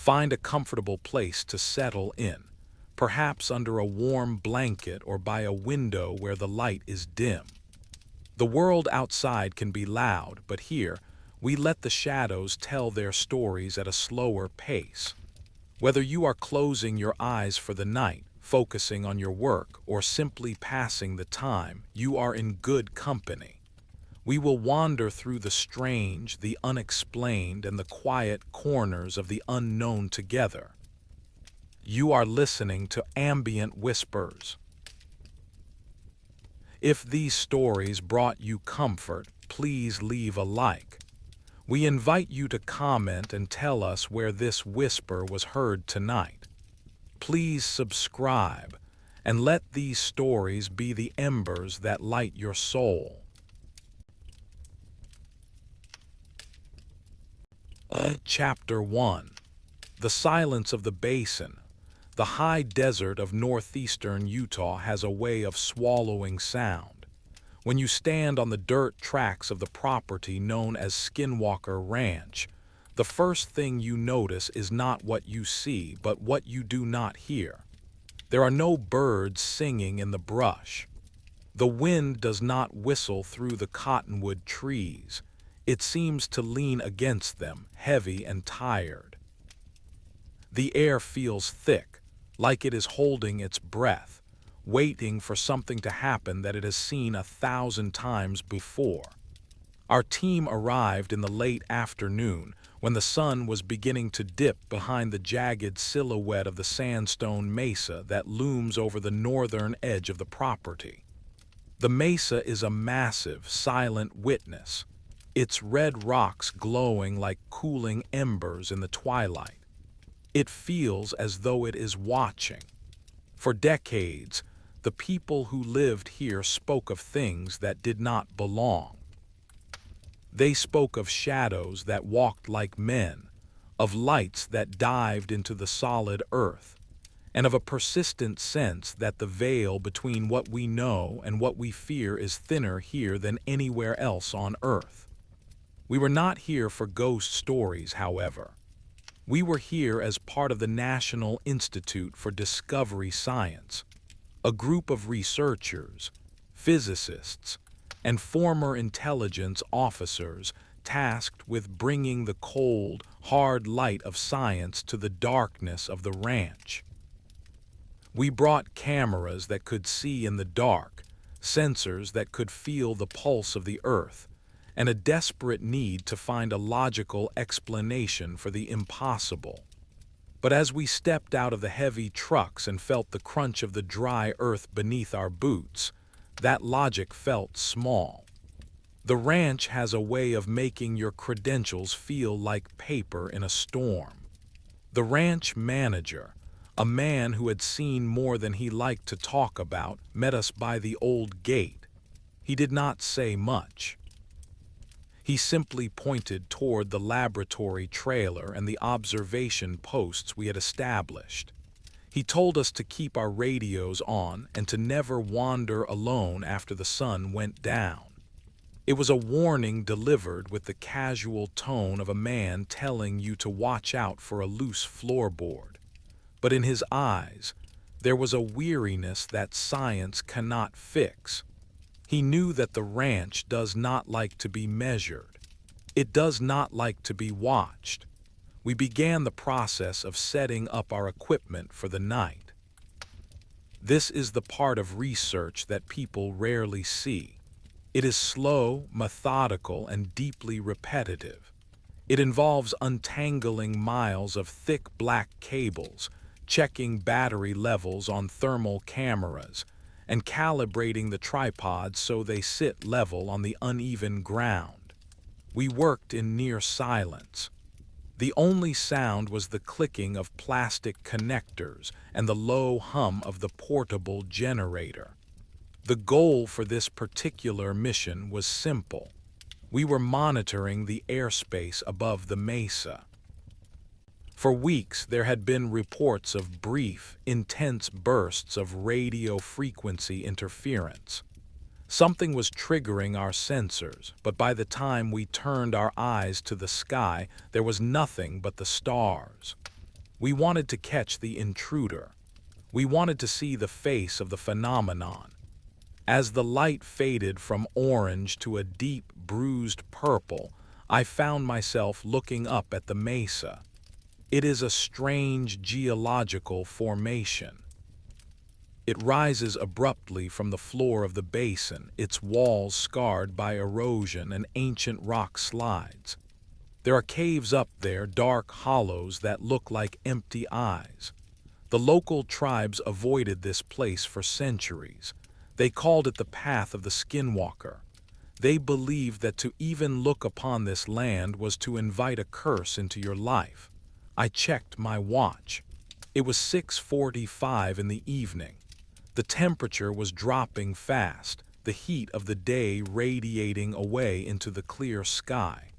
Find a comfortable place to settle in, perhaps under a warm blanket or by a window where the light is dim. The world outside can be loud, but here, we let the shadows tell their stories at a slower pace. Whether you are closing your eyes for the night, focusing on your work, or simply passing the time, you are in good company. We will wander through the strange, the unexplained, and the quiet corners of the unknown together. You are listening to Ambient Whispers. If these stories brought you comfort, please leave a like. We invite you to comment and tell us where this whisper was heard tonight. Please subscribe and let these stories be the embers that light your soul. Chapter 1. The Silence of the Basin. The high desert of northeastern Utah has a way of swallowing sound. When you stand on the dirt tracks of the property known as Skinwalker Ranch, the first thing you notice is not what you see, but what you do not hear. There are no birds singing in the brush. The wind does not whistle through the cottonwood trees. It seems to lean against them, heavy and tired. The air feels thick, like it is holding its breath, waiting for something to happen that it has seen 1,000 times before. Our team arrived in the late afternoon when the sun was beginning to dip behind the jagged silhouette of the sandstone mesa that looms over the northern edge of the property. The mesa is a massive, silent witness, its red rocks glowing like cooling embers in the twilight. It feels as though it is watching. For decades, the people who lived here spoke of things that did not belong. They spoke of shadows that walked like men, of lights that dived into the solid earth, and of a persistent sense that the veil between what we know and what we fear is thinner here than anywhere else on earth. We were not here for ghost stories, however. We were here as part of the National Institute for Discovery Science, a group of researchers, physicists, and former intelligence officers tasked with bringing the cold, hard light of science to the darkness of the ranch. We brought cameras that could see in the dark, sensors that could feel the pulse of the earth, and a desperate need to find a logical explanation for the impossible. But as we stepped out of the heavy trucks and felt the crunch of the dry earth beneath our boots, that logic felt small. The ranch has a way of making your credentials feel like paper in a storm. The ranch manager, a man who had seen more than he liked to talk about, met us by the old gate. He did not say much. He simply pointed toward the laboratory trailer and the observation posts we had established. He told us to keep our radios on and to never wander alone after the sun went down. It was a warning delivered with the casual tone of a man telling you to watch out for a loose floorboard. But in his eyes, there was a weariness that science cannot fix. He knew that the ranch does not like to be measured. It does not like to be watched. We began the process of setting up our equipment for the night. This is the part of research that people rarely see. It is slow, methodical, and deeply repetitive. It involves untangling miles of thick black cables, checking battery levels on thermal cameras, and calibrating the tripods so they sit level on the uneven ground. We worked in near silence. The only sound was the clicking of plastic connectors and the low hum of the portable generator. The goal for this particular mission was simple. We were monitoring the airspace above the mesa. For weeks, there had been reports of brief, intense bursts of radio frequency interference. Something was triggering our sensors, but by the time we turned our eyes to the sky, there was nothing but the stars. We wanted to catch the intruder. We wanted to see the face of the phenomenon. As the light faded from orange to a deep, bruised purple, I found myself looking up at the mesa. It is a strange geological formation. It rises abruptly from the floor of the basin, its walls scarred by erosion and ancient rock slides. There are caves up there, dark hollows that look like empty eyes. The local tribes avoided this place for centuries. They called it the path of the Skinwalker. They believed that to even look upon this land was to invite a curse into your life. I checked my watch. It was 6:45 in the evening. The temperature was dropping fast, the heat of the day radiating away into the clear sky.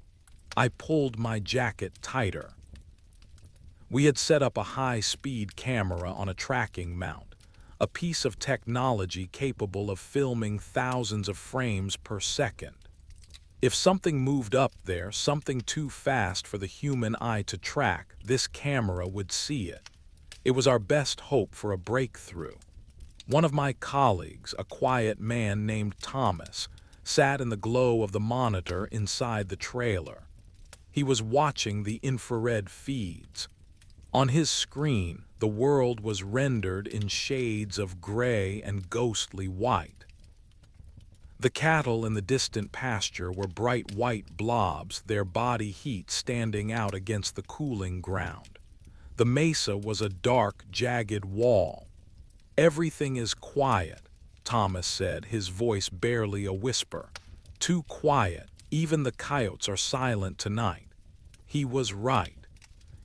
I pulled my jacket tighter. We had set up a high-speed camera on a tracking mount, a piece of technology capable of filming thousands of frames per second. If something moved up there, something too fast for the human eye to track, this camera would see it. It was our best hope for a breakthrough. One of my colleagues, a quiet man named Thomas, sat in the glow of the monitor inside the trailer. He was watching the infrared feeds. On his screen, the world was rendered in shades of gray and ghostly white. The cattle in the distant pasture were bright white blobs, their body heat standing out against the cooling ground. The mesa was a dark, jagged wall. "Everything is quiet," Thomas said, his voice barely a whisper. "Too quiet. Even the coyotes are silent tonight." He was right.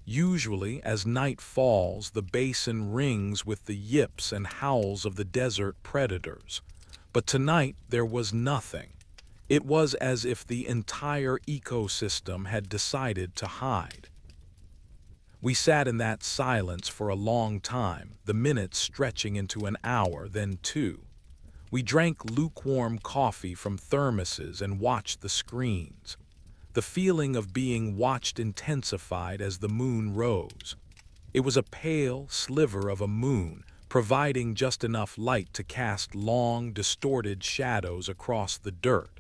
Usually, as night falls, the basin rings with the yips and howls of the desert predators. But tonight there was nothing. It was as if the entire ecosystem had decided to hide. We sat in that silence for a long time, the minutes stretching into an hour, then two. We drank lukewarm coffee from thermoses and watched the screens. The feeling of being watched intensified as the moon rose. It was a pale sliver of a moon, providing just enough light to cast long, distorted shadows across the dirt.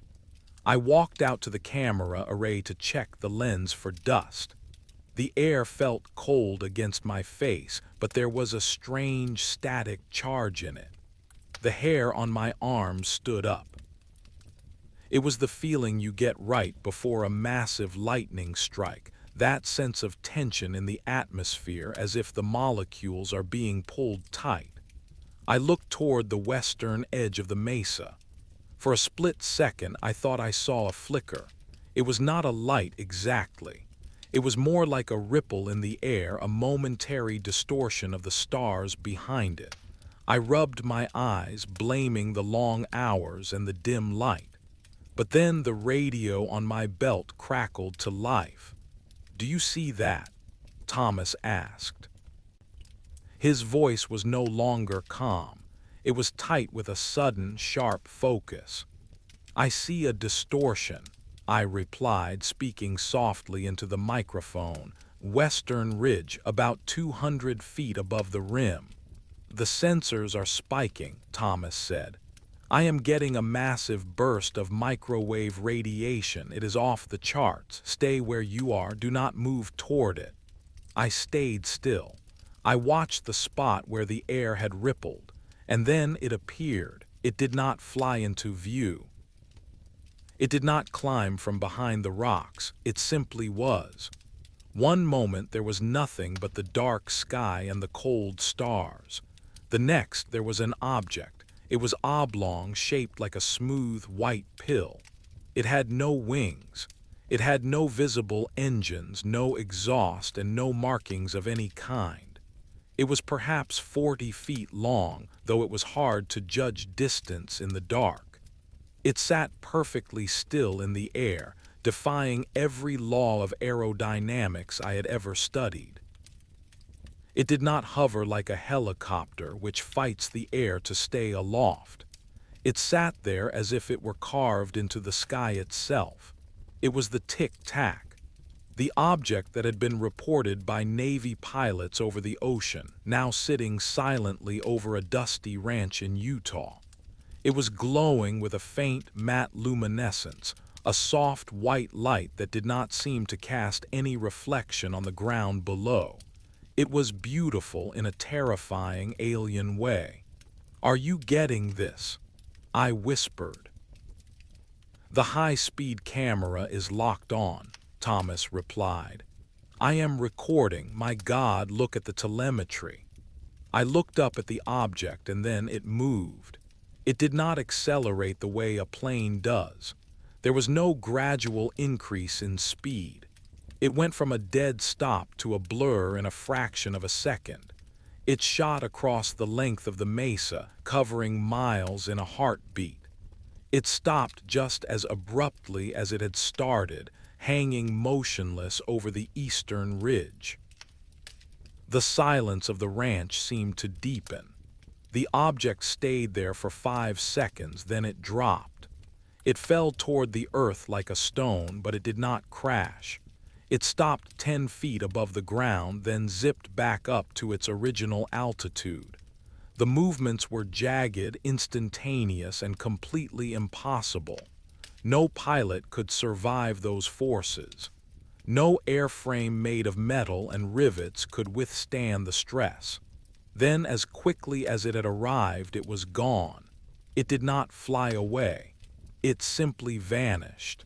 I walked out to the camera array to check the lens for dust. The air felt cold against my face, but there was a strange static charge in it. The hair on my arms stood up. It was the feeling you get right before a massive lightning strike, that sense of tension in the atmosphere as if the molecules are being pulled tight. I looked toward the western edge of the mesa. For a split second, I thought I saw a flicker. It was not a light exactly. It was more like a ripple in the air, a momentary distortion of the stars behind it. I rubbed my eyes, blaming the long hours and the dim light. But then the radio on my belt crackled to life. "Do you see that?" Thomas asked. His voice was no longer calm. It was tight with a sudden, sharp focus. "I see a distortion," I replied, speaking softly into the microphone. "Western ridge, about 200 feet above the rim." "The sensors are spiking," Thomas said. "I am getting a massive burst of microwave radiation. It is off the charts. Stay where you are. Do not move toward it." I stayed still. I watched the spot where the air had rippled, and then it appeared. It did not fly into view. It did not climb from behind the rocks. It simply was. One moment there was nothing but the dark sky and the cold stars. The next there was an object. It was oblong, shaped like a smooth white pill. It had no wings. It had no visible engines, no exhaust, and no markings of any kind. It was perhaps 40 feet long, though it was hard to judge distance in the dark. It sat perfectly still in the air, defying every law of aerodynamics I had ever studied. It did not hover like a helicopter, which fights the air to stay aloft. It sat there as if it were carved into the sky itself. It was the Tic Tac. The object that had been reported by Navy pilots over the ocean, now sitting silently over a dusty ranch in Utah. It was glowing with a faint, matte luminescence, a soft white light that did not seem to cast any reflection on the ground below. It was beautiful in a terrifying alien way. "Are you getting this?" I whispered. "The high-speed camera is locked on," Thomas replied. "I am recording. My God, look at the telemetry." I looked up at the object and then it moved. It did not accelerate the way a plane does. There was no gradual increase in speed. It went from a dead stop to a blur in a fraction of a second. It shot across the length of the mesa, covering miles in a heartbeat. It stopped just as abruptly as it had started, hanging motionless over the eastern ridge. The silence of the ranch seemed to deepen. The object stayed there for 5 seconds, then it dropped. It fell toward the earth like a stone, but it did not crash. It stopped 10 feet above the ground, then zipped back up to its original altitude. The movements were jagged, instantaneous, and completely impossible. No pilot could survive those forces. No airframe made of metal and rivets could withstand the stress. Then, as quickly as it had arrived, it was gone. It did not fly away. It simply vanished.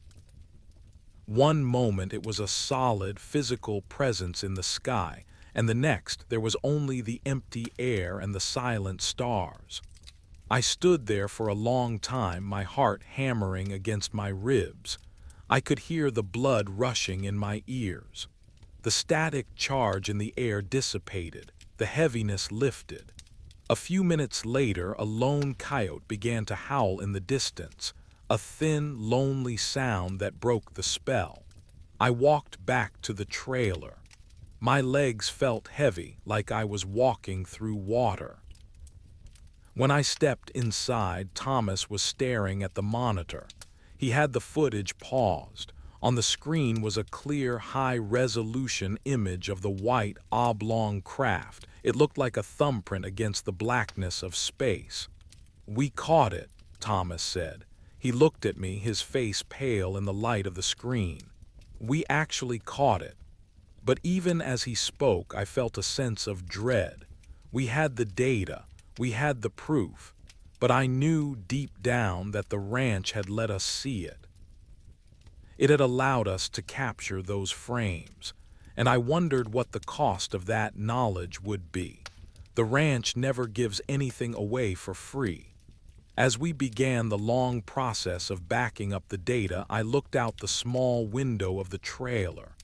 One moment it was a solid, physical presence in the sky, and the next there was only the empty air and the silent stars. I stood there for a long time, my heart hammering against my ribs. I could hear the blood rushing in my ears. The static charge in the air dissipated. The heaviness lifted. A few minutes later, a lone coyote began to howl in the distance, a thin, lonely sound that broke the spell. I walked back to the trailer. My legs felt heavy, like I was walking through water. When I stepped inside, Thomas was staring at the monitor. He had the footage paused. On the screen was a clear, high-resolution image of the white, oblong craft. It looked like a thumbprint against the blackness of space. "We caught it," Thomas said. He looked at me, his face pale in the light of the screen. "We actually caught it." But even as he spoke, I felt a sense of dread. We had the data, we had the proof, but I knew deep down that the ranch had let us see it. It had allowed us to capture those frames, and I wondered what the cost of that knowledge would be. The ranch never gives anything away for free. As we began the long process of backing up the data, I looked out the small window of the trailer.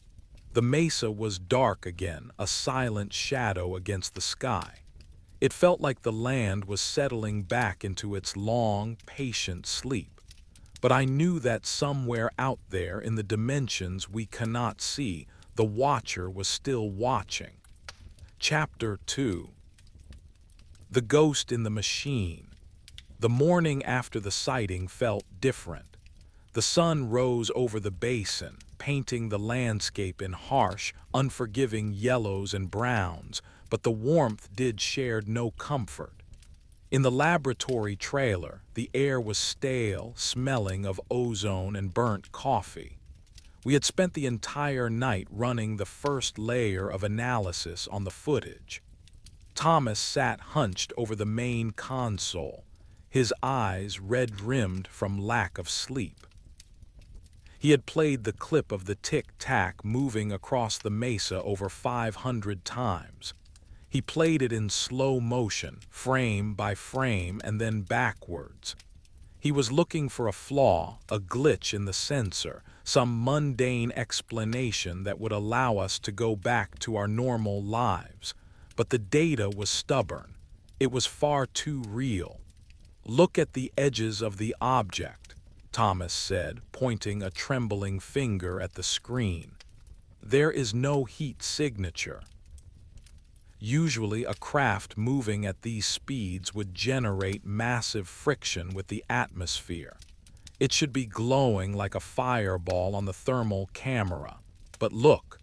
The mesa was dark again, a silent shadow against the sky. It felt like the land was settling back into its long, patient sleep. But I knew that somewhere out there in the dimensions we cannot see, the Watcher was still watching. Chapter 2. The Ghost in the Machine. The morning after the sighting felt different. The sun rose over the basin, painting the landscape in harsh, unforgiving yellows and browns, but the warmth did share no comfort. In the laboratory trailer, the air was stale, smelling of ozone and burnt coffee. We had spent the entire night running the first layer of analysis on the footage. Thomas sat hunched over the main console, his eyes red-rimmed from lack of sleep. He had played the clip of the Tic Tac moving across the mesa over 500 times. He played it in slow motion, frame by frame, and then backwards. He was looking for a flaw, a glitch in the sensor, some mundane explanation that would allow us to go back to our normal lives. But the data was stubborn. It was far too real. "Look at the edges of the object," Thomas said, pointing a trembling finger at the screen. "There is no heat signature." Usually, a craft moving at these speeds would generate massive friction with the atmosphere. It should be glowing like a fireball on the thermal camera. But look,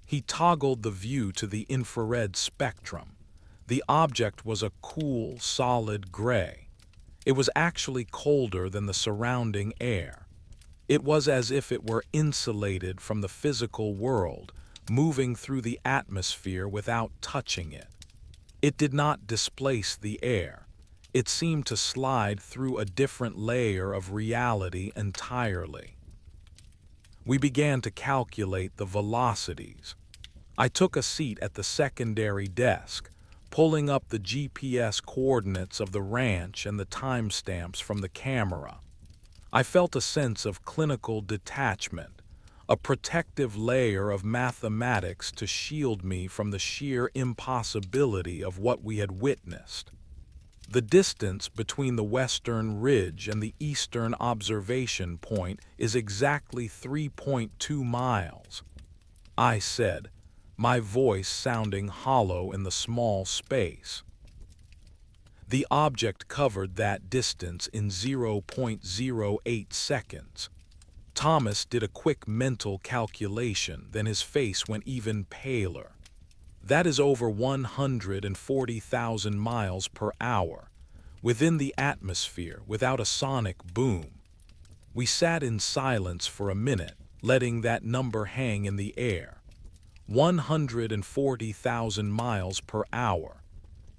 he toggled the view to the infrared spectrum. The object was a cool, solid gray. It was actually colder than the surrounding air. It was as if it were insulated from the physical world, moving through the atmosphere without touching it. It did not displace the air. It seemed to slide through a different layer of reality entirely. We began to calculate the velocities. I took a seat at the secondary desk, pulling up the GPS coordinates of the ranch and the timestamps from the camera. I felt a sense of clinical detachment, a protective layer of mathematics to shield me from the sheer impossibility of what we had witnessed. The distance between the western ridge and the eastern observation point is exactly 3.2 miles, I said, my voice sounding hollow in the small space. The object covered that distance in 0.08 seconds. Thomas did a quick mental calculation, then his face went even paler. That is over 140,000 miles per hour, within the atmosphere without a sonic boom. We sat in silence for a minute, letting that number hang in the air. 140,000 miles per hour.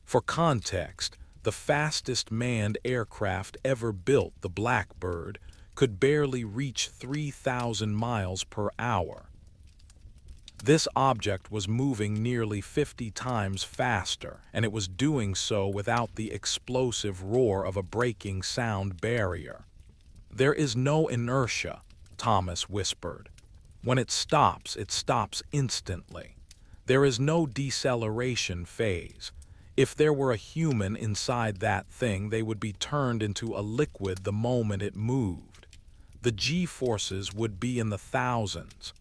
For context, the fastest manned aircraft ever built, the Blackbird, could barely reach 3,000 miles per hour. This object was moving nearly 50 times faster, and it was doing so without the explosive roar of a breaking sound barrier. "There is no inertia," Thomas whispered. "When it stops instantly. There is no deceleration phase. If there were a human inside that thing, they would be turned into a liquid the moment it moved. The G-forces would be in the thousands.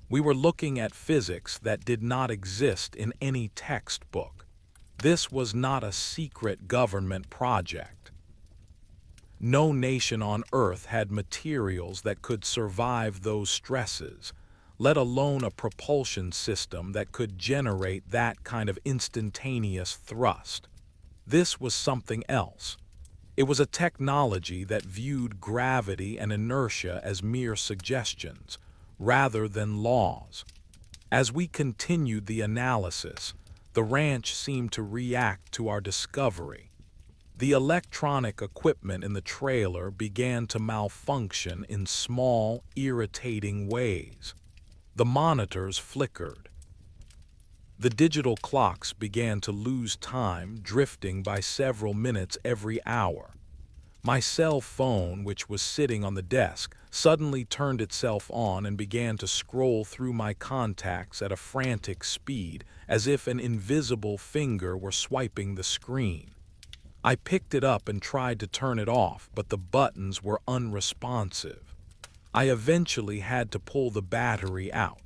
We were looking at physics that did not exist in any textbook. This was not a secret government project. No nation on Earth had materials that could survive those stresses, let alone a propulsion system that could generate that kind of instantaneous thrust. This was something else. It was a technology that viewed gravity and inertia as mere suggestions, rather than laws. As we continued the analysis, the ranch seemed to react to our discovery. The electronic equipment in the trailer began to malfunction in small, irritating ways. The monitors flickered. The digital clocks began to lose time, drifting by several minutes every hour. My cell phone, which was sitting on the desk, suddenly turned itself on and began to scroll through my contacts at a frantic speed, as if an invisible finger were swiping the screen. I picked it up and tried to turn it off, but the buttons were unresponsive. I eventually had to pull the battery out.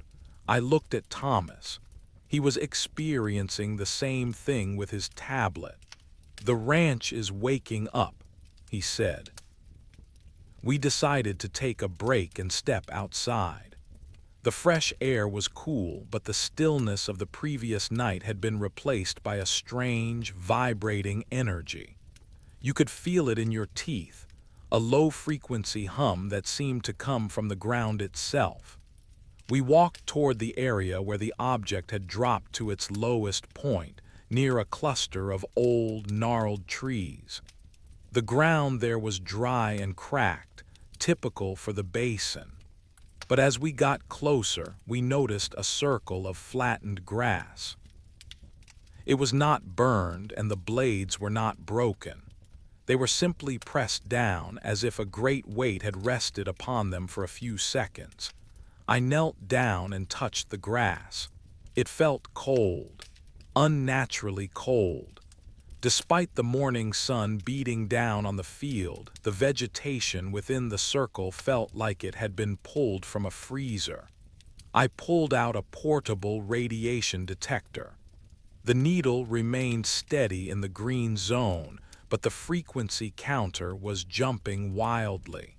I looked at Thomas. He was experiencing the same thing with his tablet. "The ranch is waking up," he said. We decided to take a break and step outside. The fresh air was cool, but the stillness of the previous night had been replaced by a strange, vibrating energy. You could feel it in your teeth, a low-frequency hum that seemed to come from the ground itself. We walked toward the area where the object had dropped to its lowest point, near a cluster of old, gnarled trees. The ground there was dry and cracked, typical for the basin. But as we got closer, we noticed a circle of flattened grass. It was not burned, and the blades were not broken. They were simply pressed down, as if a great weight had rested upon them for a few seconds. I knelt down and touched the grass. It felt cold, unnaturally cold. Despite the morning sun beating down on the field, the vegetation within the circle felt like it had been pulled from a freezer. I pulled out a portable radiation detector. The needle remained steady in the green zone, but the frequency counter was jumping wildly.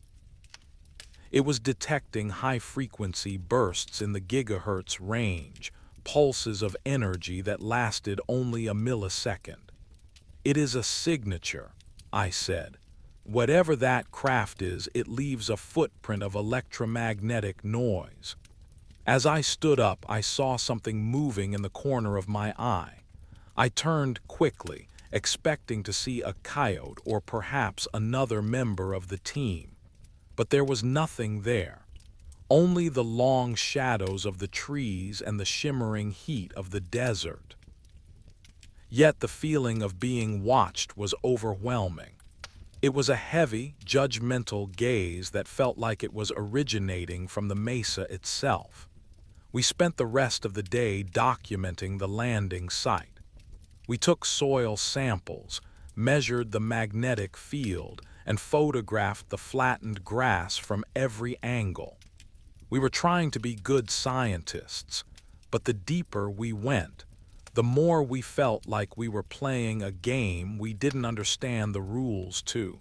It was detecting high-frequency bursts in the gigahertz range, pulses of energy that lasted only a millisecond. "It is a signature," I said. "Whatever that craft is, it leaves a footprint of electromagnetic noise." As I stood up, I saw something moving in the corner of my eye. I turned quickly, expecting to see a coyote or perhaps another member of the team. But there was nothing there. Only the long shadows of the trees and the shimmering heat of the desert. Yet the feeling of being watched was overwhelming. It was a heavy, judgmental gaze that felt like it was originating from the mesa itself. We spent the rest of the day documenting the landing site. We took soil samples, measured the magnetic field, and photographed the flattened grass from every angle. We were trying to be good scientists, but the deeper we went, the more we felt like we were playing a game we didn't understand the rules to.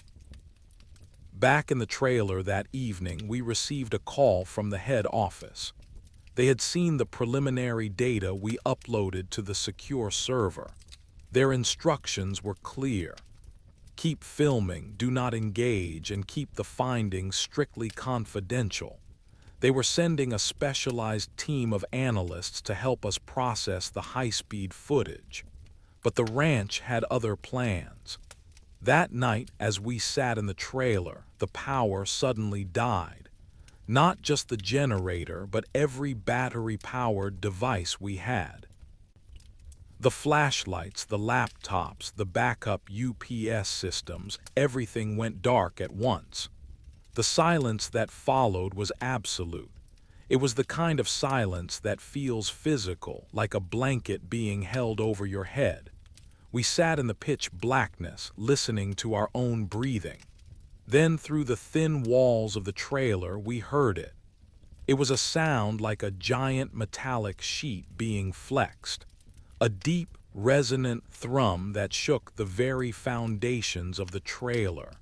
Back in the trailer that evening, we received a call from the head office. They had seen the preliminary data we uploaded to the secure server. Their instructions were clear. Keep filming, do not engage, and keep the findings strictly confidential. They were sending a specialized team of analysts to help us process the high-speed footage. But the ranch had other plans. That night, as we sat in the trailer, the power suddenly died. Not just the generator, but every battery-powered device we had. The flashlights, the laptops, the backup UPS systems, everything went dark at once. The silence that followed was absolute. It was the kind of silence that feels physical, like a blanket being held over your head. We sat in the pitch blackness, listening to our own breathing. Then through the thin walls of the trailer, we heard it. It was a sound like a giant metallic sheet being flexed. A deep, resonant thrum that shook the very foundations of the trailer.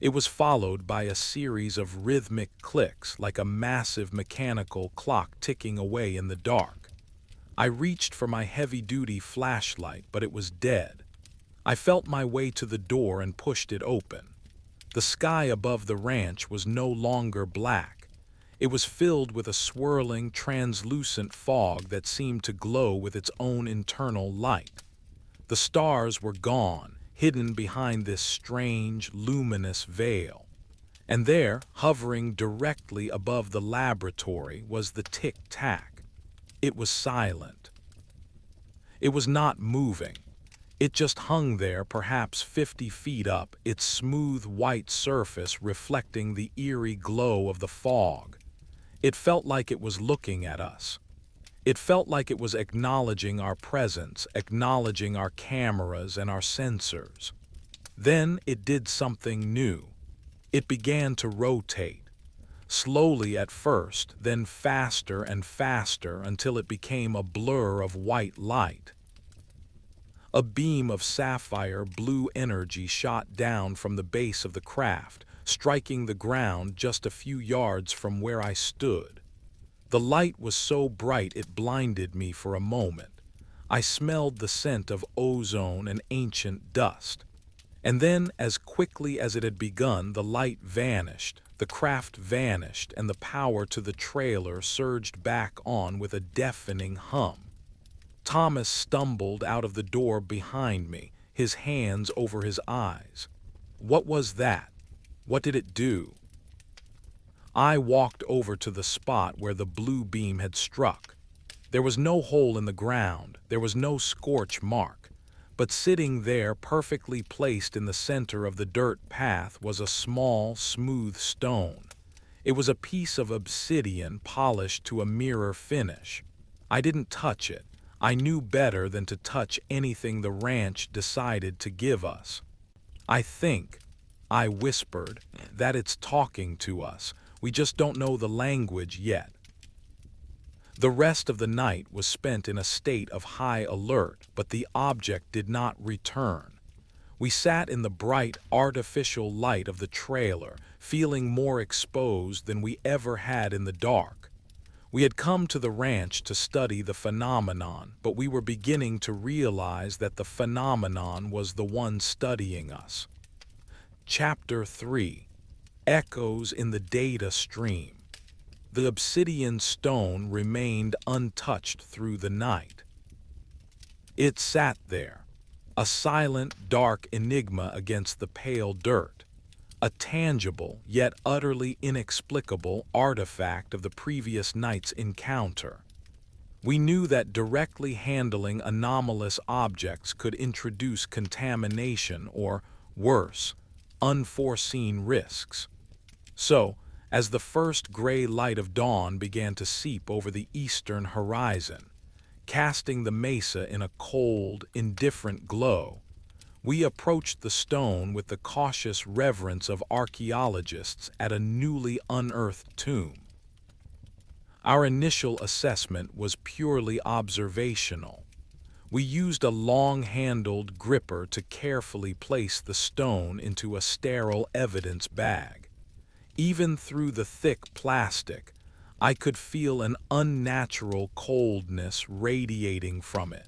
It was followed by a series of rhythmic clicks like a massive mechanical clock ticking away in the dark. I reached for my heavy-duty flashlight, but it was dead. I felt my way to the door and pushed it open. The sky above the ranch was no longer black. It was filled with a swirling, translucent fog that seemed to glow with its own internal light. The stars were gone, hidden behind this strange, luminous veil. And there, hovering directly above the laboratory, was the Tic Tac. It was silent. It was not moving. It just hung there, perhaps 50 feet up, its smooth white surface reflecting the eerie glow of the fog. It felt like it was looking at us. It felt like it was acknowledging our presence, acknowledging our cameras and our sensors. Then it did something new. It began to rotate. Slowly at first, then faster and faster until it became a blur of white light. A beam of sapphire blue energy shot down from the base of the craft, striking the ground just a few yards from where I stood. The light was so bright it blinded me for a moment. I smelled the scent of ozone and ancient dust. And then, as quickly as it had begun, the light vanished, the craft vanished, and the power to the trailer surged back on with a deafening hum. Thomas stumbled out of the door behind me, his hands over his eyes. What was that? What did it do? I walked over to the spot where the blue beam had struck. There was no hole in the ground, there was no scorch mark, but sitting there perfectly placed in the center of the dirt path was a small, smooth stone. It was a piece of obsidian polished to a mirror finish. I didn't touch it. I knew better than to touch anything the ranch decided to give us. I think, I whispered, that it's talking to us. We just don't know the language yet. The rest of the night was spent in a state of high alert, but the object did not return. We sat in the bright, artificial light of the trailer, feeling more exposed than we ever had in the dark. We had come to the ranch to study the phenomenon, but we were beginning to realize that the phenomenon was the one studying us. Chapter 3: Echoes in the Data Stream. The obsidian stone remained untouched through the night. It sat there, a silent, dark enigma against the pale dirt, a tangible yet utterly inexplicable artifact of the previous night's encounter. We knew that directly handling anomalous objects could introduce contamination or, worse, unforeseen risks. So, as the first gray light of dawn began to seep over the eastern horizon, casting the mesa in a cold, indifferent glow, we approached the stone with the cautious reverence of archaeologists at a newly unearthed tomb. Our initial assessment was purely observational. We used a long-handled gripper to carefully place the stone into a sterile evidence bag. Even through the thick plastic, I could feel an unnatural coldness radiating from it.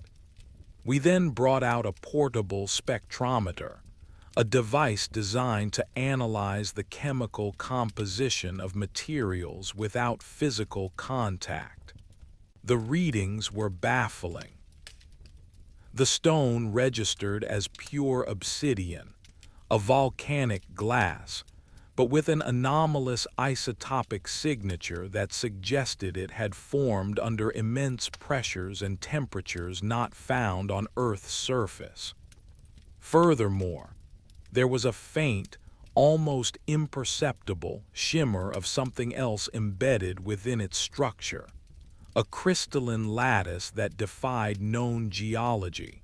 We then brought out a portable spectrometer, a device designed to analyze the chemical composition of materials without physical contact. The readings were baffling. The stone registered as pure obsidian, a volcanic glass, but with an anomalous isotopic signature that suggested it had formed under immense pressures and temperatures not found on Earth's surface. Furthermore, there was a faint, almost imperceptible shimmer of something else embedded within its structure, a crystalline lattice that defied known geology.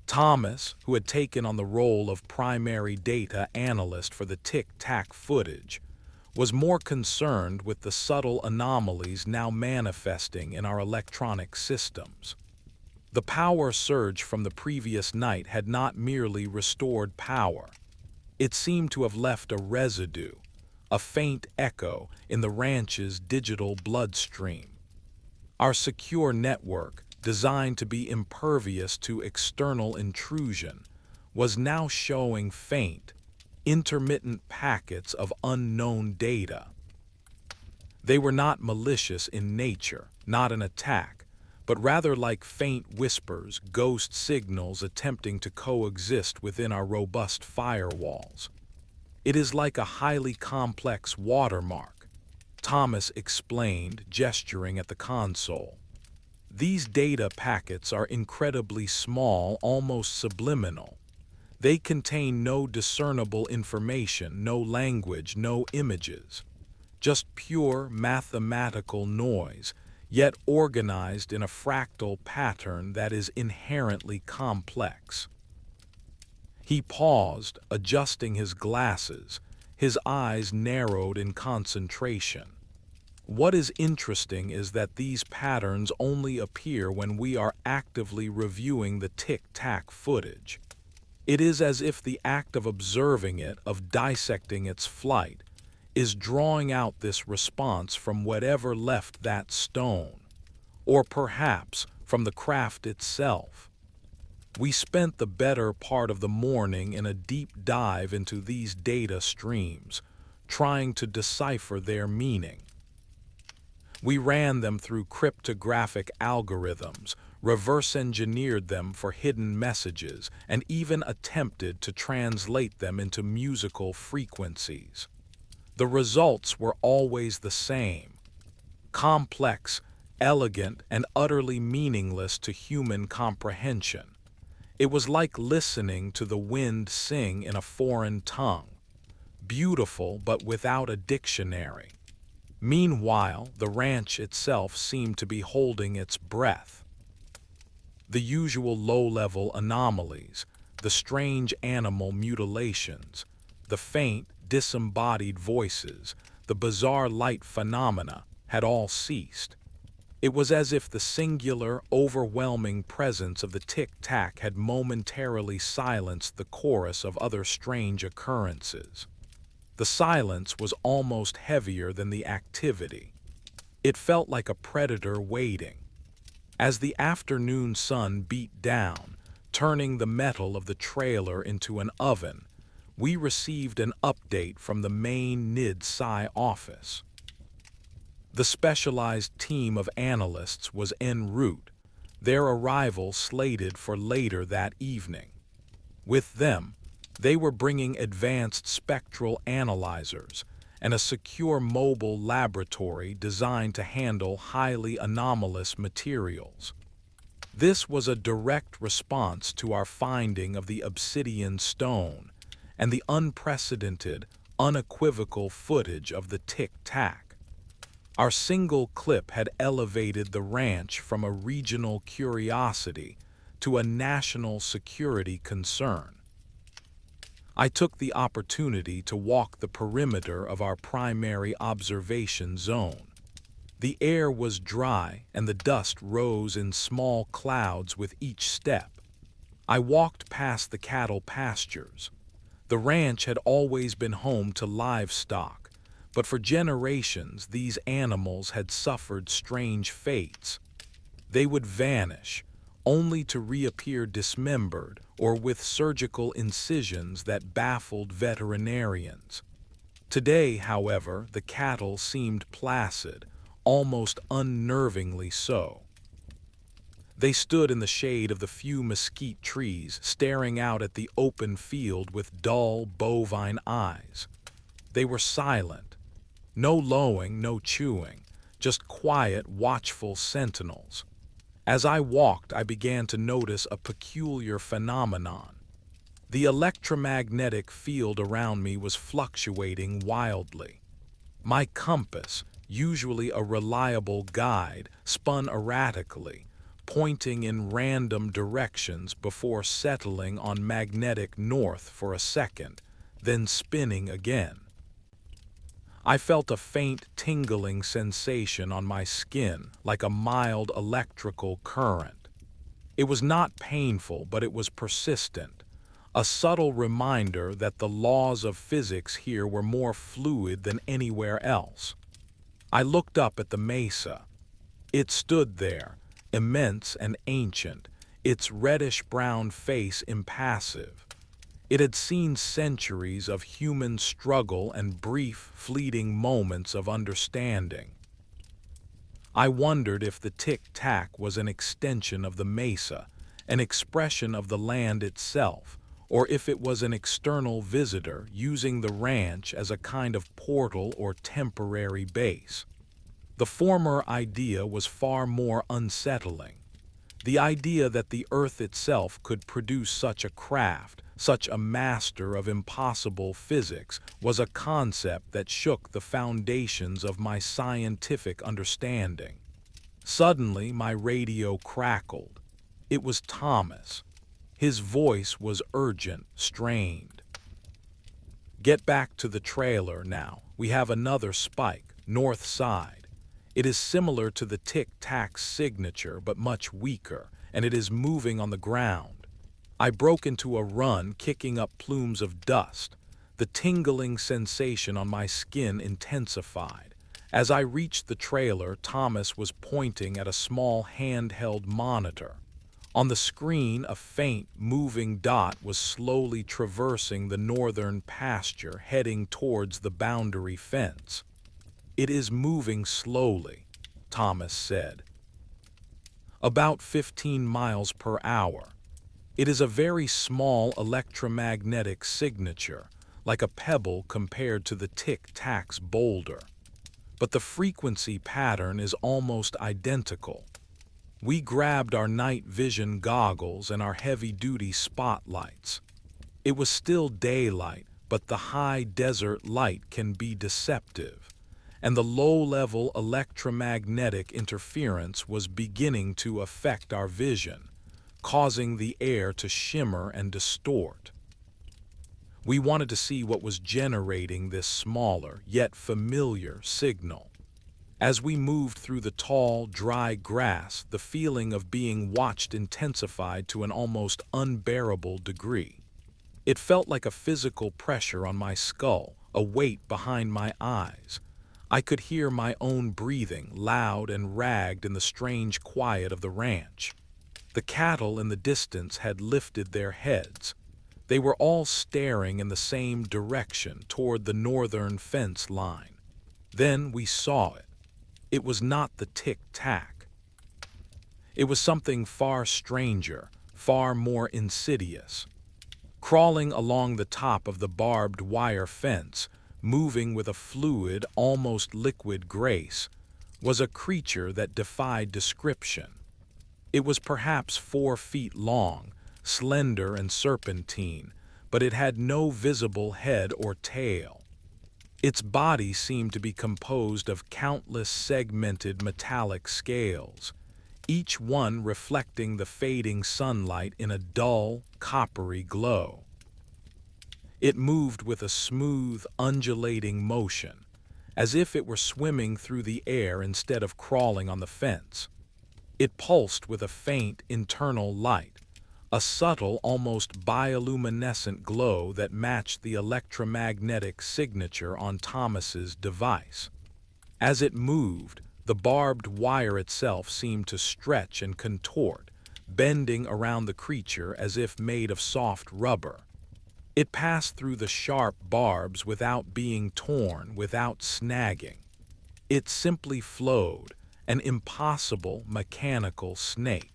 Thomas, who had taken on the role of primary data analyst for the Tic Tac footage, was more concerned with the subtle anomalies now manifesting in our electronic systems. The power surge from the previous night had not merely restored power. It seemed to have left a residue, a faint echo in the ranch's digital bloodstream. Our secure network, designed to be impervious to external intrusion, was now showing faint, intermittent packets of unknown data. They were not malicious in nature, not an attack, but rather like faint whispers, ghost signals attempting to coexist within our robust firewalls. It is like a highly complex watermark, Thomas explained, gesturing at the console. These data packets are incredibly small, almost subliminal. They contain no discernible information, no language, no images. Just pure mathematical noise, yet organized in a fractal pattern that is inherently complex. He paused, adjusting his glasses, his eyes narrowed in concentration. What is interesting is that these patterns only appear when we are actively reviewing the Tic Tac footage. It is as if the act of observing it, of dissecting its flight, is drawing out this response from whatever left that stone, or perhaps from the craft itself. We spent the better part of the morning in a deep dive into these data streams, trying to decipher their meaning. We ran them through cryptographic algorithms, reverse-engineered them for hidden messages, and even attempted to translate them into musical frequencies. The results were always the same: complex, elegant, and utterly meaningless to human comprehension. It was like listening to the wind sing in a foreign tongue, beautiful but without a dictionary. Meanwhile, the ranch itself seemed to be holding its breath. The usual low-level anomalies, the strange animal mutilations, the faint, disembodied voices, the bizarre light phenomena had all ceased. It was as if the singular, overwhelming presence of the Tic Tac had momentarily silenced the chorus of other strange occurrences. The silence was almost heavier than the activity. It felt like a predator waiting. As the afternoon sun beat down, turning the metal of the trailer into an oven, we received an update from the main NIDSci office. The specialized team of analysts was en route, their arrival slated for later that evening. With them, they were bringing advanced spectral analyzers and a secure mobile laboratory designed to handle highly anomalous materials. This was a direct response to our finding of the obsidian stone and the unprecedented, unequivocal footage of the Tic Tac. Our single clip had elevated the ranch from a regional curiosity to a national security concern. I took the opportunity to walk the perimeter of our primary observation zone. The air was dry and the dust rose in small clouds with each step. I walked past the cattle pastures. The ranch had always been home to livestock, but for generations these animals had suffered strange fates. They would vanish, only to reappear dismembered or with surgical incisions that baffled veterinarians. Today, however, the cattle seemed placid, almost unnervingly so. They stood in the shade of the few mesquite trees, staring out at the open field with dull, bovine eyes. They were silent. No lowing, no chewing, just quiet, watchful sentinels. As I walked, I began to notice a peculiar phenomenon. The electromagnetic field around me was fluctuating wildly. My compass, usually a reliable guide, spun erratically, pointing in random directions before settling on magnetic north for a second, then spinning again. I felt a faint tingling sensation on my skin, like a mild electrical current. It was not painful, but it was persistent, a subtle reminder that the laws of physics here were more fluid than anywhere else. I looked up at the mesa. It stood there, immense and ancient, its reddish-brown face impassive. It had seen centuries of human struggle and brief, fleeting moments of understanding. I wondered if the Tic Tac was an extension of the mesa, an expression of the land itself, or if it was an external visitor using the ranch as a kind of portal or temporary base. The former idea was far more unsettling. The idea that the earth itself could produce such a craft, such a master of impossible physics, was a concept that shook the foundations of my scientific understanding. Suddenly, my radio crackled. It was Thomas. His voice was urgent, strained. "Get back to the trailer now. We have another spike, north side. It is similar to the Tic Tac's signature, but much weaker, and it is moving on the ground." I broke into a run, kicking up plumes of dust. The tingling sensation on my skin intensified. As I reached the trailer, Thomas was pointing at a small handheld monitor. On the screen, a faint, moving dot was slowly traversing the northern pasture, heading towards the boundary fence. "It is moving slowly," Thomas said. "About 15 miles per hour. It is a very small electromagnetic signature, like a pebble compared to the Tic Tac's boulder. But the frequency pattern is almost identical." We grabbed our night vision goggles and our heavy-duty spotlights. It was still daylight, but the high desert light can be deceptive, and the low-level electromagnetic interference was beginning to affect our vision, causing the air to shimmer and distort. We wanted to see what was generating this smaller, yet familiar signal. As we moved through the tall, dry grass, the feeling of being watched intensified to an almost unbearable degree. It felt like a physical pressure on my skull, a weight behind my eyes. I could hear my own breathing, loud and ragged in the strange quiet of the ranch. The cattle in the distance had lifted their heads. They were all staring in the same direction, toward the northern fence line. Then we saw it. It was not the Tic Tac. It was something far stranger, far more insidious. Crawling along the top of the barbed wire fence, moving with a fluid, almost liquid grace, was a creature that defied description. It was perhaps 4 feet long, slender and serpentine, but it had no visible head or tail. Its body seemed to be composed of countless segmented metallic scales, each one reflecting the fading sunlight in a dull, coppery glow. It moved with a smooth, undulating motion, as if it were swimming through the air instead of crawling on the fence. It pulsed with a faint, internal light, a subtle, almost bioluminescent glow that matched the electromagnetic signature on Thomas's device. As it moved, the barbed wire itself seemed to stretch and contort, bending around the creature as if made of soft rubber. It passed through the sharp barbs without being torn, without snagging. It simply flowed, an impossible mechanical snake.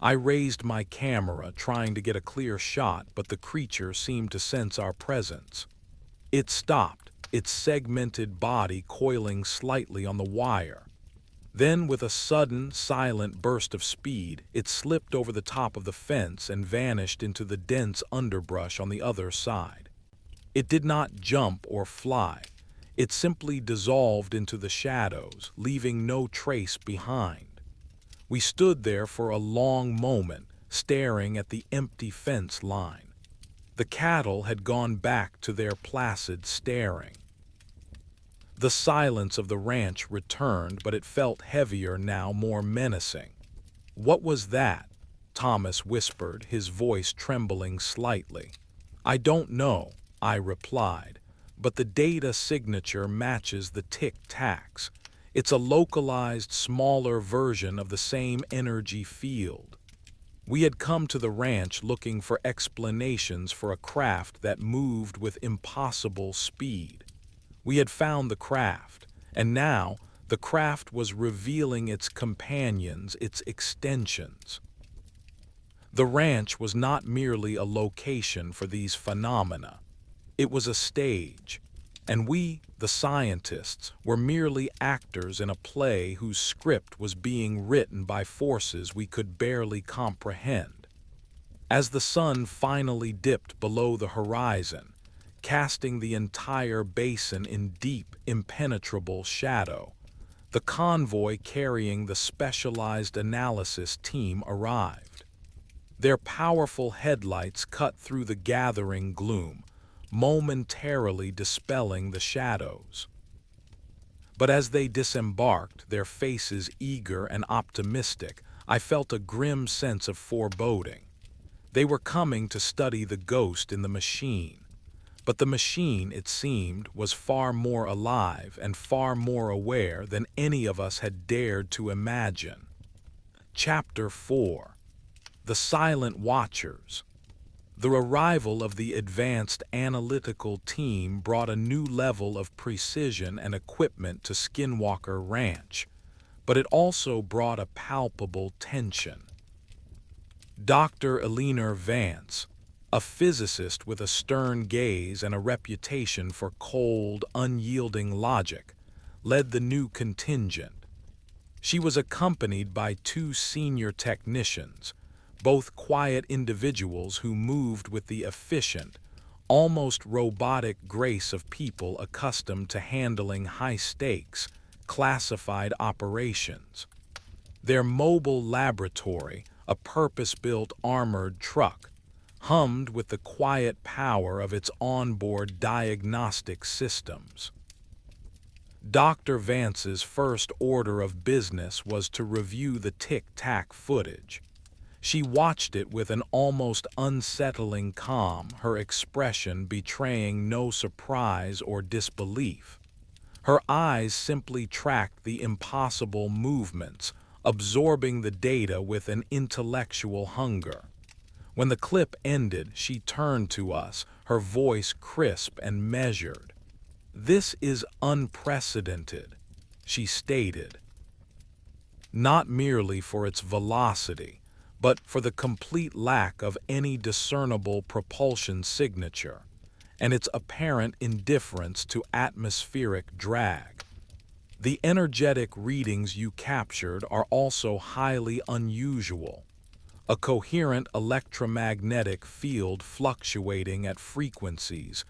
I raised my camera, trying to get a clear shot, but the creature seemed to sense our presence. It stopped, its segmented body coiling slightly on the wire. Then, with a sudden, silent burst of speed, it slipped over the top of the fence and vanished into the dense underbrush on the other side. It did not jump or fly. It simply dissolved into the shadows, leaving no trace behind. We stood there for a long moment, staring at the empty fence line. The cattle had gone back to their placid staring. The silence of the ranch returned, but it felt heavier now, more menacing. "What was that?" Thomas whispered, his voice trembling slightly. "I don't know," I replied, "but the data signature matches the Tic Tacs. It's a localized, smaller version of the same energy field." We had come to the ranch looking for explanations for a craft that moved with impossible speed. We had found the craft, and now the craft was revealing its companions, its extensions. The ranch was not merely a location for these phenomena. It was a stage. And we, the scientists, were merely actors in a play whose script was being written by forces we could barely comprehend. As the sun finally dipped below the horizon, casting the entire basin in deep, impenetrable shadow, the convoy carrying the specialized analysis team arrived. Their powerful headlights cut through the gathering gloom, momentarily dispelling the shadows. But as they disembarked, their faces eager and optimistic, I felt a grim sense of foreboding. They were coming to study the ghost in the machine. But the machine, it seemed, was far more alive and far more aware than any of us had dared to imagine. Chapter 4. The Silent Watchers. The arrival of the advanced analytical team brought a new level of precision and equipment to Skinwalker Ranch, but it also brought a palpable tension. Dr. Eleanor Vance, a physicist with a stern gaze and a reputation for cold, unyielding logic, led the new contingent. She was accompanied by 2 senior technicians, both quiet individuals who moved with the efficient, almost robotic grace of people accustomed to handling high-stakes, classified operations. Their mobile laboratory, a purpose-built armored truck, hummed with the quiet power of its onboard diagnostic systems. Dr. Vance's first order of business was to review the Tic Tac footage. She watched it with an almost unsettling calm, her expression betraying no surprise or disbelief. Her eyes simply tracked the impossible movements, absorbing the data with an intellectual hunger. When the clip ended, she turned to us, her voice crisp and measured. "This is unprecedented," she stated, "not merely for its velocity, but for the complete lack of any discernible propulsion signature, and its apparent indifference to atmospheric drag. The energetic readings you captured are also highly unusual. A coherent electromagnetic field fluctuating at frequencies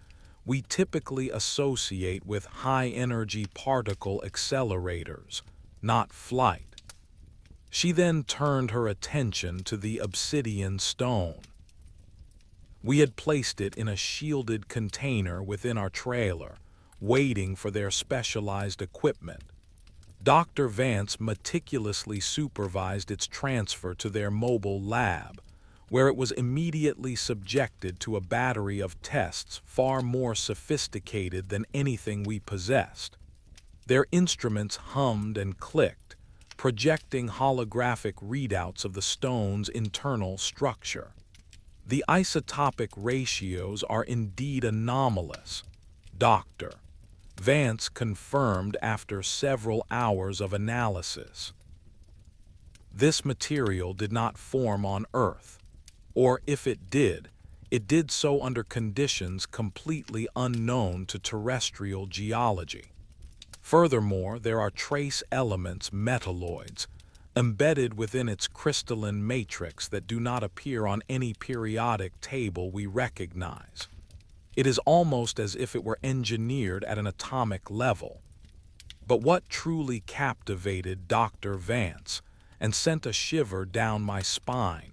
we typically associate with high-energy particle accelerators, not flight." She then turned her attention to the obsidian stone. We had placed it in a shielded container within our trailer, waiting for their specialized equipment. Dr. Vance meticulously supervised its transfer to their mobile lab, where it was immediately subjected to a battery of tests far more sophisticated than anything we possessed. Their instruments hummed and clicked, projecting holographic readouts of the stone's internal structure. "The isotopic ratios are indeed anomalous," Dr. Vance confirmed after several hours of analysis. "This material did not form on Earth, or if it did so under conditions completely unknown to terrestrial geology. Furthermore, there are trace elements, metalloids, embedded within its crystalline matrix that do not appear on any periodic table we recognize. It is almost as if it were engineered at an atomic level." But what truly captivated Dr. Vance and sent a shiver down my spine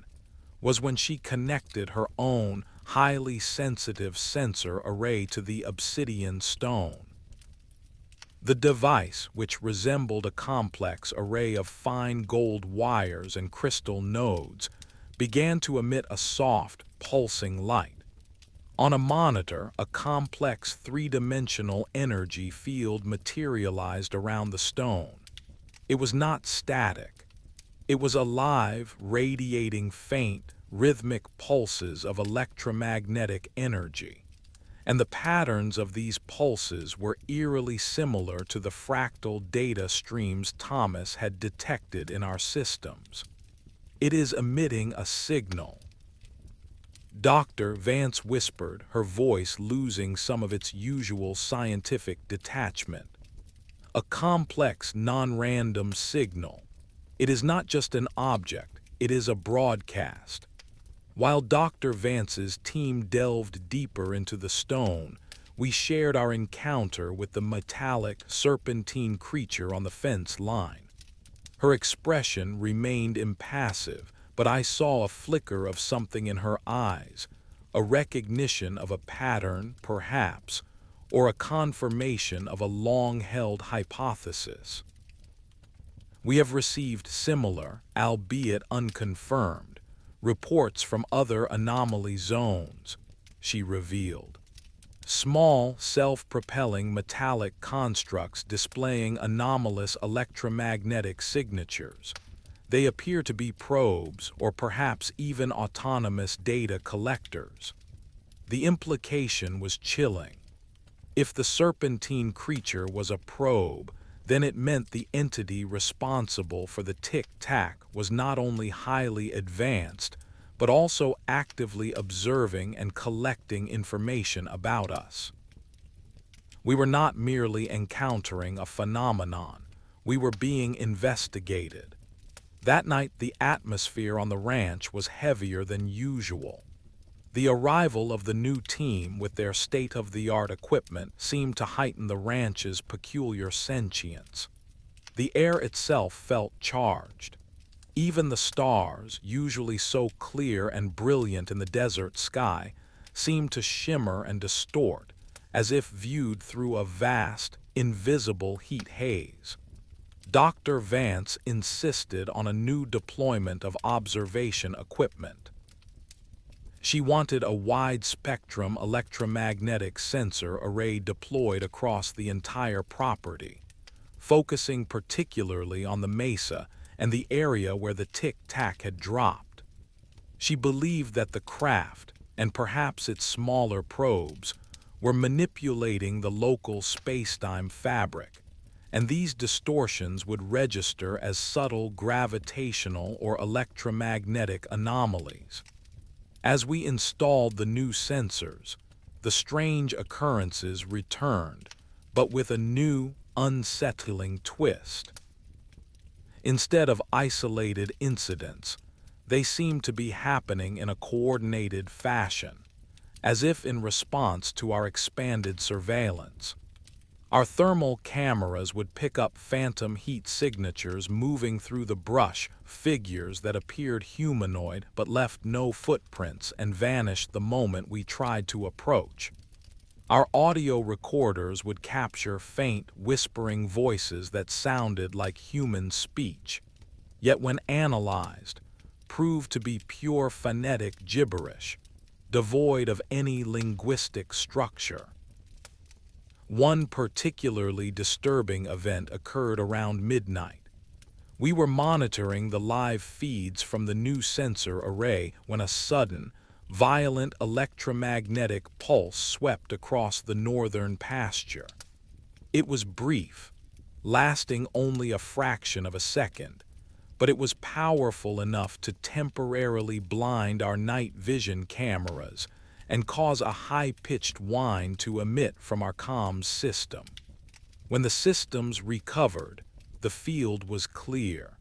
was when she connected her own highly sensitive sensor array to the obsidian stone. The device, which resembled a complex array of fine gold wires and crystal nodes, began to emit a soft, pulsing light. On a monitor, a complex three-dimensional energy field materialized around the stone. It was not static. It was alive, radiating faint, rhythmic pulses of electromagnetic energy. And the patterns of these pulses were eerily similar to the fractal data streams Thomas had detected in our systems. "It is emitting a signal," Dr. Vance whispered, her voice losing some of its usual scientific detachment. "A complex, non-random signal. It is not just an object, it is a broadcast." While Dr. Vance's team delved deeper into the stone, we shared our encounter with the metallic, serpentine creature on the fence line. Her expression remained impassive, but I saw a flicker of something in her eyes, a recognition of a pattern, perhaps, or a confirmation of a long-held hypothesis. "We have received similar, albeit unconfirmed, reports from other anomaly zones," she revealed. "Small, self-propelling metallic constructs displaying anomalous electromagnetic signatures. They appear to be probes, or perhaps even autonomous data collectors." The implication was chilling. If the serpentine creature was a probe, then it meant the entity responsible for the Tic Tac was not only highly advanced, but also actively observing and collecting information about us. We were not merely encountering a phenomenon, we were being investigated. That night, the atmosphere on the ranch was heavier than usual. The arrival of the new team with their state-of-the-art equipment seemed to heighten the ranch's peculiar sentience. The air itself felt charged. Even the stars, usually so clear and brilliant in the desert sky, seemed to shimmer and distort, as if viewed through a vast, invisible heat haze. Dr. Vance insisted on a new deployment of observation equipment. She wanted a wide-spectrum electromagnetic sensor array deployed across the entire property, focusing particularly on the mesa and the area where the Tic Tac had dropped. She believed that the craft, and perhaps its smaller probes, were manipulating the local space-time fabric, and these distortions would register as subtle gravitational or electromagnetic anomalies. As we installed the new sensors, the strange occurrences returned, but with a new, unsettling twist. Instead of isolated incidents, they seemed to be happening in a coordinated fashion, as if in response to our expanded surveillance. Our thermal cameras would pick up phantom heat signatures moving through the brush, figures that appeared humanoid but left no footprints and vanished the moment we tried to approach. Our audio recorders would capture faint, whispering voices that sounded like human speech, yet when analyzed, proved to be pure phonetic gibberish, devoid of any linguistic structure. One particularly disturbing event occurred around midnight. We were monitoring the live feeds from the new sensor array when a sudden, violent electromagnetic pulse swept across the northern pasture. It was brief, lasting only a fraction of a second, but it was powerful enough to temporarily blind our night vision cameras and cause a high-pitched whine to emit from our comms system. When the systems recovered, the field was clear.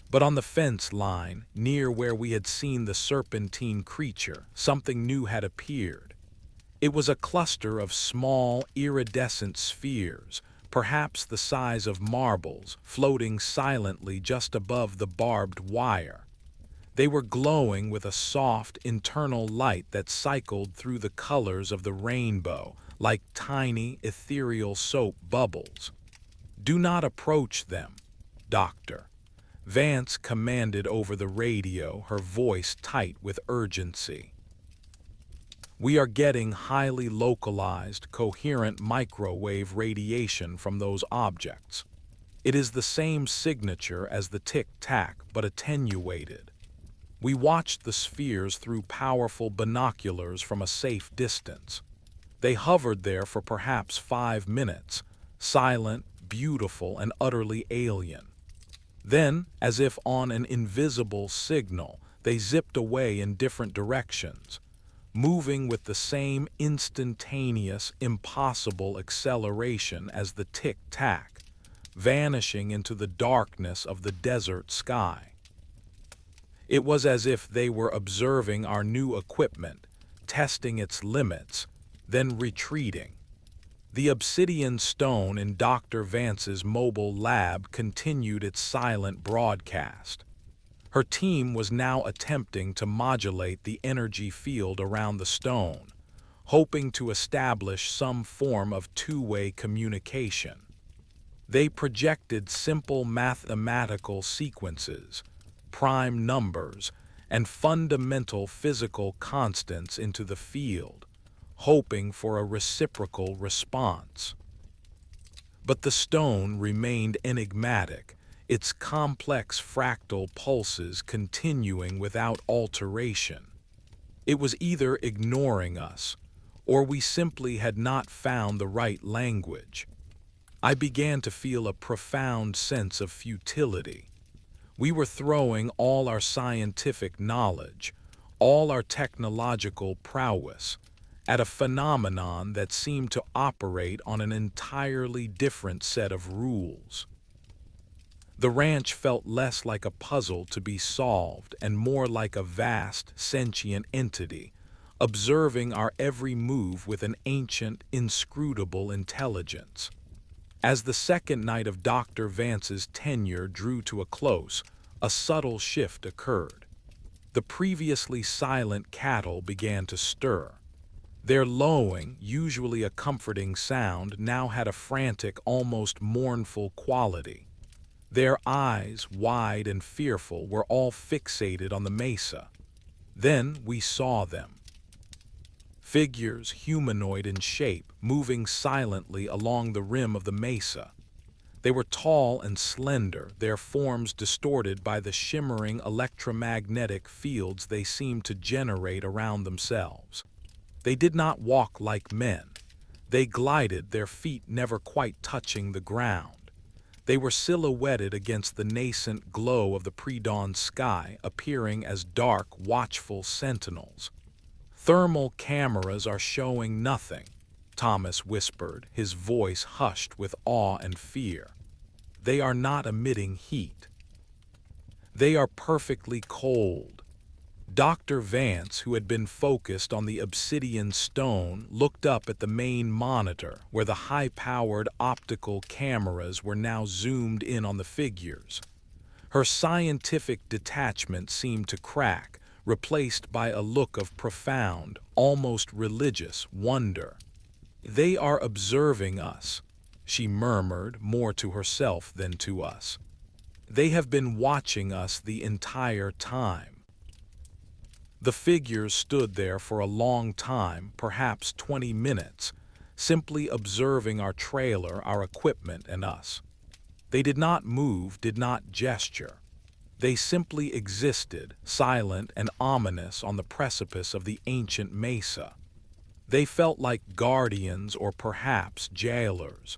But on the fence line, near where we had seen the serpentine creature, something new had appeared. It was a cluster of small, iridescent spheres, perhaps the size of marbles, floating silently just above the barbed wire. They were glowing with a soft, internal light that cycled through the colors of the rainbow, like tiny, ethereal soap bubbles. "Do not approach them, Doctor," Vance commanded over the radio, her voice tight with urgency. "We are getting highly localized, coherent microwave radiation from those objects. It is the same signature as the Tic Tac, but attenuated." We watched the spheres through powerful binoculars from a safe distance. They hovered there for perhaps 5 minutes, silent, beautiful, and utterly alien. Then, as if on an invisible signal, they zipped away in different directions, moving with the same instantaneous, impossible acceleration as the Tic Tac, vanishing into the darkness of the desert sky. It was as if they were observing our new equipment, testing its limits, then retreating. The obsidian stone in Dr. Vance's mobile lab continued its silent broadcast. Her team was now attempting to modulate the energy field around the stone, hoping to establish some form of two-way communication. They projected simple mathematical sequences, prime numbers, and fundamental physical constants into the field, hoping for a reciprocal response. But the stone remained enigmatic, its complex fractal pulses continuing without alteration. It was either ignoring us, or we simply had not found the right language. I began to feel a profound sense of futility. We were throwing all our scientific knowledge, all our technological prowess, at a phenomenon that seemed to operate on an entirely different set of rules. The ranch felt less like a puzzle to be solved and more like a vast, sentient entity, observing our every move with an ancient, inscrutable intelligence. As the second night of Dr. Vance's tenure drew to a close, a subtle shift occurred. The previously silent cattle began to stir. Their lowing, usually a comforting sound, now had a frantic, almost mournful quality. Their eyes, wide and fearful, were all fixated on the mesa. Then we saw them. Figures, humanoid in shape, moving silently along the rim of the mesa. They were tall and slender, their forms distorted by the shimmering electromagnetic fields they seemed to generate around themselves. They did not walk like men. They glided, their feet never quite touching the ground. They were silhouetted against the nascent glow of the pre-dawn sky, appearing as dark, watchful sentinels. "Thermal cameras are showing nothing," Thomas whispered, his voice hushed with awe and fear. "They are not emitting heat. They are perfectly cold." Dr. Vance, who had been focused on the obsidian stone, looked up at the main monitor, where the high-powered optical cameras were now zoomed in on the figures. Her scientific detachment seemed to crack, replaced by a look of profound, almost religious wonder. "They are observing us," she murmured, more to herself than to us. "They have been watching us the entire time." The figures stood there for a long time, perhaps 20 minutes, simply observing our trailer, our equipment, and us. They did not move, did not gesture. They simply existed, silent and ominous on the precipice of the ancient mesa. They felt like guardians or perhaps jailers.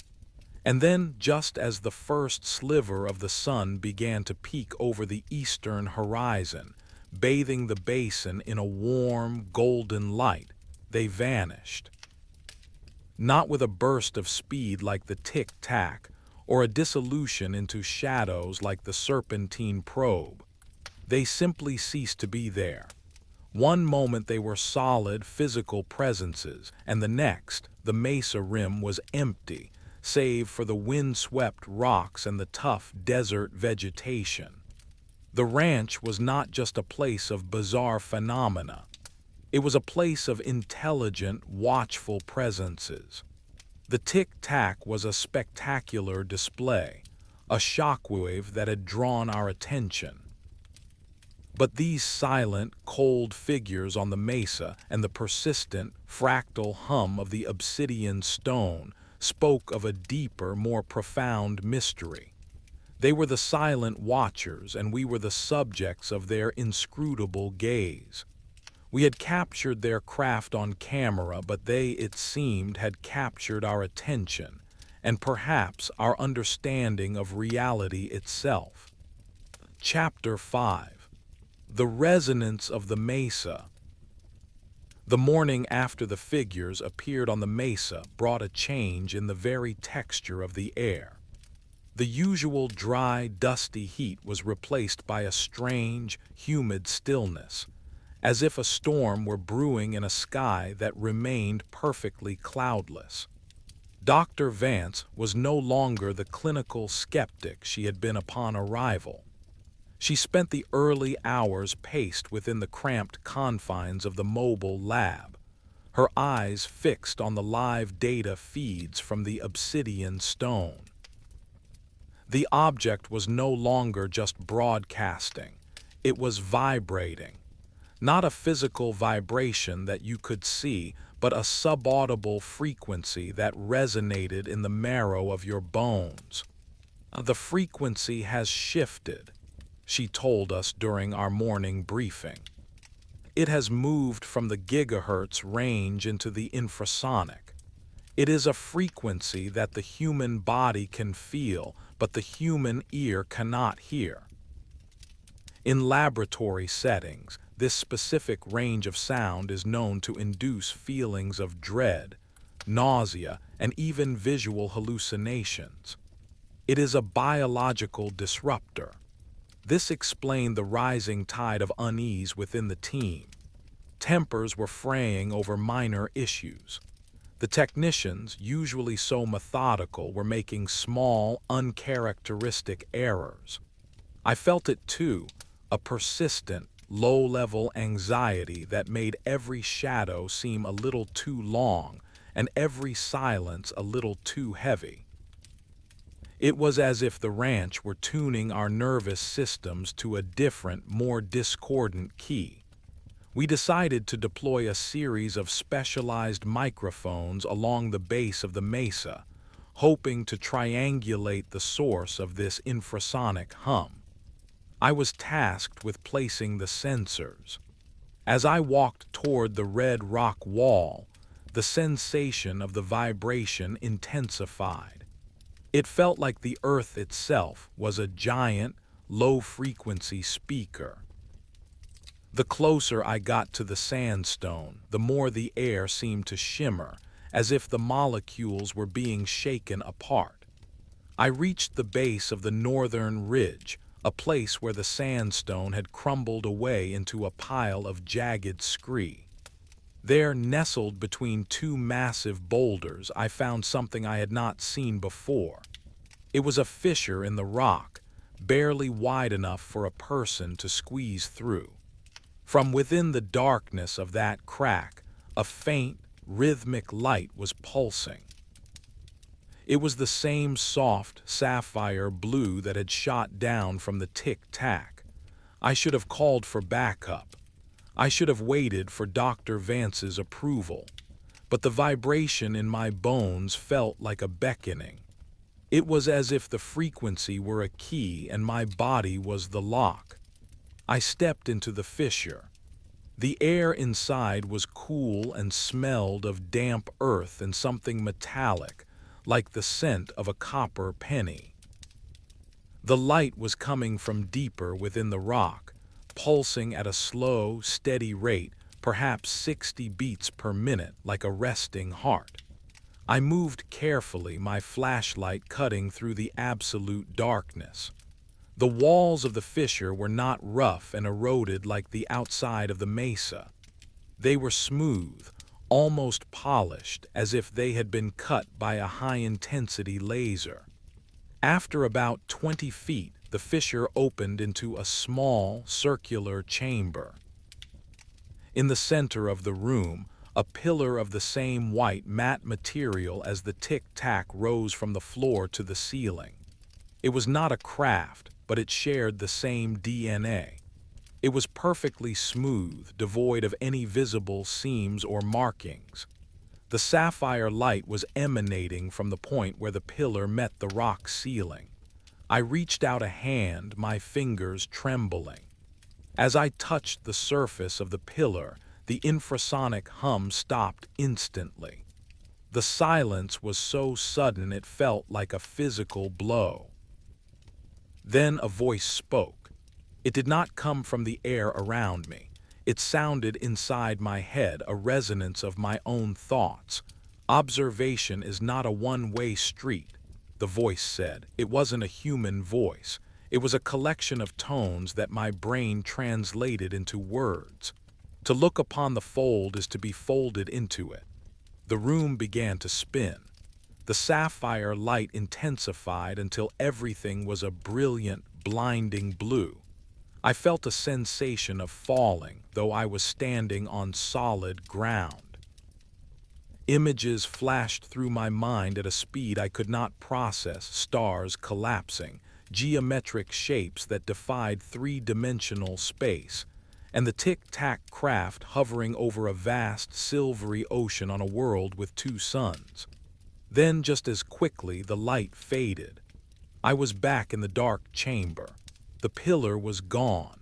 And then, just as the first sliver of the sun began to peek over the eastern horizon, bathing the basin in a warm, golden light, they vanished. Not with a burst of speed like the Tic Tac, or a dissolution into shadows like the serpentine probe. They simply ceased to be there. One moment they were solid, physical presences, and the next, the mesa rim was empty, save for the wind-swept rocks and the tough desert vegetation. The ranch was not just a place of bizarre phenomena. It was a place of intelligent, watchful presences. The Tic Tac was a spectacular display, a shockwave that had drawn our attention. But these silent, cold figures on the mesa and the persistent, fractal hum of the obsidian stone spoke of a deeper, more profound mystery. They were the silent watchers, and we were the subjects of their inscrutable gaze. We had captured their craft on camera, but they, it seemed, had captured our attention, and perhaps our understanding of reality itself. Chapter 5. The Resonance of the Mesa. The morning after the figures appeared on the mesa brought a change in the very texture of the air. The usual dry, dusty heat was replaced by a strange, humid stillness, as if a storm were brewing in a sky that remained perfectly cloudless. Dr. Vance was no longer the clinical skeptic she had been upon arrival. She spent the early hours paced within the cramped confines of the mobile lab, her eyes fixed on the live data feeds from the obsidian stone. The object was no longer just broadcasting, it was vibrating. Not a physical vibration that you could see, but a subaudible frequency that resonated in the marrow of your bones. "The frequency has shifted," she told us during our morning briefing. "It has moved from the gigahertz range into the infrasonic. It is a frequency that the human body can feel, but the human ear cannot hear." In laboratory settings, this specific range of sound is known to induce feelings of dread, nausea, and even visual hallucinations. It is a biological disruptor. This explained the rising tide of unease within the team. Tempers were fraying over minor issues. The technicians, usually so methodical, were making small, uncharacteristic errors. I felt it too, a persistent, low-level anxiety that made every shadow seem a little too long and every silence a little too heavy. It was as if the ranch were tuning our nervous systems to a different, more discordant key. We decided to deploy a series of specialized microphones along the base of the mesa, hoping to triangulate the source of this infrasonic hum. I was tasked with placing the sensors. As I walked toward the red rock wall, the sensation of the vibration intensified. It felt like the earth itself was a giant, low-frequency speaker. The closer I got to the sandstone, the more the air seemed to shimmer, as if the molecules were being shaken apart. I reached the base of the northern ridge, a place where the sandstone had crumbled away into a pile of jagged scree. There, nestled between two massive boulders, I found something I had not seen before. It was a fissure in the rock, barely wide enough for a person to squeeze through. From within the darkness of that crack, a faint, rhythmic light was pulsing. It was the same soft sapphire blue that had shot down from the Tic Tac. I should have called for backup. I should have waited for Dr. Vance's approval. But the vibration in my bones felt like a beckoning. It was as if the frequency were a key and my body was the lock. I stepped into the fissure. The air inside was cool and smelled of damp earth and something metallic, like the scent of a copper penny. The light was coming from deeper within the rock, pulsing at a slow, steady rate, perhaps 60 beats per minute, like a resting heart. I moved carefully, my flashlight cutting through the absolute darkness. The walls of the fissure were not rough and eroded like the outside of the mesa. They were smooth, almost polished, as if they had been cut by a high-intensity laser. After about 20 feet, the fissure opened into a small, circular chamber. In the center of the room, a pillar of the same white matte material as the Tic Tac rose from the floor to the ceiling. It was not a craft, but it shared the same DNA. It was perfectly smooth, devoid of any visible seams or markings. The sapphire light was emanating from the point where the pillar met the rock ceiling. I reached out a hand, my fingers trembling. As I touched the surface of the pillar, the infrasonic hum stopped instantly. The silence was so sudden it felt like a physical blow. Then a voice spoke. It did not come from the air around me. It sounded inside my head, a resonance of my own thoughts. Observation is not a one-way street, the voice said. It wasn't a human voice. It was a collection of tones that my brain translated into words. To look upon the fold is to be folded into it. The room began to spin. The sapphire light intensified until everything was a brilliant, blinding blue. I felt a sensation of falling, though I was standing on solid ground. Images flashed through my mind at a speed I could not process, stars collapsing, geometric shapes that defied three-dimensional space, and the Tic Tac craft hovering over a vast, silvery ocean on a world with two suns. Then, just as quickly, the light faded. I was back in the dark chamber. The pillar was gone.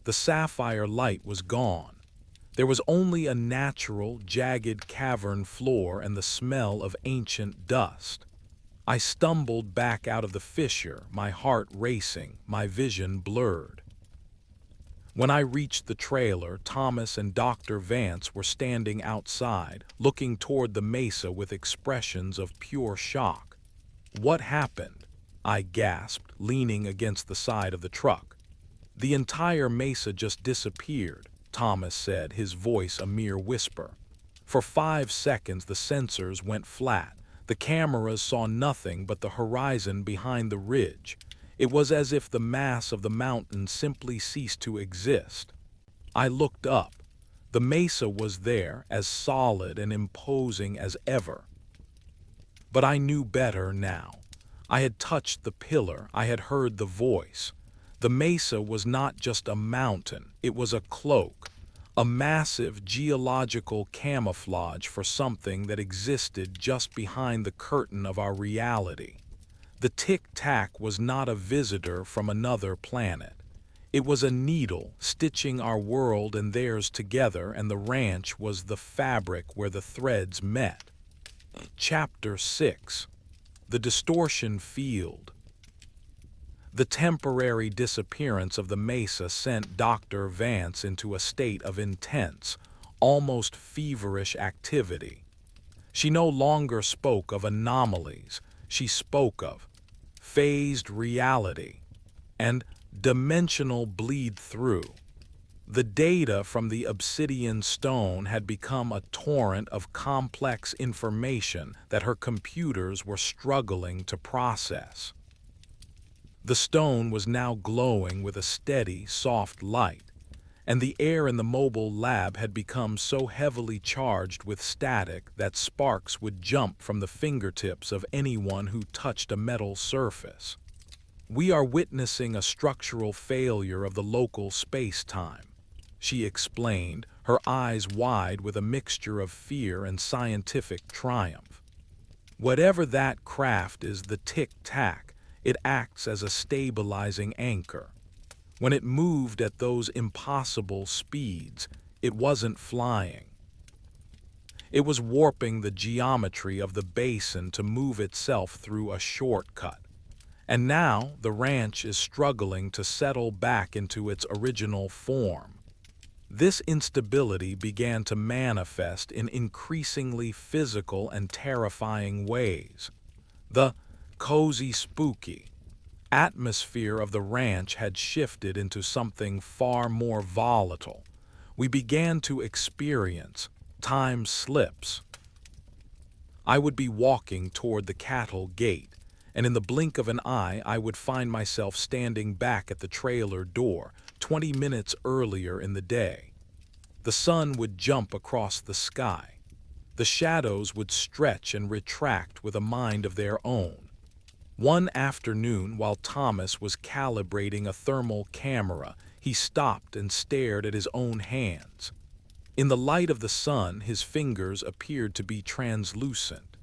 The sapphire light was gone. There was only a natural, jagged cavern floor and the smell of ancient dust. I stumbled back out of the fissure, my heart racing, my vision blurred. When I reached the trailer, Thomas and Dr. Vance were standing outside, looking toward the mesa with expressions of pure shock. "What happened?" I gasped, leaning against the side of the truck. "The entire mesa just disappeared," Thomas said, his voice a mere whisper. For 5 seconds the sensors went flat. The cameras saw nothing but the horizon behind the ridge. It was as if the mass of the mountain simply ceased to exist. I looked up. The mesa was there, as solid and imposing as ever. But I knew better now. I had touched the pillar, I had heard the voice. The mesa was not just a mountain, it was a cloak, a massive geological camouflage for something that existed just behind the curtain of our reality. The Tic Tac was not a visitor from another planet. It was a needle stitching our world and theirs together, and the ranch was the fabric where the threads met. Chapter 6. The Distortion Field. The temporary disappearance of the mesa sent Dr. Vance into a state of intense, almost feverish activity. She no longer spoke of anomalies, she spoke of phased reality and dimensional bleed-through. The data from the obsidian stone had become a torrent of complex information that her computers were struggling to process. The stone was now glowing with a steady, soft light, and the air in the mobile lab had become so heavily charged with static that sparks would jump from the fingertips of anyone who touched a metal surface. "We are witnessing a structural failure of the local space-time," she explained, her eyes wide with a mixture of fear and scientific triumph. "Whatever that craft is, the Tic Tac, it acts as a stabilizing anchor. When it moved at those impossible speeds, it wasn't flying. It was warping the geometry of the basin to move itself through a shortcut. And now the ranch is struggling to settle back into its original form. This instability began to manifest in increasingly physical and terrifying ways. The cozy, spooky atmosphere of the ranch had shifted into something far more volatile. We began to experience time slips. I would be walking toward the cattle gate, and in the blink of an eye I would find myself standing back at the trailer door 20 minutes earlier in the day. The sun would jump across the sky. The shadows would stretch and retract with a mind of their own. One afternoon, while Thomas was calibrating a thermal camera, he stopped and stared at his own hands. In the light of the sun, his fingers appeared to be translucent.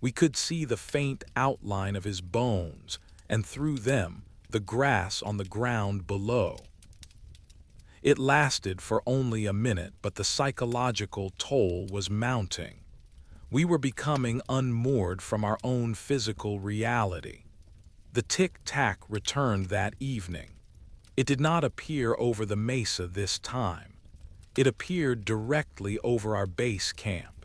We could see the faint outline of his bones, and through them, the grass on the ground below. It lasted for only a minute, but the psychological toll was mounting. We were becoming unmoored from our own physical reality. The Tic Tac returned that evening. It did not appear over the mesa this time. It appeared directly over our base camp.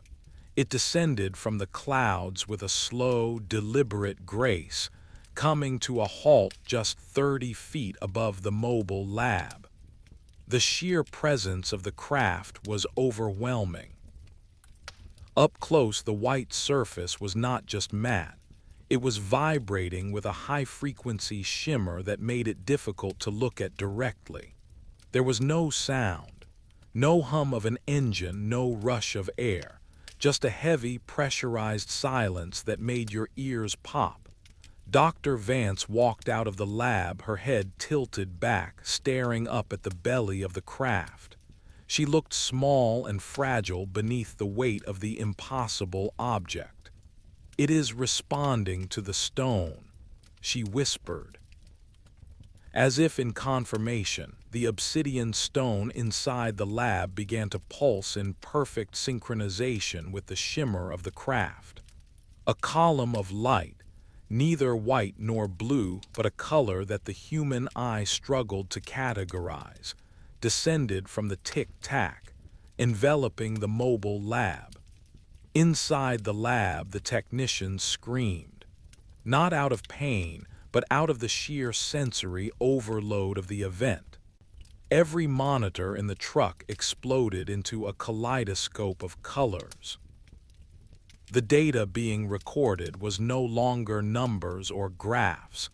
It descended from the clouds with a slow, deliberate grace, coming to a halt just 30 feet above the mobile lab. The sheer presence of the craft was overwhelming. Up close, the white surface was not just matte. It was vibrating with a high-frequency shimmer that made it difficult to look at directly. There was no sound, no hum of an engine, no rush of air, just a heavy, pressurized silence that made your ears pop. Dr. Vance walked out of the lab, her head tilted back, staring up at the belly of the craft. She looked small and fragile beneath the weight of the impossible object. "It is responding to the stone," she whispered. As if in confirmation, the obsidian stone inside the lab began to pulse in perfect synchronization with the shimmer of the craft. A column of light, neither white nor blue, but a color that the human eye struggled to categorize, descended from the Tic Tac, enveloping the mobile lab. Inside the lab, the technicians screamed, not out of pain, but out of the sheer sensory overload of the event. Every monitor in the truck exploded into a kaleidoscope of colors. The data being recorded was no longer numbers or graphs.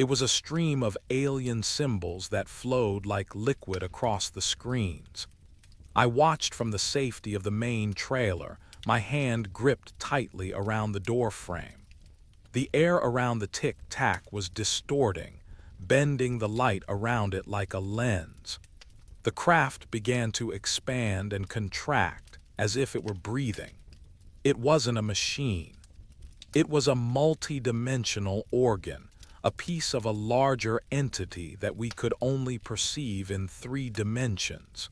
It was a stream of alien symbols that flowed like liquid across the screens. I watched from the safety of the main trailer, my hand gripped tightly around the doorframe. The air around the Tic Tac was distorting, bending the light around it like a lens. The craft began to expand and contract as if it were breathing. It wasn't a machine. It was a multi-dimensional organ, a piece of a larger entity that we could only perceive in 3 dimensions.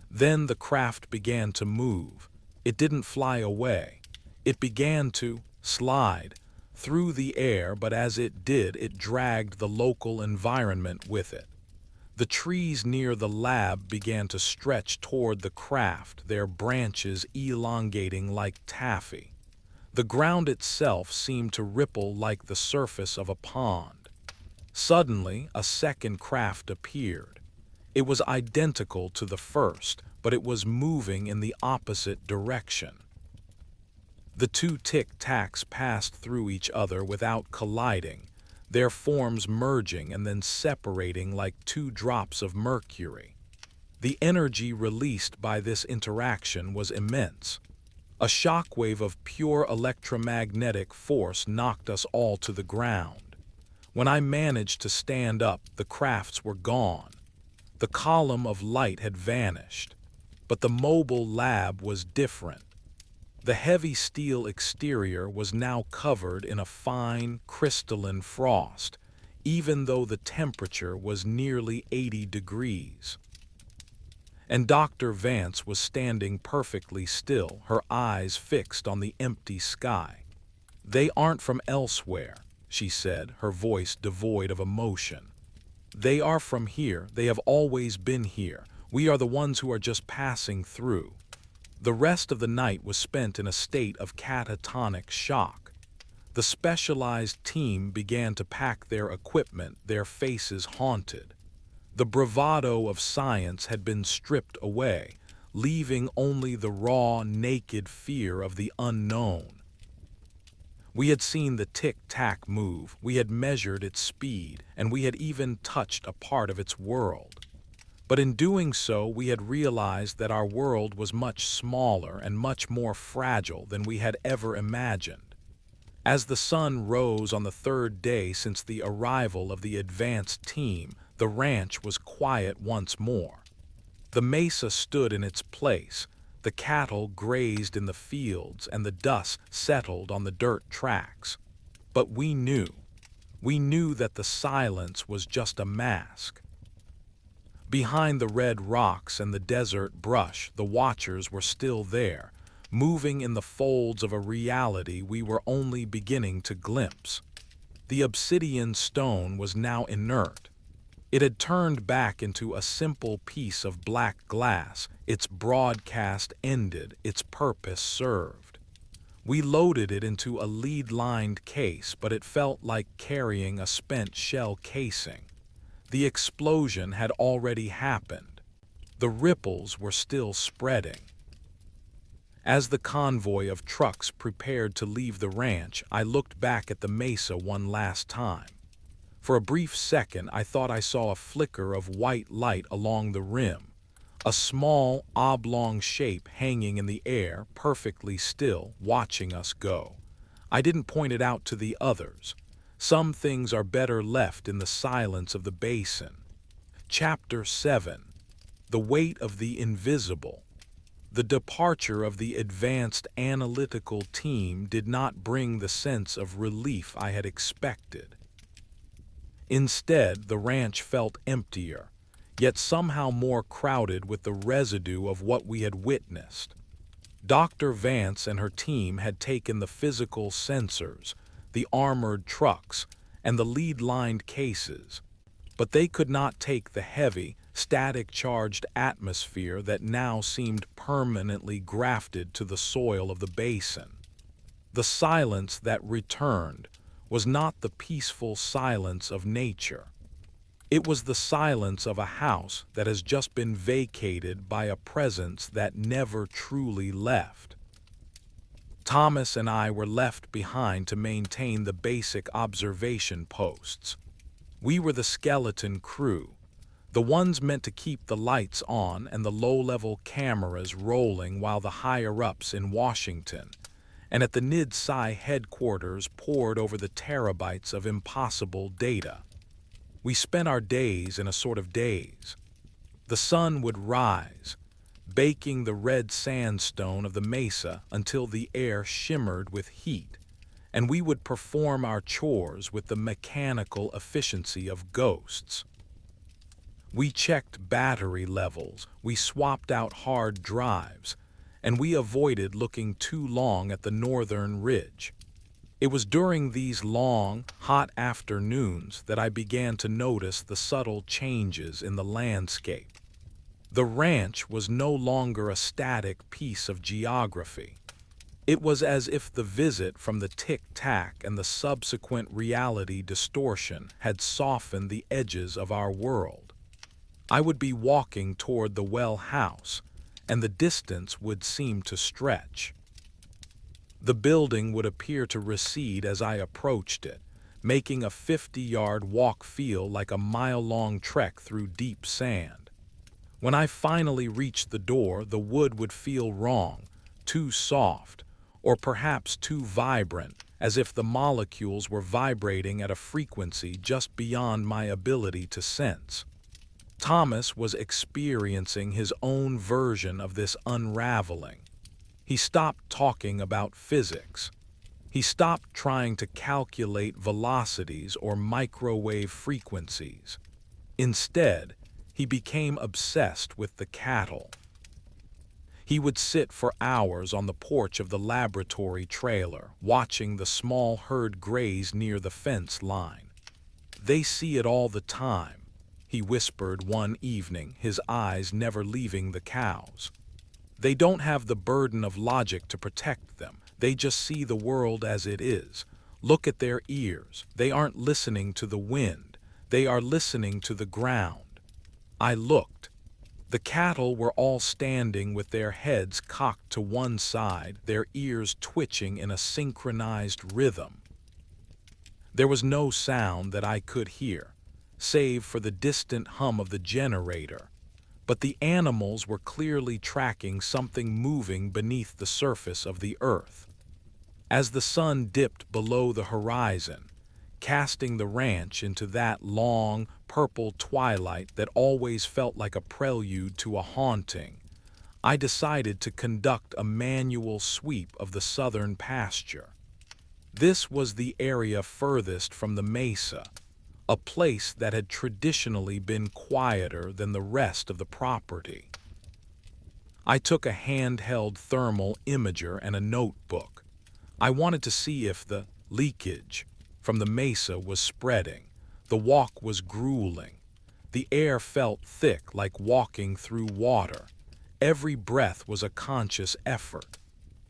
Then the craft began to move. It didn't fly away. It began to slide through the air, but as it did, it dragged the local environment with it. The trees near the lab began to stretch toward the craft, their branches elongating like taffy. The ground itself seemed to ripple like the surface of a pond. Suddenly, a second craft appeared. It was identical to the first, but it was moving in the opposite direction. The 2 Tic Tacs passed through each other without colliding, their forms merging and then separating like 2 drops of mercury. The energy released by this interaction was immense. A shockwave of pure electromagnetic force knocked us all to the ground. When I managed to stand up, the crafts were gone. The column of light had vanished. But the mobile lab was different. The heavy steel exterior was now covered in a fine, crystalline frost, even though the temperature was nearly 80 degrees. And Dr. Vance was standing perfectly still, her eyes fixed on the empty sky. "They aren't from elsewhere," she said, her voice devoid of emotion. "They are from here. They have always been here. We are the ones who are just passing through." The rest of the night was spent in a state of catatonic shock. The specialized team began to pack their equipment, their faces haunted. The bravado of science had been stripped away, leaving only the raw, naked fear of the unknown. We had seen the Tic Tac move, we had measured its speed, and we had even touched a part of its world. But in doing so, we had realized that our world was much smaller and much more fragile than we had ever imagined. As the sun rose on the 3rd day since the arrival of the advanced team, the ranch was quiet once more. The mesa stood in its place, the cattle grazed in the fields, and the dust settled on the dirt tracks. But we knew that the silence was just a mask. Behind the red rocks and the desert brush, the watchers were still there, moving in the folds of a reality we were only beginning to glimpse. The obsidian stone was now inert. It had turned back into a simple piece of black glass, its broadcast ended, its purpose served. We loaded it into a lead-lined case, but it felt like carrying a spent shell casing. The explosion had already happened. The ripples were still spreading. As the convoy of trucks prepared to leave the ranch, I looked back at the mesa one last time. For a brief second, I thought I saw a flicker of white light along the rim, a small, oblong shape hanging in the air, perfectly still, watching us go. I didn't point it out to the others. Some things are better left in the silence of the basin. Chapter 7. The Weight of the Invisible. The departure of the advanced analytical team did not bring the sense of relief I had expected. Instead, the ranch felt emptier, yet somehow more crowded with the residue of what we had witnessed. Dr. Vance and her team had taken the physical sensors, the armored trucks, and the lead-lined cases, but they could not take the heavy, static-charged atmosphere that now seemed permanently grafted to the soil of the basin. The silence that returned was not the peaceful silence of nature. It was the silence of a house that has just been vacated by a presence that never truly left. Thomas and I were left behind to maintain the basic observation posts. We were the skeleton crew, the ones meant to keep the lights on and the low-level cameras rolling while the higher-ups in Washington and at the NIDSci headquarters pored over the terabytes of impossible data. We spent our days in a sort of daze. The sun would rise, baking the red sandstone of the mesa until the air shimmered with heat, and we would perform our chores with the mechanical efficiency of ghosts. We checked battery levels, we swapped out hard drives, and we avoided looking too long at the northern ridge. It was during these long, hot afternoons that I began to notice the subtle changes in the landscape. The ranch was no longer a static piece of geography. It was as if the visit from the Tic Tac and the subsequent reality distortion had softened the edges of our world. I would be walking toward the well house, and the distance would seem to stretch. The building would appear to recede as I approached it, making a 50-yard walk feel like a mile-long trek through deep sand. When I finally reached the door, the wood would feel wrong, too soft, or perhaps too vibrant, as if the molecules were vibrating at a frequency just beyond my ability to sense. Thomas was experiencing his own version of this unraveling. He stopped talking about physics. He stopped trying to calculate velocities or microwave frequencies. Instead, he became obsessed with the cattle. He would sit for hours on the porch of the laboratory trailer, watching the small herd graze near the fence line. "They see it all the time," he whispered one evening, his eyes never leaving the cows. "They don't have the burden of logic to protect them. They just see the world as it is. Look at their ears. They aren't listening to the wind. They are listening to the ground." I looked. The cattle were all standing with their heads cocked to one side, their ears twitching in a synchronized rhythm. There was no sound that I could hear, save for the distant hum of the generator, but the animals were clearly tracking something moving beneath the surface of the earth. As the sun dipped below the horizon, casting the ranch into that long, purple twilight that always felt like a prelude to a haunting, I decided to conduct a manual sweep of the southern pasture. This was the area furthest from the mesa, a place that had traditionally been quieter than the rest of the property. I took a handheld thermal imager and a notebook. I wanted to see if the leakage from the mesa was spreading. The walk was grueling. The air felt thick like walking through water. Every breath was a conscious effort.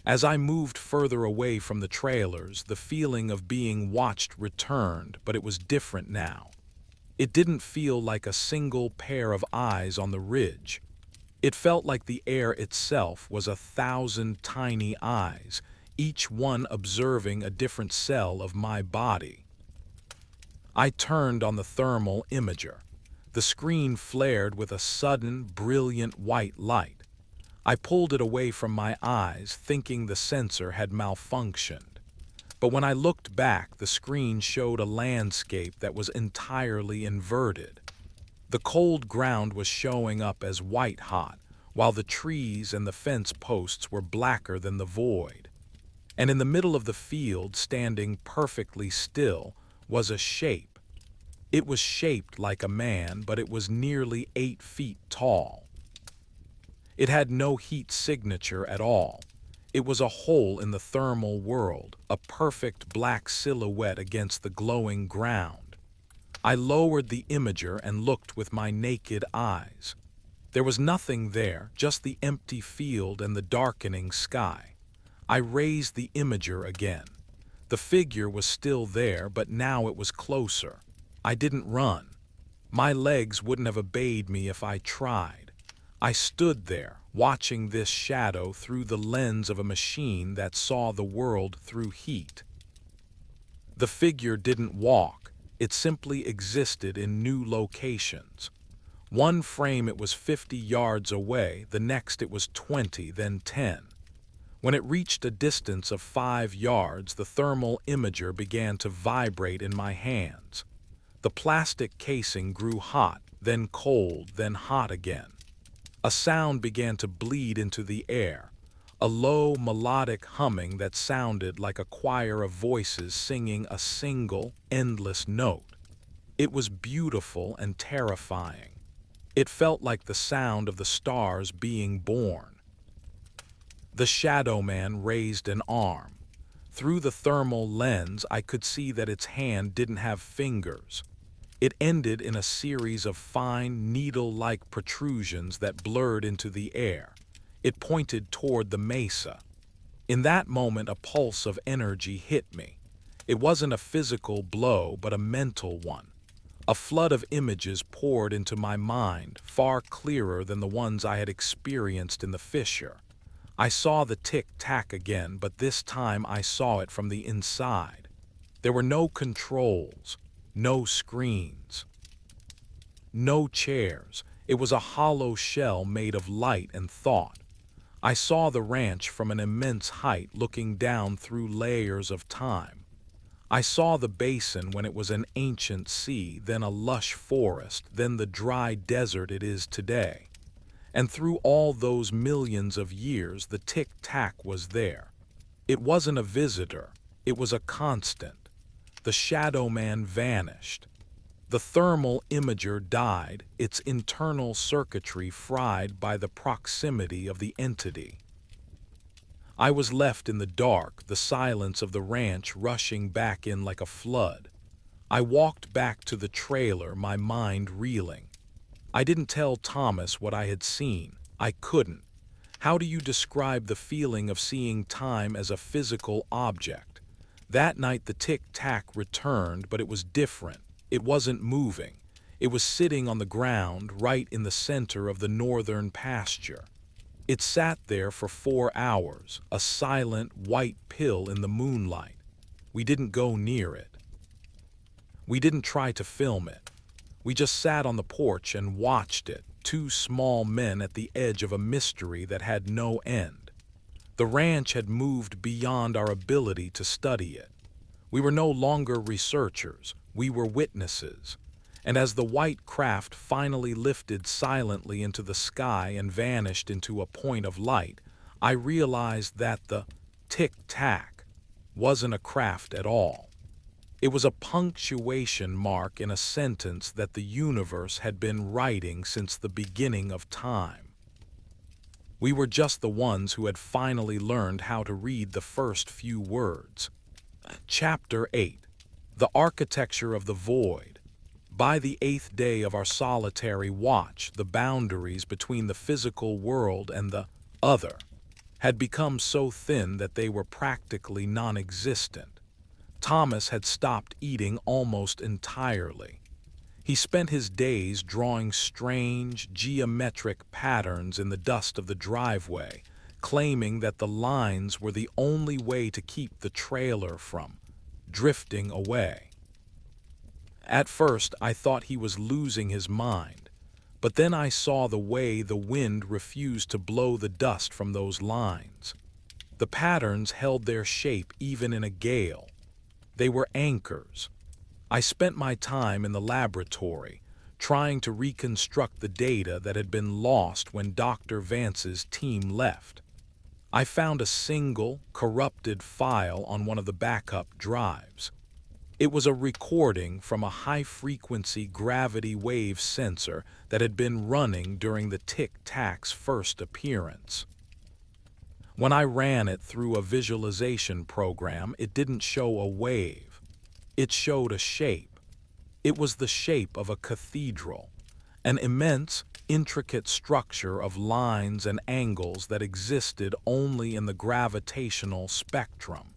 As I moved further away from the trailers, the feeling of being watched returned, but it was different now. It didn't feel like a single pair of eyes on the ridge. It felt like the air itself was 1,000 tiny eyes, each one observing a different cell of my body. I turned on the thermal imager. The screen flared with a sudden, brilliant white light. I pulled it away from my eyes, thinking the sensor had malfunctioned. But when I looked back, the screen showed a landscape that was entirely inverted. The cold ground was showing up as white-hot, while the trees and the fence posts were blacker than the void. And in the middle of the field, standing perfectly still, was a shape. It was shaped like a man, but it was nearly 8 feet tall. It had no heat signature at all. It was a hole in the thermal world, a perfect black silhouette against the glowing ground. I lowered the imager and looked with my naked eyes. There was nothing there, just the empty field and the darkening sky. I raised the imager again. The figure was still there, but now it was closer. I didn't run. My legs wouldn't have obeyed me if I tried. I stood there, watching this shadow through the lens of a machine that saw the world through heat. The figure didn't walk, it simply existed in new locations. One frame it was 50 yards away, the next it was 20, then 10. When it reached a distance of 5 yards, the thermal imager began to vibrate in my hands. The plastic casing grew hot, then cold, then hot again. A sound began to bleed into the air, a low melodic humming that sounded like a choir of voices singing a single, endless note. It was beautiful and terrifying. It felt like the sound of the stars being born. The Shadow Man raised an arm. Through the thermal lens, I could see that its hand didn't have fingers. It ended in a series of fine, needle-like protrusions that blurred into the air. It pointed toward the mesa. In that moment, a pulse of energy hit me. It wasn't a physical blow, but a mental one. A flood of images poured into my mind, far clearer than the ones I had experienced in the fissure. I saw the Tic Tac again, but this time I saw it from the inside. There were no controls, no screens, no chairs. It was a hollow shell made of light and thought. I saw the ranch from an immense height, looking down through layers of time. I saw the basin when it was an ancient sea, then a lush forest, then the dry desert it is today. And through all those millions of years, the Tic Tac was there. It wasn't a visitor, it was a constant. The Shadow Man vanished. The thermal imager died, its internal circuitry fried by the proximity of the entity. I was left in the dark, the silence of the ranch rushing back in like a flood. I walked back to the trailer, my mind reeling. I didn't tell Thomas what I had seen. I couldn't. How do you describe the feeling of seeing time as a physical object? That night the Tic Tac returned, but it was different. It wasn't moving. It was sitting on the ground right in the center of the northern pasture. It sat there for 4 hours, a silent white pill in the moonlight. We didn't go near it. We didn't try to film it. We just sat on the porch and watched it, two small men at the edge of a mystery that had no end. The ranch had moved beyond our ability to study it. We were no longer researchers, we were witnesses. And as the white craft finally lifted silently into the sky and vanished into a point of light, I realized that the Tic Tac wasn't a craft at all. It was a punctuation mark in a sentence that the universe had been writing since the beginning of time. We were just the ones who had finally learned how to read the first few words. Chapter 8. The Architecture of the Void. By the 8th day of our solitary watch, the boundaries between the physical world and the other had become so thin that they were practically non-existent. Thomas had stopped eating almost entirely. He spent his days drawing strange, geometric patterns in the dust of the driveway, claiming that the lines were the only way to keep the trailer from drifting away. At first, I thought he was losing his mind, but then I saw the way the wind refused to blow the dust from those lines. The patterns held their shape even in a gale. They were anchors. I spent my time in the laboratory, trying to reconstruct the data that had been lost when Dr. Vance's team left. I found a single, corrupted file on one of the backup drives. It was a recording from a high-frequency gravity wave sensor that had been running during the Tic Tac's first appearance. When I ran it through a visualization program, it didn't show a wave. It showed a shape. It was the shape of a cathedral, an immense, intricate structure of lines and angles that existed only in the gravitational spectrum.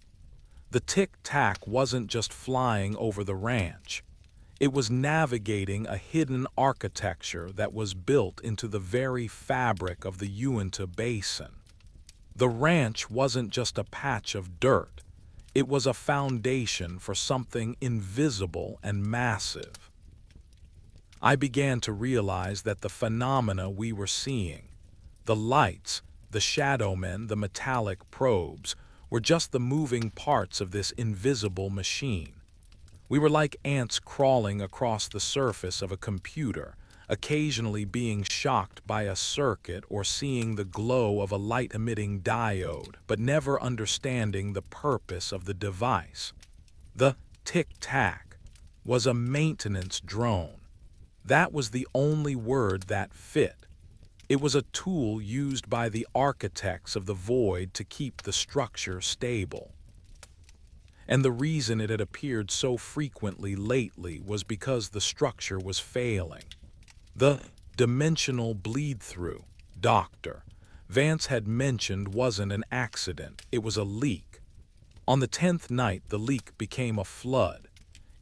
The Tic Tac wasn't just flying over the ranch. It was navigating a hidden architecture that was built into the very fabric of the Uinta Basin. The ranch wasn't just a patch of dirt. It was a foundation for something invisible and massive. I began to realize that the phenomena we were seeing, the lights, the shadow men, the metallic probes, were just the moving parts of this invisible machine. We were like ants crawling across the surface of a computer, occasionally being shocked by a circuit or seeing the glow of a light-emitting diode, but never understanding the purpose of the device. The Tic Tac was a maintenance drone. That was the only word that fit. It was a tool used by the architects of the void to keep the structure stable. And the reason it had appeared so frequently lately was because the structure was failing. The dimensional bleed-through, Dr. Vance had mentioned, wasn't an accident, it was a leak. On the 10th night, the leak became a flood.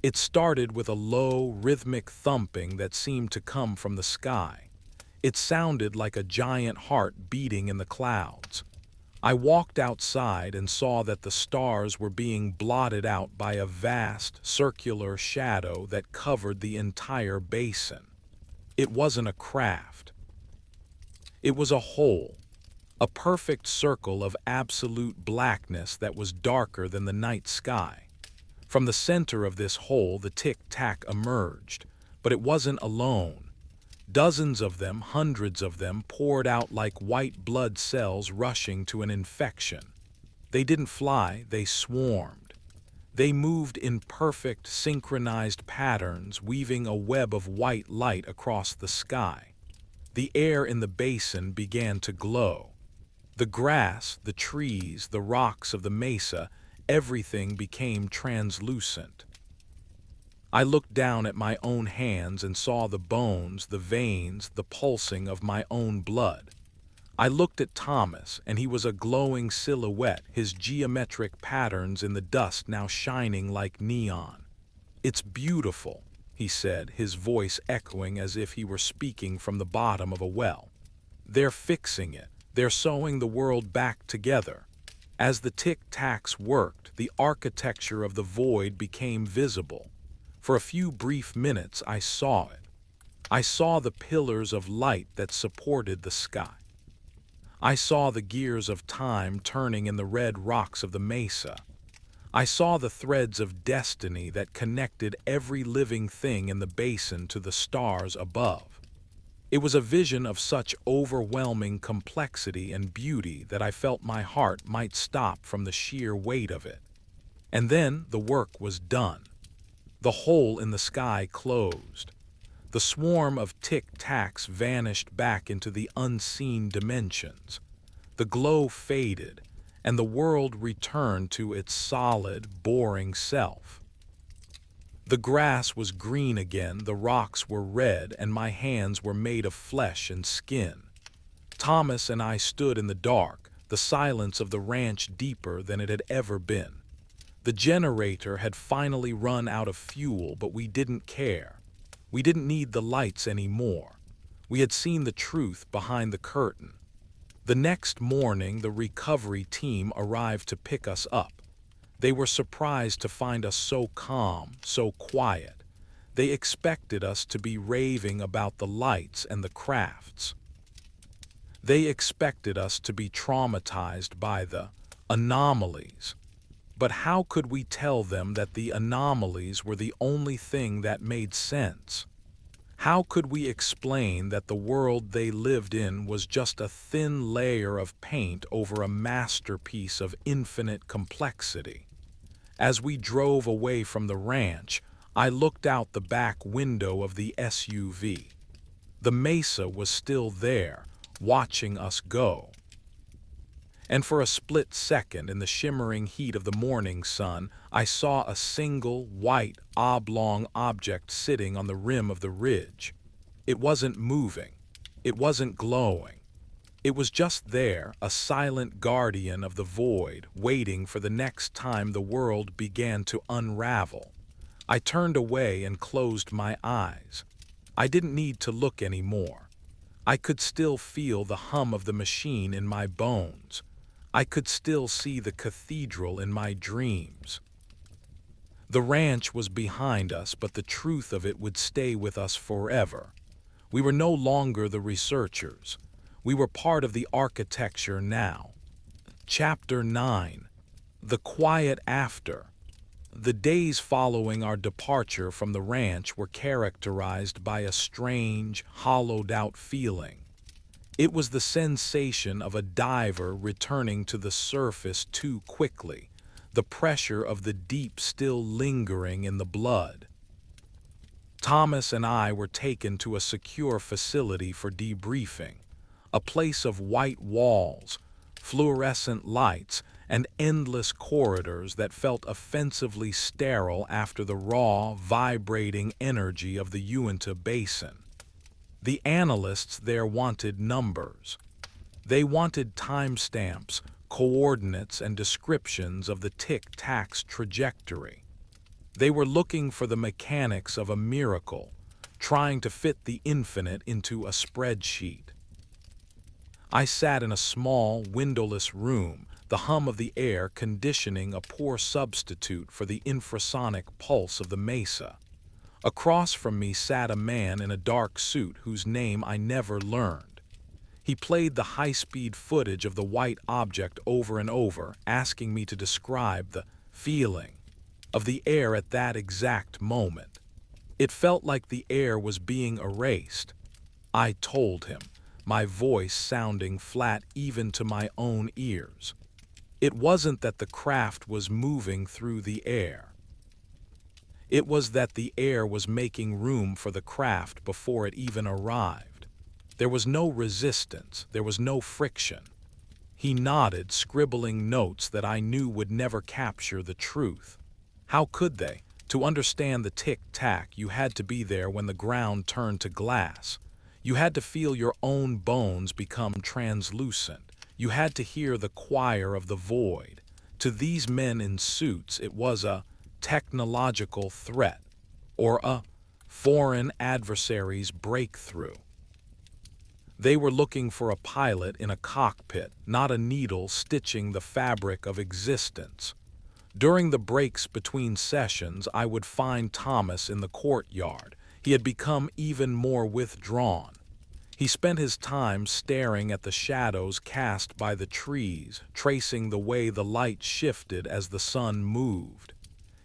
It started with a low, rhythmic thumping that seemed to come from the sky. It sounded like a giant heart beating in the clouds. I walked outside and saw that the stars were being blotted out by a vast, circular shadow that covered the entire basin. It wasn't a craft. It was a hole, a perfect circle of absolute blackness that was darker than the night sky. From the center of this hole, the Tic Tac emerged, but it wasn't alone. Dozens of them, hundreds of them, poured out like white blood cells rushing to an infection. They didn't fly, they swarmed. They moved in perfect, synchronized patterns, weaving a web of white light across the sky. The air in the basin began to glow. The grass, the trees, the rocks of the mesa, everything became translucent. I looked down at my own hands and saw the bones, the veins, the pulsing of my own blood. I looked at Thomas, and he was a glowing silhouette, his geometric patterns in the dust now shining like neon. "It's beautiful," he said, his voice echoing as if he were speaking from the bottom of a well. "They're fixing it. They're sewing the world back together." As the Tic Tacs worked, the architecture of the void became visible. For a few brief minutes I saw it. I saw the pillars of light that supported the sky. I saw the gears of time turning in the red rocks of the mesa. I saw the threads of destiny that connected every living thing in the basin to the stars above. It was a vision of such overwhelming complexity and beauty that I felt my heart might stop from the sheer weight of it. And then the work was done. The hole in the sky closed. The swarm of Tic Tacs vanished back into the unseen dimensions. The glow faded, and the world returned to its solid, boring self. The grass was green again, the rocks were red, and my hands were made of flesh and skin. Thomas and I stood in the dark, the silence of the ranch deeper than it had ever been. The generator had finally run out of fuel, but we didn't care. We didn't need the lights anymore. We had seen the truth behind the curtain. The next morning, the recovery team arrived to pick us up. They were surprised to find us so calm, so quiet. They expected us to be raving about the lights and the crafts. They expected us to be traumatized by the anomalies. But how could we tell them that the anomalies were the only thing that made sense? How could we explain that the world they lived in was just a thin layer of paint over a masterpiece of infinite complexity? As we drove away from the ranch, I looked out the back window of the SUV. The mesa was still there, watching us go. And for a split second, in the shimmering heat of the morning sun, I saw a single, white, oblong object sitting on the rim of the ridge. It wasn't moving. It wasn't glowing. It was just there, a silent guardian of the void, waiting for the next time the world began to unravel. I turned away and closed my eyes. I didn't need to look anymore. I could still feel the hum of the machine in my bones. I could still see the cathedral in my dreams. The ranch was behind us, but the truth of it would stay with us forever. We were no longer the researchers. We were part of the architecture now. Chapter 9. The Quiet After. The days following our departure from the ranch were characterized by a strange, hollowed-out feeling. It was the sensation of a diver returning to the surface too quickly, the pressure of the deep still lingering in the blood. Thomas and I were taken to a secure facility for debriefing, a place of white walls, fluorescent lights, and endless corridors that felt offensively sterile after the raw, vibrating energy of the Uinta Basin. The analysts there wanted numbers. They wanted timestamps, coordinates, and descriptions of the Tic Tac's trajectory. They were looking for the mechanics of a miracle, trying to fit the infinite into a spreadsheet. I sat in a small, windowless room, the hum of the air conditioning a poor substitute for the infrasonic pulse of the mesa. Across from me sat a man in a dark suit whose name I never learned. He played the high-speed footage of the white object over and over, asking me to describe the feeling of the air at that exact moment. It felt like the air was being erased. I told him, my voice sounding flat even to my own ears. It wasn't that the craft was moving through the air. It was that the air was making room for the craft before it even arrived. There was no resistance, there was no friction. He nodded, scribbling notes that I knew would never capture the truth. How could they? To understand the Tic Tac, you had to be there when the ground turned to glass. You had to feel your own bones become translucent. You had to hear the choir of the void. To these men in suits, it was a technological threat, or a foreign adversary's breakthrough. They were looking for a pilot in a cockpit, not a needle stitching the fabric of existence. During the breaks between sessions, I would find Thomas in the courtyard. He had become even more withdrawn. He spent his time staring at the shadows cast by the trees, tracing the way the light shifted as the sun moved.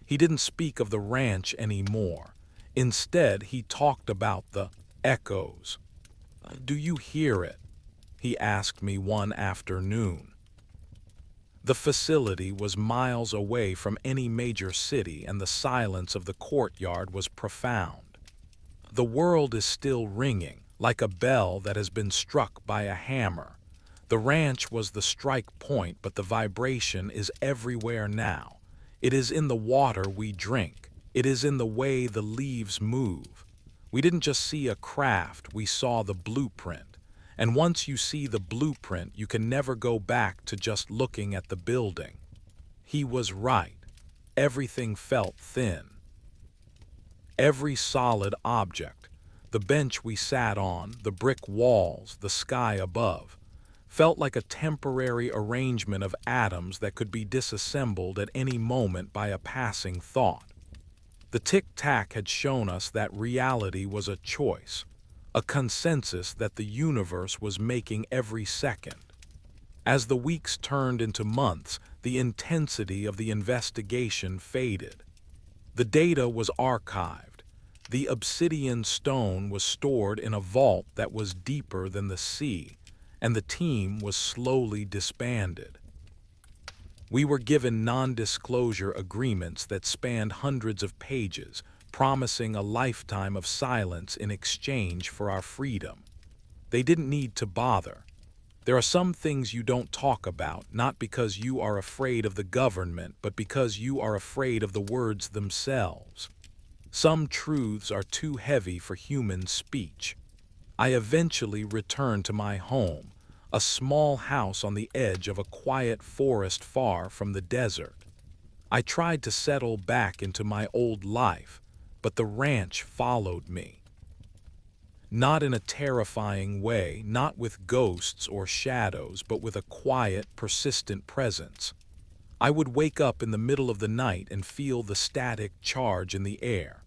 He didn't speak of the ranch anymore. Instead, he talked about the echoes. "Do you hear it?" he asked me one afternoon. The facility was miles away from any major city, and the silence of the courtyard was profound. The world is still ringing, like a bell that has been struck by a hammer. The ranch was the strike point, but the vibration is everywhere now. It is in the water we drink. It is in the way the leaves move. We didn't just see a craft, we saw the blueprint. And once you see the blueprint, you can never go back to just looking at the building. He was right. Everything felt thin. Every solid object, the bench we sat on, the brick walls, the sky above, felt like a temporary arrangement of atoms that could be disassembled at any moment by a passing thought. The Tic Tac had shown us that reality was a choice, a consensus that the universe was making every second. As the weeks turned into months, the intensity of the investigation faded. The data was archived. The obsidian stone was stored in a vault that was deeper than the sea, and the team was slowly disbanded. We were given non-disclosure agreements that spanned hundreds of pages, promising a lifetime of silence in exchange for our freedom. They didn't need to bother. There are some things you don't talk about, not because you are afraid of the government, but because you are afraid of the words themselves. Some truths are too heavy for human speech. I eventually returned to my home, a small house on the edge of a quiet forest far from the desert. I tried to settle back into my old life, but the ranch followed me. Not in a terrifying way, not with ghosts or shadows, but with a quiet, persistent presence. I would wake up in the middle of the night and feel the static charge in the air.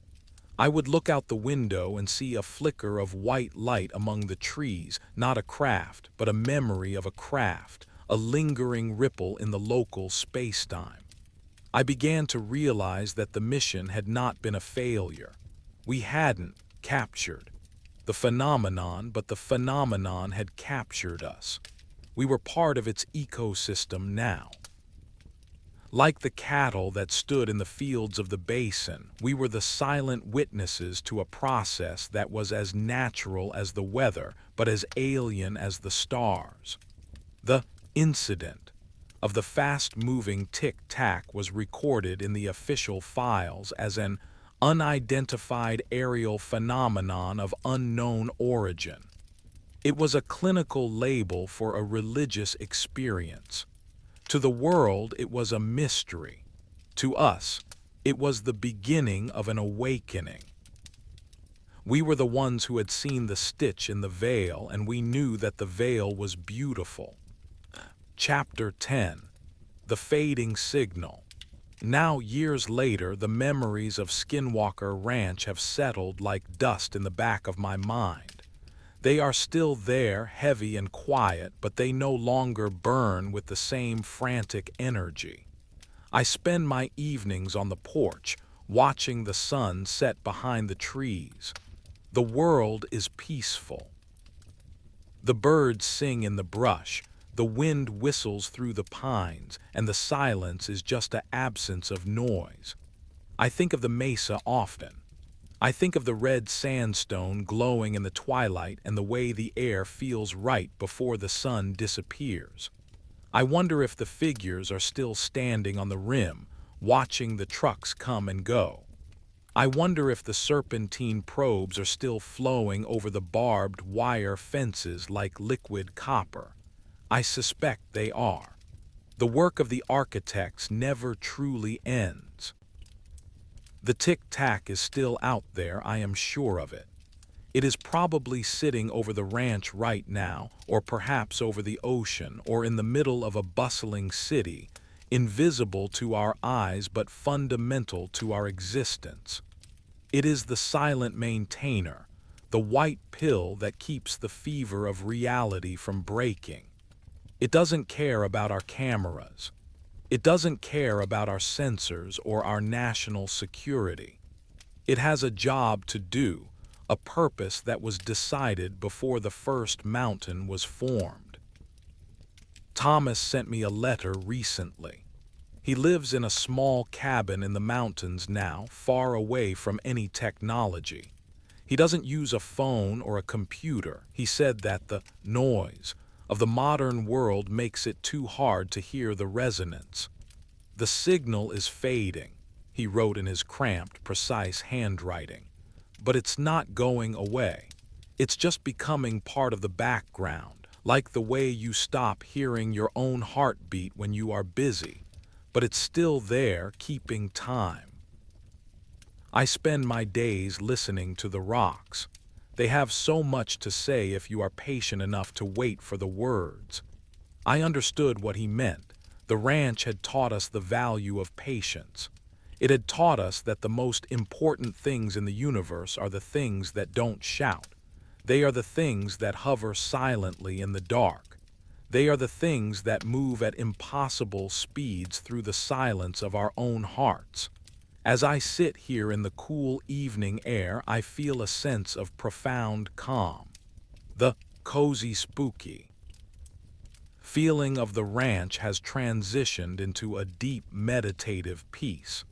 I would look out the window and see a flicker of white light among the trees, not a craft, but a memory of a craft, a lingering ripple in the local space-time. I began to realize that the mission had not been a failure. We hadn't captured the phenomenon, but the phenomenon had captured us. We were part of its ecosystem now. Like the cattle that stood in the fields of the basin, we were the silent witnesses to a process that was as natural as the weather, but as alien as the stars. The incident of the fast-moving Tic Tac was recorded in the official files as an unidentified aerial phenomenon of unknown origin. It was a clinical label for a religious experience. To the world, it was a mystery. To us, it was the beginning of an awakening. We were the ones who had seen the stitch in the veil, and we knew that the veil was beautiful. Chapter 10. The Fading Signal. Now, years later, the memories of Skinwalker Ranch have settled like dust in the back of my mind. They are still there, heavy and quiet, but they no longer burn with the same frantic energy. I spend my evenings on the porch, watching the sun set behind the trees. The world is peaceful. The birds sing in the brush, the wind whistles through the pines, and the silence is just an absence of noise. I think of the mesa often. I think of the red sandstone glowing in the twilight and the way the air feels right before the sun disappears. I wonder if the figures are still standing on the rim, watching the trucks come and go. I wonder if the serpentine probes are still flowing over the barbed wire fences like liquid copper. I suspect they are. The work of the architects never truly ends. The Tic Tac is still out there, I am sure of it. It is probably sitting over the ranch right now, or perhaps over the ocean, or in the middle of a bustling city, invisible to our eyes but fundamental to our existence. It is the silent maintainer, the white pill that keeps the fever of reality from breaking. It doesn't care about our cameras. It doesn't care about our sensors or our national security. It has a job to do, a purpose that was decided before the first mountain was formed. Thomas sent me a letter recently. He lives in a small cabin in the mountains now, far away from any technology. He doesn't use a phone or a computer. He said that the noise of the modern world makes it too hard to hear the resonance. The signal is fading, he wrote in his cramped, precise handwriting. But it's not going away. It's just becoming part of the background, like the way you stop hearing your own heartbeat when you are busy. But it's still there, keeping time. I spend my days listening to the rocks. They have so much to say if you are patient enough to wait for the words. I understood what he meant. The ranch had taught us the value of patience. It had taught us that the most important things in the universe are the things that don't shout. They are the things that hover silently in the dark. They are the things that move at impossible speeds through the silence of our own hearts. As I sit here in the cool evening air, I feel a sense of profound calm. The cozy spooky feeling of the ranch has transitioned into a deep meditative peace.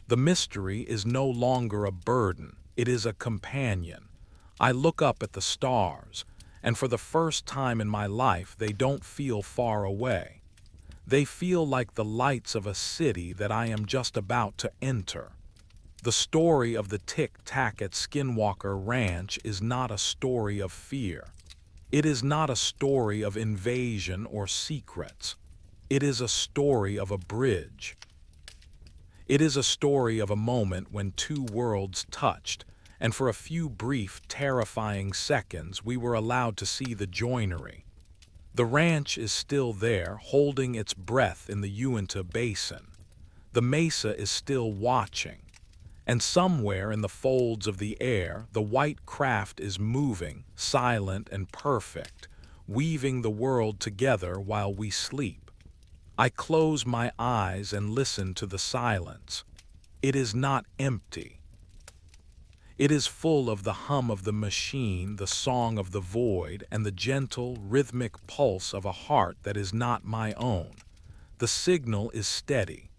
The mystery is no longer a burden, it is a companion. I look up at the stars, and for the first time in my life, they don't feel far away. They feel like the lights of a city that I am just about to enter. The story of the Tic Tac at Skinwalker Ranch is not a story of fear. It is not a story of invasion or secrets. It is a story of a bridge. It is a story of a moment when two worlds touched, and for a few brief, terrifying seconds we were allowed to see the joinery. The ranch is still there, holding its breath in the Uinta Basin. The mesa is still watching, and somewhere in the folds of the air, the white craft is moving, silent and perfect, weaving the world together while we sleep. I close my eyes and listen to the silence. It is not empty. It is full of the hum of the machine, the song of the void, and the gentle, rhythmic pulse of a heart that is not my own. The signal is steady.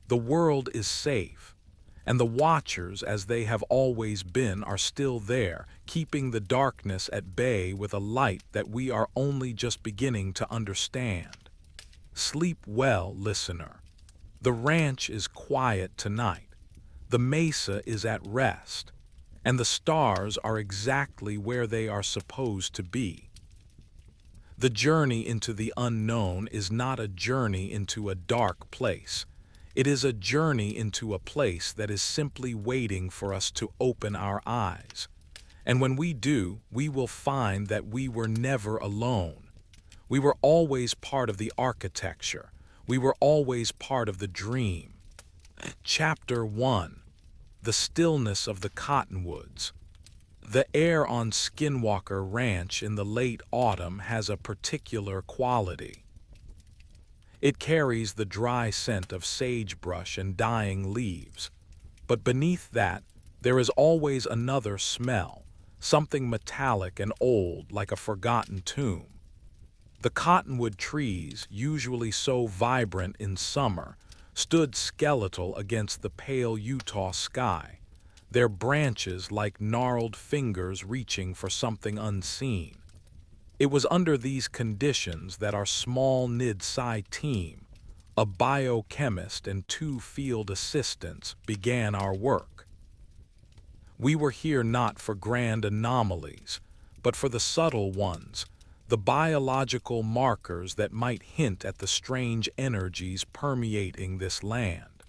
The world is safe. And the watchers, as they have always been, are still there, keeping the darkness at bay with a light that we are only just beginning to understand. Sleep well, listener. The ranch is quiet tonight. The mesa is at rest. And the stars are exactly where they are supposed to be. The journey into the unknown is not a journey into a dark place. It is a journey into a place that is simply waiting for us to open our eyes. And when we do, we will find that we were never alone. We were always part of the architecture. We were always part of the dream. Chapter 1. The Stillness of the Cottonwoods. The air on Skinwalker Ranch in the late autumn has a particular quality. It carries the dry scent of sagebrush and dying leaves. But beneath that, there is always another smell, something metallic and old like a forgotten tomb. The cottonwood trees, usually so vibrant in summer, stood skeletal against the pale Utah sky, their branches like gnarled fingers reaching for something unseen. It was under these conditions that our small NIDSci team, a biochemist and 2 field assistants, began our work. We were here not for grand anomalies, but for the subtle ones, the biological markers that might hint at the strange energies permeating this land.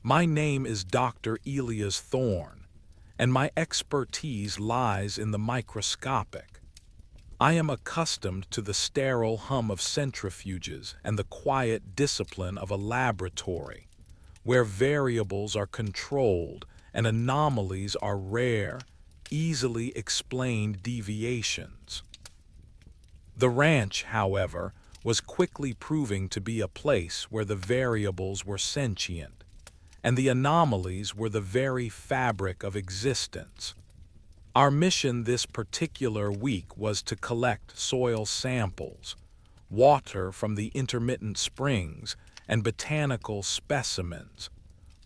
My name is Dr. Elias Thorne, and my expertise lies in the microscopic. I am accustomed to the sterile hum of centrifuges and the quiet discipline of a laboratory, where variables are controlled and anomalies are rare, easily explained deviations. The ranch, however, was quickly proving to be a place where the variables were sentient, and the anomalies were the very fabric of existence. Our mission this particular week was to collect soil samples, water from the intermittent springs, and botanical specimens,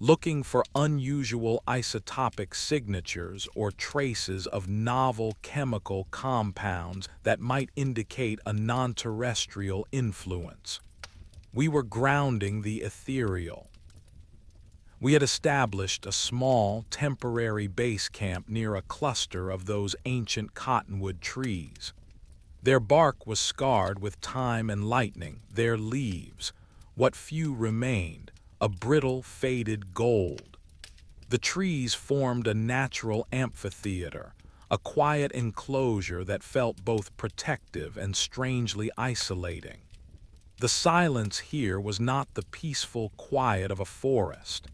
looking for unusual isotopic signatures or traces of novel chemical compounds that might indicate a non-terrestrial influence. We were grounding the ethereal. We had established a small, temporary base camp near a cluster of those ancient cottonwood trees. Their bark was scarred with time and lightning, their leaves, what few remained, a brittle, faded gold. The trees formed a natural amphitheater, a quiet enclosure that felt both protective and strangely isolating. The silence here was not the peaceful quiet of a forest.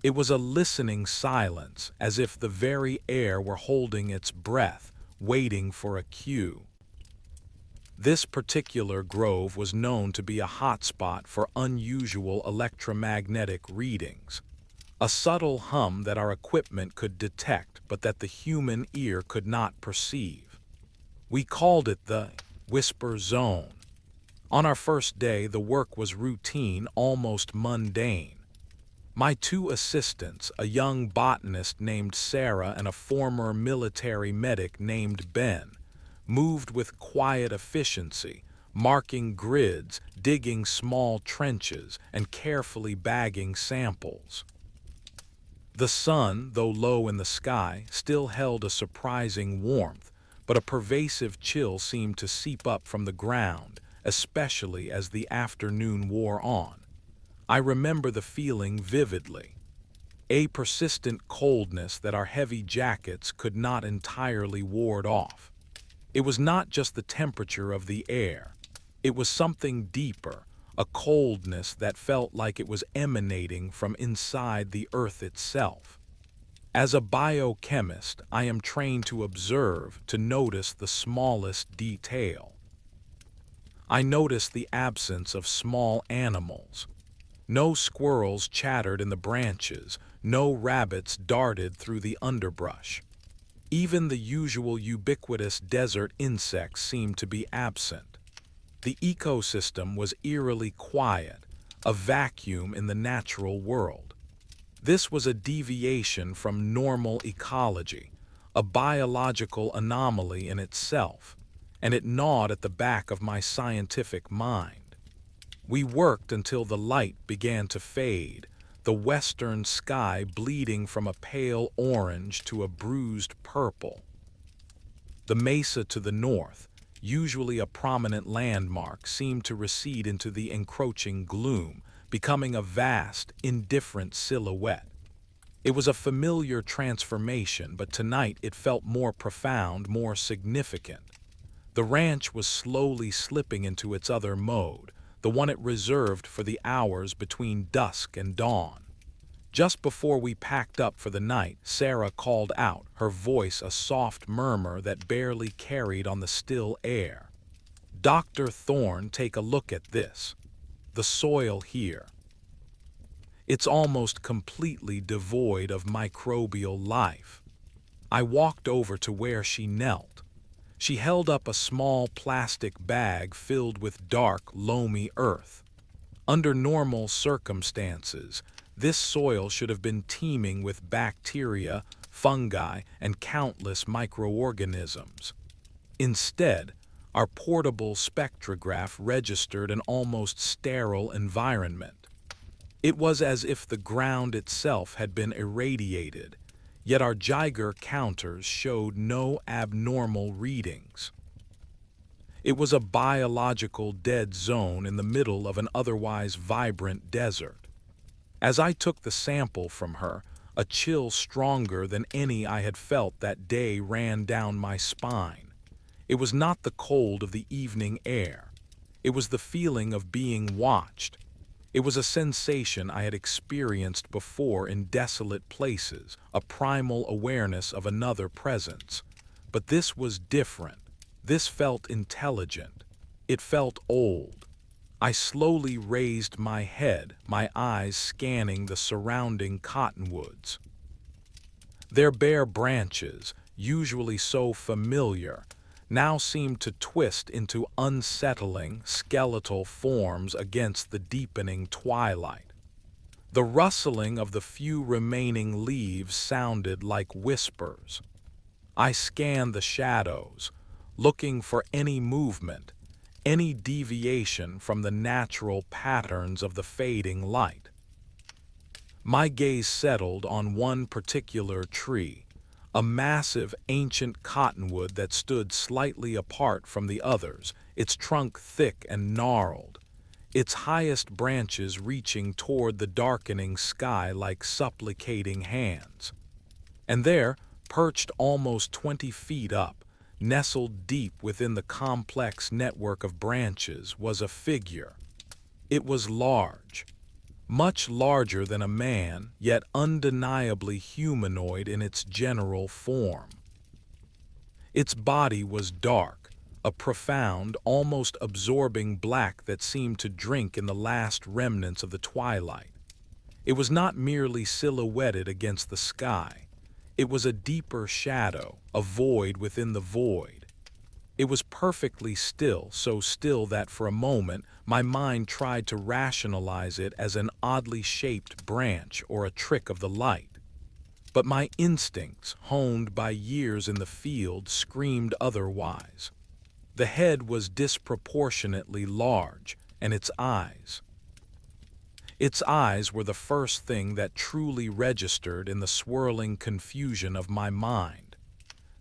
It was a listening silence, as if the very air were holding its breath, waiting for a cue. This particular grove was known to be a hotspot for unusual electromagnetic readings, a subtle hum that our equipment could detect but that the human ear could not perceive. We called it the whisper zone. On our first day, the work was routine, almost mundane. My 2 assistants, a young botanist named Sarah and a former military medic named Ben, moved with quiet efficiency, marking grids, digging small trenches, and carefully bagging samples. The sun, though low in the sky, still held a surprising warmth, but a pervasive chill seemed to seep up from the ground, especially as the afternoon wore on. I remember the feeling vividly. a persistent coldness that our heavy jackets could not entirely ward off. It was not just the temperature of the air. It was something deeper, a coldness that felt like it was emanating from inside the earth itself. As a biochemist, I am trained to observe, to notice the smallest detail. I noticed the absence of small animals. No squirrels chattered in the branches, no rabbits darted through the underbrush. Even the usual ubiquitous desert insects seemed to be absent. The ecosystem was eerily quiet, a vacuum in the natural world. This was a deviation from normal ecology, a biological anomaly in itself, and it gnawed at the back of my scientific mind. We worked until the light began to fade, the western sky bleeding from a pale orange to a bruised purple. The mesa to the north, usually a prominent landmark, seemed to recede into the encroaching gloom, becoming a vast, indifferent silhouette. It was a familiar transformation, but tonight it felt more profound, more significant. The ranch was slowly slipping into its other mode, the one it reserved for the hours between dusk and dawn. Just before we packed up for the night, Sarah called out, her voice a soft murmur that barely carried on the still air. "Dr. Thorne, take a look at this. The soil here. It's almost completely devoid of microbial life." I walked over to where she knelt. She held up a small plastic bag filled with dark, loamy earth. Under normal circumstances, this soil should have been teeming with bacteria, fungi, and countless microorganisms. Instead, our portable spectrograph registered an almost sterile environment. It was as if the ground itself had been irradiated, yet our Geiger counters showed no abnormal readings. It was a biological dead zone in the middle of an otherwise vibrant desert. As I took the sample from her, a chill stronger than any I had felt that day ran down my spine. It was not the cold of the evening air. It was the feeling of being watched. It was a sensation I had experienced before in desolate places, a primal awareness of another presence. But this was different. This felt intelligent. It felt old. I slowly raised my head, my eyes scanning the surrounding cottonwoods. Their bare branches, usually so familiar, now seemed to twist into unsettling, skeletal forms against the deepening twilight. The rustling of the few remaining leaves sounded like whispers. I scanned the shadows, looking for any movement, any deviation from the natural patterns of the fading light. My gaze settled on one particular tree, a massive ancient cottonwood that stood slightly apart from the others, its trunk thick and gnarled, its highest branches reaching toward the darkening sky like supplicating hands. And there, perched almost 20 feet up, nestled deep within the complex network of branches, was a figure. It was large. Much larger than a man, yet undeniably humanoid in its general form. Its body was dark, a profound, almost absorbing black that seemed to drink in the last remnants of the twilight. It was not merely silhouetted against the sky. It was a deeper shadow, a void within the void. It was perfectly still, so still that for a moment my mind tried to rationalize it as an oddly shaped branch or a trick of the light. But my instincts, honed by years in the field, screamed otherwise. The head was disproportionately large, and its eyes. Its eyes were the first thing that truly registered in the swirling confusion of my mind.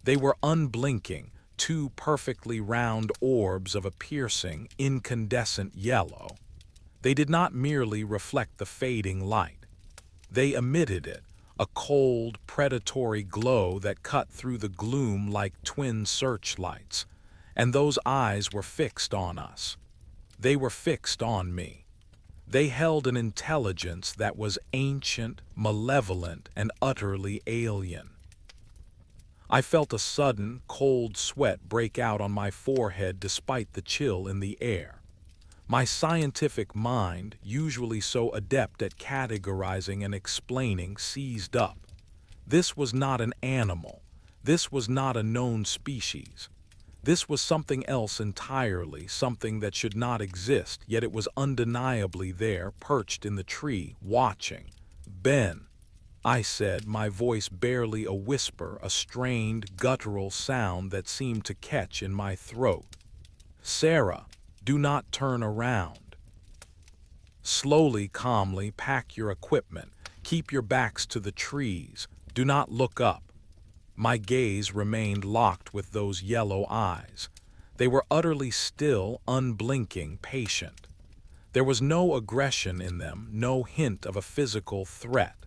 They were unblinking, two perfectly round orbs of a piercing, incandescent yellow. They did not merely reflect the fading light. They emitted it, a cold, predatory glow that cut through the gloom like twin searchlights, and those eyes were fixed on us. They were fixed on me. They held an intelligence that was ancient, malevolent, and utterly alien. I felt a sudden, cold sweat break out on my forehead despite the chill in the air. My scientific mind, usually so adept at categorizing and explaining, seized up. This was not an animal. This was not a known species. This was something else entirely, something that should not exist, yet it was undeniably there, perched in the tree, watching. "Ben," I said, my voice barely a whisper, a strained, guttural sound that seemed to catch in my throat. "Sarah, do not turn around. Slowly, calmly, pack your equipment. Keep your backs to the trees. Do not look up." My gaze remained locked with those yellow eyes. They were utterly still, unblinking, patient. There was no aggression in them, no hint of a physical threat.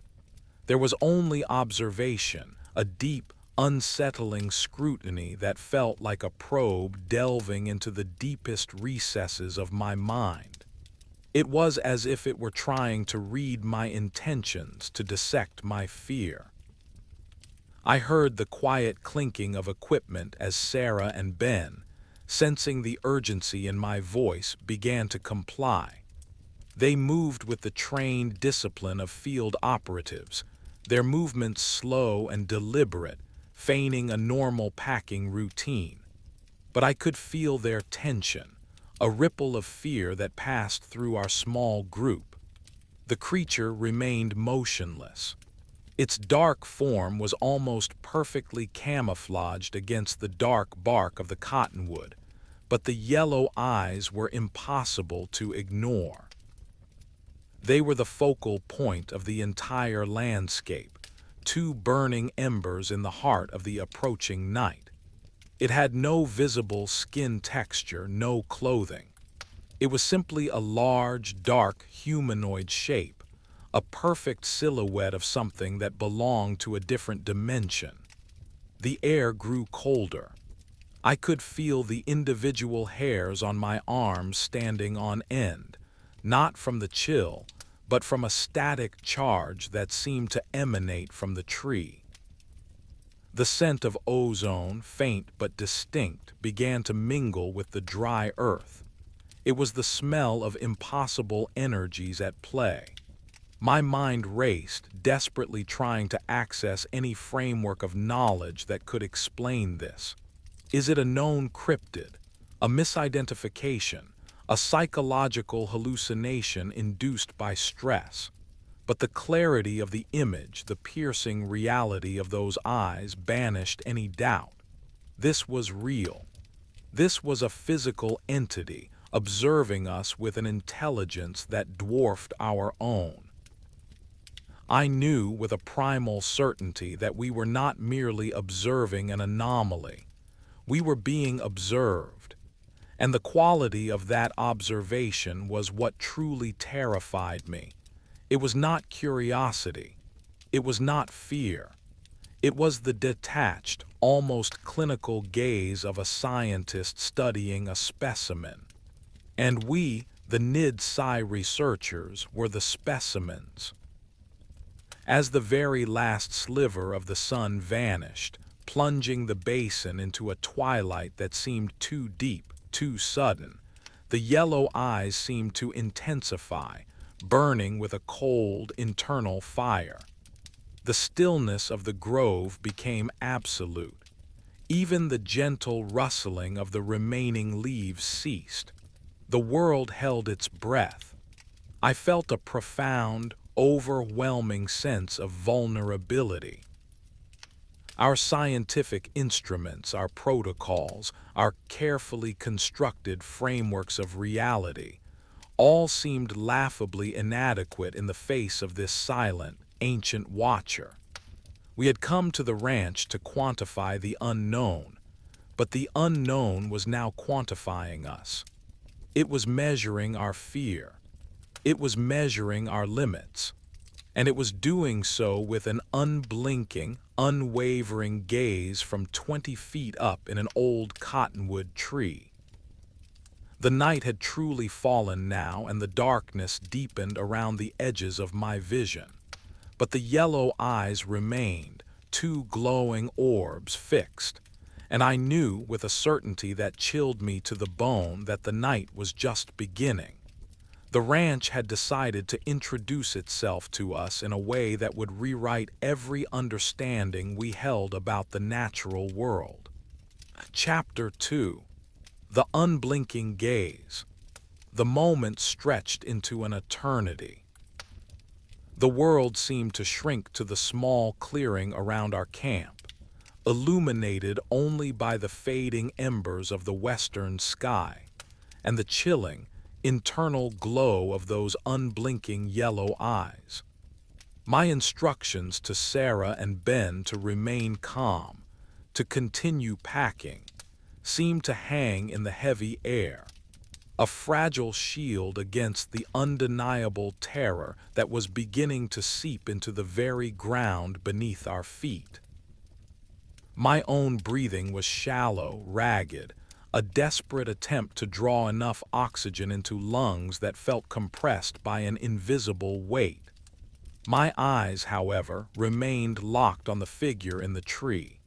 There was only observation, a deep, unsettling scrutiny that felt like a probe delving into the deepest recesses of my mind. It was as if it were trying to read my intentions, to dissect my fear. I heard the quiet clinking of equipment as Sarah and Ben, sensing the urgency in my voice, began to comply. They moved with the trained discipline of field operatives, their movements slow and deliberate, feigning a normal packing routine. But I could feel their tension, a ripple of fear that passed through our small group. The creature remained motionless. Its dark form was almost perfectly camouflaged against the dark bark of the cottonwood, but the yellow eyes were impossible to ignore. They were the focal point of the entire landscape, two burning embers in the heart of the approaching night. It had no visible skin texture, no clothing. It was simply a large, dark, humanoid shape, a perfect silhouette of something that belonged to a different dimension. The air grew colder. I could feel the individual hairs on my arms standing on end, not from the chill, but from a static charge that seemed to emanate from the tree. The scent of ozone, faint but distinct, began to mingle with the dry earth. It was the smell of impossible energies at play. My mind raced, desperately trying to access any framework of knowledge that could explain this. Is it a known cryptid, a misidentification, a psychological hallucination induced by stress? But the clarity of the image, the piercing reality of those eyes banished any doubt. This was real. This was a physical entity, observing us with an intelligence that dwarfed our own. I knew with a primal certainty that we were not merely observing an anomaly. We were being observed. And the quality of that observation was what truly terrified me. It was not curiosity. It was not fear. It was the detached, almost clinical gaze of a scientist studying a specimen. And we, the NIDSci researchers, were the specimens. As the very last sliver of the sun vanished, plunging the basin into a twilight that seemed too deep, too sudden, the yellow eyes seemed to intensify, burning with a cold, internal fire. The stillness of the grove became absolute. Even the gentle rustling of the remaining leaves ceased. The world held its breath. I felt a profound, overwhelming sense of vulnerability. Our scientific instruments, our protocols, our carefully constructed frameworks of reality, all seemed laughably inadequate in the face of this silent, ancient watcher. We had come to the ranch to quantify the unknown, but the unknown was now quantifying us. It was measuring our fear. It was measuring our limits. and it was doing so with an unblinking, unwavering gaze from 20 feet up in an old cottonwood tree. The night had truly fallen now, and the darkness deepened around the edges of my vision. But the yellow eyes remained, two glowing orbs fixed, and I knew with a certainty that chilled me to the bone that the night was just beginning. The ranch had decided to introduce itself to us in a way that would rewrite every understanding we held about the natural world. Chapter 2. The Unblinking Gaze. The moment stretched into an eternity. The world seemed to shrink to the small clearing around our camp, illuminated only by the fading embers of the western sky and the chilling, internal glow of those unblinking yellow eyes. My instructions to Sarah and Ben to remain calm, to continue packing, seemed to hang in the heavy air, a fragile shield against the undeniable terror that was beginning to seep into the very ground beneath our feet. My own breathing was shallow, ragged, a desperate attempt to draw enough oxygen into lungs that felt compressed by an invisible weight. My eyes, however, remained locked on the figure in the tree.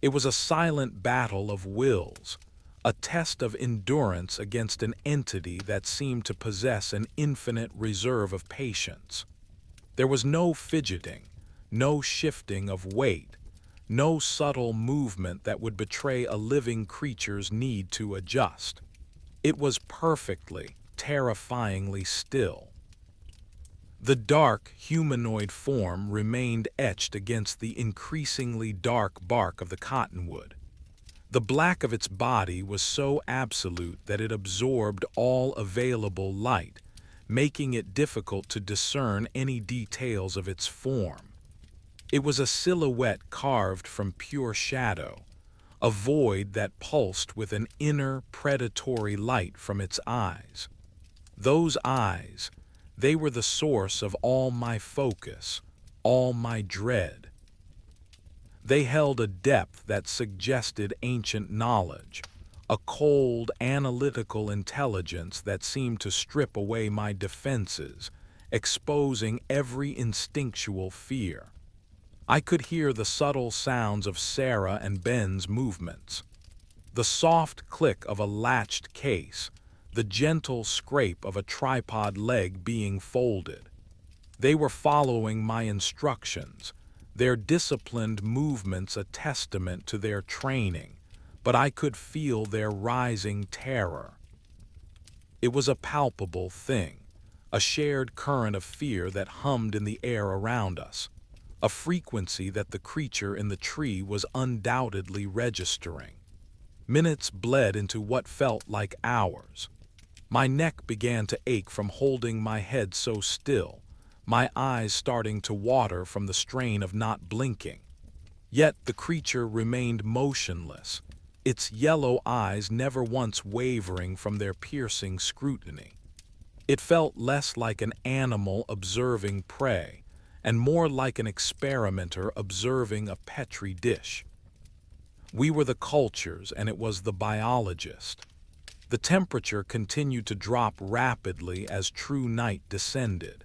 It was a silent battle of wills, a test of endurance against an entity that seemed to possess an infinite reserve of patience. There was no fidgeting, no shifting of weight, no subtle movement that would betray a living creature's need to adjust. It was perfectly, terrifyingly still. The dark, humanoid form remained etched against the increasingly dark bark of the cottonwood. The black of its body was so absolute that it absorbed all available light, making it difficult to discern any details of its form. It was a silhouette carved from pure shadow, a void that pulsed with an inner, predatory light from its eyes. Those eyes, they were the source of all my focus, all my dread. They held a depth that suggested ancient knowledge, a cold, analytical intelligence that seemed to strip away my defenses, exposing every instinctual fear. I could hear the subtle sounds of Sarah and Ben's movements, the soft click of a latched case, the gentle scrape of a tripod leg being folded. They were following my instructions, their disciplined movements a testament to their training, but I could feel their rising terror. It was a palpable thing, a shared current of fear that hummed in the air around us, a frequency that the creature in the tree was undoubtedly registering. Minutes bled into what felt like hours. My neck began to ache from holding my head so still, my eyes starting to water from the strain of not blinking. Yet the creature remained motionless, its yellow eyes never once wavering from their piercing scrutiny. It felt less like an animal observing prey, and more like an experimenter observing a petri dish. We were the cultures, and it was the biologist. The temperature continued to drop rapidly as true night descended.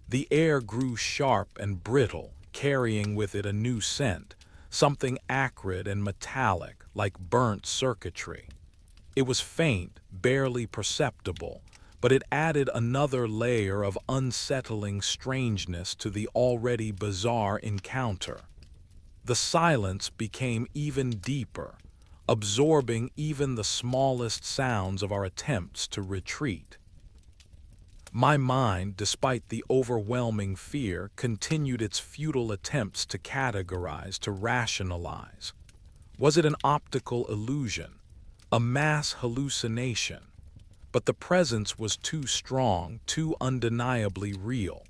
The air grew sharp and brittle, carrying with it a new scent, something acrid and metallic, like burnt circuitry. It was faint, barely perceptible, but it added another layer of unsettling strangeness to the already bizarre encounter. The silence became even deeper, absorbing even the smallest sounds of our attempts to retreat. My mind, despite the overwhelming fear, continued its futile attempts to categorize, to rationalize. Was it an optical illusion, a mass hallucination? But the presence was too strong, too undeniably real.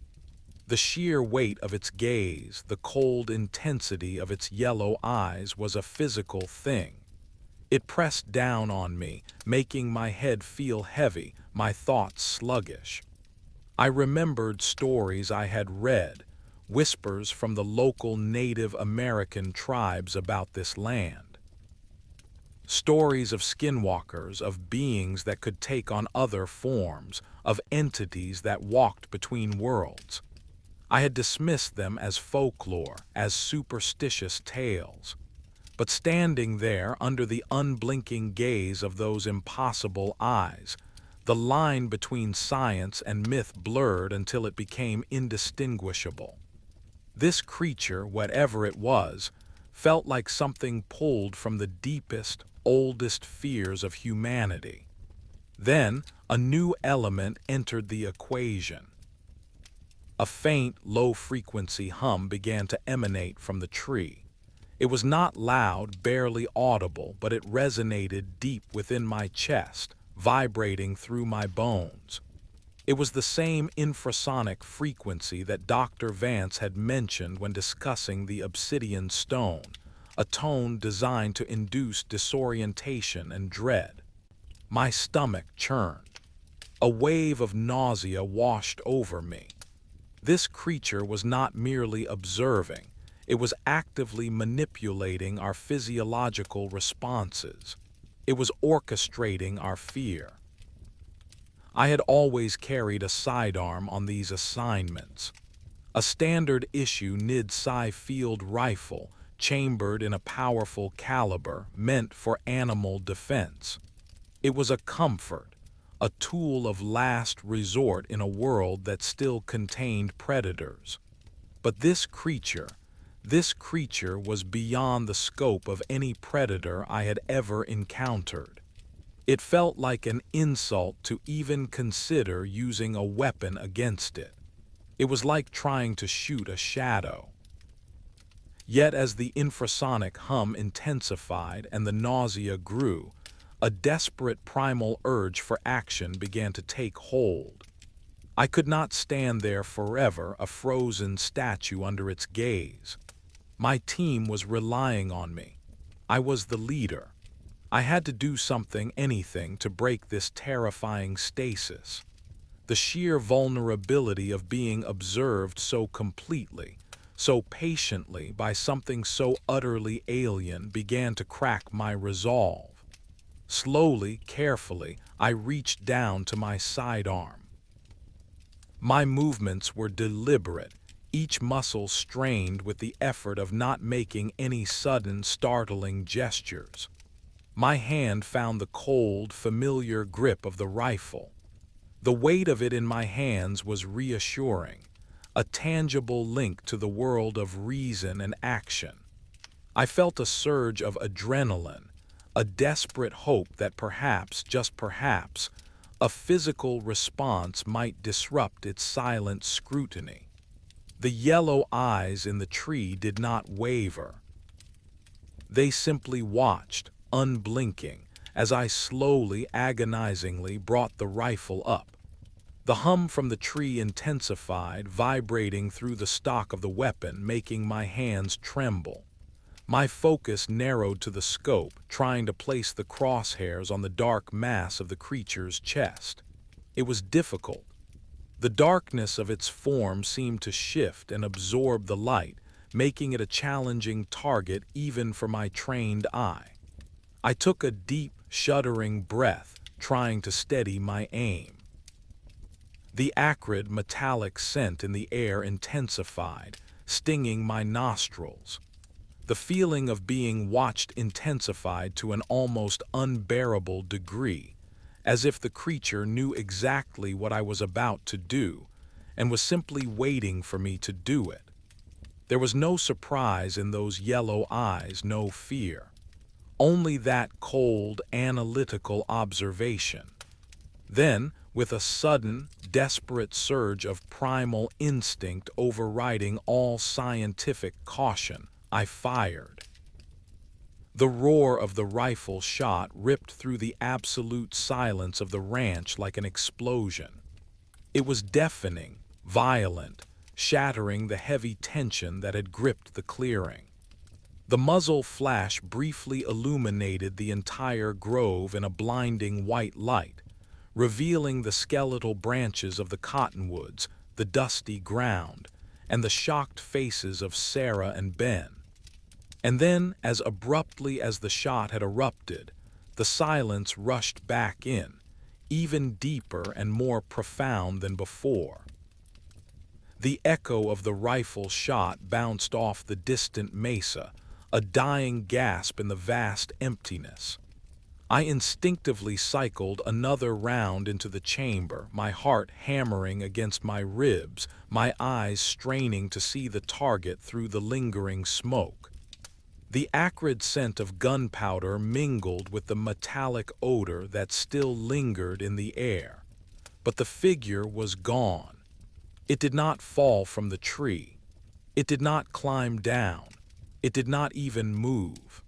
The sheer weight of its gaze, the cold intensity of its yellow eyes was a physical thing. It pressed down on me, making my head feel heavy, my thoughts sluggish. I remembered stories I had read, whispers from the local Native American tribes about this land. Stories of skinwalkers, of beings that could take on other forms, of entities that walked between worlds. I had dismissed them as folklore, as superstitious tales. But standing there under the unblinking gaze of those impossible eyes, the line between science and myth blurred until it became indistinguishable. This creature, whatever it was, felt like something pulled from the deepest, oldest fears of humanity. Then, a new element entered the equation. A faint, low-frequency hum began to emanate from the tree. It was not loud, barely audible, but it resonated deep within my chest, vibrating through my bones. It was the same infrasonic frequency that Dr. Vance had mentioned when discussing the obsidian stone, a tone designed to induce disorientation and dread. My stomach churned. A wave of nausea washed over me. This creature was not merely observing. It was actively manipulating our physiological responses. It was orchestrating our fear. I had always carried a sidearm on these assignments. A standard issue NIDSci field rifle, chambered in a powerful caliber, meant for animal defense. It was a comfort, a tool of last resort in a world that still contained predators. But this creature was beyond the scope of any predator I had ever encountered. It felt like an insult to even consider using a weapon against it. It was like trying to shoot a shadow. Yet as the infrasonic hum intensified and the nausea grew, a desperate primal urge for action began to take hold. I could not stand there forever, a frozen statue under its gaze. My team was relying on me. I was the leader. I had to do something, anything, to break this terrifying stasis. The sheer vulnerability of being observed so completely, so patiently by something so utterly alien began to crack my resolve. Slowly, carefully, I reached down to my sidearm. My movements were deliberate, each muscle strained with the effort of not making any sudden, startling gestures. My hand found the cold, familiar grip of the rifle. The weight of it in my hands was reassuring, a tangible link to the world of reason and action. I felt a surge of adrenaline, a desperate hope that perhaps, just perhaps, a physical response might disrupt its silent scrutiny. The yellow eyes in the tree did not waver. They simply watched, unblinking, as I slowly, agonizingly brought the rifle up. The hum from the tree intensified, vibrating through the stock of the weapon, making my hands tremble. My focus narrowed to the scope, trying to place the crosshairs on the dark mass of the creature's chest. It was difficult. The darkness of its form seemed to shift and absorb the light, making it a challenging target even for my trained eye. I took a deep, shuddering breath, trying to steady my aim. The acrid, metallic scent in the air intensified, stinging my nostrils. The feeling of being watched intensified to an almost unbearable degree, as if the creature knew exactly what I was about to do and was simply waiting for me to do it. There was no surprise in those yellow eyes, no fear. Only that cold, analytical observation. Then, with a sudden, desperate surge of primal instinct overriding all scientific caution, I fired. The roar of the rifle shot ripped through the absolute silence of the ranch like an explosion. It was deafening, violent, shattering the heavy tension that had gripped the clearing. The muzzle flash briefly illuminated the entire grove in a blinding white light, revealing the skeletal branches of the cottonwoods, the dusty ground, and the shocked faces of Sarah and Ben. And then, as abruptly as the shot had erupted, the silence rushed back in, even deeper and more profound than before. The echo of the rifle shot bounced off the distant mesa, a dying gasp in the vast emptiness. I instinctively cycled another round into the chamber, my heart hammering against my ribs, my eyes straining to see the target through the lingering smoke. The acrid scent of gunpowder mingled with the metallic odor that still lingered in the air. But the figure was gone. It did not fall from the tree. It did not climb down. It did not even move.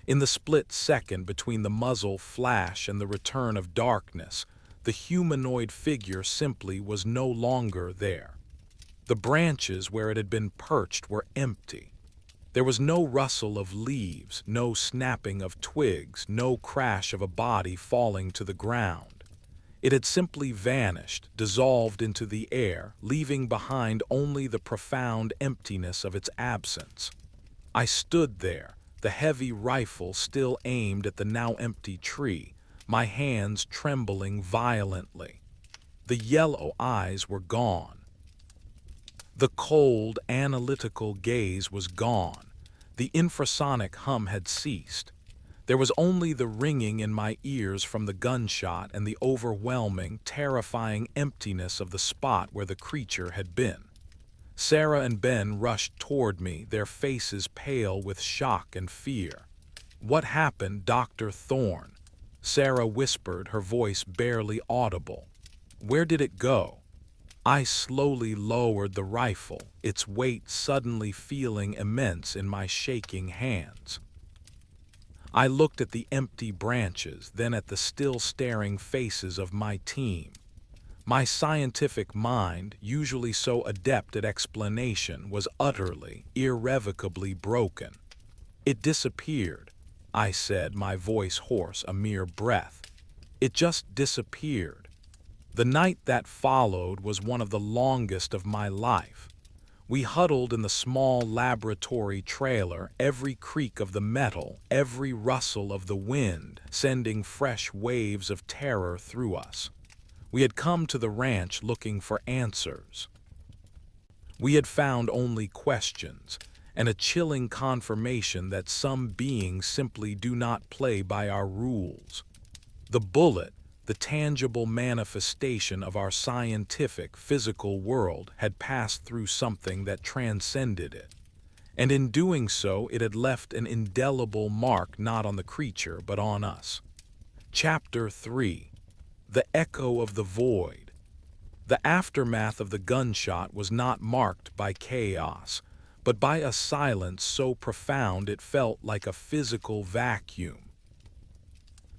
In the split second between the muzzle flash and the return of darkness, the humanoid figure simply was no longer there. The branches where it had been perched were empty. There was no rustle of leaves, no snapping of twigs, no crash of a body falling to the ground. It had simply vanished, dissolved into the air, leaving behind only the profound emptiness of its absence. I stood there, the heavy rifle still aimed at the now empty tree, my hands trembling violently. The yellow eyes were gone. The cold, analytical gaze was gone. The infrasonic hum had ceased. There was only the ringing in my ears from the gunshot and the overwhelming, terrifying emptiness of the spot where the creature had been. Sarah and Ben rushed toward me, their faces pale with shock and fear. "What happened, Dr. Thorne?" Sarah whispered, her voice barely audible. "Where did it go?" I slowly lowered the rifle, its weight suddenly feeling immense in my shaking hands. I looked at the empty branches, then at the still staring faces of my team. My scientific mind, usually so adept at explanation, was utterly, irrevocably broken. "It disappeared," I said, my voice hoarse, a mere breath. "It just disappeared." The night that followed was one of the longest of my life. We huddled in the small laboratory trailer, every creak of the metal, every rustle of the wind, sending fresh waves of terror through us. We had come to the ranch looking for answers. We had found only questions, and a chilling confirmation that some beings simply do not play by our rules. The bullet, the tangible manifestation of our scientific, physical world, had passed through something that transcended it. And in doing so, it had left an indelible mark not on the creature, but on us. Chapter 3. The Echo of the Void. The aftermath of the gunshot was not marked by chaos, but by a silence so profound it felt like a physical vacuum.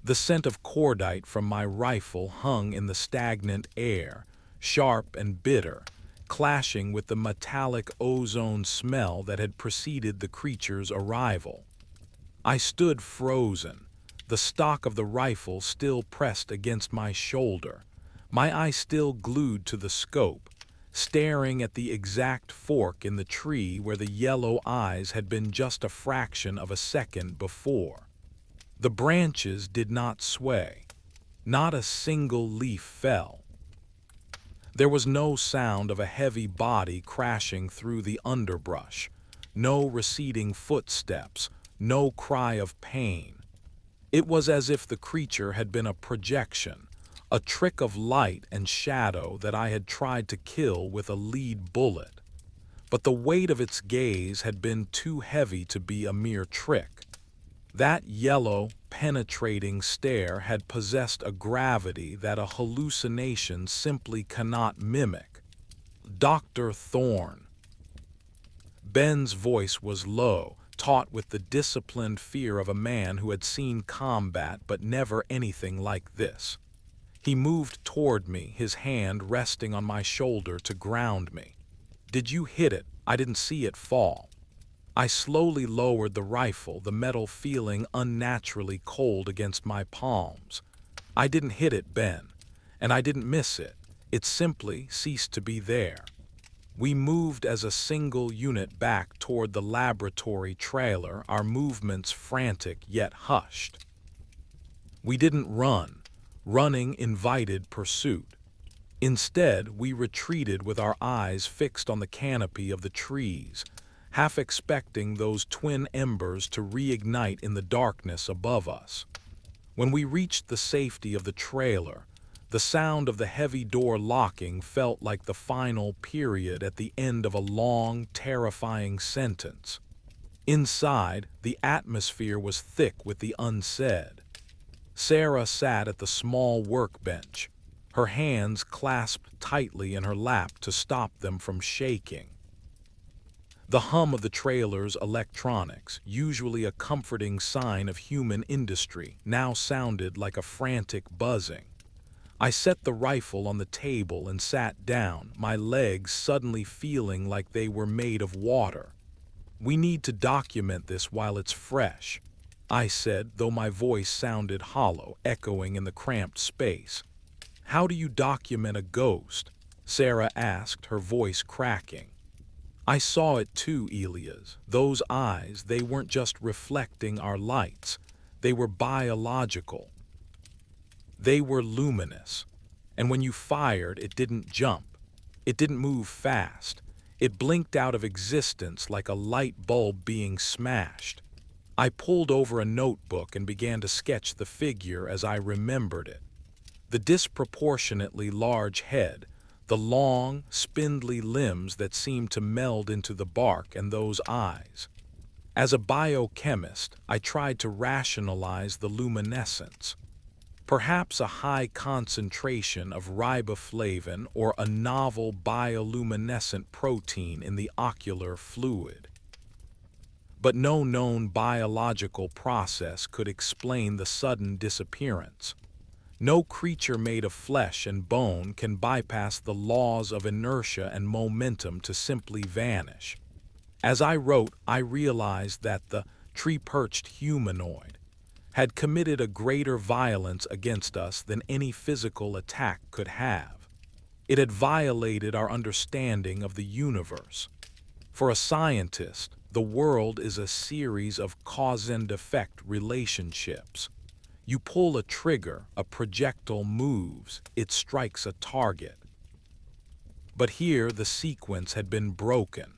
The scent of cordite from my rifle hung in the stagnant air, sharp and bitter, clashing with the metallic ozone smell that had preceded the creature's arrival. I stood frozen, the stock of the rifle still pressed against my shoulder, my eye still glued to the scope, staring at the exact fork in the tree where the yellow eyes had been just a fraction of a second before. The branches did not sway. Not a single leaf fell. There was no sound of a heavy body crashing through the underbrush, no receding footsteps, no cry of pain. It was as if the creature had been a projection, a trick of light and shadow that I had tried to kill with a lead bullet. But the weight of its gaze had been too heavy to be a mere trick. That yellow, penetrating stare had possessed a gravity that a hallucination simply cannot mimic. "Dr. Thorne." Ben's voice was low, taut with the disciplined fear of a man who had seen combat but never anything like this. He moved toward me, his hand resting on my shoulder to ground me. "Did you hit it? I didn't see it fall." I slowly lowered the rifle, the metal feeling unnaturally cold against my palms. "I didn't hit it, Ben, and I didn't miss it. It simply ceased to be there." We moved as a single unit back toward the laboratory trailer, our movements frantic yet hushed. We didn't run. Running invited pursuit. Instead, we retreated with our eyes fixed on the canopy of the trees, half expecting those twin embers to reignite in the darkness above us. When we reached the safety of the trailer, the sound of the heavy door locking felt like the final period at the end of a long, terrifying sentence. Inside, the atmosphere was thick with the unsaid. Sarah sat at the small workbench, her hands clasped tightly in her lap to stop them from shaking. The hum of the trailer's electronics, usually a comforting sign of human industry, now sounded like a frantic buzzing. I set the rifle on the table and sat down, my legs suddenly feeling like they were made of water. "We need to document this while it's fresh," I said, though my voice sounded hollow, echoing in the cramped space. "How do you document a ghost?" Sarah asked, her voice cracking. I saw it too, Elias. Those eyes, they weren't just reflecting our lights. They were biological. They were luminous. And when you fired, it didn't jump. It didn't move fast. It blinked out of existence like a light bulb being smashed. I pulled over a notebook and began to sketch the figure as I remembered it. The disproportionately large head, the long, spindly limbs that seemed to meld into the bark, and those eyes. As a biochemist, I tried to rationalize the luminescence. Perhaps a high concentration of riboflavin or a novel bioluminescent protein in the ocular fluid. But no known biological process could explain the sudden disappearance. No creature made of flesh and bone can bypass the laws of inertia and momentum to simply vanish. As I wrote, I realized that the tree-perched humanoid had committed a greater violence against us than any physical attack could have. It had violated our understanding of the universe. For a scientist, the world is a series of cause and effect relationships. You pull a trigger, a projectile moves, it strikes a target. But here the sequence had been broken.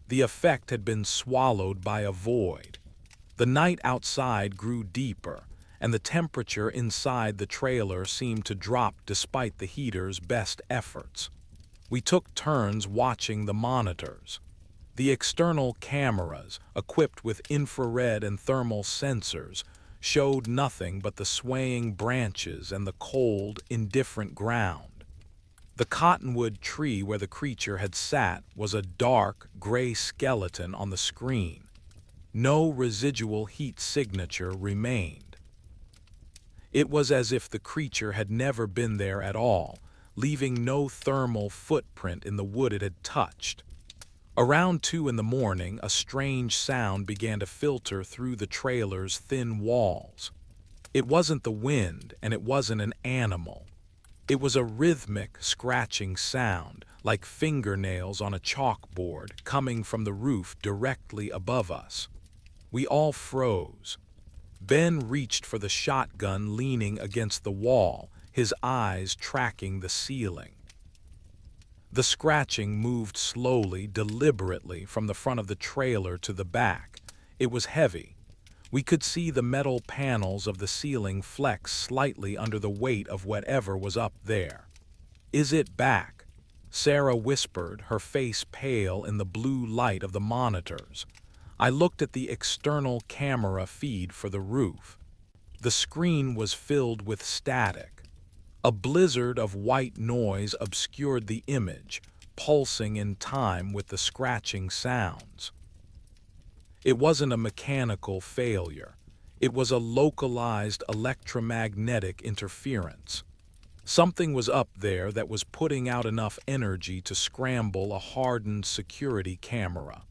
The effect had been swallowed by a void. The night outside grew deeper, and the temperature inside the trailer seemed to drop despite the heater's best efforts. We took turns watching the monitors. The external cameras, equipped with infrared and thermal sensors, showed nothing but the swaying branches and the cold, indifferent ground. The cottonwood tree where the creature had sat was a dark, gray skeleton on the screen. No residual heat signature remained. It was as if the creature had never been there at all, leaving no thermal footprint in the wood it had touched. Around 2 in the morning, a strange sound began to filter through the trailer's thin walls. It wasn't the wind, and it wasn't an animal. It was a rhythmic, scratching sound, like fingernails on a chalkboard, coming from the roof directly above us. We all froze. Ben reached for the shotgun leaning against the wall, his eyes tracking the ceiling. The scratching moved slowly, deliberately, from the front of the trailer to the back. It was heavy. We could see the metal panels of the ceiling flex slightly under the weight of whatever was up there. "Is it back?" Sarah whispered, her face pale in the blue light of the monitors. I looked at the external camera feed for the roof. The screen was filled with static. A blizzard of white noise obscured the image, pulsing in time with the scratching sounds. It wasn't a mechanical failure. It was a localized electromagnetic interference. Something was up there that was putting out enough energy to scramble a hardened security camera.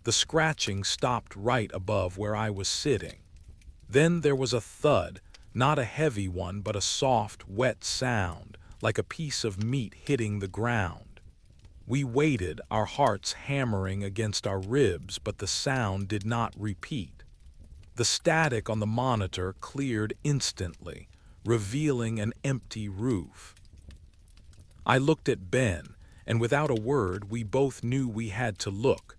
The scratching stopped right above where I was sitting. Then there was a thud, not a heavy one, but a soft, wet sound, like a piece of meat hitting the ground. We waited, our hearts hammering against our ribs, but the sound did not repeat. The static on the monitor cleared instantly, revealing an empty roof. I looked at Ben, and without a word, we both knew we had to look.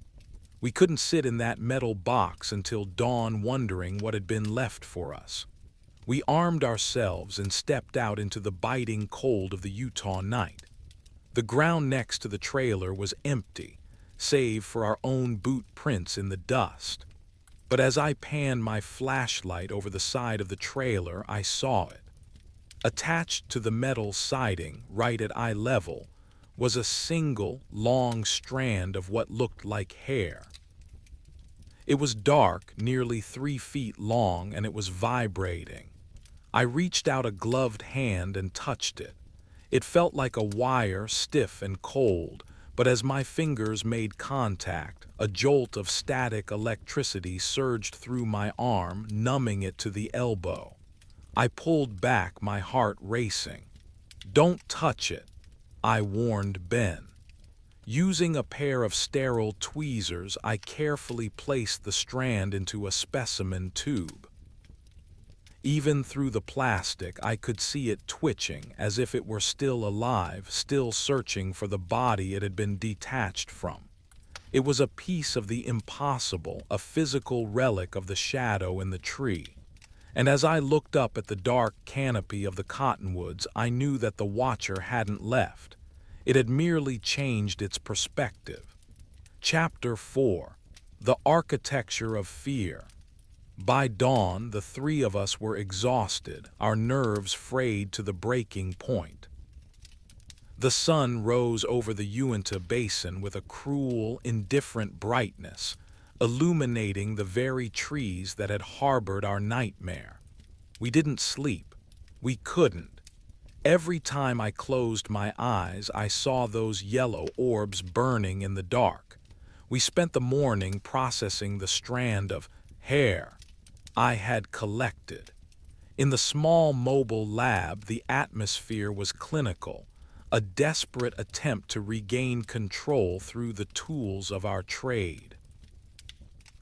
We couldn't sit in that metal box until dawn, wondering what had been left for us. We armed ourselves and stepped out into the biting cold of the Utah night. The ground next to the trailer was empty, save for our own boot prints in the dust. But as I panned my flashlight over the side of the trailer, I saw it. Attached to the metal siding, right at eye level, was a single, long strand of what looked like hair. It was dark, nearly 3 feet long, and it was vibrating. I reached out a gloved hand and touched it. It felt like a wire, stiff and cold, but as my fingers made contact, a jolt of static electricity surged through my arm, numbing it to the elbow. I pulled back, my heart racing. "Don't touch it," I warned Ben. Using a pair of sterile tweezers, I carefully placed the strand into a specimen tube. Even through the plastic, I could see it twitching, as if it were still alive, still searching for the body it had been detached from. It was a piece of the impossible, a physical relic of the shadow in the tree. And as I looked up at the dark canopy of the cottonwoods, I knew that the watcher hadn't left. It had merely changed its perspective. Chapter 4: The Architecture of Fear. By dawn, the three of us were exhausted, our nerves frayed to the breaking point. The sun rose over the Uinta Basin with a cruel, indifferent brightness, illuminating the very trees that had harbored our nightmare. We didn't sleep. We couldn't. Every time I closed my eyes, I saw those yellow orbs burning in the dark. We spent the morning processing the strand of hair I had collected. In the small mobile lab, the atmosphere was clinical, a desperate attempt to regain control through the tools of our trade.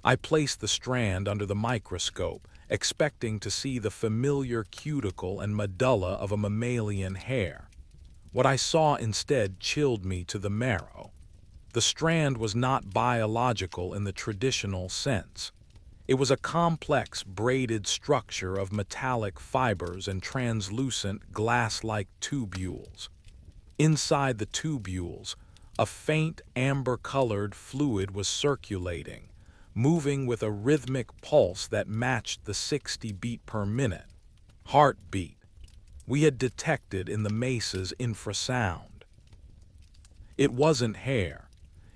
I placed the strand under the microscope, expecting to see the familiar cuticle and medulla of a mammalian hair. What I saw instead chilled me to the marrow. The strand was not biological in the traditional sense. It was a complex braided structure of metallic fibers and translucent glass-like tubules. Inside the tubules, a faint amber-colored fluid was circulating, moving with a rhythmic pulse that matched the 60 beat per minute heartbeat we had detected in the mesa's infrasound. It wasn't hair.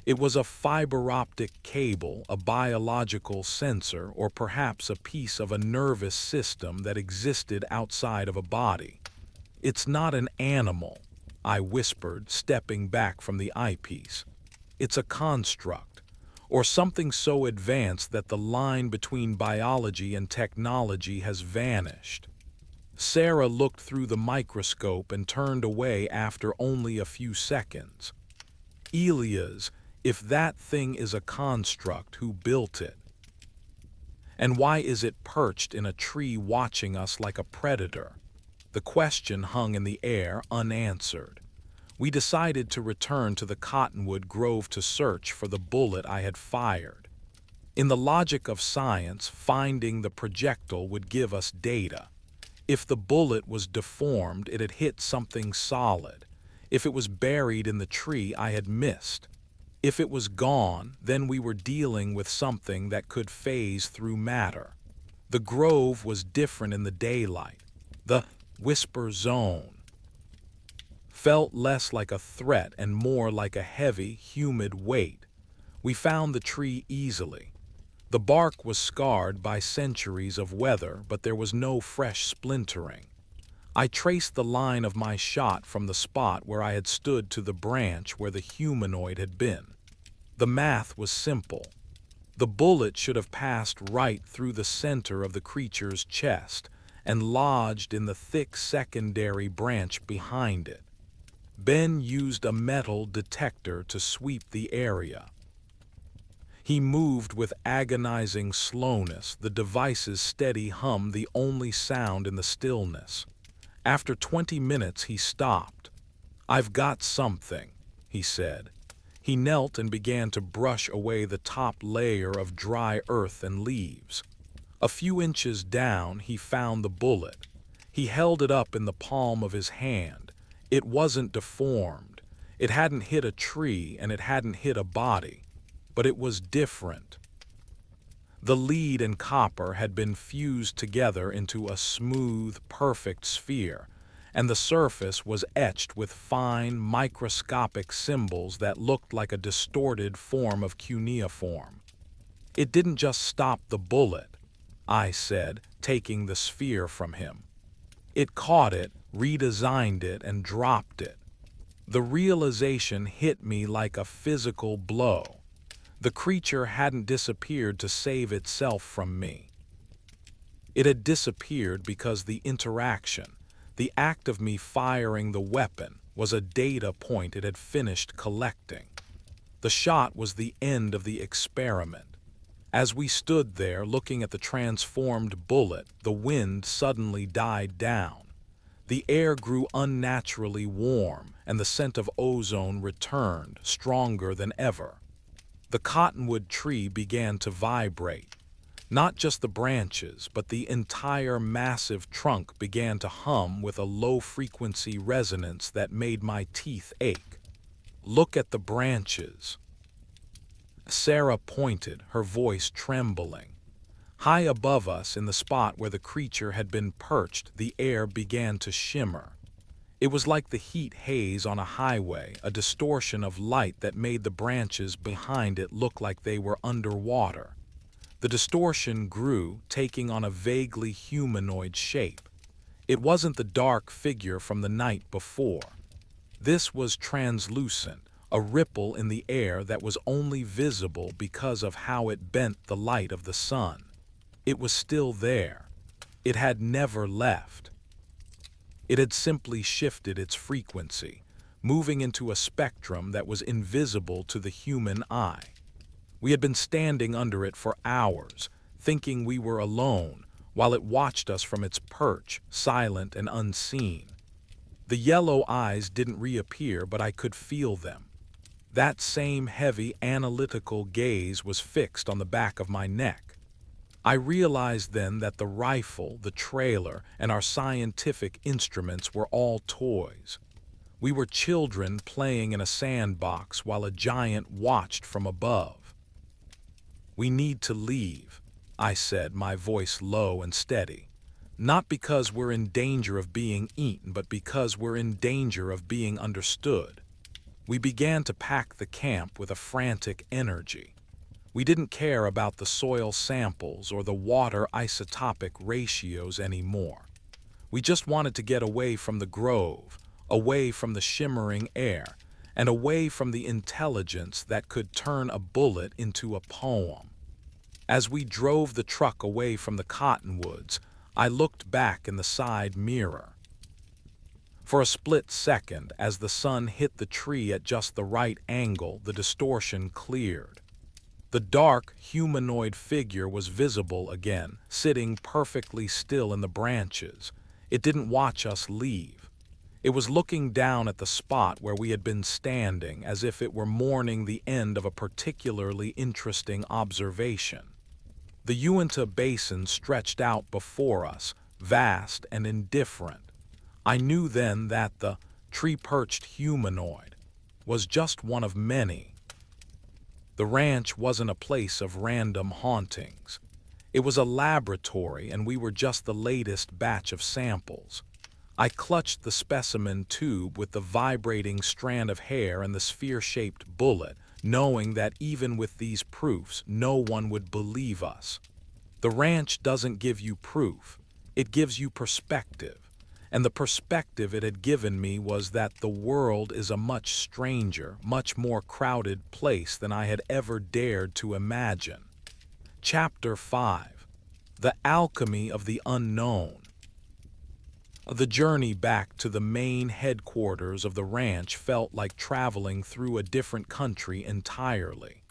It was a fiber-optic cable, a biological sensor, or perhaps a piece of a nervous system that existed outside of a body. "It's not an animal," I whispered, stepping back from the eyepiece. "It's a construct, or something so advanced that the line between biology and technology has vanished." Sarah looked through the microscope and turned away after only a few seconds. "Elias, if that thing is a construct, who built it? And why is it perched in a tree watching us like a predator?" The question hung in the air, unanswered. We decided to return to the cottonwood grove to search for the bullet I had fired. In the logic of science, finding the projectile would give us data. If the bullet was deformed, it had hit something solid. If it was buried in the tree, I had missed. If it was gone, then we were dealing with something that could phase through matter. The grove was different in the daylight. The whisper zone felt less like a threat and more like a heavy, humid weight. We found the tree easily. The bark was scarred by centuries of weather, but there was no fresh splintering. I traced the line of my shot from the spot where I had stood to the branch where the humanoid had been. The math was simple. The bullet should have passed right through the center of the creature's chest and lodged in the thick secondary branch behind it. Ben used a metal detector to sweep the area. He moved with agonizing slowness, the device's steady hum the only sound in the stillness. After 20 minutes he stopped. "I've got something," he said. He knelt and began to brush away the top layer of dry earth and leaves. A few inches down he found the bullet. He held it up in the palm of his hand. It wasn't deformed. It hadn't hit a tree and it hadn't hit a body. But it was different. The lead and copper had been fused together into a smooth, perfect sphere, and the surface was etched with fine, microscopic symbols that looked like a distorted form of cuneiform. "It didn't just stop the bullet," I said, taking the sphere from him. "It caught it, redesigned it, and dropped it." The realization hit me like a physical blow. The creature hadn't disappeared to save itself from me. It had disappeared because the interaction, the act of me firing the weapon, was a data point it had finished collecting. The shot was the end of the experiment. As we stood there looking at the transformed bullet, the wind suddenly died down. The air grew unnaturally warm, and the scent of ozone returned, stronger than ever. The cottonwood tree began to vibrate. Not just the branches, but the entire massive trunk began to hum with a low-frequency resonance that made my teeth ache. "Look at the branches." Sarah pointed, her voice trembling. High above us, in the spot where the creature had been perched, the air began to shimmer. It was like the heat haze on a highway, a distortion of light that made the branches behind it look like they were underwater. The distortion grew, taking on a vaguely humanoid shape. It wasn't the dark figure from the night before. This was translucent, a ripple in the air that was only visible because of how it bent the light of the sun. It was still there. It had never left. It had simply shifted its frequency, moving into a spectrum that was invisible to the human eye. We had been standing under it for hours, thinking we were alone, while it watched us from its perch, silent and unseen. The yellow eyes didn't reappear, but I could feel them. That same heavy, analytical gaze was fixed on the back of my neck. I realized then that the rifle, the trailer, and our scientific instruments were all toys. We were children playing in a sandbox while a giant watched from above. "We need to leave," I said, my voice low and steady. "Not because we're in danger of being eaten, but because we're in danger of being understood." We began to pack the camp with a frantic energy. We didn't care about the soil samples or the water isotopic ratios anymore. We just wanted to get away from the grove, away from the shimmering air, and away from the intelligence that could turn a bullet into a poem. As we drove the truck away from the cottonwoods, I looked back in the side mirror. For a split second, as the sun hit the tree at just the right angle, the distortion cleared. The dark, humanoid figure was visible again, sitting perfectly still in the branches. It didn't watch us leave. It was looking down at the spot where we had been standing, as if it were mourning the end of a particularly interesting observation. The Uinta Basin stretched out before us, vast and indifferent. I knew then that the tree-perched humanoid was just one of many. The ranch wasn't a place of random hauntings. It was a laboratory, and we were just the latest batch of samples. I clutched the specimen tube with the vibrating strand of hair and the sphere-shaped bullet, knowing that even with these proofs, no one would believe us. The ranch doesn't give you proof. It gives you perspective. And the perspective it had given me was that the world is a much stranger, much more crowded place than I had ever dared to imagine. Chapter 5. The Alchemy of the Unknown. The journey back to the main headquarters of the ranch felt like traveling through a different country entirely.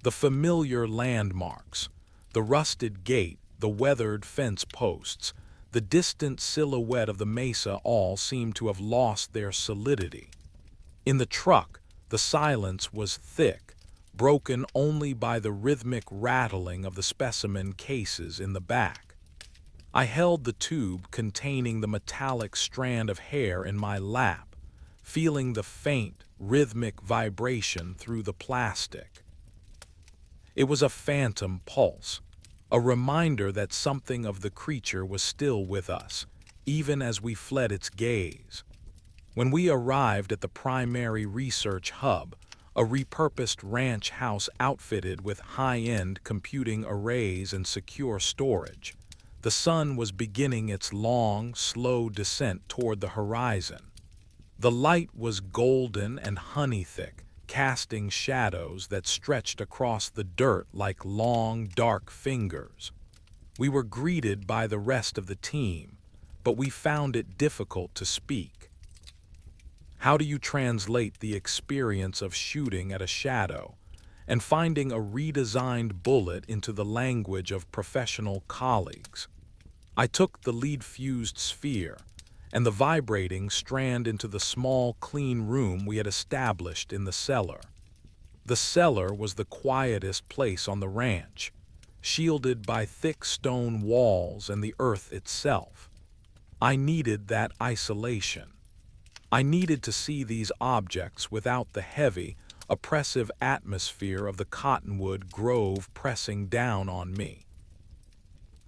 The familiar landmarks, the rusted gate, the weathered fence posts, the distant silhouette of the mesa all seemed to have lost their solidity. In the truck, the silence was thick, broken only by the rhythmic rattling of the specimen cases in the back. I held the tube containing the metallic strand of hair in my lap, feeling the faint, rhythmic vibration through the plastic. It was a phantom pulse, a reminder that something of the creature was still with us, even as we fled its gaze. When we arrived at the primary research hub, a repurposed ranch house outfitted with high-end computing arrays and secure storage, the sun was beginning its long, slow descent toward the horizon. The light was golden and honey-thick, casting shadows that stretched across the dirt like long, dark fingers. We were greeted by the rest of the team, but we found it difficult to speak. How do you translate the experience of shooting at a shadow and finding a redesigned bullet into the language of professional colleagues? I took the lead-fused sphere and the vibrating strand into the small, clean room we had established in the cellar. The cellar was the quietest place on the ranch, shielded by thick stone walls and the earth itself. I needed that isolation. I needed to see these objects without the heavy, oppressive atmosphere of the cottonwood grove pressing down on me.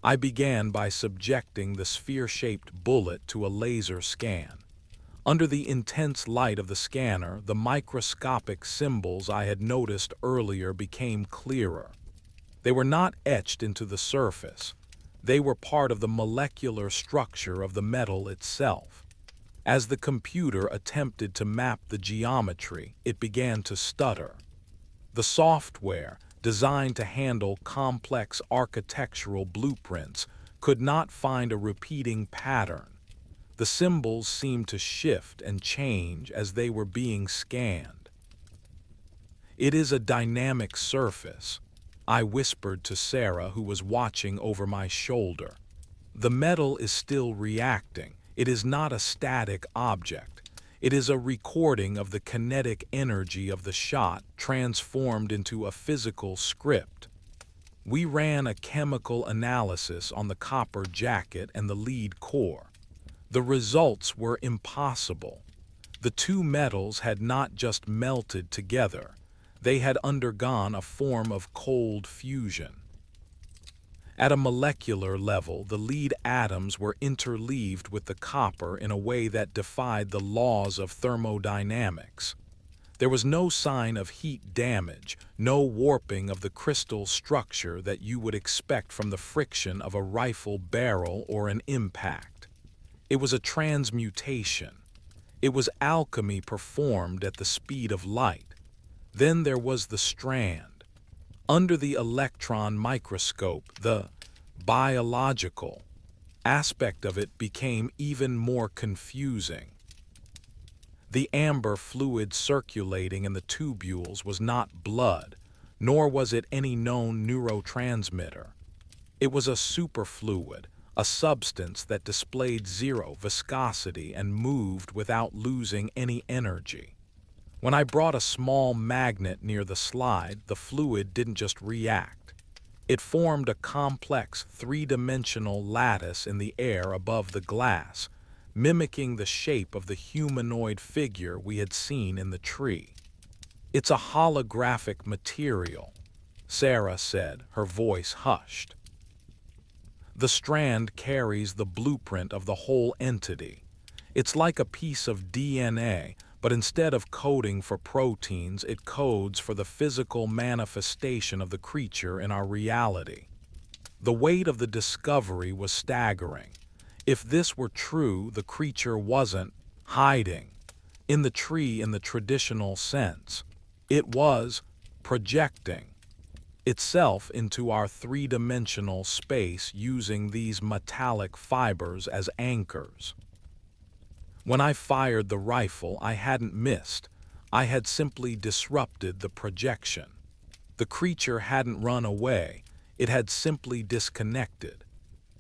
I began by subjecting the sphere-shaped bullet to a laser scan. Under the intense light of the scanner, the microscopic symbols I had noticed earlier became clearer. They were not etched into the surface. They were part of the molecular structure of the metal itself. As the computer attempted to map the geometry, it began to stutter. The software, designed to handle complex architectural blueprints, could not find a repeating pattern. The symbols seemed to shift and change as they were being scanned. "It is a dynamic surface," I whispered to Sarah, who was watching over my shoulder. "The metal is still reacting. It is not a static object. It is a recording of the kinetic energy of the shot transformed into a physical script." We ran a chemical analysis on the copper jacket and the lead core. The results were impossible. The two metals had not just melted together. They had undergone a form of cold fusion. At a molecular level, the lead atoms were interleaved with the copper in a way that defied the laws of thermodynamics. There was no sign of heat damage, no warping of the crystal structure that you would expect from the friction of a rifle barrel or an impact. It was a transmutation. It was alchemy performed at the speed of light. Then there was the strand. Under the electron microscope, the biological aspect of it became even more confusing. The amber fluid circulating in the tubules was not blood, nor was it any known neurotransmitter. It was a superfluid, a substance that displayed zero viscosity and moved without losing any energy. When I brought a small magnet near the slide, the fluid didn't just react. It formed a complex three-dimensional lattice in the air above the glass, mimicking the shape of the humanoid figure we had seen in the tree. "It's a holographic material," Sarah said, her voice hushed. "The strand carries the blueprint of the whole entity. It's like a piece of DNA, but instead of coding for proteins, it codes for the physical manifestation of the creature in our reality." The weight of the discovery was staggering. If this were true, the creature wasn't hiding in the tree in the traditional sense. It was projecting itself into our three-dimensional space using these metallic fibers as anchors. When I fired the rifle, I hadn't missed. I had simply disrupted the projection. The creature hadn't run away, it had simply disconnected.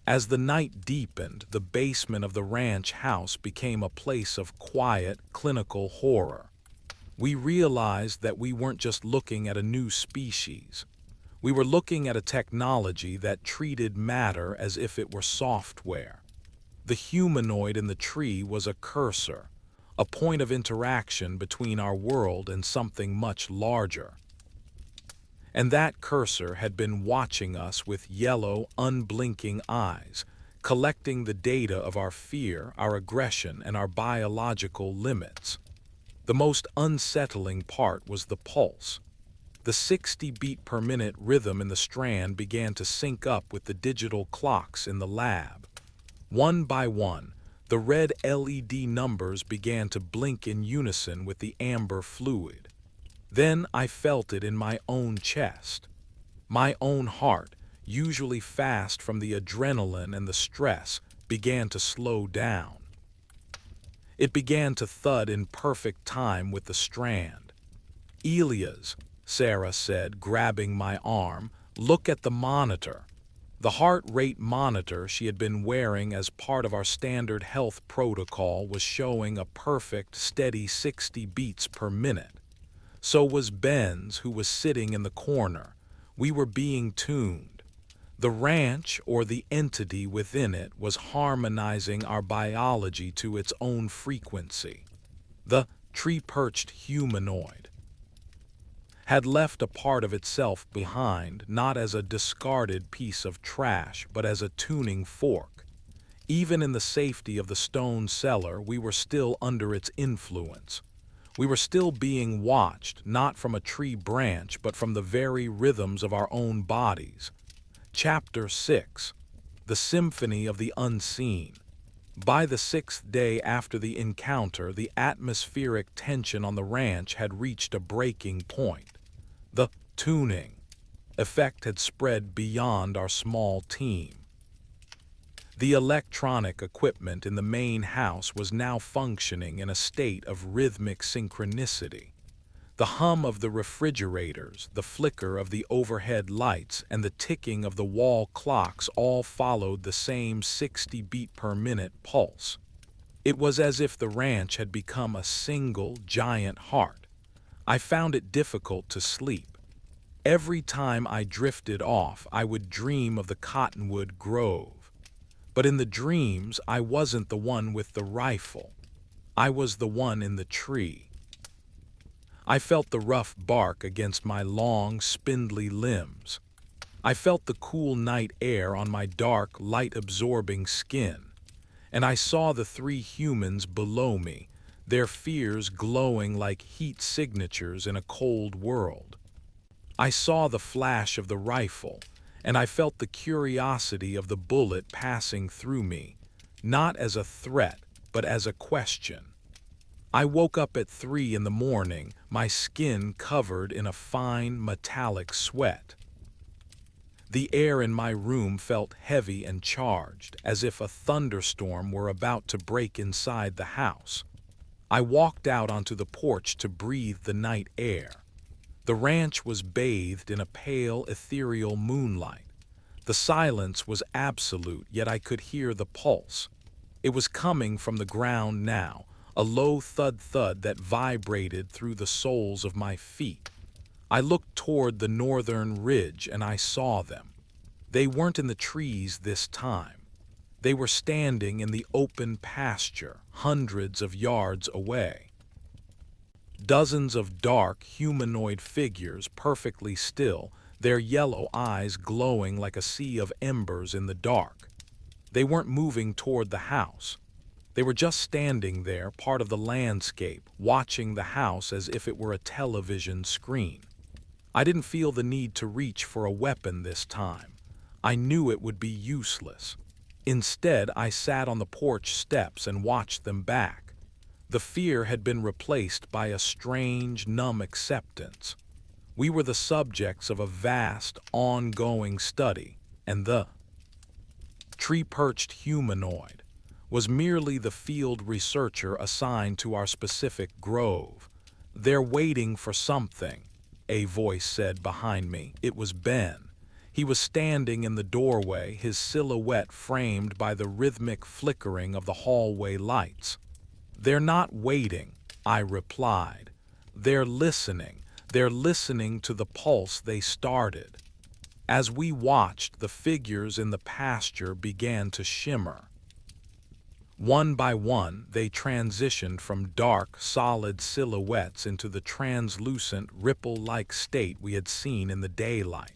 As the night deepened, the basement of the ranch house became a place of quiet, clinical horror. We realized that we weren't just looking at a new species. We were looking at a technology that treated matter as if it were software. The humanoid in the tree was a cursor, a point of interaction between our world and something much larger. And that cursor had been watching us with yellow, unblinking eyes, collecting the data of our fear, our aggression, and our biological limits. The most unsettling part was the pulse. The 60 beat per minute rhythm in the strand began to sync up with the digital clocks in the lab. One by one, the red LED numbers began to blink in unison with the amber fluid. Then I felt it in my own chest. My own heart, usually fast from the adrenaline and the stress, began to slow down. It began to thud in perfect time with the strand. "Elias," Sarah said, grabbing my arm, "look at the monitor." The heart rate monitor she had been wearing as part of our standard health protocol was showing a perfect, steady 60 beats per minute. So was Ben's, who was sitting in the corner. We were being tuned. The ranch, or the entity within it, was harmonizing our biology to its own frequency. The tree-perched humanoid had left a part of itself behind, not as a discarded piece of trash, but as a tuning fork. Even in the safety of the stone cellar, we were still under its influence. We were still being watched, not from a tree branch, but from the very rhythms of our own bodies. Chapter 6. The Symphony of the Unseen. By the 6th day after the encounter, the atmospheric tension on the ranch had reached a breaking point. The tuning effect had spread beyond our small team. The electronic equipment in the main house was now functioning in a state of rhythmic synchronicity. The hum of the refrigerators, the flicker of the overhead lights, and the ticking of the wall clocks all followed the same 60 beat per minute pulse. It was as if the ranch had become a single, giant heart. I found it difficult to sleep. Every time I drifted off, I would dream of the cottonwood grove. But in the dreams, I wasn't the one with the rifle. I was the one in the tree. I felt the rough bark against my long, spindly limbs. I felt the cool night air on my dark, light-absorbing skin. And I saw the three humans below me, their fears glowing like heat signatures in a cold world. I saw the flash of the rifle, and I felt the curiosity of the bullet passing through me, not as a threat, but as a question. I woke up at 3 in the morning, my skin covered in a fine, metallic sweat. The air in my room felt heavy and charged, as if a thunderstorm were about to break inside the house. I walked out onto the porch to breathe the night air. The ranch was bathed in a pale, ethereal moonlight. The silence was absolute, yet I could hear the pulse. It was coming from the ground now, a low thud-thud that vibrated through the soles of my feet. I looked toward the northern ridge and I saw them. They weren't in the trees this time. They were standing in the open pasture, hundreds of yards away. Dozens of dark, humanoid figures, perfectly still, their yellow eyes glowing like a sea of embers in the dark. They weren't moving toward the house. They were just standing there, part of the landscape, watching the house as if it were a television screen. I didn't feel the need to reach for a weapon this time. I knew it would be useless. Instead, I sat on the porch steps and watched them back. The fear had been replaced by a strange, numb acceptance. We were the subjects of a vast, ongoing study, and the tree-perched humanoid was merely the field researcher assigned to our specific grove. "They're waiting for something," a voice said behind me. It was Ben. He was standing in the doorway, his silhouette framed by the rhythmic flickering of the hallway lights. "They're not waiting," I replied. "They're listening. They're listening to the pulse they started." As we watched, the figures in the pasture began to shimmer. One by one, they transitioned from dark, solid silhouettes into the translucent, ripple-like state we had seen in the daylight.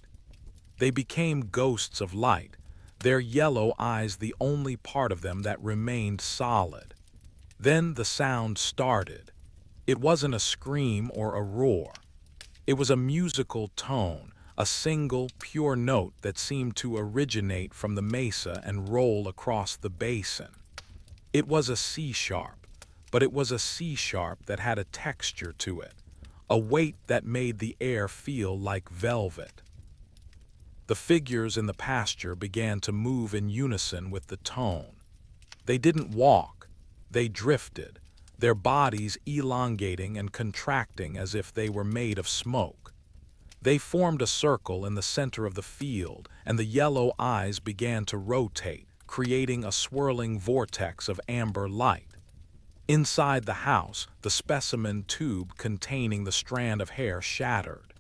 They became ghosts of light, their yellow eyes the only part of them that remained solid. Then the sound started. It wasn't a scream or a roar. It was a musical tone, a single, pure note that seemed to originate from the mesa and roll across the basin. It was a C-sharp, but it was a C-sharp that had a texture to it, a weight that made the air feel like velvet. The figures in the pasture began to move in unison with the tone. They didn't walk, they drifted, their bodies elongating and contracting as if they were made of smoke. They formed a circle in the center of the field, and the yellow eyes began to rotate, creating a swirling vortex of amber light. Inside the house, the specimen tube containing the strand of hair shattered.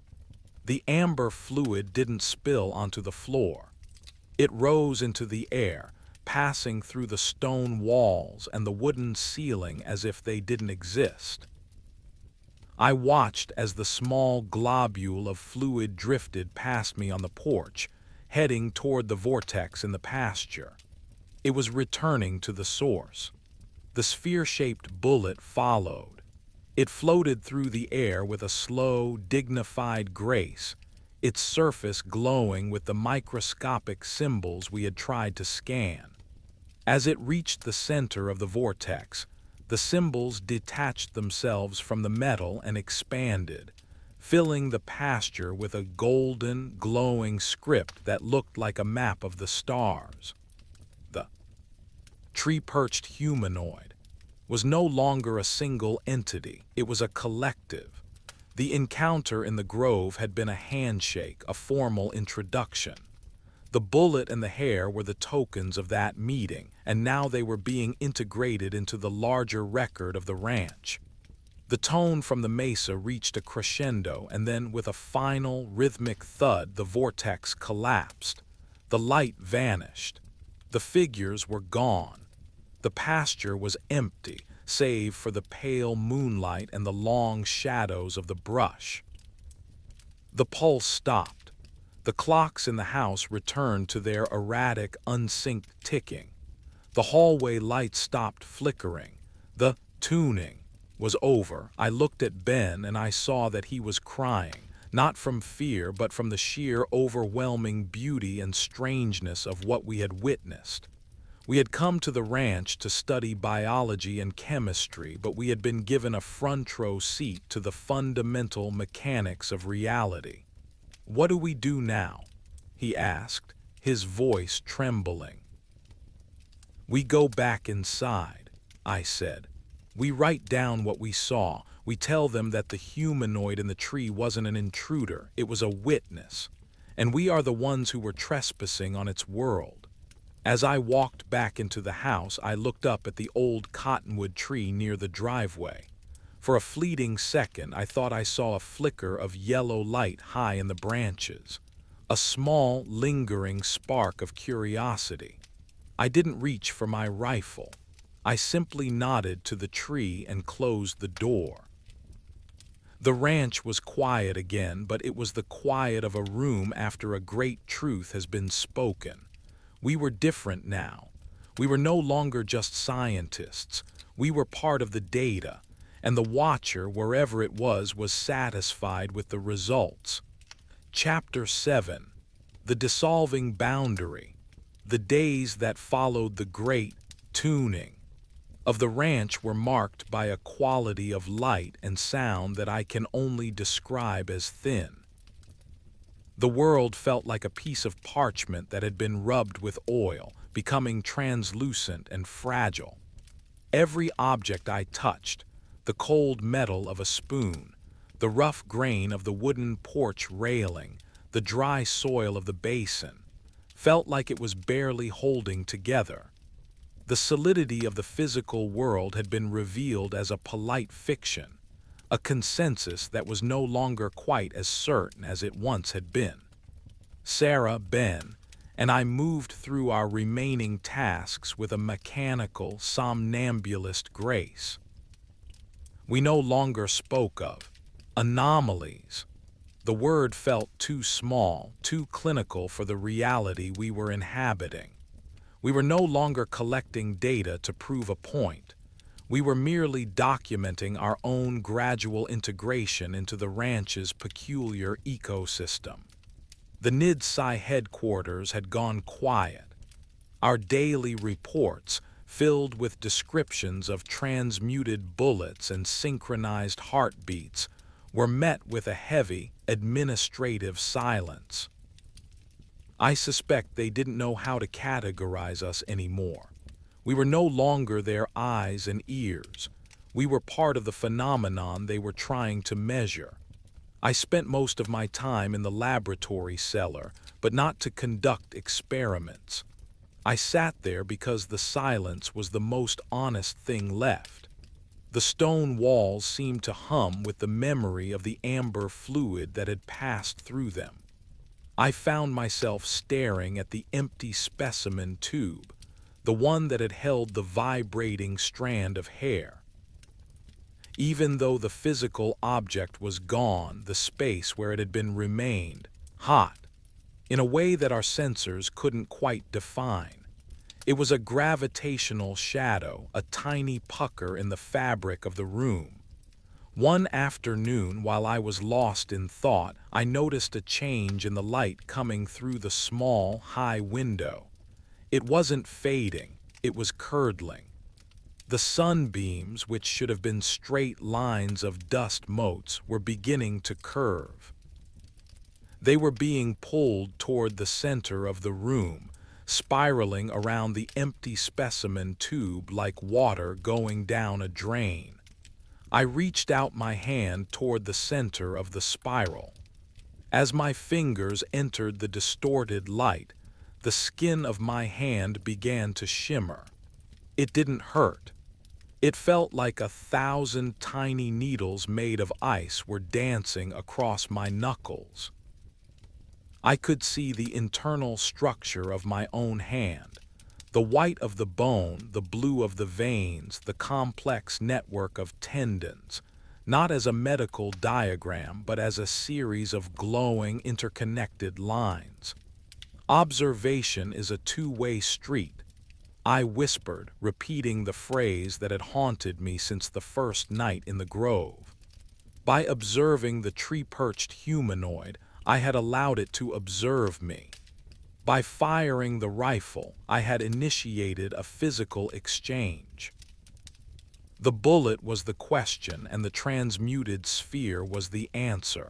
The amber fluid didn't spill onto the floor. It rose into the air, passing through the stone walls and the wooden ceiling as if they didn't exist. I watched as the small globule of fluid drifted past me on the porch, heading toward the vortex in the pasture. It was returning to the source. The sphere-shaped bullet followed. It floated through the air with a slow, dignified grace, its surface glowing with the microscopic symbols we had tried to scan. As it reached the center of the vortex, the symbols detached themselves from the metal and expanded, filling the pasture with a golden, glowing script that looked like a map of the stars. The tree-perched humanoid was no longer a single entity, it was a collective. The encounter in the grove had been a handshake, a formal introduction. The bullet and the hair were the tokens of that meeting, and now they were being integrated into the larger record of the ranch. The tone from the mesa reached a crescendo, and then with a final, rhythmic thud, the vortex collapsed. The light vanished. The figures were gone. The pasture was empty, save for the pale moonlight and the long shadows of the brush. The pulse stopped. The clocks in the house returned to their erratic, unsynced ticking. The hallway lights stopped flickering. The tuning was over. I looked at Ben and I saw that he was crying, not from fear but from the sheer overwhelming beauty and strangeness of what we had witnessed. We had come to the ranch to study biology and chemistry, but we had been given a front row seat to the fundamental mechanics of reality. "What do we do now?" he asked, his voice trembling. "We go back inside," I said. "We write down what we saw. We tell them that the humanoid in the tree wasn't an intruder, it was a witness. And we are the ones who were trespassing on its world." As I walked back into the house, I looked up at the old cottonwood tree near the driveway. For a fleeting second, I thought I saw a flicker of yellow light high in the branches, a small, lingering spark of curiosity. I didn't reach for my rifle. I simply nodded to the tree and closed the door. The ranch was quiet again, but it was the quiet of a room after a great truth has been spoken. We were different now. We were no longer just scientists. We were part of the data, and the watcher, wherever it was satisfied with the results. Chapter 7. The Dissolving Boundary. The days that followed the great tuning of the ranch were marked by a quality of light and sound that I can only describe as thin. The world felt like a piece of parchment that had been rubbed with oil, becoming translucent and fragile. Every object I touched, the cold metal of a spoon, the rough grain of the wooden porch railing, the dry soil of the basin, felt like it was barely holding together. The solidity of the physical world had been revealed as a polite fiction, a consensus that was no longer quite as certain as it once had been. Sarah, Ben, and I moved through our remaining tasks with a mechanical, somnambulist grace. We no longer spoke of anomalies. The word felt too small, too clinical for the reality we were inhabiting. We were no longer collecting data to prove a point. We were merely documenting our own gradual integration into the ranch's peculiar ecosystem. The NIDSci headquarters had gone quiet. Our daily reports, filled with descriptions of transmuted bullets and synchronized heartbeats, were met with a heavy, administrative silence. I suspect they didn't know how to categorize us anymore. We were no longer their eyes and ears. We were part of the phenomenon they were trying to measure. I spent most of my time in the laboratory cellar, but not to conduct experiments. I sat there because the silence was the most honest thing left. The stone walls seemed to hum with the memory of the amber fluid that had passed through them. I found myself staring at the empty specimen tube, the one that had held the vibrating strand of hair. Even though the physical object was gone, the space where it had been remained, hot, in a way that our sensors couldn't quite define. It was a gravitational shadow, a tiny pucker in the fabric of the room. One afternoon, while I was lost in thought, I noticed a change in the light coming through the small, high window. It wasn't fading, it was curdling. The sunbeams, which should have been straight lines of dust motes, were beginning to curve. They were being pulled toward the center of the room, spiraling around the empty specimen tube like water going down a drain. I reached out my hand toward the center of the spiral. As my fingers entered the distorted light, the skin of my hand began to shimmer. It didn't hurt. It felt like 1,000 tiny needles made of ice were dancing across my knuckles. I could see the internal structure of my own hand, the white of the bone, the blue of the veins, the complex network of tendons, not as a medical diagram, but as a series of glowing, interconnected lines. Observation is a two-way street, I whispered, repeating the phrase that had haunted me since the first night in the grove. By observing the tree-perched humanoid, I had allowed it to observe me. By firing the rifle, I had initiated a physical exchange. The bullet was the question, and the transmuted sphere was the answer.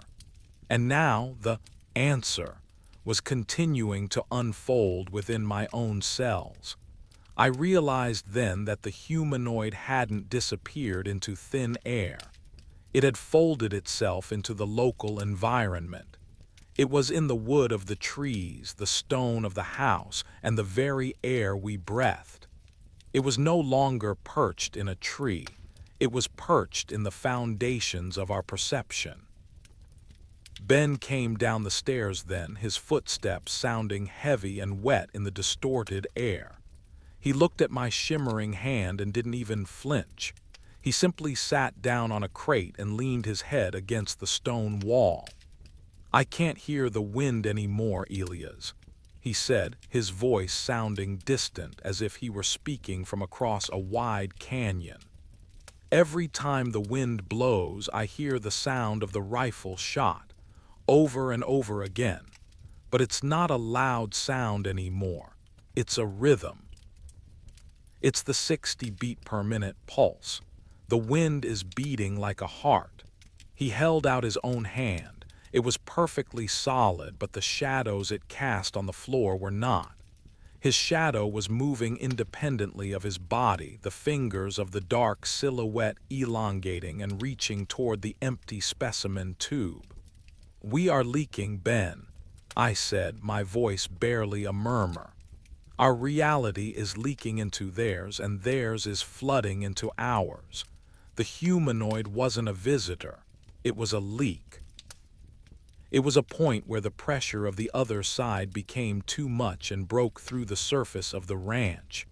And now the answer was continuing to unfold within my own cells. I realized then that the humanoid hadn't disappeared into thin air. It had folded itself into the local environment. It was in the wood of the trees, the stone of the house, and the very air we breathed. It was no longer perched in a tree. It was perched in the foundations of our perception. Ben came down the stairs then, his footsteps sounding heavy and wet in the distorted air. He looked at my shimmering hand and didn't even flinch. He simply sat down on a crate and leaned his head against the stone wall. "I can't hear the wind anymore, Elias," he said, his voice sounding distant as if he were speaking from across a wide canyon. "Every time the wind blows, I hear the sound of the rifle shot, over and over again. But it's not a loud sound anymore. It's a rhythm. It's the 60 beat per minute pulse. The wind is beating like a heart." He held out his own hand. It was perfectly solid, but the shadows it cast on the floor were not. His shadow was moving independently of his body, the fingers of the dark silhouette elongating and reaching toward the empty specimen tube. "We are leaking, Ben," I said, my voice barely a murmur. "Our reality is leaking into theirs, and theirs is flooding into ours. The humanoid wasn't a visitor. It was a leak." It was a point where the pressure of the other side became too much and broke through the surface of the ranch.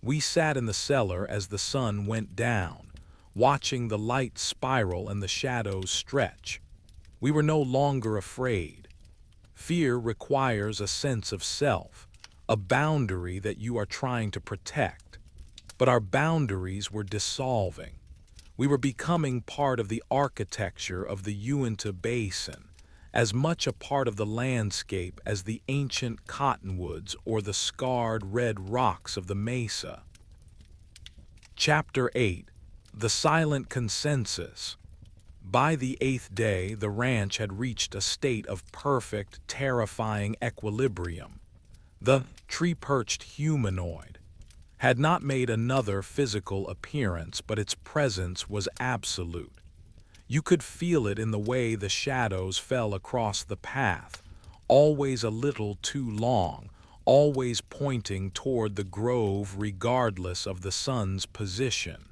We sat in the cellar as the sun went down, watching the light spiral and the shadows stretch. We were no longer afraid. Fear requires a sense of self, a boundary that you are trying to protect. But our boundaries were dissolving. We were becoming part of the architecture of the Uinta Basin, as much a part of the landscape as the ancient cottonwoods or the scarred red rocks of the mesa. Chapter 8: The Silent Consensus. By the 8th day, the ranch had reached a state of perfect, terrifying equilibrium. The tree-perched humanoid had not made another physical appearance, but its presence was absolute. You could feel it in the way the shadows fell across the path, always a little too long, always pointing toward the grove regardless of the sun's position.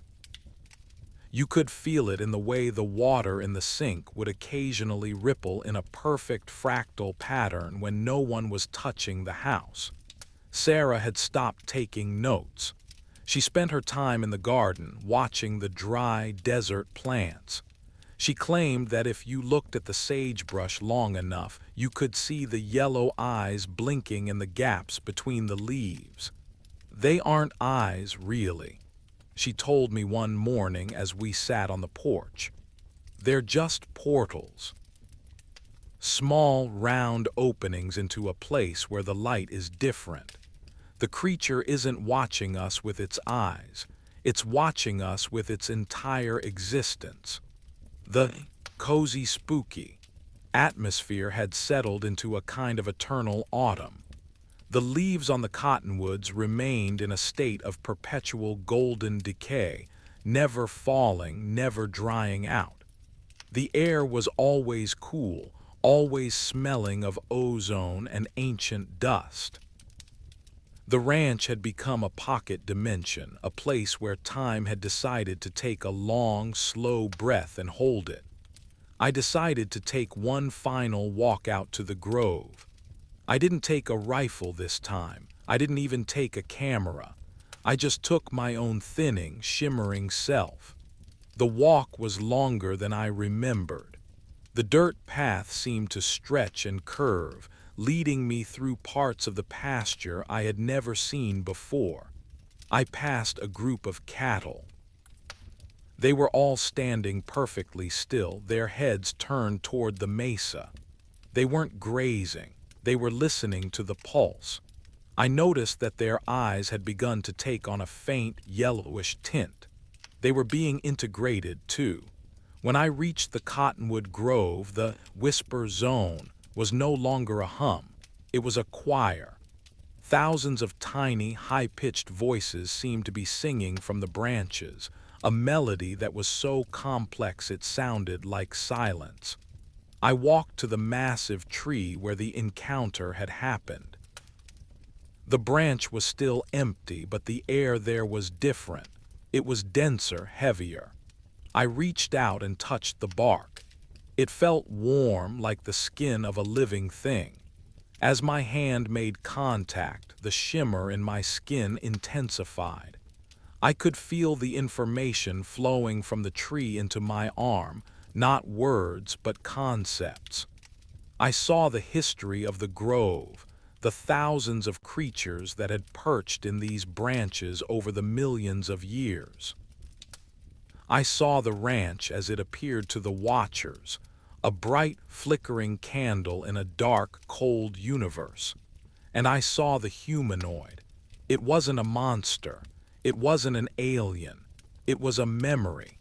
You could feel it in the way the water in the sink would occasionally ripple in a perfect fractal pattern when no one was touching the house. Sarah had stopped taking notes. She spent her time in the garden, watching the dry desert plants. She claimed that if you looked at the sagebrush long enough, you could see the yellow eyes blinking in the gaps between the leaves. "They aren't eyes, really," she told me one morning as we sat on the porch. "They're just portals. Small, round openings into a place where the light is different. The creature isn't watching us with its eyes. It's watching us with its entire existence." The cozy, spooky atmosphere had settled into a kind of eternal autumn. The leaves on the cottonwoods remained in a state of perpetual golden decay, never falling, never drying out. The air was always cool, always smelling of ozone and ancient dust. The ranch had become a pocket dimension, a place where time had decided to take a long, slow breath and hold it. I decided to take one final walk out to the grove. I didn't take a rifle this time. I didn't even take a camera. I just took my own thinning, shimmering self. The walk was longer than I remembered. The dirt path seemed to stretch and curve, leading me through parts of the pasture I had never seen before. I passed a group of cattle. They were all standing perfectly still, their heads turned toward the mesa. They weren't grazing. They were listening to the pulse. I noticed that their eyes had begun to take on a faint, yellowish tint. They were being integrated, too. When I reached the cottonwood grove, the whisper zone was no longer a hum. It was a choir. Thousands of tiny, high-pitched voices seemed to be singing from the branches, a melody that was so complex it sounded like silence. I walked to the massive tree where the encounter had happened. The branch was still empty, but the air there was different. It was denser, heavier. I reached out and touched the bark. It felt warm, like the skin of a living thing. As my hand made contact, the shimmer in my skin intensified. I could feel the information flowing from the tree into my arm, not words but concepts. I saw the history of the grove, the thousands of creatures that had perched in these branches over the millions of years. I saw the ranch as it appeared to the watchers, a bright, flickering candle in a dark, cold universe. And I saw the humanoid. It wasn't a monster. It wasn't an alien. It was a memory.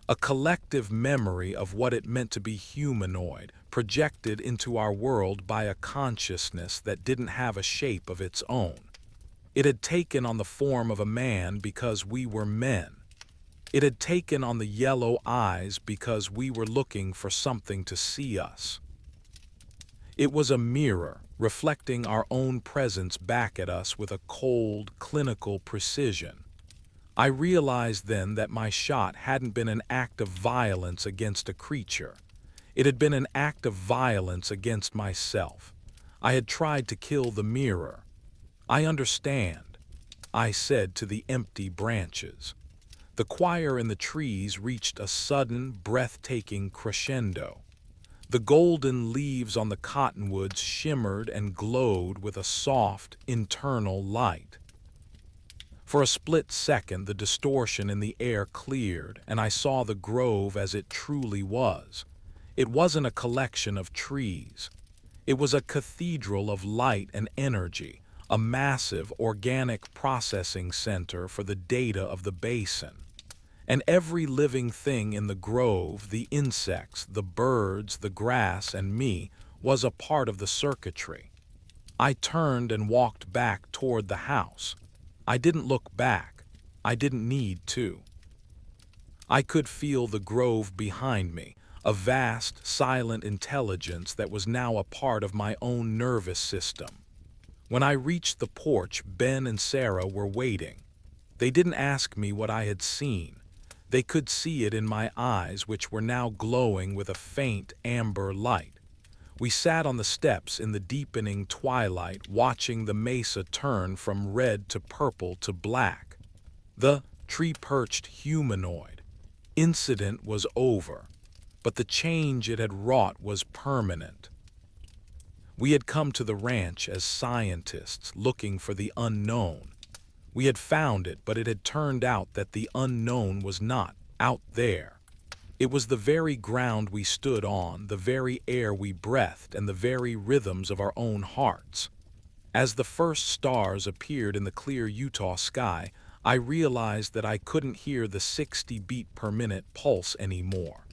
A collective memory of what it meant to be humanoid, projected into our world by a consciousness that didn't have a shape of its own. It had taken on the form of a man because we were men. It had taken on the yellow eyes because we were looking for something to see us. It was a mirror, reflecting our own presence back at us with a cold, clinical precision. I realized then that my shot hadn't been an act of violence against a creature. It had been an act of violence against myself. I had tried to kill the mirror. "I understand," I said to the empty branches. The choir in the trees reached a sudden, breathtaking crescendo. The golden leaves on the cottonwoods shimmered and glowed with a soft, internal light. For a split second, the distortion in the air cleared, and I saw the grove as it truly was. It wasn't a collection of trees. It was a cathedral of light and energy, a massive organic processing center for the data of the basin. And every living thing in the grove, the insects, the birds, the grass, and me, was a part of the circuitry. I turned and walked back toward the house. I didn't look back. I didn't need to. I could feel the grove behind me, a vast, silent intelligence that was now a part of my own nervous system. When I reached the porch, Ben and Sarah were waiting. They didn't ask me what I had seen. They could see it in my eyes, which were now glowing with a faint amber light. We sat on the steps in the deepening twilight, watching the mesa turn from red to purple to black. The tree-perched humanoid incident was over, but the change it had wrought was permanent. We had come to the ranch as scientists looking for the unknown. We had found it, but it had turned out that the unknown was not out there. It was the very ground we stood on, the very air we breathed, and the very rhythms of our own hearts. As the first stars appeared in the clear Utah sky, I realized that I couldn't hear the 60 beat per minute pulse anymore.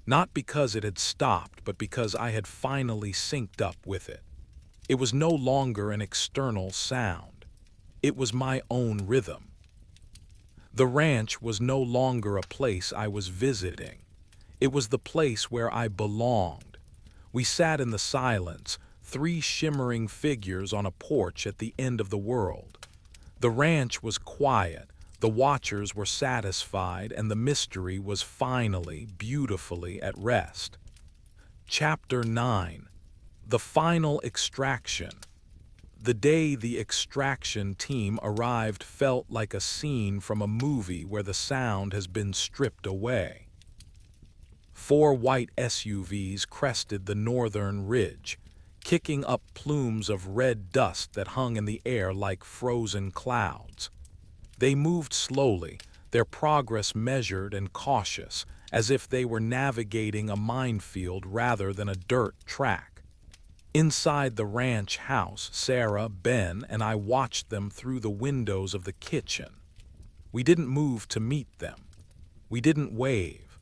Not because it had stopped, but because I had finally synced up with it. It was no longer an external sound. It was my own rhythm. The ranch was no longer a place I was visiting. It was the place where I belonged. We sat in the silence, 3 shimmering figures on a porch at the end of the world. The ranch was quiet, the watchers were satisfied, and the mystery was finally, beautifully at rest. Chapter 9. The Final Extraction. The day the extraction team arrived felt like a scene from a movie where the sound has been stripped away. 4 white SUVs crested the northern ridge, kicking up plumes of red dust that hung in the air like frozen clouds. They moved slowly, their progress measured and cautious, as if they were navigating a minefield rather than a dirt track. Inside the ranch house, Sarah, Ben, and I watched them through the windows of the kitchen. We didn't move to meet them. We didn't wave.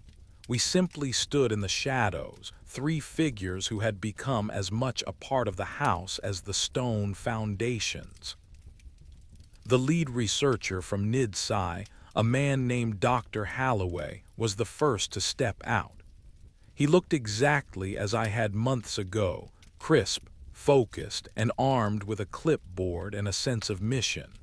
We simply stood in the shadows, 3 figures who had become as much a part of the house as the stone foundations. The lead researcher from NIDSci, a man named Dr. Holloway, was the first to step out. He looked exactly as I had months ago, crisp, focused, and armed with a clipboard and a sense of mission.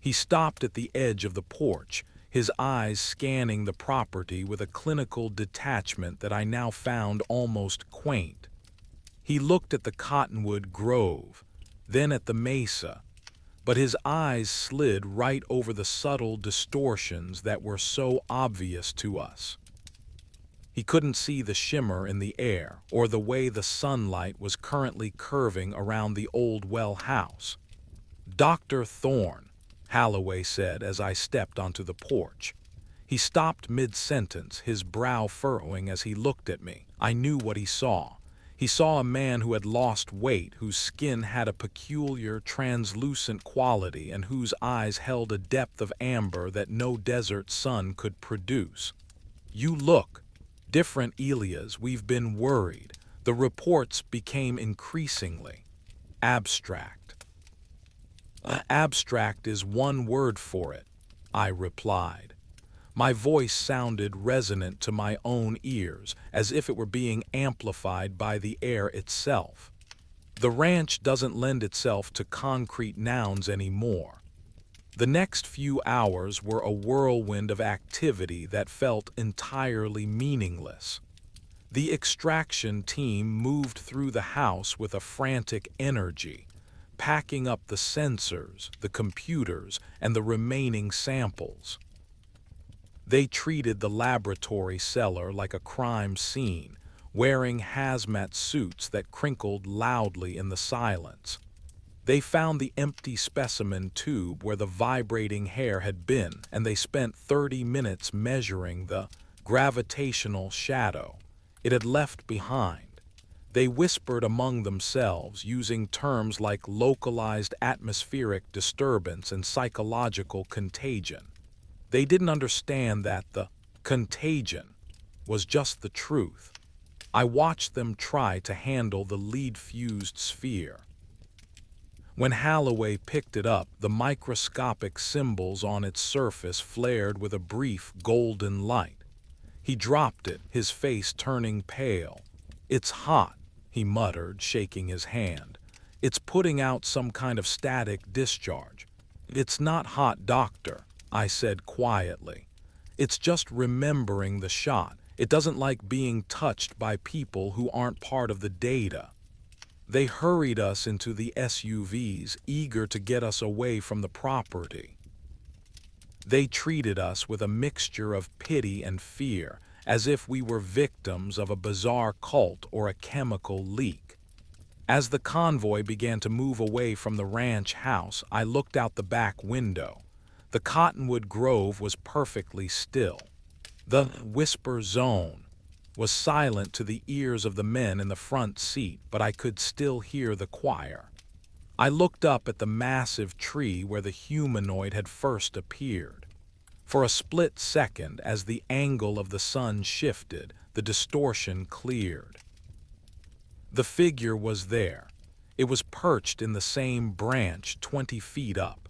He stopped at the edge of the porch, his eyes scanning the property with a clinical detachment that I now found almost quaint. He looked at the cottonwood grove, then at the mesa, but his eyes slid right over the subtle distortions that were so obvious to us. He couldn't see the shimmer in the air or the way the sunlight was currently curving around the old well house. "Dr. Thorne," Holloway said as I stepped onto the porch. He stopped mid-sentence, his brow furrowing as he looked at me. I knew what he saw. He saw a man who had lost weight, whose skin had a peculiar, translucent quality, and whose eyes held a depth of amber that no desert sun could produce. "You look different, Elias. We've been worried." The reports became increasingly abstract. Abstract is one word for it, I replied. My voice sounded resonant to my own ears, as if it were being amplified by the air itself. The ranch doesn't lend itself to concrete nouns anymore. The next few hours were a whirlwind of activity that felt entirely meaningless. The extraction team moved through the house with a frantic energy, packing up the sensors, the computers, and the remaining samples. They treated the laboratory cellar like a crime scene, wearing hazmat suits that crinkled loudly in the silence. They found the empty specimen tube where the vibrating hair had been, and they spent 30 minutes measuring the gravitational shadow it had left behind. They whispered among themselves, using terms like localized atmospheric disturbance and psychological contagion. They didn't understand that the contagion was just the truth. I watched them try to handle the lead-fused sphere. When Holloway picked it up, the microscopic symbols on its surface flared with a brief golden light. He dropped it, his face turning pale. "It's hot," he muttered, shaking his hand. "It's putting out some kind of static discharge." "It's not hot, Doctor," I said quietly. "It's just remembering the shot. It doesn't like being touched by people who aren't part of the data." They hurried us into the SUVs, eager to get us away from the property. They treated us with a mixture of pity and fear, as if we were victims of a bizarre cult or a chemical leak. As the convoy began to move away from the ranch house, I looked out the back window. The cottonwood grove was perfectly still. The whisper zone was silent to the ears of the men in the front seat, but I could still hear the choir. I looked up at the massive tree where the humanoid had first appeared. For a split second, as the angle of the sun shifted, the distortion cleared. The figure was there. It was perched in the same branch 20 feet up.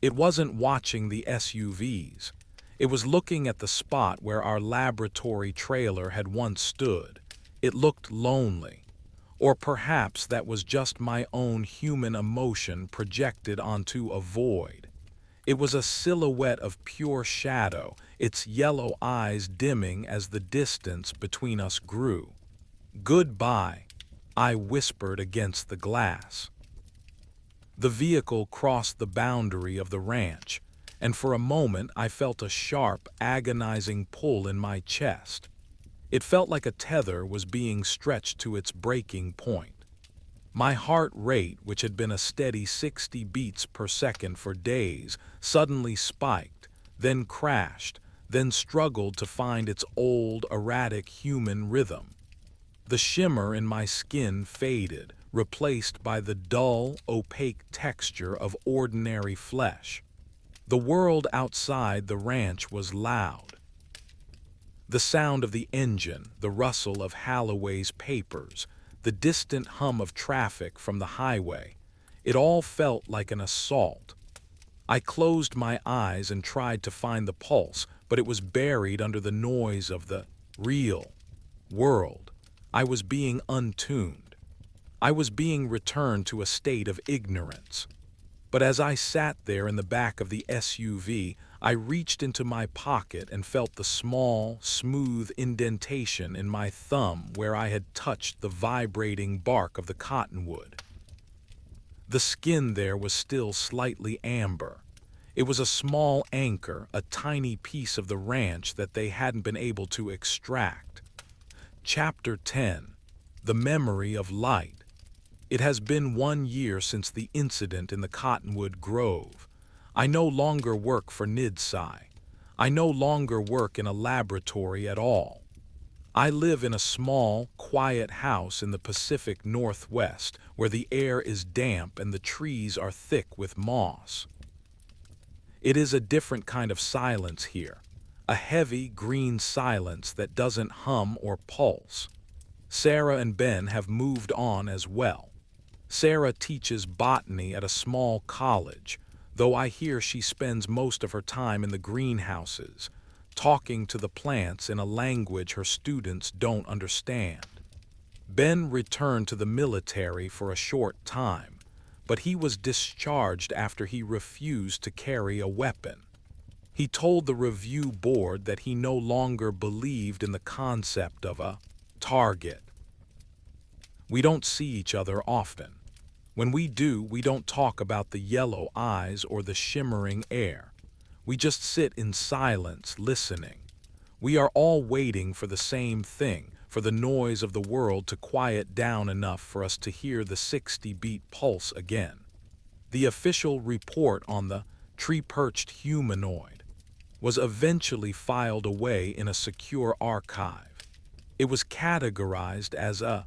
It wasn't watching the SUVs. It was looking at the spot where our laboratory trailer had once stood. It looked lonely. Or perhaps that was just my own human emotion projected onto a void. It was a silhouette of pure shadow, its yellow eyes dimming as the distance between us grew. "Goodbye," I whispered against the glass. The vehicle crossed the boundary of the ranch, and for a moment I felt a sharp, agonizing pull in my chest. It felt like a tether was being stretched to its breaking point. My heart rate, which had been a steady 60 beats per second for days, suddenly spiked, then crashed, then struggled to find its old, erratic human rhythm. The shimmer in my skin faded, replaced by the dull, opaque texture of ordinary flesh. The world outside the ranch was loud. The sound of the engine, the rustle of Holloway's papers, the distant hum of traffic from the highway, it all felt like an assault. I closed my eyes and tried to find the pulse, but it was buried under the noise of the real world. I was being untuned. I was being returned to a state of ignorance. But as I sat there in the back of the SUV, I reached into my pocket and felt the small, smooth indentation in my thumb where I had touched the vibrating bark of the cottonwood. The skin there was still slightly amber. It was a small anchor, a tiny piece of the ranch that they hadn't been able to extract. Chapter 10. The Memory of Light. It has been 1 year since the incident in the Cottonwood Grove. I no longer work for NIDSci. I no longer work in a laboratory at all. I live in a small, quiet house in the Pacific Northwest where the air is damp and the trees are thick with moss. It is a different kind of silence here, a heavy green silence that doesn't hum or pulse. Sarah and Ben have moved on as well. Sarah teaches botany at a small college, though I hear she spends most of her time in the greenhouses, talking to the plants in a language her students don't understand. Ben returned to the military for a short time, but he was discharged after he refused to carry a weapon. He told the review board that he no longer believed in the concept of a target. We don't see each other often. When we do, we don't talk about the yellow eyes or the shimmering air. We just sit in silence, listening. We are all waiting for the same thing, for the noise of the world to quiet down enough for us to hear the 60-beat pulse again. The official report on the tree-perched humanoid was eventually filed away in a secure archive. It was categorized as a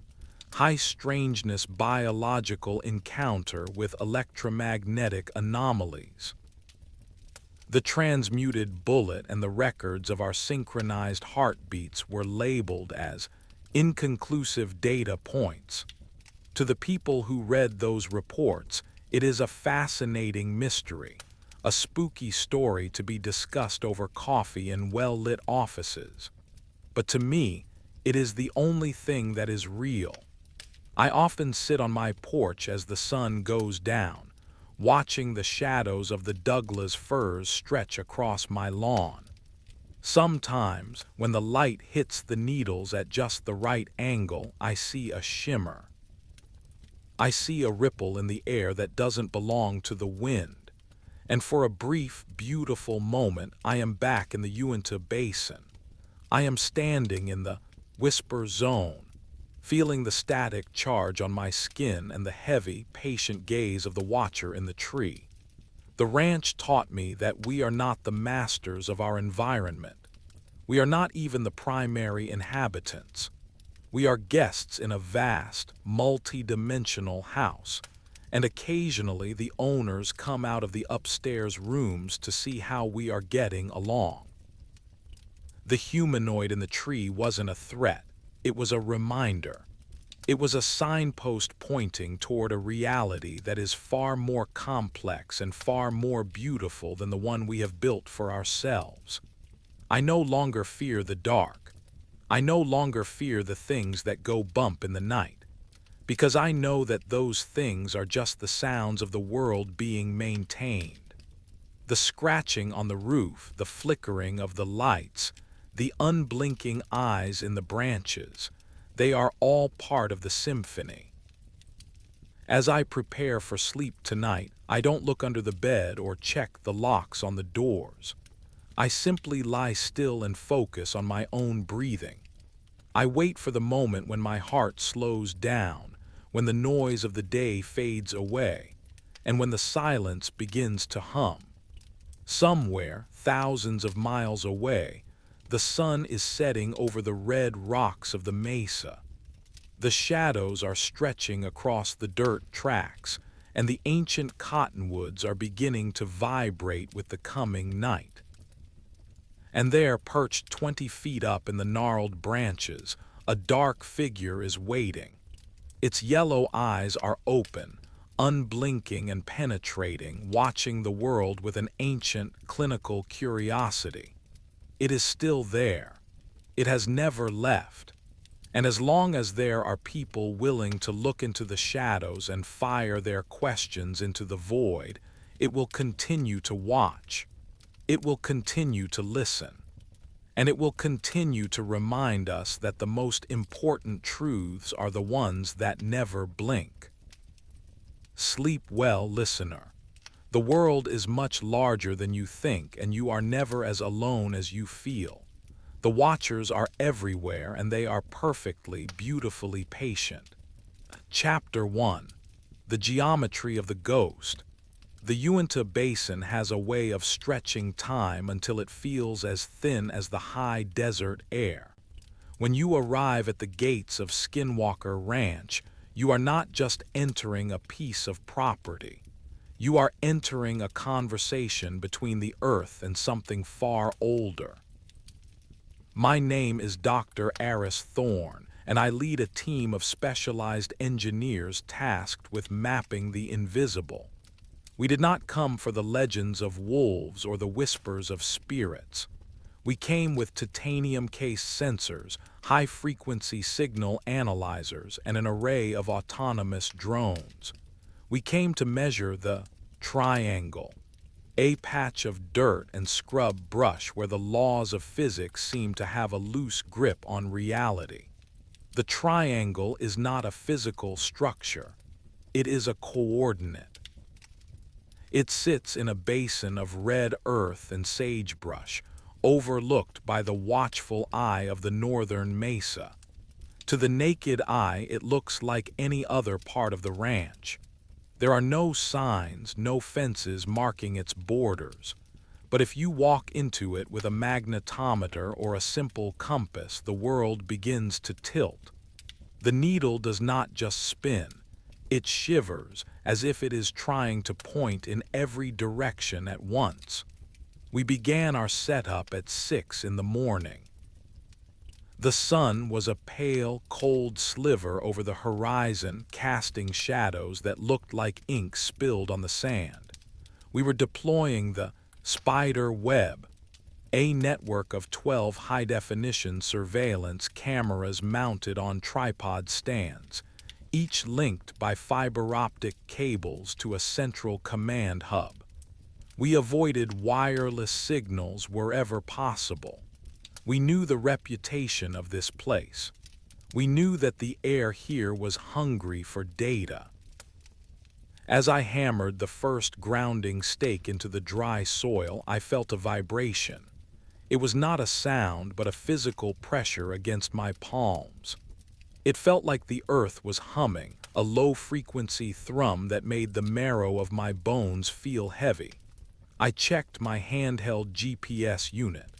high-strangeness biological encounter with electromagnetic anomalies. The transmuted bullet and the records of our synchronized heartbeats were labeled as inconclusive data points. To the people who read those reports, it is a fascinating mystery, a spooky story to be discussed over coffee in well-lit offices. But to me, it is the only thing that is real. I often sit on my porch as the sun goes down, watching the shadows of the Douglas firs stretch across my lawn. Sometimes, when the light hits the needles at just the right angle, I see a shimmer. I see a ripple in the air that doesn't belong to the wind, and for a brief, beautiful moment, I am back in the Uinta Basin. I am standing in the whisper zone, feeling the static charge on my skin and the heavy, patient gaze of the watcher in the tree. The ranch taught me that we are not the masters of our environment. We are not even the primary inhabitants. We are guests in a vast, multi-dimensional house, and occasionally the owners come out of the upstairs rooms to see how we are getting along. The humanoid in the tree wasn't a threat. It was a reminder. It was a signpost pointing toward a reality that is far more complex and far more beautiful than the one we have built for ourselves. I no longer fear the dark. I no longer fear the things that go bump in the night, because I know that those things are just the sounds of the world being maintained. The scratching on the roof, the flickering of the lights, the unblinking eyes in the branches, they are all part of the symphony. As I prepare for sleep tonight, I don't look under the bed or check the locks on the doors. I simply lie still and focus on my own breathing. I wait for the moment when my heart slows down, when the noise of the day fades away, and when the silence begins to hum. Somewhere, thousands of miles away, the sun is setting over the red rocks of the mesa. The shadows are stretching across the dirt tracks, and the ancient cottonwoods are beginning to vibrate with the coming night. And there, perched 20 feet up in the gnarled branches, a dark figure is waiting. Its yellow eyes are open, unblinking and penetrating, watching the world with an ancient, clinical curiosity. It is still there. It has never left. And as long as there are people willing to look into the shadows and fire their questions into the void, it will continue to watch. It will continue to listen. And it will continue to remind us that the most important truths are the ones that never blink. Sleep well, listener. The world is much larger than you think, and you are never as alone as you feel. The watchers are everywhere, and they are perfectly, beautifully patient. Chapter 1. The Geometry of the Ghost. The Uinta Basin has a way of stretching time until it feels as thin as the high desert air. When you arrive at the gates of Skinwalker Ranch, you are not just entering a piece of property. You are entering a conversation between the earth and something far older. My name is Dr. Aris Thorne, and I lead a team of specialized engineers tasked with mapping the invisible. We did not come for the legends of wolves or the whispers of spirits. We came with titanium-cased sensors, high-frequency signal analyzers, and an array of autonomous drones. We came to measure the triangle, a patch of dirt and scrub brush where the laws of physics seem to have a loose grip on reality. The triangle is not a physical structure. It is a coordinate. It sits in a basin of red earth and sagebrush, overlooked by the watchful eye of the northern mesa. To the naked eye, it looks like any other part of the ranch. There are no signs, no fences marking its borders. But if you walk into it with a magnetometer or a simple compass, the world begins to tilt. The needle does not just spin. It shivers as if it is trying to point in every direction at once. We began our setup at 6 in the morning. The sun was a pale, cold sliver over the horizon, casting shadows that looked like ink spilled on the sand. We were deploying the spider web, a network of 12 high-definition surveillance cameras mounted on tripod stands, each linked by fiber-optic cables to a central command hub. We avoided wireless signals wherever possible. We knew the reputation of this place. We knew that the air here was hungry for data. As I hammered the first grounding stake into the dry soil, I felt a vibration. It was not a sound, but a physical pressure against my palms. It felt like the earth was humming, a low-frequency thrum that made the marrow of my bones feel heavy. I checked my handheld GPS unit.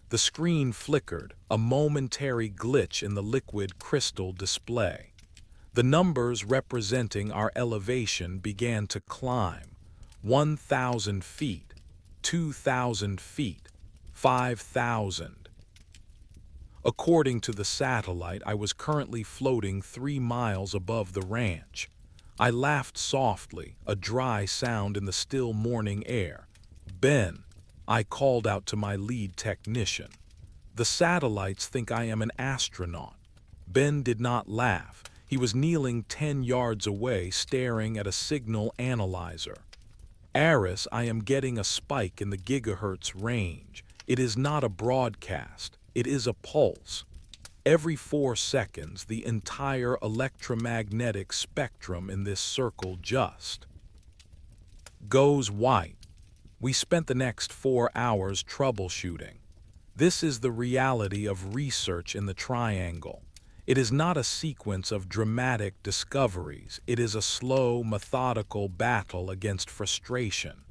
The screen flickered, a momentary glitch in the liquid crystal display. The numbers representing our elevation began to climb. 1,000 feet, 2,000 feet, 5,000. According to the satellite, I was currently floating 3 miles above the ranch. I laughed softly, a dry sound in the still morning air. "Ben," I called out to my lead technician. "The satellites think I am an astronaut." Ben did not laugh. He was kneeling 10 yards away, staring at a signal analyzer. "Aris, I am getting a spike in the gigahertz range. It is not a broadcast. It is a pulse. Every 4 seconds, the entire electromagnetic spectrum in this circle just goes white." We spent the next 4 hours troubleshooting. This is the reality of research in the triangle. It is not a sequence of dramatic discoveries. It is a slow, methodical battle against frustration.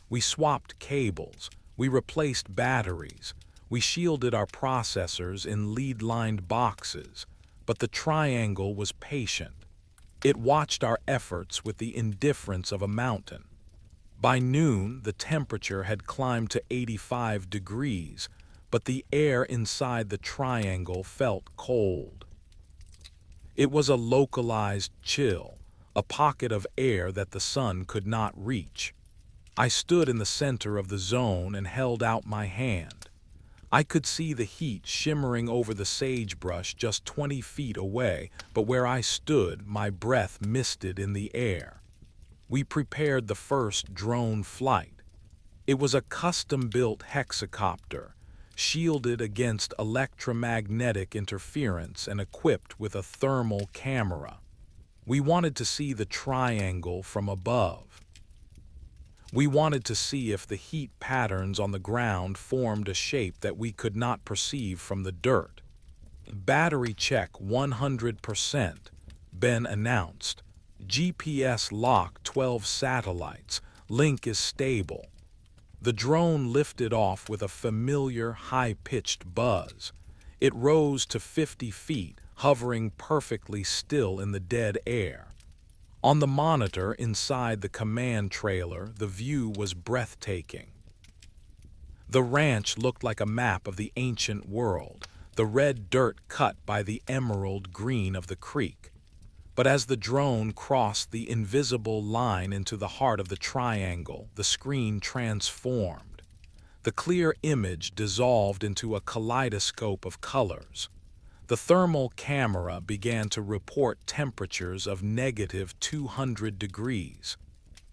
We swapped cables. We replaced batteries. We shielded our processors in lead-lined boxes. But the triangle was patient. It watched our efforts with the indifference of a mountain. By noon, the temperature had climbed to 85 degrees, but the air inside the triangle felt cold. It was a localized chill, a pocket of air that the sun could not reach. I stood in the center of the zone and held out my hand. I could see the heat shimmering over the sagebrush just 20 feet away, but where I stood, my breath misted in the air. We prepared the first drone flight. It was a custom-built hexacopter, shielded against electromagnetic interference and equipped with a thermal camera. We wanted to see the triangle from above. We wanted to see if the heat patterns on the ground formed a shape that we could not perceive from the dirt. "Battery check 100%, Ben announced. "GPS lock 12 satellites. Link is stable." The drone lifted off with a familiar, high-pitched buzz. It rose to 50 feet, hovering perfectly still in the dead air. On the monitor inside the command trailer, the view was breathtaking. The ranch looked like a map of the ancient world. the red dirt cut by the emerald green of the creek. But as the drone crossed the invisible line into the heart of the triangle, the screen transformed. The clear image dissolved into a kaleidoscope of colors. The thermal camera began to report temperatures of -200 degrees.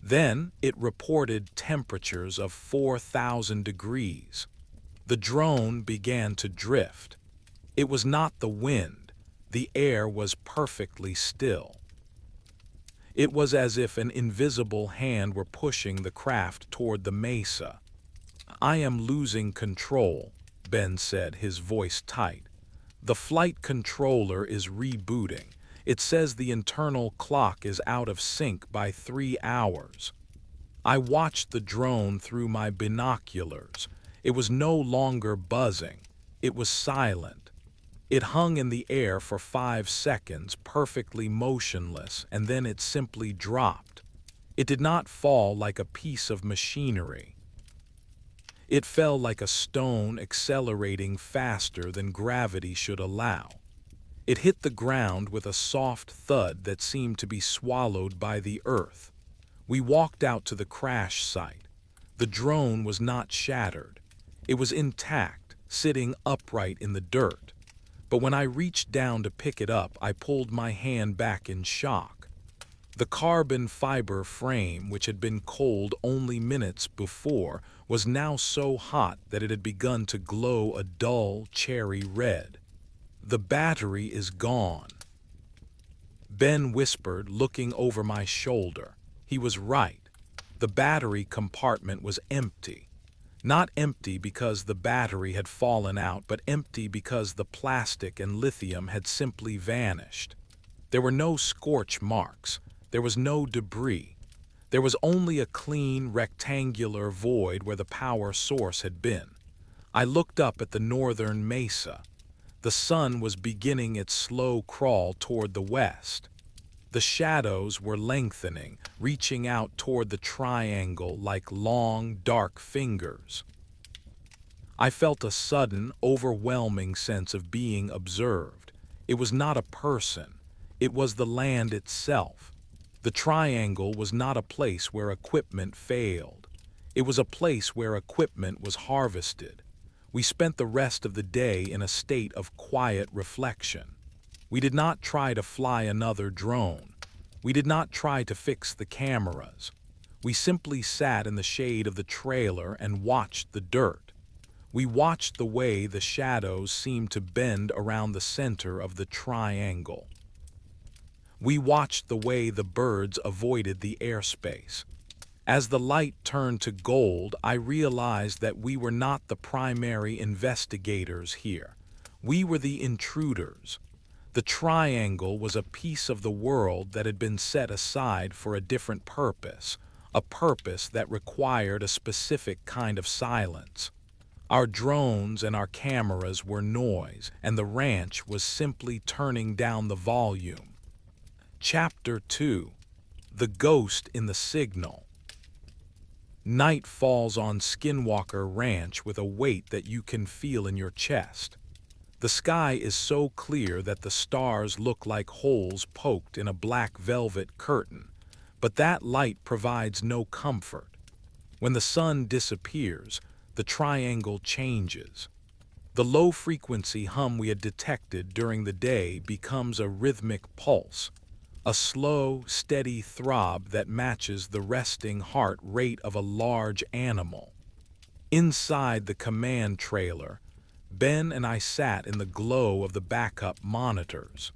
Then it reported temperatures of 4,000 degrees. The drone began to drift. It was not the wind. The air was perfectly still. It was as if an invisible hand were pushing the craft toward the mesa. "I am losing control," Ben said, his voice tight. "The flight controller is rebooting. It says the internal clock is out of sync by 3 hours." I watched the drone through my binoculars. It was no longer buzzing. It was silent. It hung in the air for 5 seconds, perfectly motionless, and then it simply dropped. It did not fall like a piece of machinery. It fell like a stone accelerating faster than gravity should allow. It hit the ground with a soft thud that seemed to be swallowed by the earth. We walked out to the crash site. The drone was not shattered. It was intact, sitting upright in the dirt. But when I reached down to pick it up, I pulled my hand back in shock. The carbon fiber frame, which had been cold only minutes before, was now so hot that it had begun to glow a dull cherry red. "The battery is gone," Ben whispered, looking over my shoulder. He was right. The battery compartment was empty. Not empty because the battery had fallen out, but empty because the plastic and lithium had simply vanished. There were no scorch marks. There was no debris. There was only a clean, rectangular void where the power source had been. I looked up at the northern mesa. The sun was beginning its slow crawl toward the west. The shadows were lengthening, reaching out toward the triangle like long, dark fingers. I felt a sudden, overwhelming sense of being observed. It was not a person. It was the land itself. The triangle was not a place where equipment failed. It was a place where equipment was harvested. We spent the rest of the day in a state of quiet reflection. We did not try to fly another drone. We did not try to fix the cameras. We simply sat in the shade of the trailer and watched the dirt. We watched the way the shadows seemed to bend around the center of the triangle. We watched the way the birds avoided the airspace. As the light turned to gold, I realized that we were not the primary investigators here. We were the intruders. The triangle was a piece of the world that had been set aside for a different purpose, a purpose that required a specific kind of silence. Our drones and our cameras were noise, and the ranch was simply turning down the volume. Chapter 2: The Ghost in the Signal. Night falls on Skinwalker Ranch with a weight that you can feel in your chest. The sky is so clear that the stars look like holes poked in a black velvet curtain, but that light provides no comfort. When the sun disappears, the triangle changes. The low-frequency hum we had detected during the day becomes a rhythmic pulse, a slow, steady throb that matches the resting heart rate of a large animal. Inside the command trailer, Ben and I sat in the glow of the backup monitors.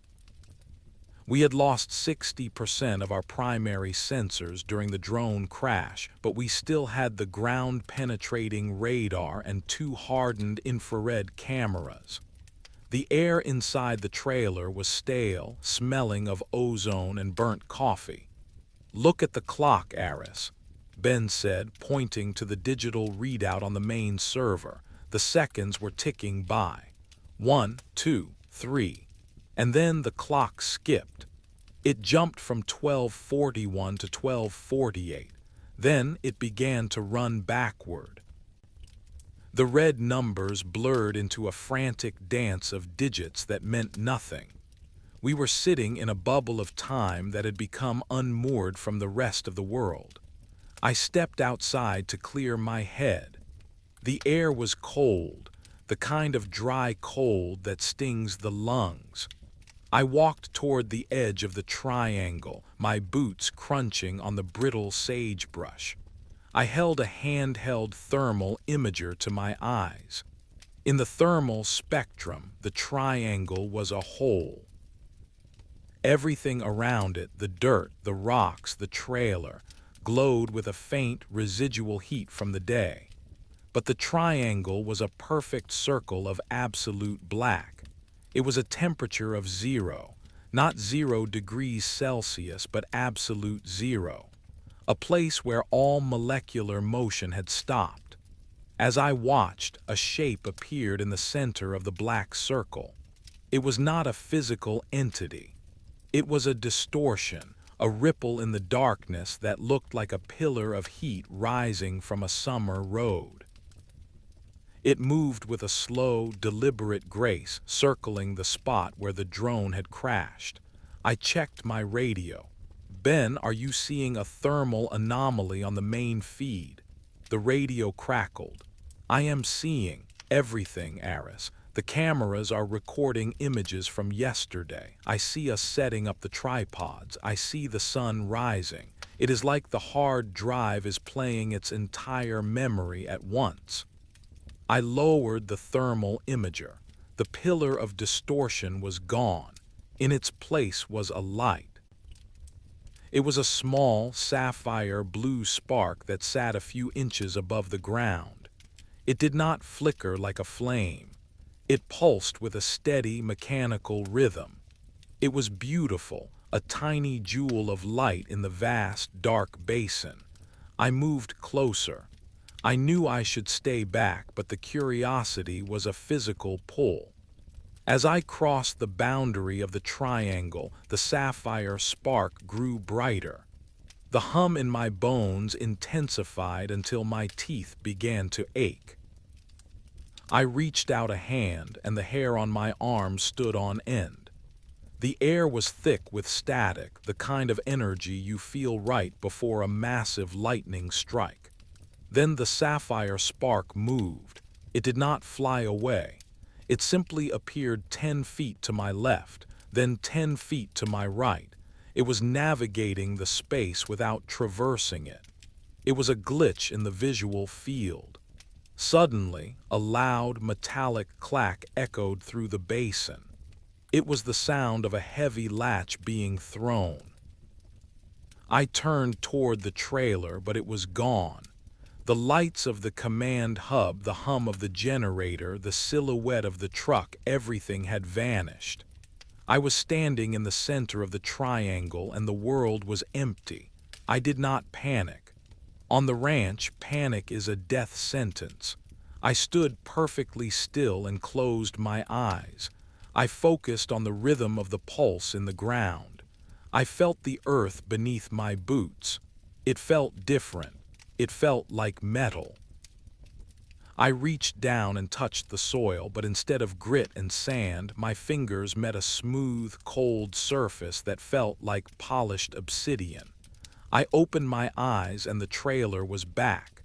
We had lost 60% of our primary sensors during the drone crash, but we still had the ground-penetrating radar and 2 hardened infrared cameras. The air inside the trailer was stale, smelling of ozone and burnt coffee. "Look at the clock, Aris," Ben said, pointing to the digital readout on the main server. The seconds were ticking by. 1, 2, 3. And then the clock skipped. It jumped from 12:41 to 12:48. Then it began to run backward. The red numbers blurred into a frantic dance of digits that meant nothing. We were sitting in a bubble of time that had become unmoored from the rest of the world. I stepped outside to clear my head. The air was cold, the kind of dry cold that stings the lungs. I walked toward the edge of the triangle, my boots crunching on the brittle sagebrush. I held a handheld thermal imager to my eyes. In the thermal spectrum, the triangle was a whole. Everything around it, the dirt, the rocks, the trailer, glowed with a faint residual heat from the day. But the triangle was a perfect circle of absolute black. It was a temperature of 0, not 0 degrees Celsius, but absolute 0. A place where all molecular motion had stopped. As I watched, a shape appeared in the center of the black circle. It was not a physical entity. It was a distortion, a ripple in the darkness that looked like a pillar of heat rising from a summer road. It moved with a slow, deliberate grace, circling the spot where the drone had crashed. I checked my radio. "Ben, are you seeing a thermal anomaly on the main feed?" The radio crackled. "I am seeing everything, Aris. The cameras are recording images from yesterday. I see us setting up the tripods. I see the sun rising. It is like the hard drive is playing its entire memory at once." I lowered the thermal imager. The pillar of distortion was gone. In its place was a light. It was a small, sapphire blue spark that sat a few inches above the ground. It did not flicker like a flame. It pulsed with a steady, mechanical rhythm. It was beautiful, a tiny jewel of light in the vast, dark basin. I moved closer. I knew I should stay back, but the curiosity was a physical pull. As I crossed the boundary of the triangle, the sapphire spark grew brighter. The hum in my bones intensified until my teeth began to ache. I reached out a hand, and the hair on my arm stood on end. The air was thick with static, the kind of energy you feel right before a massive lightning strike. Then the sapphire spark moved. It did not fly away. It simply appeared 10 feet to my left, then 10 feet to my right. It was navigating the space without traversing it. It was a glitch in the visual field. Suddenly, a loud, metallic clack echoed through the basin. It was the sound of a heavy latch being thrown. I turned toward the trailer, but it was gone. The lights of the command hub, the hum of the generator, the silhouette of the truck, everything had vanished. I was standing in the center of the triangle, and the world was empty. I did not panic. On the ranch, panic is a death sentence. I stood perfectly still and closed my eyes. I focused on the rhythm of the pulse in the ground. I felt the earth beneath my boots. It felt different. It felt like metal. I reached down and touched the soil, but instead of grit and sand, my fingers met a smooth, cold surface that felt like polished obsidian. I opened my eyes, and the trailer was back.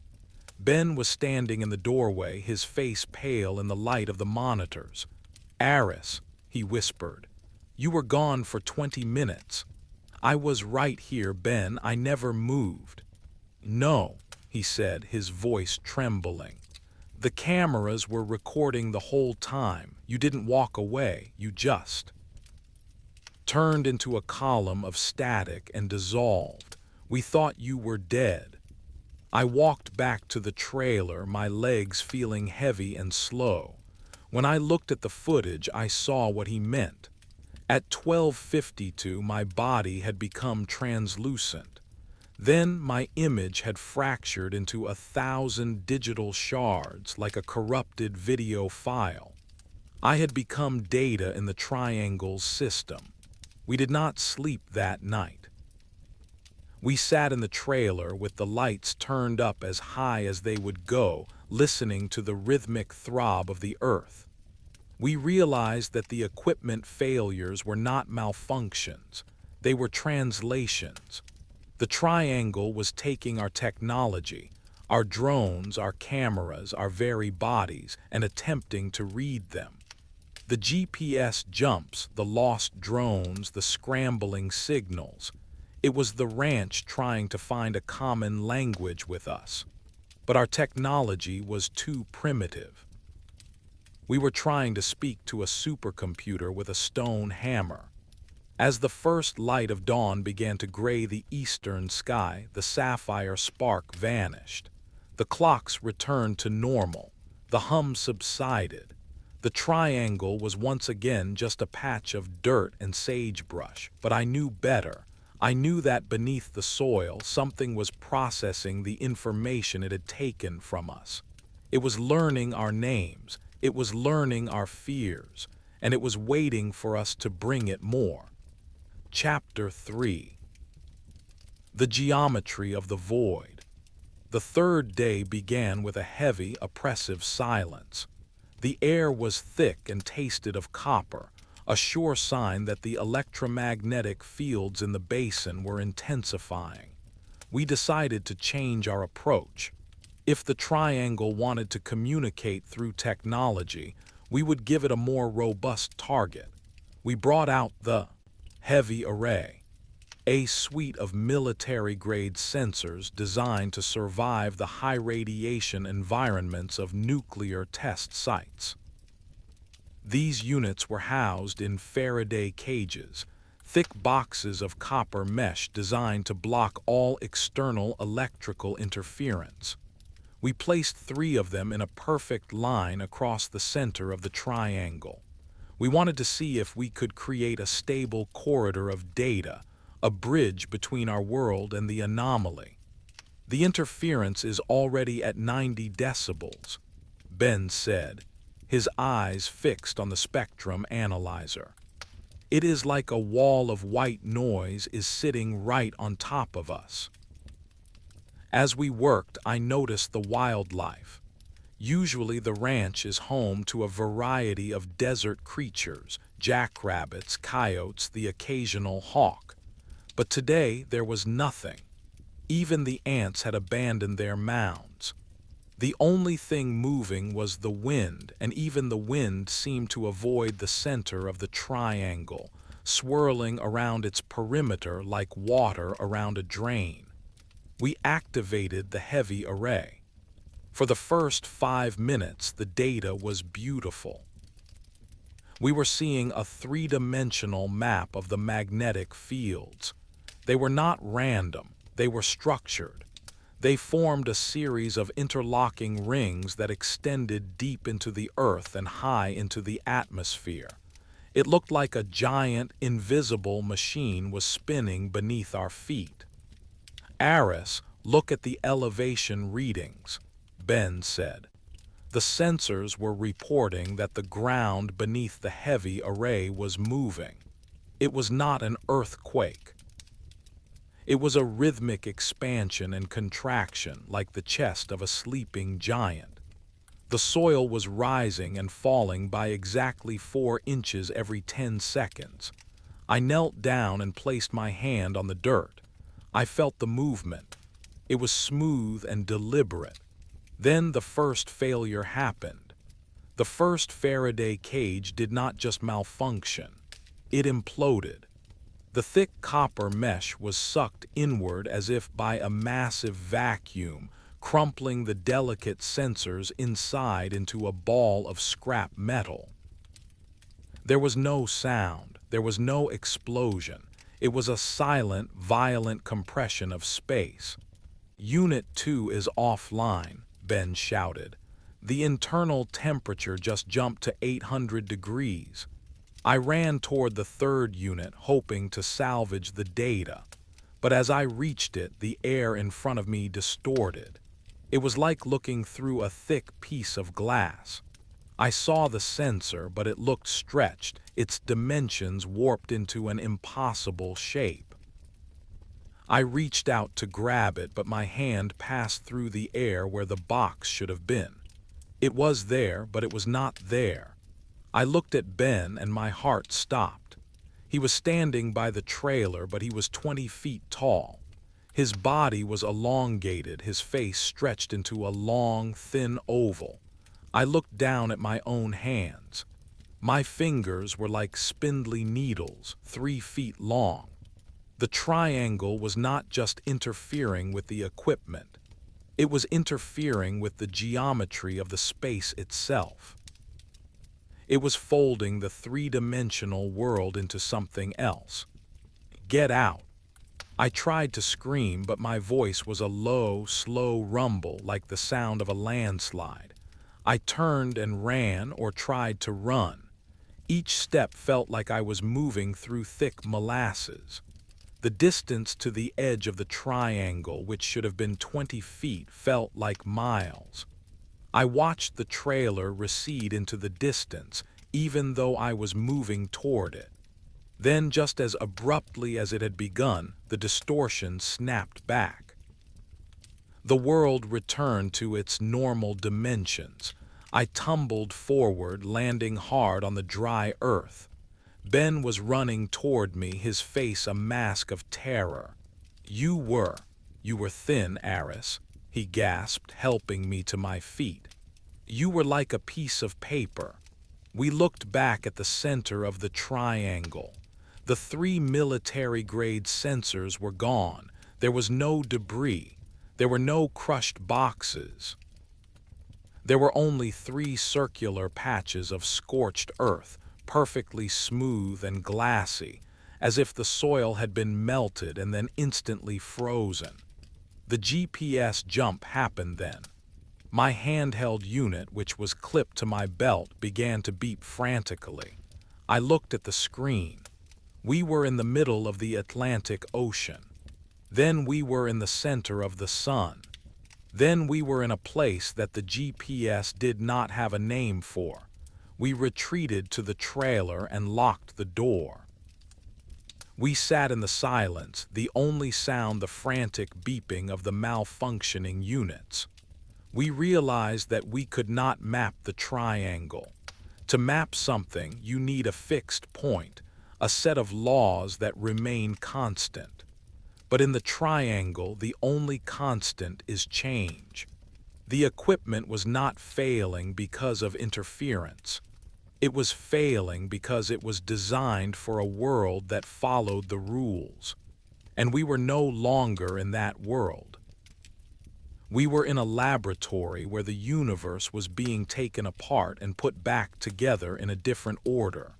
Ben was standing in the doorway, his face pale in the light of the monitors. "Aris," he whispered, "you were gone for 20 minutes. I was right here, Ben. I never moved." "No," he said, his voice trembling. "The cameras were recording the whole time. You didn't walk away, you just turned into a column of static and dissolved. We thought you were dead." I walked back to the trailer, my legs feeling heavy and slow. When I looked at the footage, I saw what he meant. At 12:52, my body had become translucent. Then my image had fractured into 1,000 digital shards like a corrupted video file. I had become data in the triangle's system. We did not sleep that night. We sat in the trailer with the lights turned up as high as they would go, listening to the rhythmic throb of the earth. We realized that the equipment failures were not malfunctions, they were translations. The triangle was taking our technology, our drones, our cameras, our very bodies, and attempting to read them. The GPS jumps, the lost drones, the scrambling signals. It was the ranch trying to find a common language with us. But our technology was too primitive. We were trying to speak to a supercomputer with a stone hammer. As the first light of dawn began to gray the eastern sky, the sapphire spark vanished. The clocks returned to normal. The hum subsided. The triangle was once again just a patch of dirt and sagebrush, but I knew better. I knew that beneath the soil, something was processing the information it had taken from us. It was learning our names, it was learning our fears, and it was waiting for us to bring it more. Chapter 3. The Geometry of the Void. The third day began with a heavy, oppressive silence. The air was thick and tasted of copper, a sure sign that the electromagnetic fields in the basin were intensifying. We decided to change our approach. If the triangle wanted to communicate through technology, we would give it a more robust target. We brought out the Heavy Array, a suite of military-grade sensors designed to survive the high-radiation environments of nuclear test sites. These units were housed in Faraday cages, thick boxes of copper mesh designed to block all external electrical interference. We placed 3 of them in a perfect line across the center of the triangle. We wanted to see if we could create a stable corridor of data, a bridge between our world and the anomaly. The interference is already at 90 decibels, Ben said, his eyes fixed on the spectrum analyzer. It is like a wall of white noise is sitting right on top of us. As we worked, I noticed the wildlife. Usually the ranch is home to a variety of desert creatures, jackrabbits, coyotes, the occasional hawk. But today there was nothing. Even the ants had abandoned their mounds. The only thing moving was the wind, and even the wind seemed to avoid the center of the triangle, swirling around its perimeter like water around a drain. We activated the heavy array. For the first 5 minutes, the data was beautiful. We were seeing a 3-dimensional map of the magnetic fields. They were not random, they were structured. They formed a series of interlocking rings that extended deep into the earth and high into the atmosphere. It looked like a giant, invisible machine was spinning beneath our feet. "Aris, look at the elevation readings," Ben said. The sensors were reporting that the ground beneath the heavy array was moving. It was not an earthquake. It was a rhythmic expansion and contraction like the chest of a sleeping giant. The soil was rising and falling by exactly 4 inches every 10 seconds. I knelt down and placed my hand on the dirt. I felt the movement. It was smooth and deliberate. Then the first failure happened. The first Faraday cage did not just malfunction. It imploded. The thick copper mesh was sucked inward as if by a massive vacuum, crumpling the delicate sensors inside into a ball of scrap metal. There was no sound. There was no explosion. It was a silent, violent compression of space. "Unit 2 is offline," Ben shouted. "The internal temperature just jumped to 800 degrees. I ran toward the 3rd unit, hoping to salvage the data. But as I reached it, the air in front of me distorted. It was like looking through a thick piece of glass. I saw the sensor, but it looked stretched, its dimensions warped into an impossible shape. I reached out to grab it, but my hand passed through the air where the box should have been. It was there, but it was not there. I looked at Ben and my heart stopped. He was standing by the trailer, but he was 20 feet tall. His body was elongated, his face stretched into a long, thin oval. I looked down at my own hands. My fingers were like spindly needles, 3 feet long. The triangle was not just interfering with the equipment. It was interfering with the geometry of the space itself. It was folding the three-dimensional world into something else. Get out. I tried to scream, but my voice was a low, slow rumble like the sound of a landslide. I turned and ran or tried to run. Each step felt like I was moving through thick molasses. The distance to the edge of the triangle, which should have been 20 feet, felt like miles. I watched the trailer recede into the distance, even though I was moving toward it. Then, just as abruptly as it had begun, the distortion snapped back. The world returned to its normal dimensions. I tumbled forward, landing hard on the dry earth. Ben was running toward me, his face a mask of terror. You were thin, Aris," he gasped, helping me to my feet. "You were like a piece of paper." We looked back at the center of the triangle. The 3 military-grade sensors were gone. There was no debris. There were no crushed boxes. There were only 3 circular patches of scorched earth, perfectly smooth and glassy, as if the soil had been melted and then instantly frozen. The GPS jump happened then. My handheld unit, which was clipped to my belt, began to beep frantically. I looked at the screen. We were in the middle of the Atlantic Ocean. Then we were in the center of the sun. Then we were in a place that the GPS did not have a name for. We retreated to the trailer and locked the door. We sat in the silence, the only sound the frantic beeping of the malfunctioning units. We realized that we could not map the triangle. To map something, you need a fixed point, a set of laws that remain constant. But in the triangle, the only constant is change. The equipment was not failing because of interference. It was failing because it was designed for a world that followed the rules. And we were no longer in that world. We were in a laboratory where the universe was being taken apart and put back together in a different order.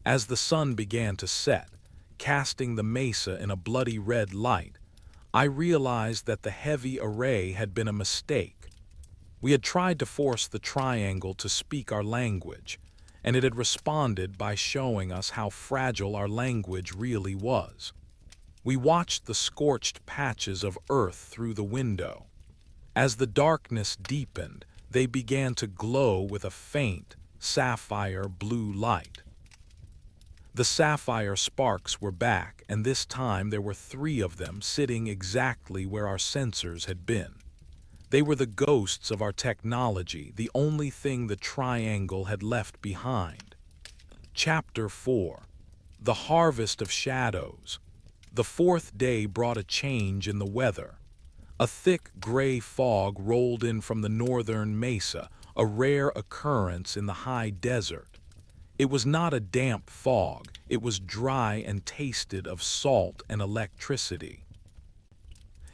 As the sun began to set, casting the mesa in a bloody red light, I realized that the heavy array had been a mistake. We had tried to force the triangle to speak our language, and it had responded by showing us how fragile our language really was. We watched the scorched patches of earth through the window. As the darkness deepened, they began to glow with a faint, sapphire blue light. The sapphire sparks were back, and this time there were 3 of them sitting exactly where our sensors had been. They were the ghosts of our technology, the only thing the triangle had left behind. Chapter 4. The Harvest of Shadows. The 4th day brought a change in the weather. A thick gray fog rolled in from the northern mesa, a rare occurrence in the high desert. It was not a damp fog, it was dry and tasted of salt and electricity.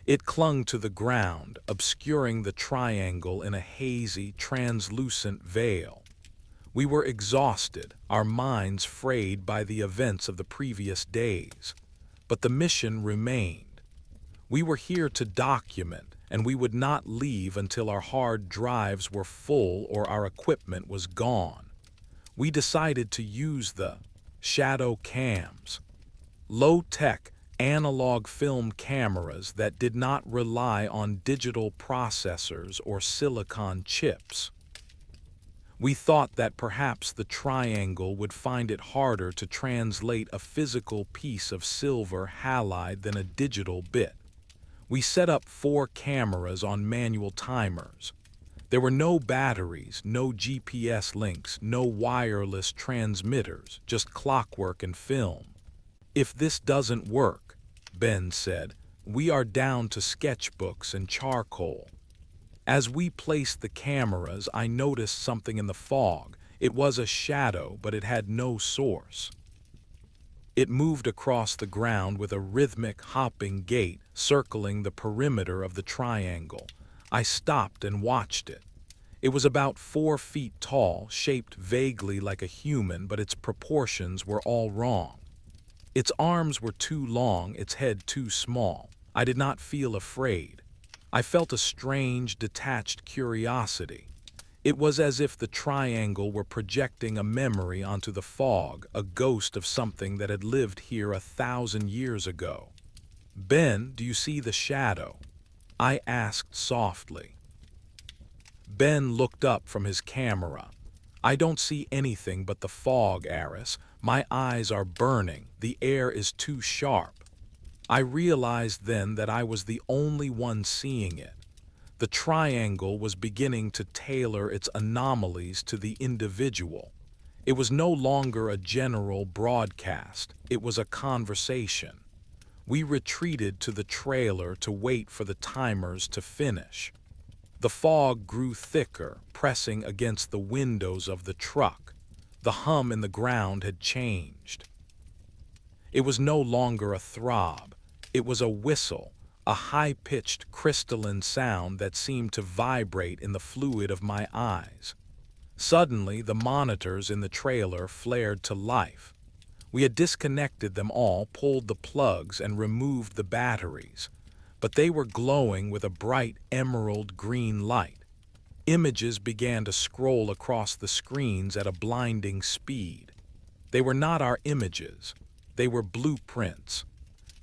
It clung to the ground, obscuring the triangle in a hazy, translucent veil. We were exhausted, our minds frayed by the events of the previous days. But the mission remained. We were here to document, and we would not leave until our hard drives were full or our equipment was gone. We decided to use the shadow cams, low-tech analog film cameras that did not rely on digital processors or silicon chips. We thought that perhaps the triangle would find it harder to translate a physical piece of silver halide than a digital bit. We set up 4 cameras on manual timers. There were no batteries, no GPS links, no wireless transmitters, just clockwork and film. "If this doesn't work," Ben said, "we are down to sketchbooks and charcoal." As we placed the cameras, I noticed something in the fog. It was a shadow, but it had no source. It moved across the ground with a rhythmic, hopping gait, circling the perimeter of the triangle. I stopped and watched it. It was about 4 feet tall, shaped vaguely like a human, but its proportions were all wrong. Its arms were too long, its head too small. I did not feel afraid. I felt a strange, detached curiosity. It was as if the triangle were projecting a memory onto the fog, a ghost of something that had lived here 1,000 years ago. "Ben, do you see the shadow?" I asked softly. Ben looked up from his camera. "I don't see anything but the fog, Aris. My eyes are burning. The air is too sharp." I realized then that I was the only one seeing it. The triangle was beginning to tailor its anomalies to the individual. It was no longer a general broadcast. It was a conversation. We retreated to the trailer to wait for the timers to finish. The fog grew thicker, pressing against the windows of the truck. The hum in the ground had changed. It was no longer a throb. It was a whistle, a high-pitched crystalline sound that seemed to vibrate in the fluid of my eyes. Suddenly, the monitors in the trailer flared to life. We had disconnected them all, pulled the plugs, and removed the batteries, but they were glowing with a bright emerald green light. Images began to scroll across the screens at a blinding speed. They were not our images. They were blueprints.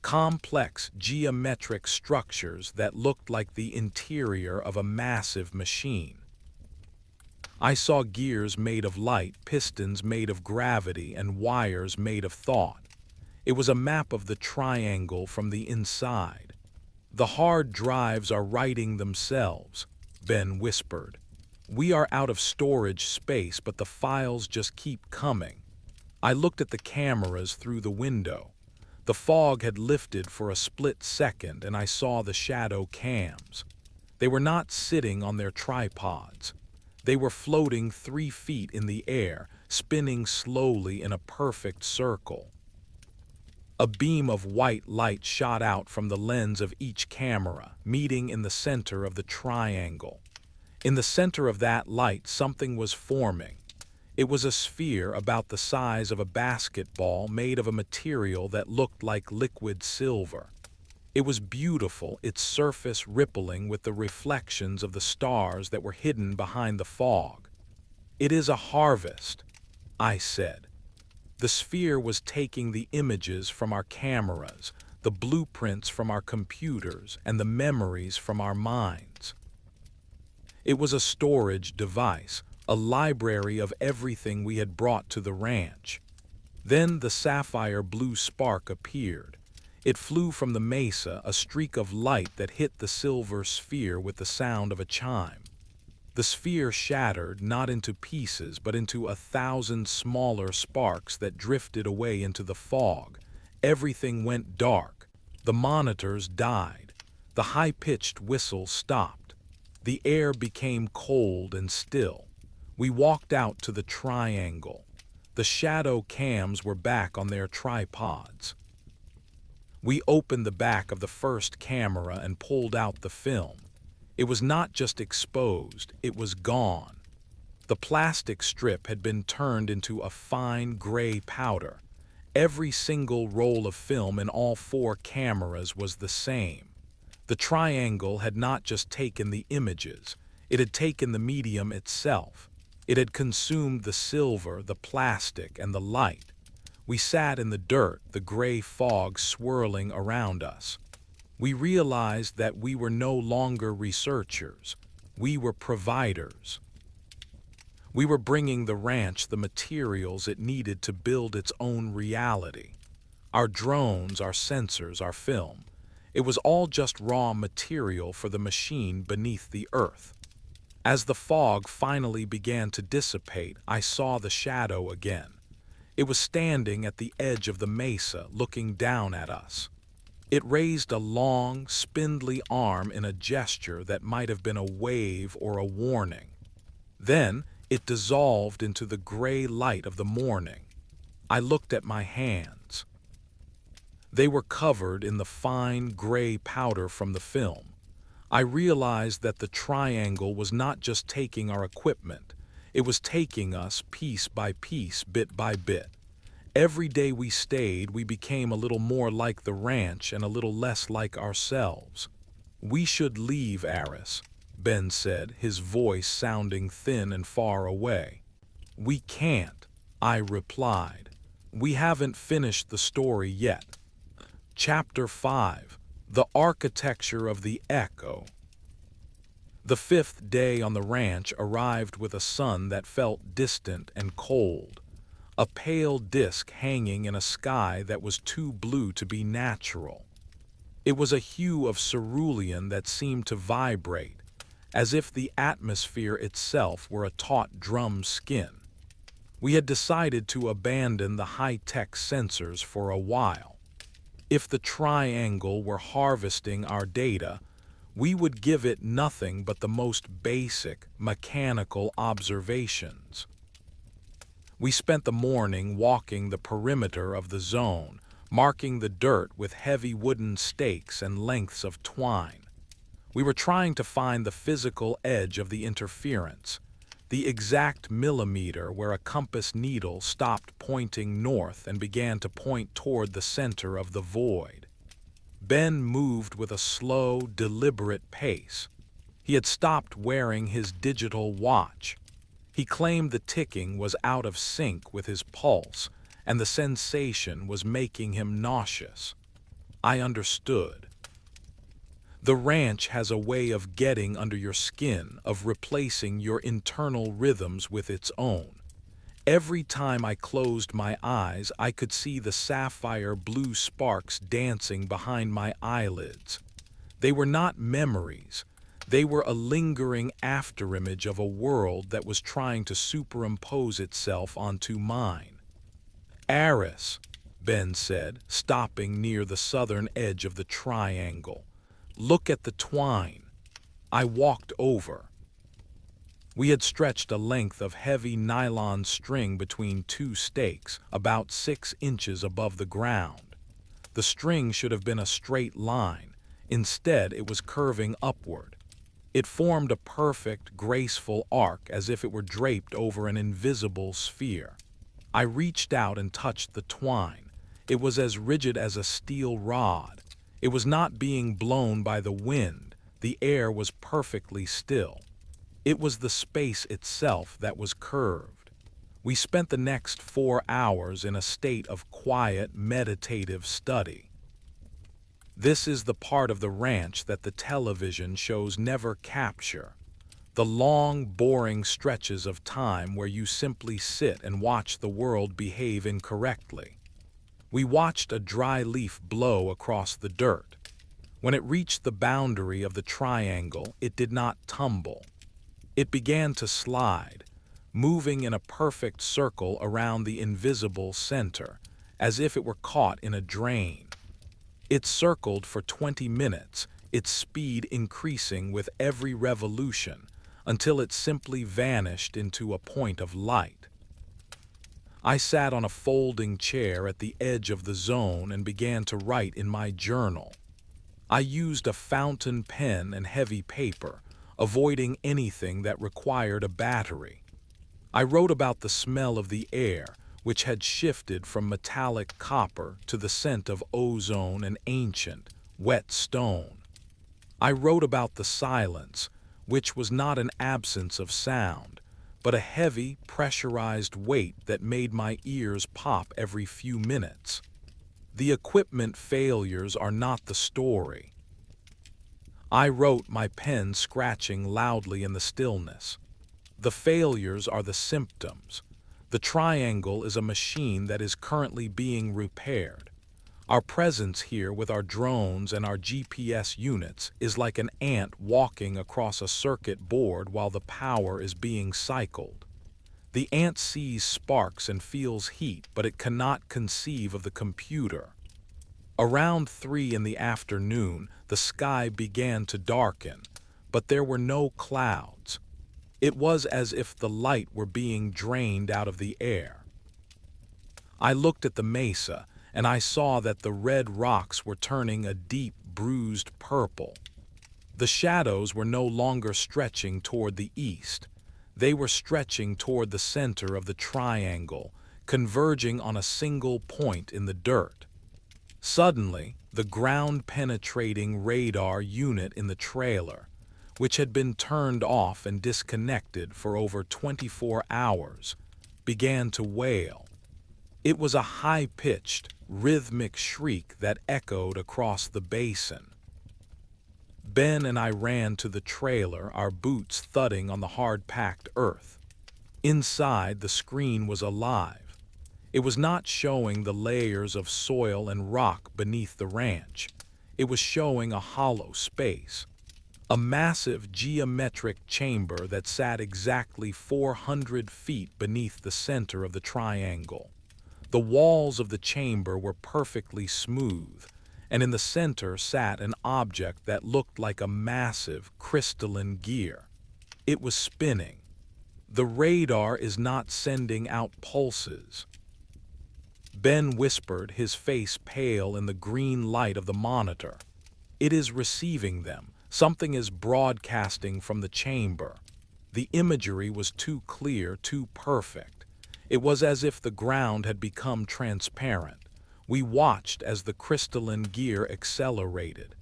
Complex geometric structures that looked like the interior of a massive machine. I saw gears made of light, pistons made of gravity, and wires made of thought. It was a map of the triangle from the inside. "The hard drives are writing themselves," Ben whispered. "We are out of storage space, but the files just keep coming." I looked at the cameras through the window. The fog had lifted for a split second, and I saw the shadow cams. They were not sitting on their tripods. They were floating 3 feet in the air, spinning slowly in a perfect circle. A beam of white light shot out from the lens of each camera, meeting in the center of the triangle. In the center of that light, something was forming. It was a sphere about the size of a basketball made of a material that looked like liquid silver. It was beautiful, its surface rippling with the reflections of the stars that were hidden behind the fog. "It is a harvest," I said. The sphere was taking the images from our cameras, the blueprints from our computers, and the memories from our minds. It was a storage device, a library of everything we had brought to the ranch. Then the sapphire blue spark appeared. It flew from the mesa, a streak of light that hit the silver sphere with the sound of a chime. The sphere shattered, not into pieces, but into 1,000 smaller sparks that drifted away into the fog. Everything went dark. The monitors died. The high-pitched whistle stopped. The air became cold and still. We walked out to the triangle. The shadow cams were back on their tripods. We opened the back of the first camera and pulled out the film. It was not just exposed, it was gone. The plastic strip had been turned into a fine gray powder. Every single roll of film in all 4 cameras was the same. The triangle had not just taken the images, it had taken the medium itself. It had consumed the silver, the plastic, and the light. We sat in the dirt, the gray fog swirling around us. We realized that we were no longer researchers. We were providers. We were bringing the ranch the materials it needed to build its own reality. Our drones, our sensors, our film. It was all just raw material for the machine beneath the earth. As the fog finally began to dissipate, I saw the shadow again. It was standing at the edge of the mesa, looking down at us. It raised a long, spindly arm in a gesture that might have been a wave or a warning. Then it dissolved into the gray light of the morning. I looked at my hands. They were covered in the fine gray powder from the film. I realized that the triangle was not just taking our equipment, it was taking us piece by piece, bit by bit. Every day we stayed, we became a little more like the ranch and a little less like ourselves. "We should leave, Aris," Ben said, his voice sounding thin and far away. "We can't," I replied. "We haven't finished the story yet." Chapter 5: The Architecture of the Echo. The fifth day on the ranch arrived with a sun that felt distant and cold, a pale disk hanging in a sky that was too blue to be natural. It was a hue of cerulean that seemed to vibrate, as if the atmosphere itself were a taut drum skin. We had decided to abandon the high-tech sensors for a while. If the triangle were harvesting our data, we would give it nothing but the most basic mechanical observations. We spent the morning walking the perimeter of the zone, marking the dirt with heavy wooden stakes and lengths of twine. We were trying to find the physical edge of the interference, the exact millimeter where a compass needle stopped pointing north and began to point toward the center of the void. Ben moved with a slow, deliberate pace. He had stopped wearing his digital watch. He claimed the ticking was out of sync with his pulse, and the sensation was making him nauseous. I understood. The ranch has a way of getting under your skin, of replacing your internal rhythms with its own. Every time I closed my eyes, I could see the sapphire blue sparks dancing behind my eyelids. They were not memories. They were a lingering afterimage of a world that was trying to superimpose itself onto mine. "Aris," Ben said, stopping near the southern edge of the triangle. "Look at the twine." I walked over. We had stretched a length of heavy nylon string between two stakes, about 6 inches above the ground. The string should have been a straight line. Instead, it was curving upward. It formed a perfect, graceful arc as if it were draped over an invisible sphere. I reached out and touched the twine. It was as rigid as a steel rod. It was not being blown by the wind. The air was perfectly still. It was the space itself that was curved. We spent the next 4 hours in a state of quiet, meditative study. This is the part of the ranch that the television shows never capture. The long, boring stretches of time where you simply sit and watch the world behave incorrectly. We watched a dry leaf blow across the dirt. When it reached the boundary of the triangle, it did not tumble. It began to slide, moving in a perfect circle around the invisible center, as if it were caught in a drain. It circled for 20 minutes, its speed increasing with every revolution, until it simply vanished into a point of light. I sat on a folding chair at the edge of the zone and began to write in my journal. I used a fountain pen and heavy paper, avoiding anything that required a battery. I wrote about the smell of the air, which had shifted from metallic copper to the scent of ozone and ancient, wet stone. I wrote about the silence, which was not an absence of sound, but a heavy, pressurized weight that made my ears pop every few minutes. The equipment failures are not the story. I wrote, my pen scratching loudly in the stillness. The failures are the symptoms. The triangle is a machine that is currently being repaired. Our presence here with our drones and our GPS units is like an ant walking across a circuit board while the power is being cycled. The ant sees sparks and feels heat, but it cannot conceive of the computer. Around 3 in the afternoon, the sky began to darken, but there were no clouds. It was as if the light were being drained out of the air. I looked at the mesa, and I saw that the red rocks were turning a deep, bruised purple. The shadows were no longer stretching toward the east. They were stretching toward the center of the triangle, converging on a single point in the dirt. Suddenly, the ground-penetrating radar unit in the trailer, which had been turned off and disconnected for over 24 hours, began to wail. It was a high-pitched, rhythmic shriek that echoed across the basin. Ben and I ran to the trailer, our boots thudding on the hard-packed earth. Inside, the screen was alive. It was not showing the layers of soil and rock beneath the ranch. It was showing a hollow space. A massive geometric chamber that sat exactly 400 feet beneath the center of the triangle. The walls of the chamber were perfectly smooth, and in the center sat an object that looked like a massive crystalline gear. It was spinning. The radar is not sending out pulses. Ben whispered, his face pale in the green light of the monitor. It is receiving them. Something is broadcasting from the chamber. The imagery was too clear, too perfect. It was as if the ground had become transparent. We watched as the crystalline gear accelerated.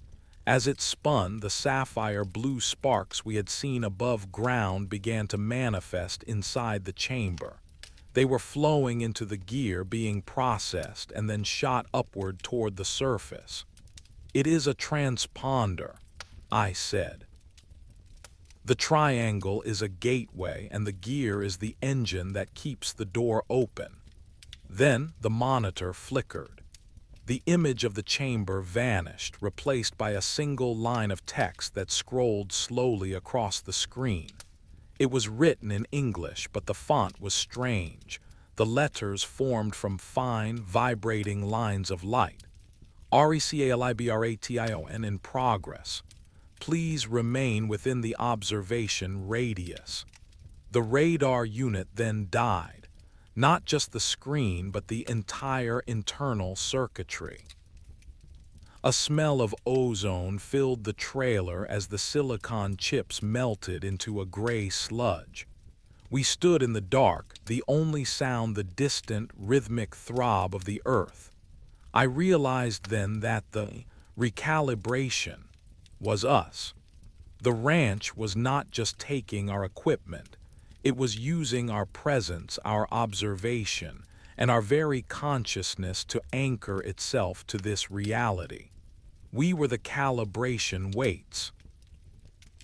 As it spun, the sapphire blue sparks we had seen above ground began to manifest inside the chamber. They were flowing into the gear, being processed, and then shot upward toward the surface. "It is a transponder," I said. "The triangle is a gateway, and the gear is the engine that keeps the door open." Then the monitor flickered. The image of the chamber vanished, replaced by a single line of text that scrolled slowly across the screen. It was written in English, but the font was strange. The letters formed from fine, vibrating lines of light. "RECALIBRATION in progress. Please remain within the observation radius." The radar unit then died. Not just the screen, but the entire internal circuitry. A smell of ozone filled the trailer as the silicon chips melted into a gray sludge. We stood in the dark, the only sound the distant, rhythmic throb of the earth. I realized then that the recalibration was us. The ranch was not just taking our equipment. It was using our presence, our observation, and our very consciousness to anchor itself to this reality. We were the calibration weights.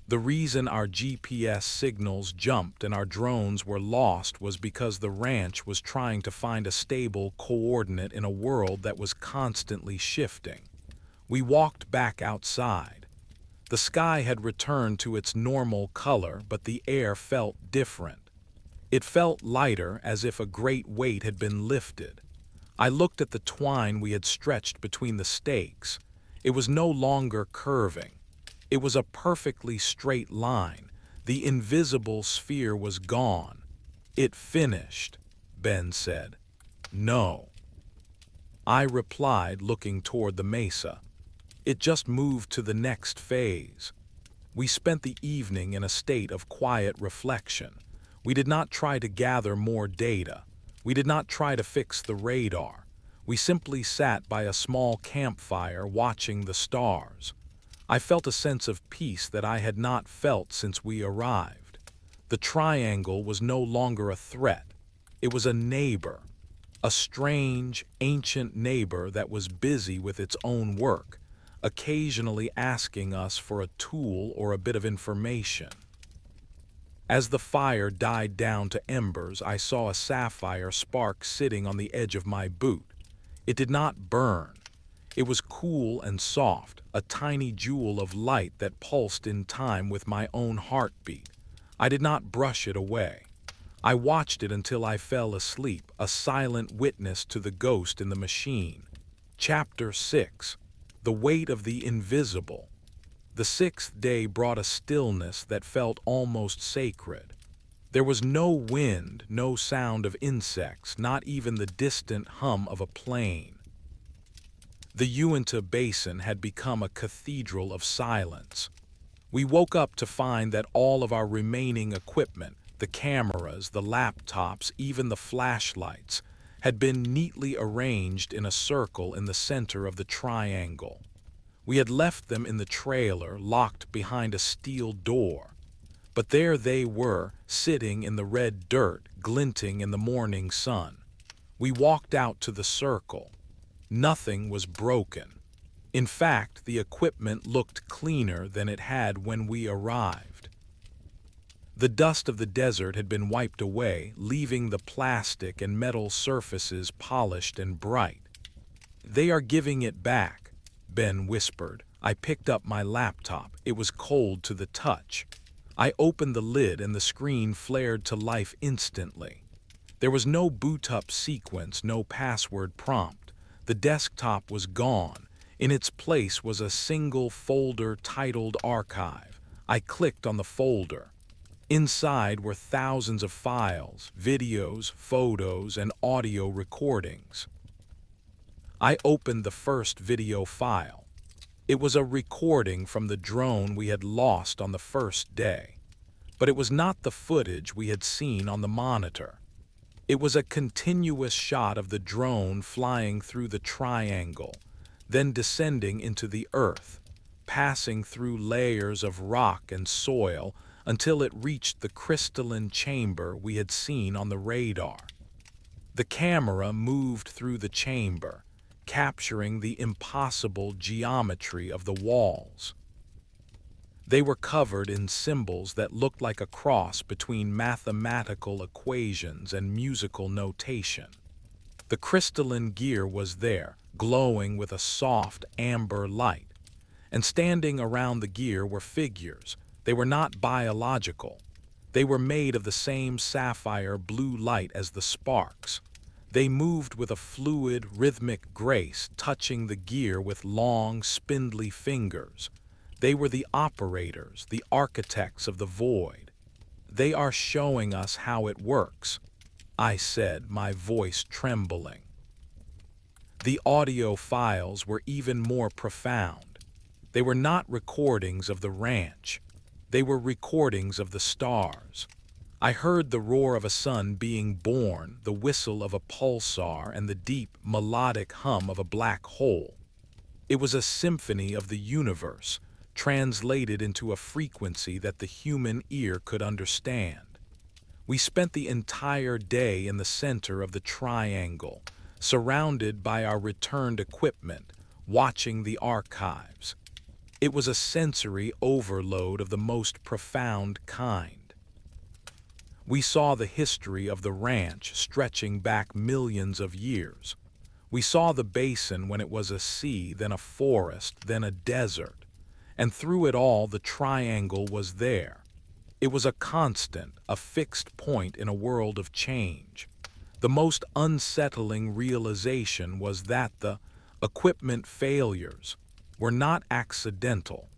The reason our GPS signals jumped and our drones were lost was because the ranch was trying to find a stable coordinate in a world that was constantly shifting. We walked back outside. The sky had returned to its normal color, but the air felt different. It felt lighter, as if a great weight had been lifted. I looked at the twine we had stretched between the stakes. It was no longer curving. It was a perfectly straight line. The invisible sphere was gone. "It finished," Ben said. "No," I replied, looking toward the mesa. "It just moved to the next phase." We spent the evening in a state of quiet reflection. We did not try to gather more data. We did not try to fix the radar. We simply sat by a small campfire watching the stars. I felt a sense of peace that I had not felt since we arrived. The triangle was no longer a threat. It was a neighbor. A strange, ancient neighbor that was busy with its own work, occasionally asking us for a tool or a bit of information. As the fire died down to embers, I saw a sapphire spark sitting on the edge of my boot. It did not burn. It was cool and soft, a tiny jewel of light that pulsed in time with my own heartbeat. I did not brush it away. I watched it until I fell asleep, a silent witness to the ghost in the machine. Chapter 6. The Weight of the Invisible. The sixth day brought a stillness that felt almost sacred. There was no wind, no sound of insects, not even the distant hum of a plane. The Uinta Basin had become a cathedral of silence. We woke up to find that all of our remaining equipment, the cameras, the laptops, even the flashlights, had been neatly arranged in a circle in the center of the triangle. We had left them in the trailer, locked behind a steel door. But there they were, sitting in the red dirt, glinting in the morning sun. We walked out to the circle. Nothing was broken. In fact, the equipment looked cleaner than it had when we arrived. The dust of the desert had been wiped away, leaving the plastic and metal surfaces polished and bright. "They are giving it back," Ben whispered. I picked up my laptop. It was cold to the touch. I opened the lid and the screen flared to life instantly. There was no boot-up sequence, no password prompt. The desktop was gone. In its place was a single folder titled Archive. I clicked on the folder. Inside were thousands of files, videos, photos, and audio recordings. I opened the first video file. It was a recording from the drone we had lost on the first day. But it was not the footage we had seen on the monitor. It was a continuous shot of the drone flying through the triangle, then descending into the earth, passing through layers of rock and soil until it reached the crystalline chamber we had seen on the radar. The camera moved through the chamber, capturing the impossible geometry of the walls. They were covered in symbols that looked like a cross between mathematical equations and musical notation. The crystalline gear was there, glowing with a soft amber light, and standing around the gear were figures. They were not biological. They were made of the same sapphire blue light as the sparks. They moved with a fluid, rhythmic grace, touching the gear with long, spindly fingers. They were the operators, the architects of the void. "They are showing us how it works," I said, my voice trembling. The audio files were even more profound. They were not recordings of the ranch. They were recordings of the stars. I heard the roar of a sun being born, the whistle of a pulsar, and the deep, melodic hum of a black hole. It was a symphony of the universe, translated into a frequency that the human ear could understand. We spent the entire day in the center of the triangle, surrounded by our returned equipment, watching the archives. It was a sensory overload of the most profound kind. We saw the history of the ranch stretching back millions of years. We saw the basin when it was a sea, then a forest, then a desert. And through it all, the triangle was there. It was a constant, a fixed point in a world of change. The most unsettling realization was that the equipment failures were not accidental.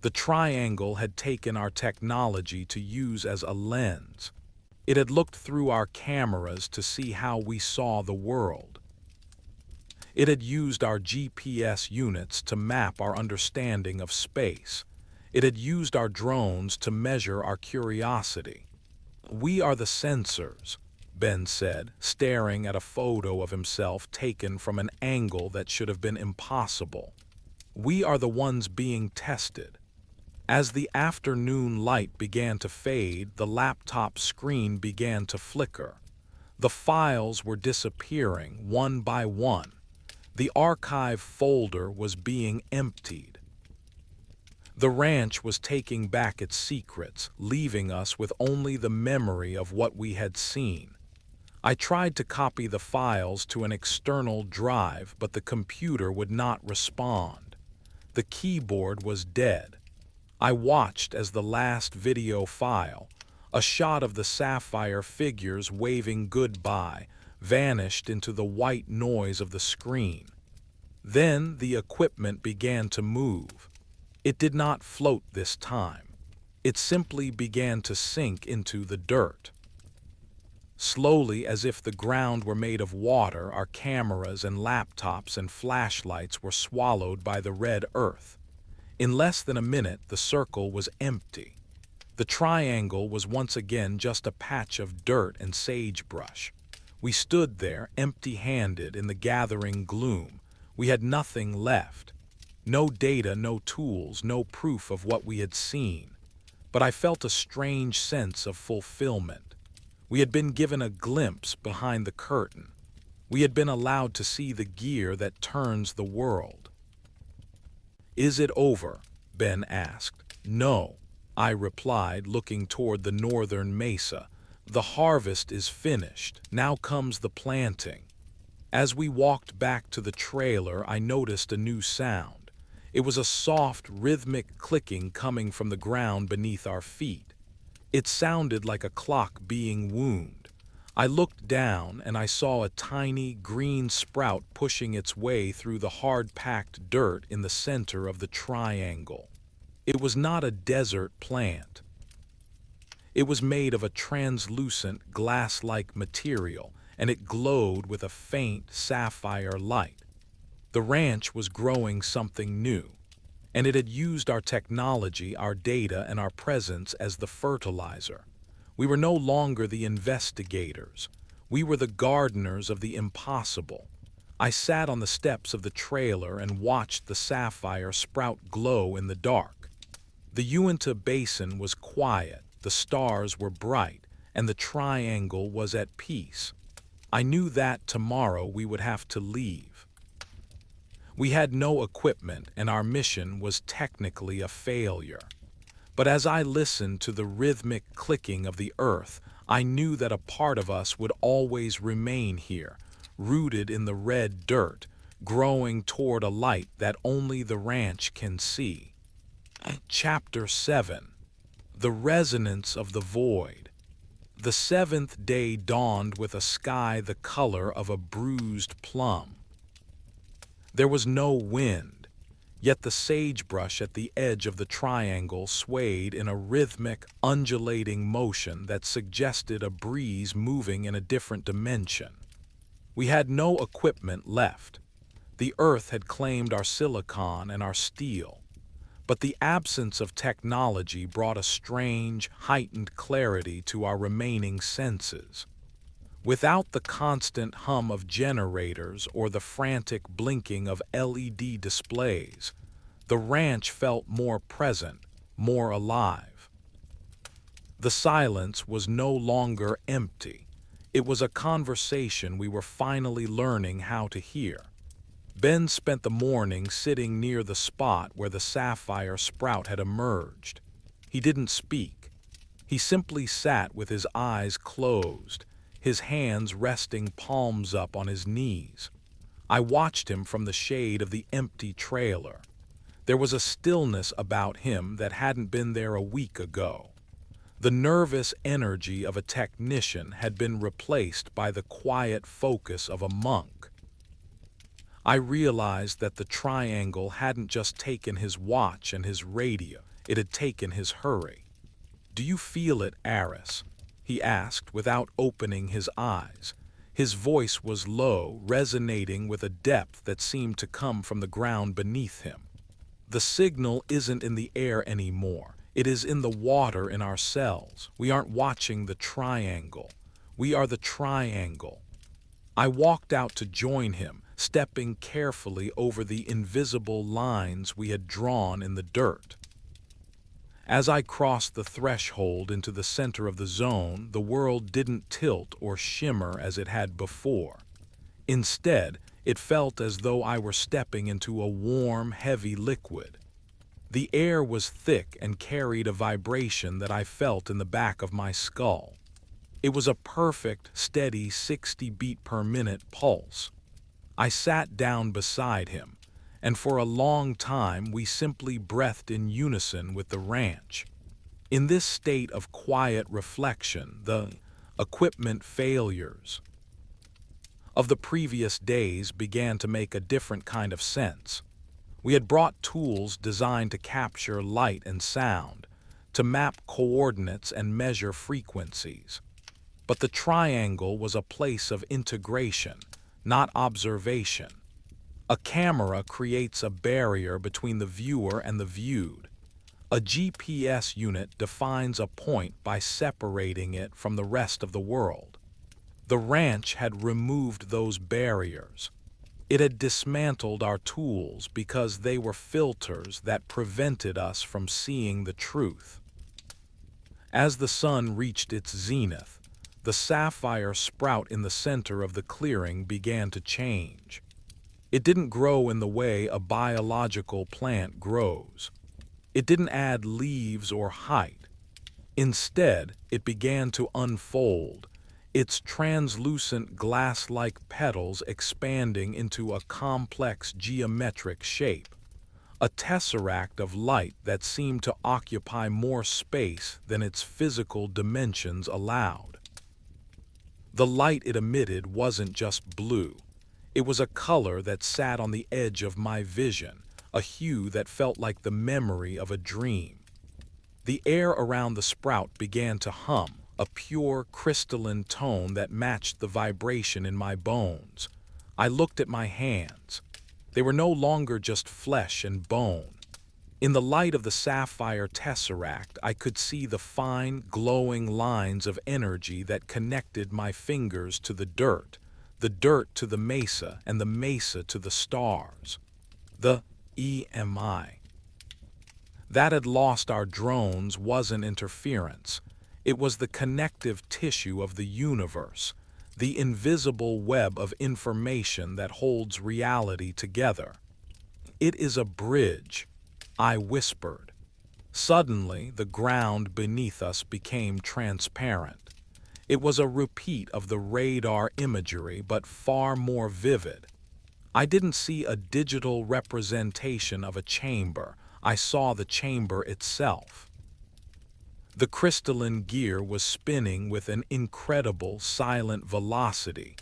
The triangle had taken our technology to use as a lens. It had looked through our cameras to see how we saw the world. It had used our GPS units to map our understanding of space. It had used our drones to measure our curiosity. "We are the sensors," Ben said, staring at a photo of himself taken from an angle that should have been impossible. "We are the ones being tested." As the afternoon light began to fade, the laptop screen began to flicker. The files were disappearing one by one. The archive folder was being emptied. The ranch was taking back its secrets, leaving us with only the memory of what we had seen. I tried to copy the files to an external drive, but the computer would not respond. The keyboard was dead. I watched as the last video file, a shot of the sapphire figures waving goodbye, vanished into the white noise of the screen. Then the equipment began to move. It did not float this time. It simply began to sink into the dirt. Slowly, as if the ground were made of water, our cameras and laptops and flashlights were swallowed by the red earth. In less than a minute, the circle was empty. The triangle was once again just a patch of dirt and sagebrush. We stood there, empty-handed in the gathering gloom. We had nothing left. No data, no tools, no proof of what we had seen. But I felt a strange sense of fulfillment. We had been given a glimpse behind the curtain. We had been allowed to see the gear that turns the world. "Is it over?" Ben asked. "No," I replied, looking toward the northern mesa. "The harvest is finished. Now comes the planting." As we walked back to the trailer, I noticed a new sound. It was a soft, rhythmic clicking coming from the ground beneath our feet. It sounded like a clock being wound. I looked down and I saw a tiny green sprout pushing its way through the hard-packed dirt in the center of the triangle. It was not a desert plant. It was made of a translucent, glass-like material, and it glowed with a faint sapphire light. The ranch was growing something new, and it had used our technology, our data, and our presence as the fertilizer. We were no longer the investigators. We were the gardeners of the impossible. I sat on the steps of the trailer and watched the sapphire sprout glow in the dark. The Uinta Basin was quiet, the stars were bright, and the triangle was at peace. I knew that tomorrow we would have to leave. We had no equipment, and our mission was technically a failure. But as I listened to the rhythmic clicking of the earth, I knew that a part of us would always remain here, rooted in the red dirt, growing toward a light that only the ranch can see. Chapter 7. The Resonance of the Void. The seventh day dawned with a sky the color of a bruised plum. There was no wind, yet the sagebrush at the edge of the triangle swayed in a rhythmic, undulating motion that suggested a breeze moving in a different dimension. We had no equipment left. The earth had claimed our silicon and our steel, but the absence of technology brought a strange, heightened clarity to our remaining senses. Without the constant hum of generators or the frantic blinking of LED displays, the ranch felt more present, more alive. The silence was no longer empty. It was a conversation we were finally learning how to hear. Ben spent the morning sitting near the spot where the sapphire sprout had emerged. He didn't speak. He simply sat with his eyes closed, his hands resting palms up on his knees. I watched him from the shade of the empty trailer. There was a stillness about him that hadn't been there a week ago. The nervous energy of a technician had been replaced by the quiet focus of a monk. I realized that the triangle hadn't just taken his watch and his radio, it had taken his hurry. "Do you feel it, Aris?" he asked without opening his eyes. His voice was low, resonating with a depth that seemed to come from the ground beneath him. "The signal isn't in the air anymore. It is in the water in our cells. We aren't watching the triangle. We are the triangle." I walked out to join him, stepping carefully over the invisible lines we had drawn in the dirt. As I crossed the threshold into the center of the zone, the world didn't tilt or shimmer as it had before. Instead, it felt as though I were stepping into a warm, heavy liquid. The air was thick and carried a vibration that I felt in the back of my skull. It was a perfect, steady 60 beat per minute pulse. I sat down beside him, and for a long time we simply breathed in unison with the ranch. In this state of quiet reflection, the equipment failures of the previous days began to make a different kind of sense. We had brought tools designed to capture light and sound, to map coordinates and measure frequencies. But the triangle was a place of integration, not observation. A camera creates a barrier between the viewer and the viewed. A GPS unit defines a point by separating it from the rest of the world. The ranch had removed those barriers. It had dismantled our tools because they were filters that prevented us from seeing the truth. As the sun reached its zenith, the sapphire sprout in the center of the clearing began to change. It didn't grow in the way a biological plant grows. It didn't add leaves or height. Instead, it began to unfold, its translucent glass-like petals expanding into a complex geometric shape, a tesseract of light that seemed to occupy more space than its physical dimensions allowed. The light it emitted wasn't just blue. It was a color that sat on the edge of my vision, a hue that felt like the memory of a dream. The air around the sprout began to hum, a pure, crystalline tone that matched the vibration in my bones. I looked at my hands. They were no longer just flesh and bone. In the light of the sapphire tesseract, I could see the fine, glowing lines of energy that connected my fingers to the dirt to the mesa, and the mesa to the stars. The EMI that had lost our drones wasn't interference. It was the connective tissue of the universe, the invisible web of information that holds reality together. It is a bridge, I whispered. Suddenly, the ground beneath us became transparent. It was a repeat of the radar imagery, but far more vivid. I didn't see a digital representation of a chamber. I saw the chamber itself. The crystalline gear was spinning with an incredible, silent velocity,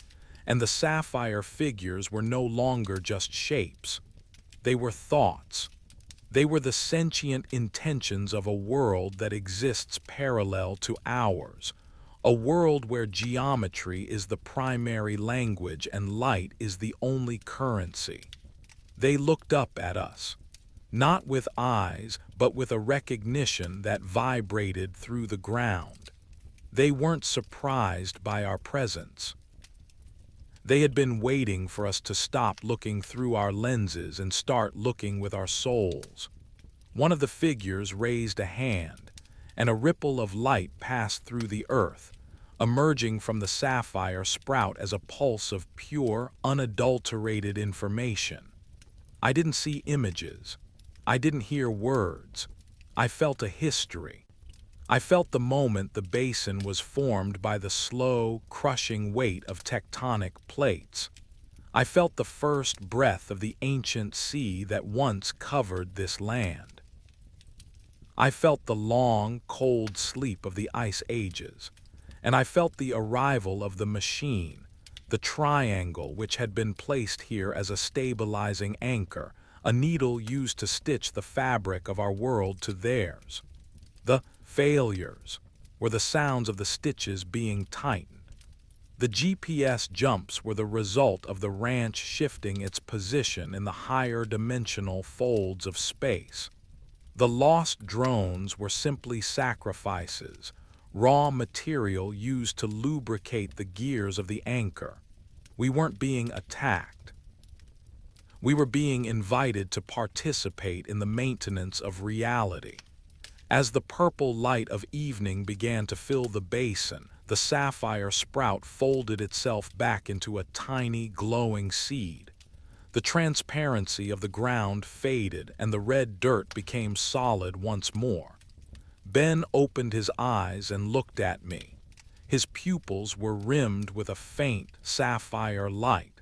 and the sapphire figures were no longer just shapes. They were thoughts. They were the sentient intentions of a world that exists parallel to ours, a world where geometry is the primary language and light is the only currency. They looked up at us, not with eyes, but with a recognition that vibrated through the ground. They weren't surprised by our presence. They had been waiting for us to stop looking through our lenses and start looking with our souls. One of the figures raised a hand, and a ripple of light passed through the earth, emerging from the sapphire sprout as a pulse of pure, unadulterated information. I didn't see images. I didn't hear words. I felt a history. I felt the moment the basin was formed by the slow, crushing weight of tectonic plates. I felt the first breath of the ancient sea that once covered this land. I felt the long, cold sleep of the ice ages, and I felt the arrival of the machine, the triangle which had been placed here as a stabilizing anchor, a needle used to stitch the fabric of our world to theirs. The failures were the sounds of the stitches being tightened. The GPS jumps were the result of the ranch shifting its position in the higher dimensional folds of space. The lost drones were simply sacrifices, raw material used to lubricate the gears of the anchor. We weren't being attacked. We were being invited to participate in the maintenance of reality. As the purple light of evening began to fill the basin, the sapphire sprout folded itself back into a tiny, glowing seed. The transparency of the ground faded and the red dirt became solid once more. Ben opened his eyes and looked at me. His pupils were rimmed with a faint sapphire light.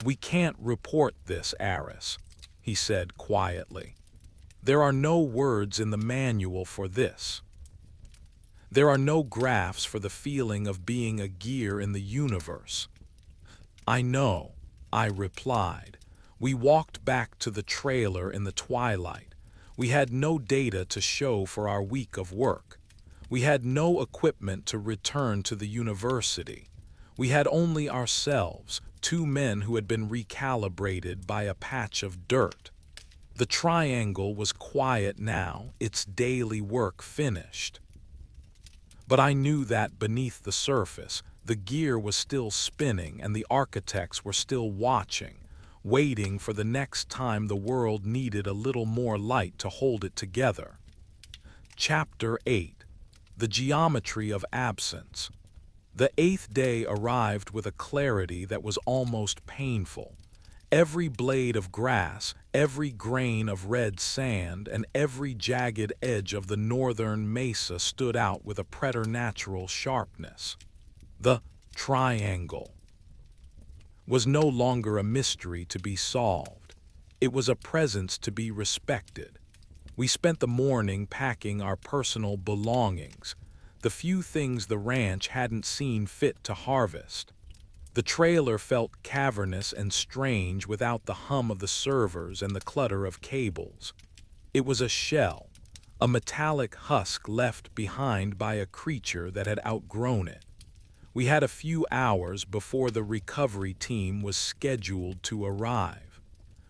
"We can't report this, Aris," he said quietly. "There are no words in the manual for this. There are no graphs for the feeling of being a gear in the universe." "I know," I replied. We walked back to the trailer in the twilight. We had no data to show for our week of work. We had no equipment to return to the university. We had only ourselves, two men who had been recalibrated by a patch of dirt. The triangle was quiet now, its daily work finished. But I knew that beneath the surface, the gear was still spinning and the architects were still watching, waiting for the next time the world needed a little more light to hold it together. Chapter 8: The Geometry of Absence. The 8th day arrived with a clarity that was almost painful. Every blade of grass, every grain of red sand, and every jagged edge of the northern mesa stood out with a preternatural sharpness. The triangle was no longer a mystery to be solved. It was a presence to be respected. We spent the morning packing our personal belongings, the few things the ranch hadn't seen fit to harvest. The trailer felt cavernous and strange without the hum of the servers and the clutter of cables. It was a shell, a metallic husk left behind by a creature that had outgrown it. We had a few hours before the recovery team was scheduled to arrive.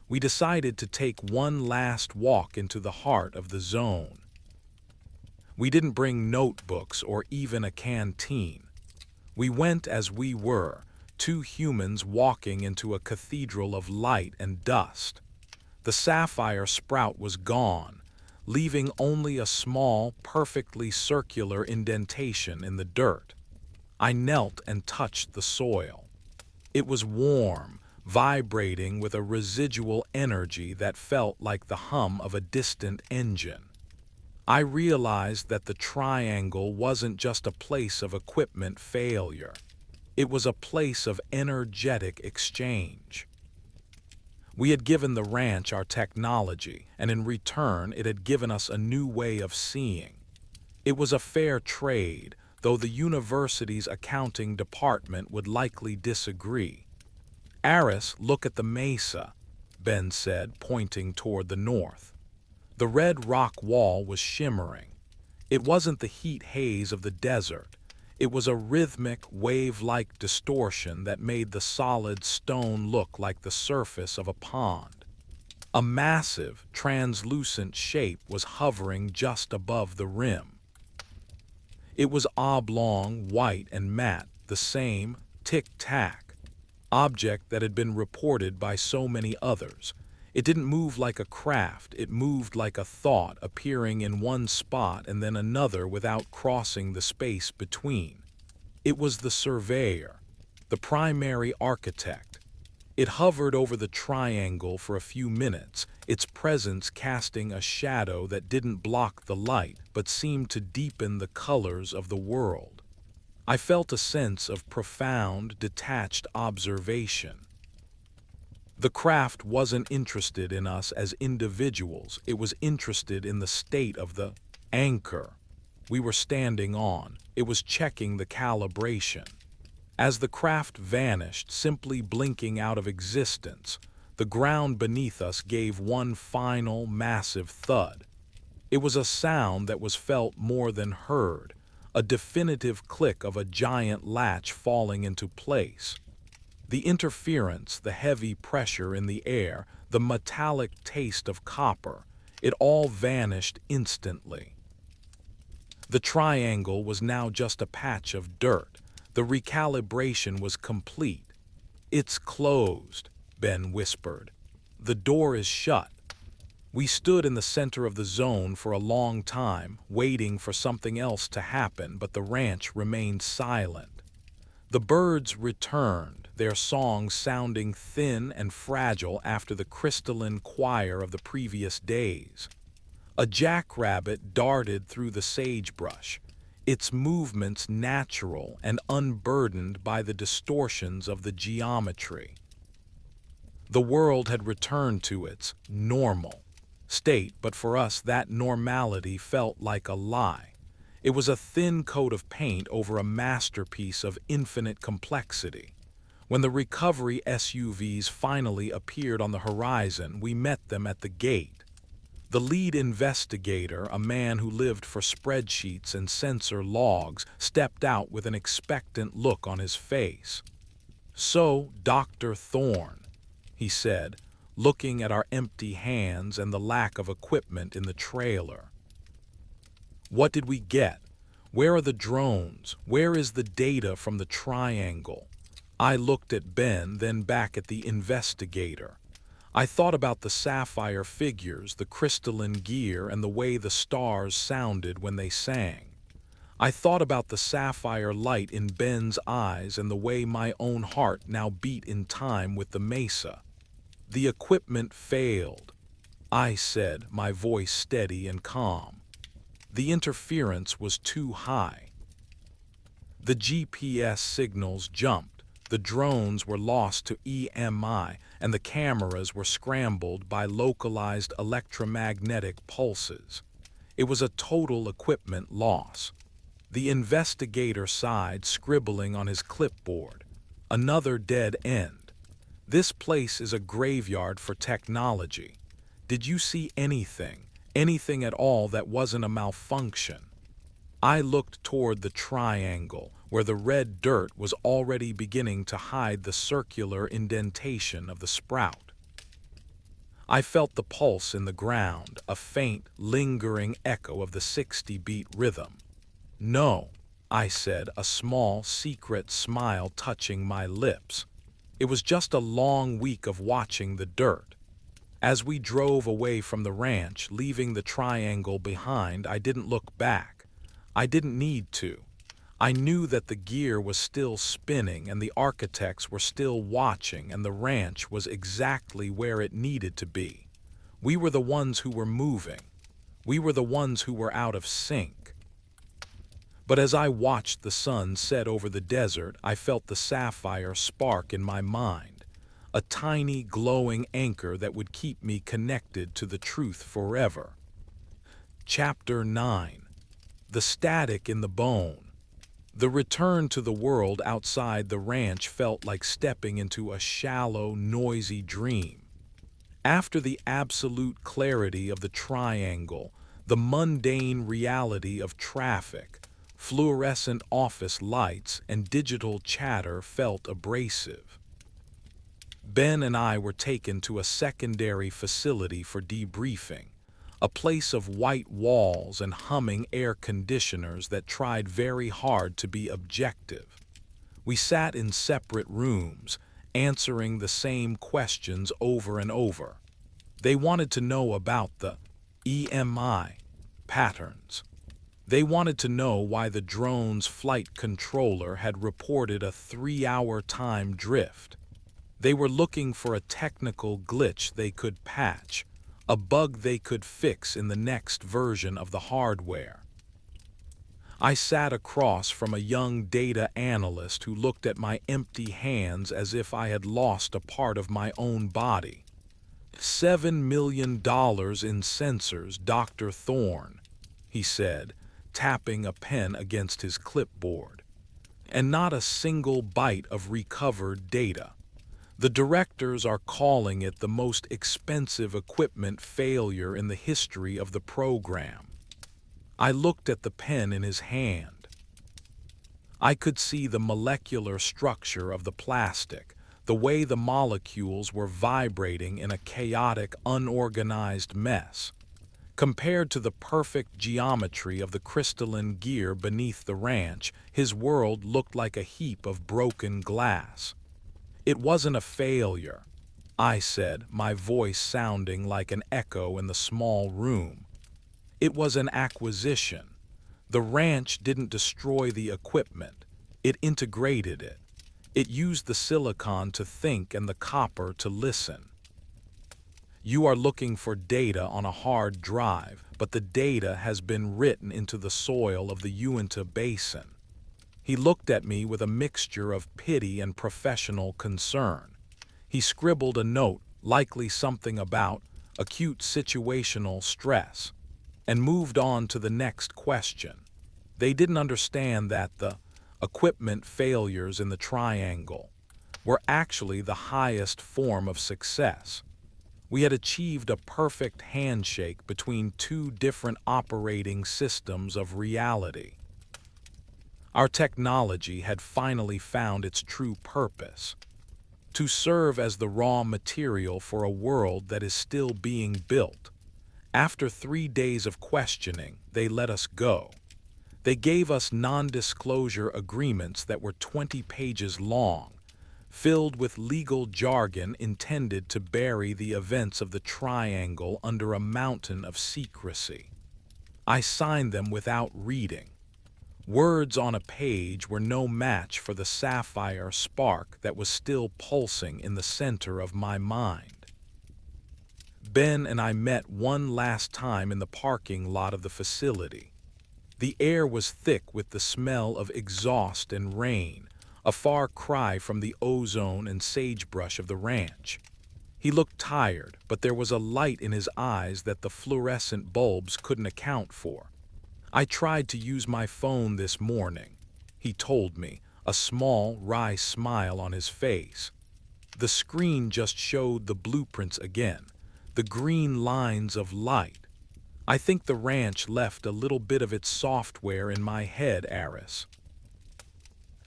We decided to take one last walk into the heart of the zone. We didn't bring notebooks or even a canteen. We went as we were, two humans walking into a cathedral of light and dust. The sapphire sprout was gone, leaving only a small, perfectly circular indentation in the dirt. I knelt and touched the soil. It was warm, vibrating with a residual energy that felt like the hum of a distant engine. I realized that the triangle wasn't just a place of equipment failure. It was a place of energetic exchange. We had given the ranch our technology, and in return it had given us a new way of seeing. It was a fair trade, though the university's accounting department would likely disagree. "Aris, look at the mesa," Ben said, pointing toward the north. The red rock wall was shimmering. It wasn't the heat haze of the desert. It was a rhythmic, wave-like distortion that made the solid stone look like the surface of a pond. A massive, translucent shape was hovering just above the rim. It was oblong, white, and matte, the same Tic Tac object that had been reported by so many others. It didn't move like a craft, it moved like a thought, appearing in one spot and then another without crossing the space between. It was the surveyor, the primary architect. It hovered over the triangle for a few minutes, its presence casting a shadow that didn't block the light but seemed to deepen the colors of the world. I felt a sense of profound, detached observation. The craft wasn't interested in us as individuals, it was interested in the state of the anchor we were standing on. It was checking the calibration. As the craft vanished, simply blinking out of existence, the ground beneath us gave one final, massive thud. It was a sound that was felt more than heard, a definitive click of a giant latch falling into place. The interference, the heavy pressure in the air, the metallic taste of copper, it all vanished instantly. The triangle was now just a patch of dirt. The recalibration was complete. "It's closed," Ben whispered. "The door is shut." We stood in the center of the zone for a long time, waiting for something else to happen, but the ranch remained silent. The birds returned, their songs sounding thin and fragile after the crystalline choir of the previous days. A jackrabbit darted through the sagebrush, its movements natural and unburdened by the distortions of the geometry. The world had returned to its normal state, but for us that normality felt like a lie. It was a thin coat of paint over a masterpiece of infinite complexity. When the recovery SUVs finally appeared on the horizon, we met them at the gate. The lead investigator, a man who lived for spreadsheets and sensor logs, stepped out with an expectant look on his face. "So, Dr. Thorne," he said, looking at our empty hands and the lack of equipment in the trailer. "What did we get? Where are the drones? Where is the data from the triangle?" I looked at Ben, then back at the investigator. I thought about the sapphire figures, the crystalline gear, and the way the stars sounded when they sang. I thought about the sapphire light in Ben's eyes and the way my own heart now beat in time with the mesa. "The equipment failed," I said, my voice steady and calm. "The interference was too high. The GPS signals jumped, the drones were lost to EMI, and the cameras were scrambled by localized electromagnetic pulses. It was a total equipment loss." The investigator sighed, scribbling on his clipboard. "Another dead end. This place is a graveyard for technology. Did you see anything at all that wasn't a malfunction?" I looked toward the triangle, where the red dirt was already beginning to hide the circular indentation of the sprout. I felt the pulse in the ground, a faint, lingering echo of the 60-beat rhythm. "No," I said, a small, secret smile touching my lips. "It was just a long week of watching the dirt." As we drove away from the ranch, leaving the triangle behind, I didn't look back. I didn't need to. I knew that the gear was still spinning and the architects were still watching, and the ranch was exactly where it needed to be. We were the ones who were moving. We were the ones who were out of sync. But as I watched the sun set over the desert, I felt the sapphire spark in my mind, a tiny glowing anchor that would keep me connected to the truth forever. Chapter 9. The static in the bone. The return to the world outside the ranch felt like stepping into a shallow, noisy dream. After the absolute clarity of the triangle, the mundane reality of traffic, fluorescent office lights, and digital chatter felt abrasive. Ben and I were taken to a secondary facility for debriefing, a place of white walls and humming air conditioners that tried very hard to be objective. We sat in separate rooms, answering the same questions over and over. They wanted to know about the EMI patterns. They wanted to know why the drone's flight controller had reported a 3-hour time drift. They were looking for a technical glitch they could patch, a bug they could fix in the next version of the hardware. I sat across from a young data analyst who looked at my empty hands as if I had lost a part of my own body. $7 million in sensors, Dr. Thorne," he said, tapping a pen against his clipboard. "And not a single byte of recovered data. The directors are calling it the most expensive equipment failure in the history of the program." I looked at the pen in his hand. I could see the molecular structure of the plastic, the way the molecules were vibrating in a chaotic, unorganized mess. Compared to the perfect geometry of the crystalline gear beneath the ranch, his world looked like a heap of broken glass. "It wasn't a failure," I said, my voice sounding like an echo in the small room. "It was an acquisition. The ranch didn't destroy the equipment. It integrated it. It used the silicon to think and the copper to listen." You are looking for data on a hard drive, but the data has been written into the soil of the Uinta Basin." He looked at me with a mixture of pity and professional concern. He scribbled a note, likely something about acute situational stress, and moved on to the next question. They didn't understand that the equipment failures in the triangle were actually the highest form of success. We had achieved a perfect handshake between two different operating systems of reality. Our technology had finally found its true purpose: to serve as the raw material for a world that is still being built. After 3 days of questioning, they let us go. They gave us non-disclosure agreements that were 20 pages long, filled with legal jargon intended to bury the events of the triangle under a mountain of secrecy. I signed them without reading. Words on a page were no match for the sapphire spark that was still pulsing in the center of my mind. Ben and I met one last time in the parking lot of the facility. The air was thick with the smell of exhaust and rain, a far cry from the ozone and sagebrush of the ranch. He looked tired, but there was a light in his eyes that the fluorescent bulbs couldn't account for. "I tried to use my phone this morning," he told me, a small, wry smile on his face. "The screen just showed the blueprints again, the green lines of light. I think the ranch left a little bit of its software in my head, Aris."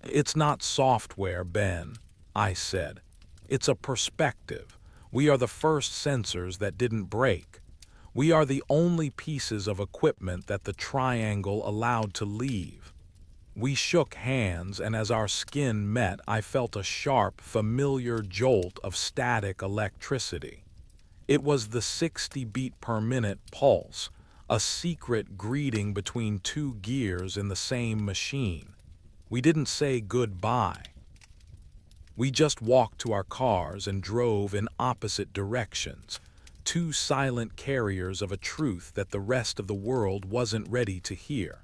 "It's not software, Ben," I said. "It's a perspective. We are the first sensors that didn't break. We are the only pieces of equipment that the triangle allowed to leave." We shook hands, and as our skin met, I felt a sharp, familiar jolt of static electricity. It was the 60 beat per minute pulse, a secret greeting between two gears in the same machine. We didn't say goodbye. We just walked to our cars and drove in opposite directions, two silent carriers of a truth that the rest of the world wasn't ready to hear.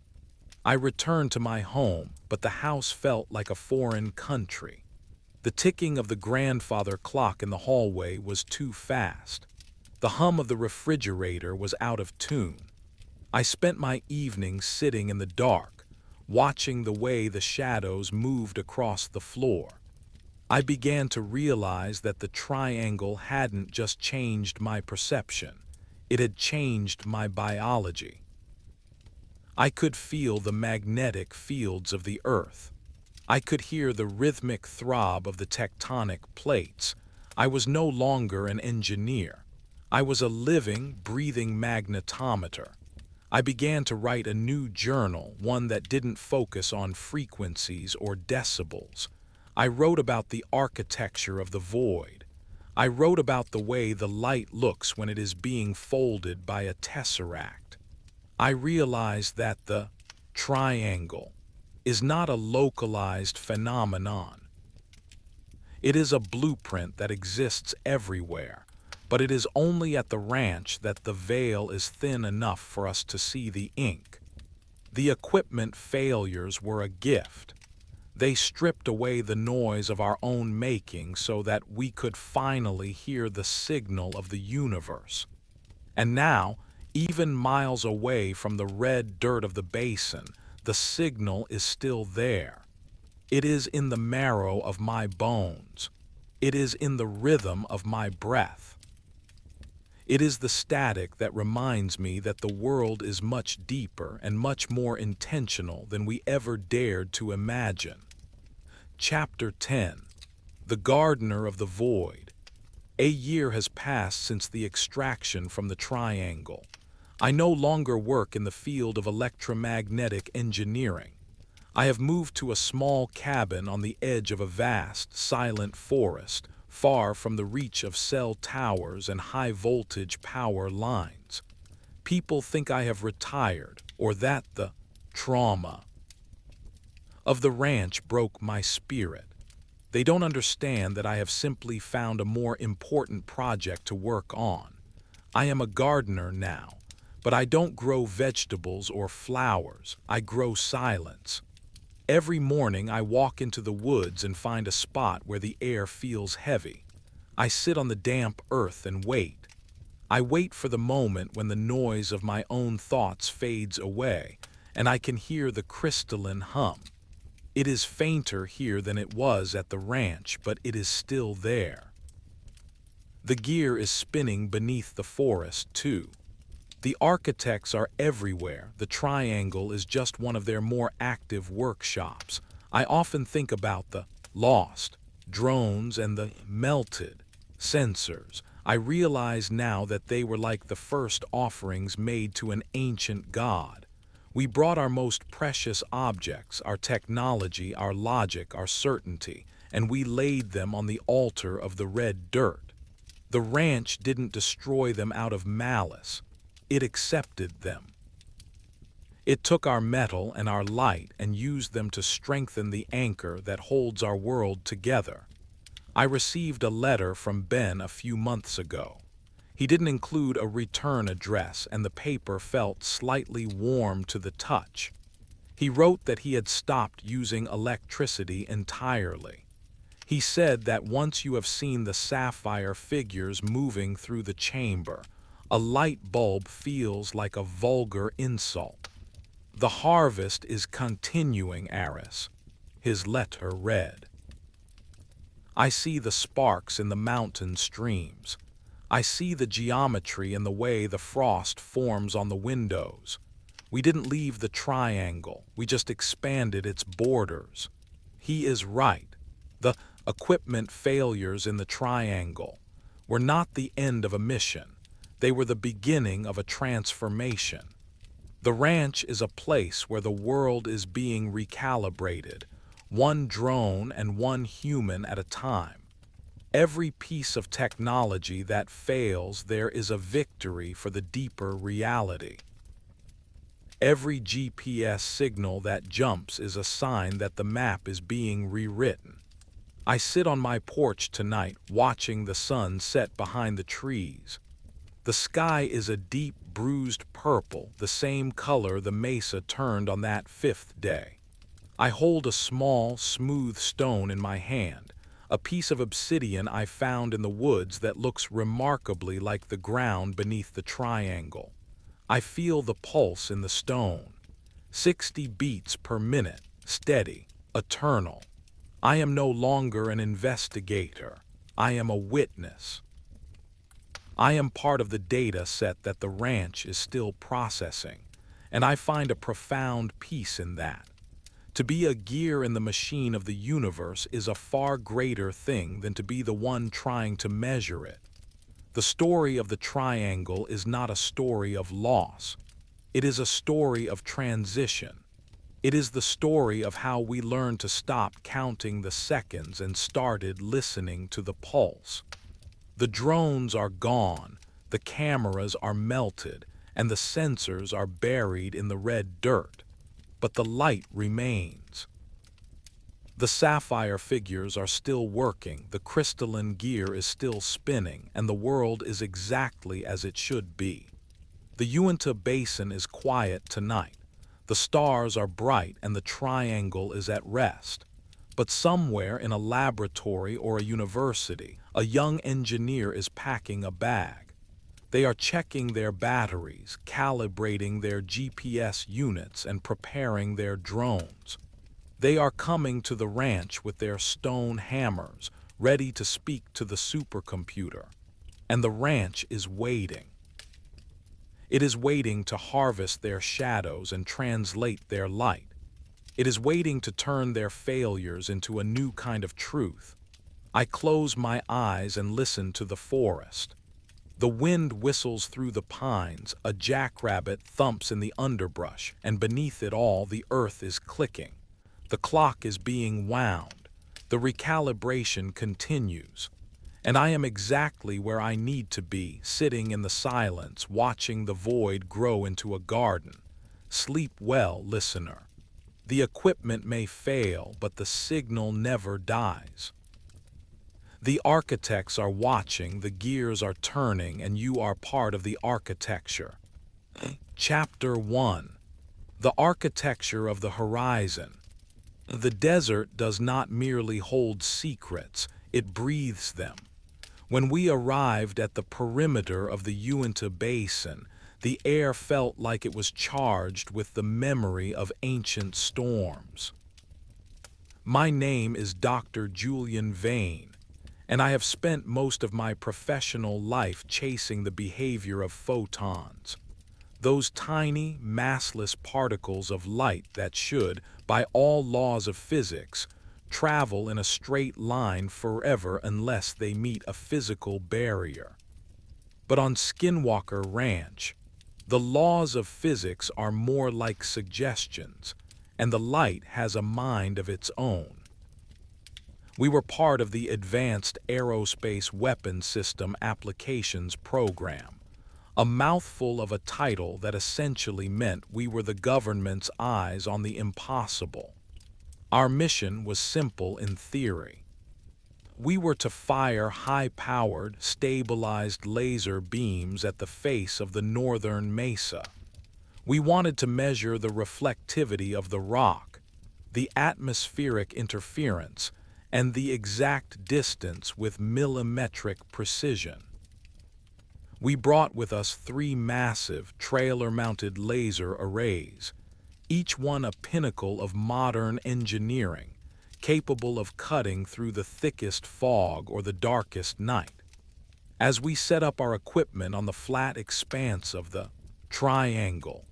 I returned to my home, but the house felt like a foreign country. The ticking of the grandfather clock in the hallway was too fast. The hum of the refrigerator was out of tune. I spent my evenings sitting in the dark, watching the way the shadows moved across the floor. I began to realize that the triangle hadn't just changed my perception, it had changed my biology. I could feel the magnetic fields of the earth. I could hear the rhythmic throb of the tectonic plates. I was no longer an engineer. I was a living, breathing magnetometer. I began to write a new journal, one that didn't focus on frequencies or decibels. I wrote about the architecture of the void. I wrote about the way the light looks when it is being folded by a tesseract. I realized that the triangle is not a localized phenomenon. It is a blueprint that exists everywhere, but it is only at the ranch that the veil is thin enough for us to see the ink. The equipment failures were a gift. They stripped away the noise of our own making so that we could finally hear the signal of the universe. And now, even miles away from the red dirt of the basin, the signal is still there. It is in the marrow of my bones. It is in the rhythm of my breath. It is the static that reminds me that the world is much deeper and much more intentional than we ever dared to imagine. Chapter 10. The Gardener of the Void. A year has passed since the extraction from the triangle. I no longer work in the field of electromagnetic engineering. I have moved to a small cabin on the edge of a vast, silent forest, far from the reach of cell towers and high-voltage power lines. People think I have retired, or that the trauma of the ranch broke my spirit. They don't understand that I have simply found a more important project to work on. I am a gardener now, but I don't grow vegetables or flowers. I grow silence. Every morning I walk into the woods and find a spot where the air feels heavy. I sit on the damp earth and wait. I wait for the moment when the noise of my own thoughts fades away, and I can hear the crystalline hum. It is fainter here than it was at the ranch, but it is still there. The gear is spinning beneath the forest, too. The architects are everywhere. The triangle is just one of their more active workshops. I often think about the lost drones and the melted sensors. I realize now that they were like the first offerings made to an ancient god. We brought our most precious objects, our technology, our logic, our certainty, and we laid them on the altar of the red dirt. The ranch didn't destroy them out of malice. It accepted them. It took our metal and our light and used them to strengthen the anchor that holds our world together. I received a letter from Ben a few months ago. He didn't include a return address, and the paper felt slightly warm to the touch. He wrote that he had stopped using electricity entirely. He said that once you have seen the sapphire figures moving through the chamber, a light bulb feels like a vulgar insult. The harvest is continuing, Aris. His letter read. I see the sparks in the mountain streams. I see the geometry in the way the frost forms on the windows. We didn't leave the triangle, we just expanded its borders. He is right. The equipment failures in the triangle were not the end of a mission. They were the beginning of a transformation. The ranch is a place where the world is being recalibrated, one drone and one human at a time. Every piece of technology that fails, there is a victory for the deeper reality. Every GPS signal that jumps is a sign that the map is being rewritten. I sit on my porch tonight watching the sun set behind the trees. The sky is a deep, bruised purple, the same color the mesa turned on that fifth day. I hold a small, smooth stone in my hand, a piece of obsidian I found in the woods that looks remarkably like the ground beneath the triangle. I feel the pulse in the stone. 60 beats per minute, steady, eternal. I am no longer an investigator. I am a witness. I am part of the data set that the ranch is still processing, and I find a profound peace in that. To be a gear in the machine of the universe is a far greater thing than to be the one trying to measure it. The story of the triangle is not a story of loss. It is a story of transition. It is the story of how we learned to stop counting the seconds and started listening to the pulse. The drones are gone, the cameras are melted, and the sensors are buried in the red dirt. But the light remains. The sapphire figures are still working, the crystalline gear is still spinning, and the world is exactly as it should be. The Uinta Basin is quiet tonight. The stars are bright and the triangle is at rest. But somewhere in a laboratory or a university, a young engineer is packing a bag. They are checking their batteries, calibrating their GPS units, and preparing their drones. They are coming to the ranch with their stone hammers, ready to speak to the supercomputer. And the ranch is waiting. It is waiting to harvest their shadows and translate their light. It is waiting to turn their failures into a new kind of truth. I close my eyes and listen to the forest. The wind whistles through the pines, a jackrabbit thumps in the underbrush, and beneath it all the earth is clicking. The clock is being wound. The recalibration continues. And I am exactly where I need to be, sitting in the silence, watching the void grow into a garden. Sleep well, listener. The equipment may fail, but the signal never dies. The architects are watching, the gears are turning, and you are part of the architecture. Chapter 1. The Architecture of the Horizon. The desert does not merely hold secrets, it breathes them. When we arrived at the perimeter of the Uinta Basin, the air felt like it was charged with the memory of ancient storms. My name is Dr. Julian Vane, and I have spent most of my professional life chasing the behavior of photons. Those tiny, massless particles of light that should, by all laws of physics, travel in a straight line forever unless they meet a physical barrier. But on Skinwalker Ranch, the laws of physics are more like suggestions, and the light has a mind of its own. We were part of the Advanced Aerospace Weapons System Applications Program, a mouthful of a title that essentially meant we were the government's eyes on the impossible. Our mission was simple in theory. We were to fire high-powered, stabilized laser beams at the face of the northern mesa. We wanted to measure the reflectivity of the rock, the atmospheric interference, and the exact distance with millimetric precision. We brought with us 3 massive, trailer-mounted laser arrays, each one a pinnacle of modern engineering, capable of cutting through the thickest fog or the darkest night. As we set up our equipment on the flat expanse of the triangle,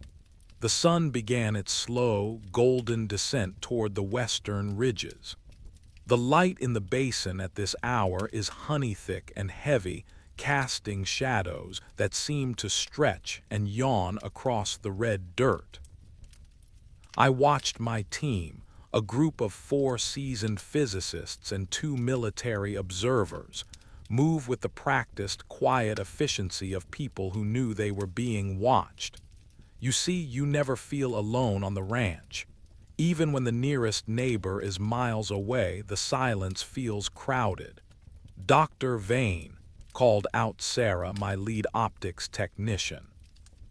the sun began its slow, golden descent toward the western ridges. The light in the basin at this hour is honey-thick and heavy, casting shadows that seem to stretch and yawn across the red dirt. I watched my team, a group of 4 seasoned physicists and 2 military observers, move with the practiced, quiet efficiency of people who knew they were being watched. You see, you never feel alone on the ranch. Even when the nearest neighbor is miles away, the silence feels crowded. Dr. Vane called out Sarah, my lead optics technician.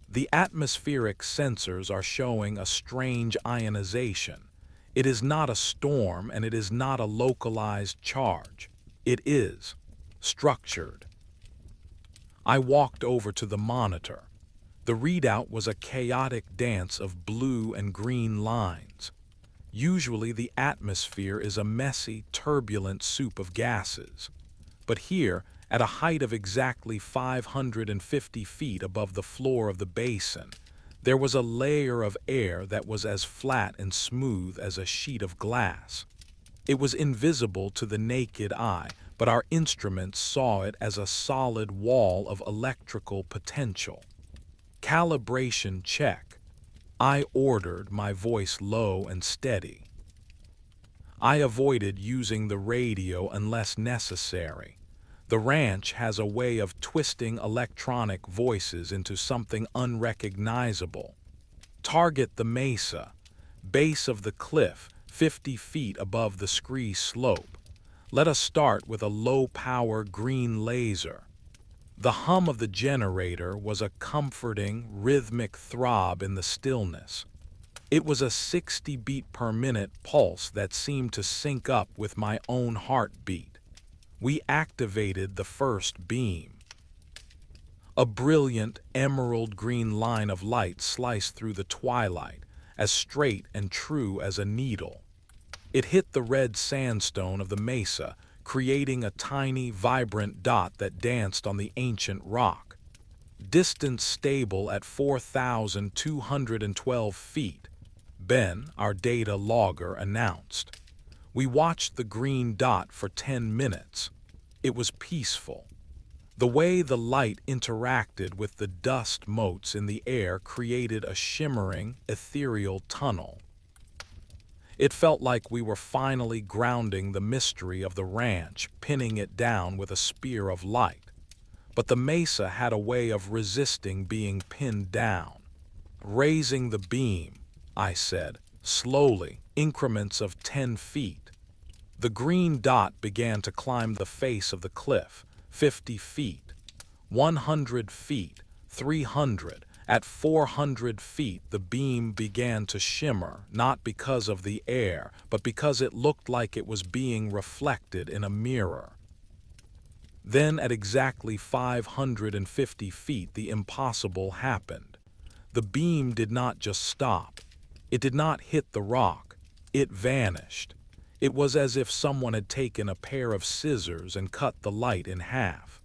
The atmospheric sensors are showing a strange ionization. It is not a storm and it is not a localized charge. It is structured. I walked over to the monitor. The readout was a chaotic dance of blue and green lines. Usually the atmosphere is a messy, turbulent soup of gases. But here, at a height of exactly 550 feet above the floor of the basin, there was a layer of air that was as flat and smooth as a sheet of glass. It was invisible to the naked eye, but our instruments saw it as a solid wall of electrical potential. Calibration check. I ordered, my voice low and steady. I avoided using the radio unless necessary. The ranch has a way of twisting electronic voices into something unrecognizable. Target the mesa, base of the cliff, 50 feet above the scree slope. Let us start with a low-power green laser. The hum of the generator was a comforting, rhythmic throb in the stillness. It was a 60 beat per minute pulse that seemed to sync up with my own heartbeat. We activated the first beam. A brilliant, emerald green line of light sliced through the twilight, as straight and true as a needle. It hit the red sandstone of the mesa, creating a tiny, vibrant dot that danced on the ancient rock. Distance stable at 4,212 feet, Ben, our data logger, announced. We watched the green dot for 10 minutes. It was peaceful. The way the light interacted with the dust motes in the air created a shimmering, ethereal tunnel. It felt like we were finally grounding the mystery of the ranch, pinning it down with a spear of light. But the mesa had a way of resisting being pinned down. Raising the beam, I said, slowly, increments of 10 feet. The green dot began to climb the face of the cliff, 50 feet, 100 feet, 300. At 400 feet, the beam began to shimmer, not because of the air, but because it looked like it was being reflected in a mirror. Then, at exactly 550 feet, the impossible happened. The beam did not just stop. It did not hit the rock. It vanished. It was as if someone had taken a pair of scissors and cut the light in half.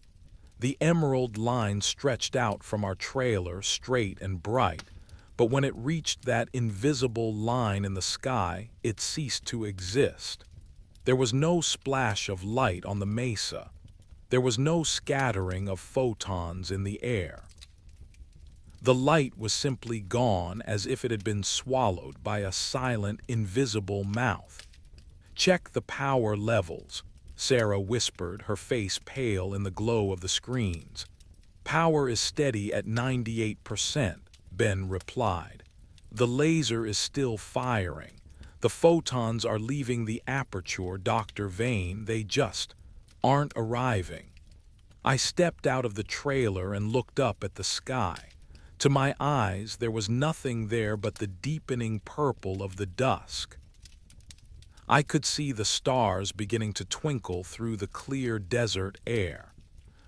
The emerald line stretched out from our trailer, straight and bright, but when it reached that invisible line in the sky, it ceased to exist. There was no splash of light on the mesa. There was no scattering of photons in the air. The light was simply gone, as if it had been swallowed by a silent, invisible mouth. "Check the power levels," Sarah whispered, her face pale in the glow of the screens. "Power is steady at 98%, Ben replied. "The laser is still firing. The photons are leaving the aperture, Dr. Vane. They just aren't arriving." I stepped out of the trailer and looked up at the sky. To my eyes, there was nothing there but the deepening purple of the dusk. I could see the stars beginning to twinkle through the clear desert air.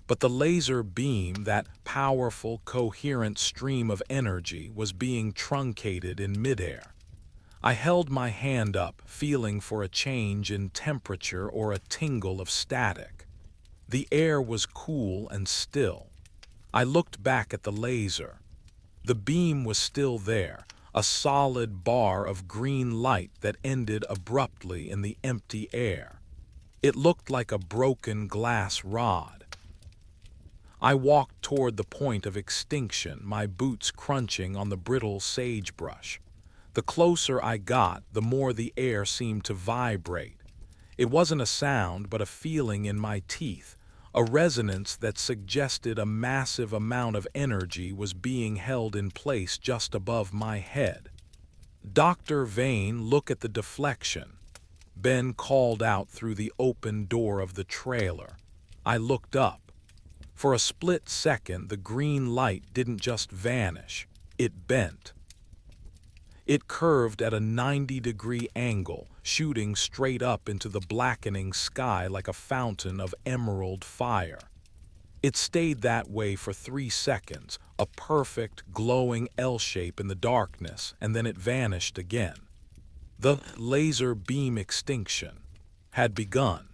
But the laser beam, that powerful, coherent stream of energy, was being truncated in midair. I held my hand up, feeling for a change in temperature or a tingle of static. The air was cool and still. I looked back at the laser. The beam was still there, a solid bar of green light that ended abruptly in the empty air. It looked like a broken glass rod. I walked toward the point of extinction, my boots crunching on the brittle sagebrush. The closer I got, the more the air seemed to vibrate. It wasn't a sound, but a feeling in my teeth, a resonance that suggested a massive amount of energy was being held in place just above my head. "Dr. Vane, look at the deflection," Ben called out through the open door of the trailer. I looked up. For a split second, the green light didn't just vanish, it bent. It curved at a 90-degree angle, shooting straight up into the blackening sky like a fountain of emerald fire. It stayed that way for 3 seconds, a perfect, glowing L shape in the darkness, and then it vanished again. The laser beam extinction had begun.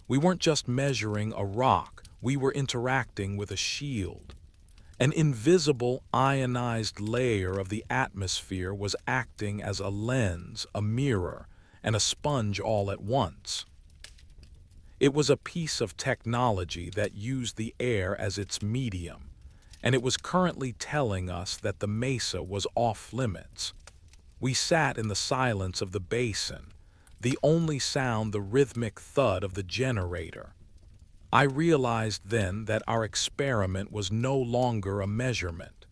We weren't just measuring a rock, we were interacting with a shield. An invisible, ionized layer of the atmosphere was acting as a lens, a mirror, and a sponge all at once. It was a piece of technology that used the air as its medium, and it was currently telling us that the mesa was off-limits. We sat in the silence of the basin, the only sound the rhythmic thud of the generator. I realized then that our experiment was no longer a measurement.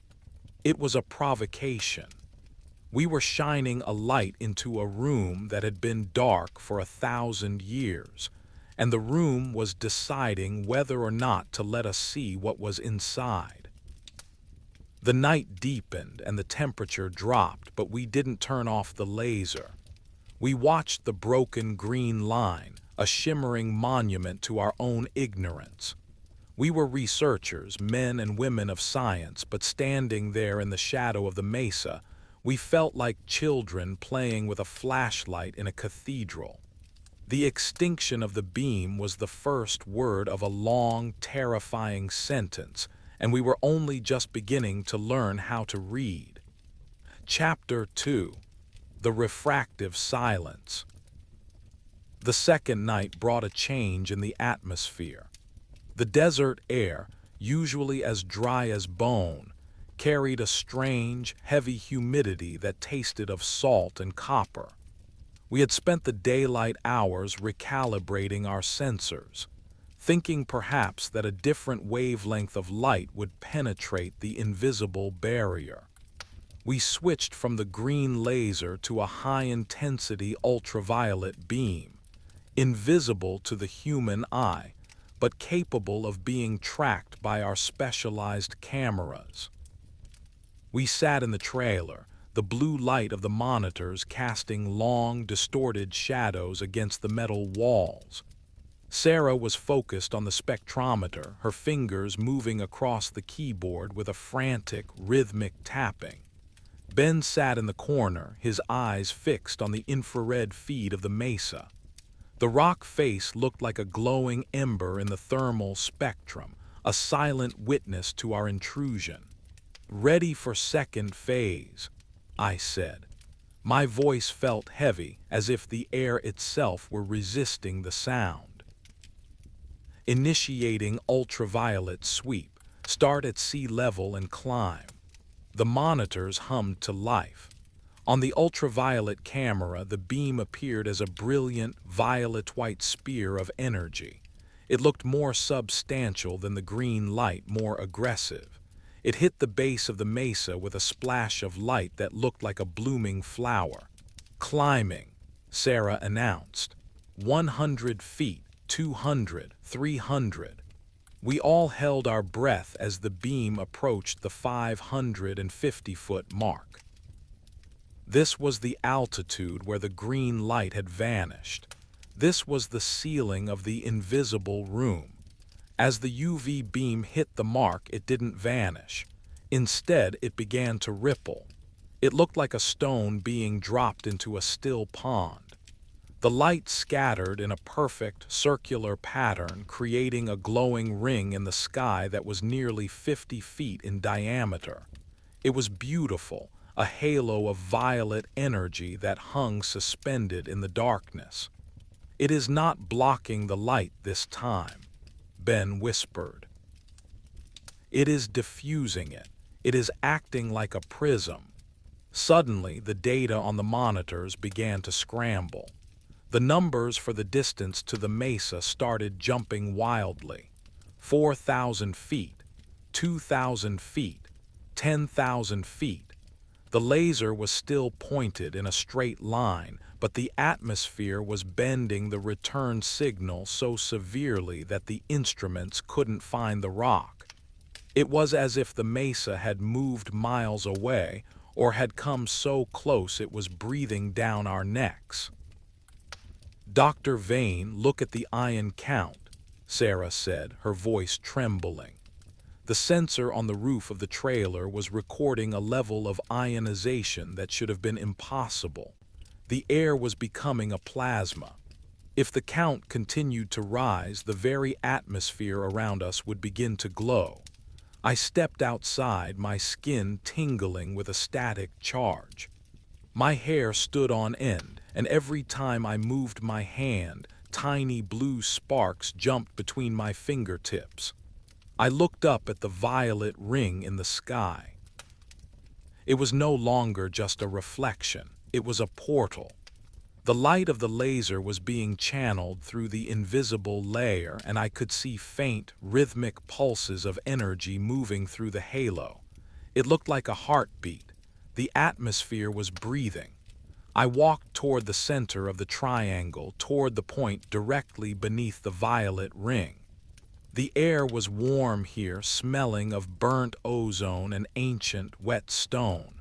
It was a provocation. We were shining a light into a room that had been dark for 1,000 years, and the room was deciding whether or not to let us see what was inside. The night deepened and the temperature dropped, but we didn't turn off the laser. We watched the broken green line, a shimmering monument to our own ignorance. We were researchers, men and women of science, but standing there in the shadow of the mesa, we felt like children playing with a flashlight in a cathedral. The extinction of the beam was the first word of a long, terrifying sentence, and we were only just beginning to learn how to read. Chapter 2: The Refractive Silence. The second night brought a change in the atmosphere. The desert air, usually as dry as bone, carried a strange, heavy humidity that tasted of salt and copper. We had spent the daylight hours recalibrating our sensors, thinking perhaps that a different wavelength of light would penetrate the invisible barrier. We switched from the green laser to a high-intensity ultraviolet beam. invisible to the human eye, but capable of being tracked by our specialized cameras. We sat in the trailer, the blue light of the monitors casting long, distorted shadows against the metal walls. Sarah was focused on the spectrometer, her fingers moving across the keyboard with a frantic, rhythmic tapping. Ben sat in the corner, his eyes fixed on the infrared feed of the mesa. The rock face looked like a glowing ember in the thermal spectrum, a silent witness to our intrusion. "Ready for second phase," I said. My voice felt heavy, as if the air itself were resisting the sound. "Initiating ultraviolet sweep. Start at sea level and climb." The monitors hummed to life. On the ultraviolet camera, the beam appeared as a brilliant, violet-white spear of energy. It looked more substantial than the green light, more aggressive. It hit the base of the mesa with a splash of light that looked like a blooming flower. "Climbing," Sarah announced. 100 feet, 200, 300. We all held our breath as the beam approached the 550-foot mark. This was the altitude where the green light had vanished. This was the ceiling of the invisible room. As the UV beam hit the mark, it didn't vanish. Instead, it began to ripple. It looked like a stone being dropped into a still pond. The light scattered in a perfect circular pattern, creating a glowing ring in the sky that was nearly 50 feet in diameter. It was beautiful, a halo of violet energy that hung suspended in the darkness. "It is not blocking the light this time," Ben whispered. "It is diffusing it. It is acting like a prism." Suddenly, the data on the monitors began to scramble. The numbers for the distance to the mesa started jumping wildly. 4,000 feet, 2,000 feet, 10,000 feet. The laser was still pointed in a straight line, but the atmosphere was bending the return signal so severely that the instruments couldn't find the rock. It was as if the mesa had moved miles away or had come so close it was breathing down our necks. "Dr. Vane, look at the ion count," Sarah said, her voice trembling. The sensor on the roof of the trailer was recording a level of ionization that should have been impossible. The air was becoming a plasma. If the count continued to rise, the very atmosphere around us would begin to glow. I stepped outside, my skin tingling with a static charge. My hair stood on end, and every time I moved my hand, tiny blue sparks jumped between my fingertips. I looked up at the violet ring in the sky. It was no longer just a reflection, it was a portal. The light of the laser was being channeled through the invisible layer, and I could see faint, rhythmic pulses of energy moving through the halo. It looked like a heartbeat. The atmosphere was breathing. I walked toward the center of the triangle, toward the point directly beneath the violet ring. The air was warm here, smelling of burnt ozone and ancient, wet stone.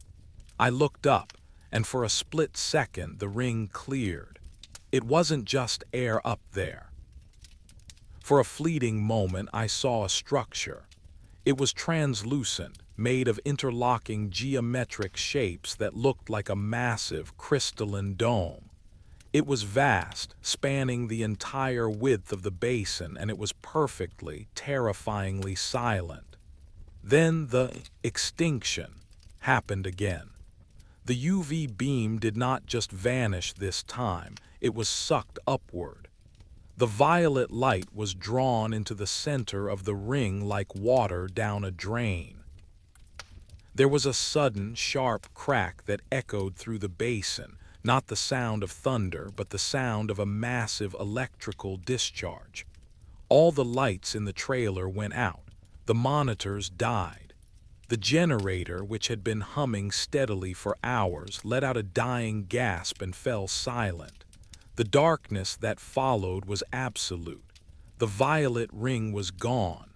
I looked up, and for a split second the ring cleared. It wasn't just air up there. For a fleeting moment I saw a structure. It was translucent, made of interlocking geometric shapes that looked like a massive crystalline dome. It was vast, spanning the entire width of the basin, and it was perfectly, terrifyingly silent. Then the extinction happened again. The UV beam did not just vanish this time, it was sucked upward. The violet light was drawn into the center of the ring like water down a drain. There was a sudden, sharp crack that echoed through the basin, not the sound of thunder, but the sound of a massive electrical discharge. All the lights in the trailer went out. The monitors died. The generator, which had been humming steadily for hours, let out a dying gasp and fell silent. The darkness that followed was absolute. The violet ring was gone.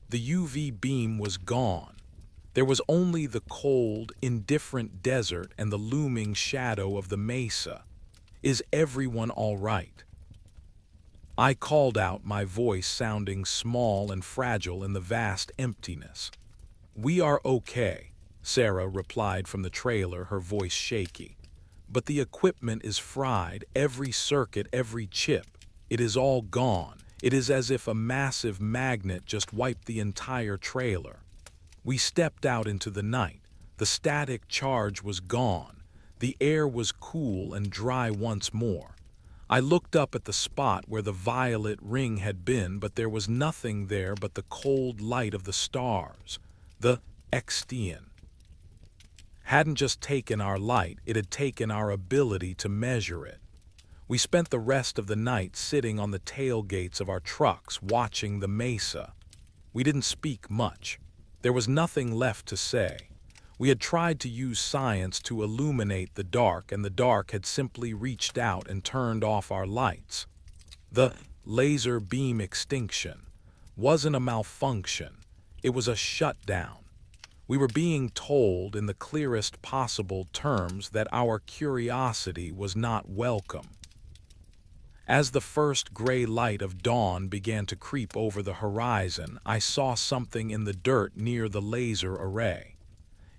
The UV beam was gone. There was only the cold, indifferent desert and the looming shadow of the mesa. Is everyone all right? I called out, my voice sounding small and fragile in the vast emptiness. We are okay, Sarah replied from the trailer, her voice shaky. But the equipment is fried, every circuit, every chip. It is all gone. It is as if a massive magnet just wiped the entire trailer. We stepped out into the night. The static charge was gone. The air was cool and dry once more. I looked up at the spot where the violet ring had been, but there was nothing there but the cold light of the stars. The Extian hadn't just taken our light, it had taken our ability to measure it. We spent the rest of the night sitting on the tailgates of our trucks, watching the mesa. We didn't speak much. There was nothing left to say. We had tried to use science to illuminate the dark, and the dark had simply reached out and turned off our lights. The laser beam extinction wasn't a malfunction. It was a shutdown. We were being told in the clearest possible terms that our curiosity was not welcome. As the first gray light of dawn began to creep over the horizon, I saw something in the dirt near the laser array.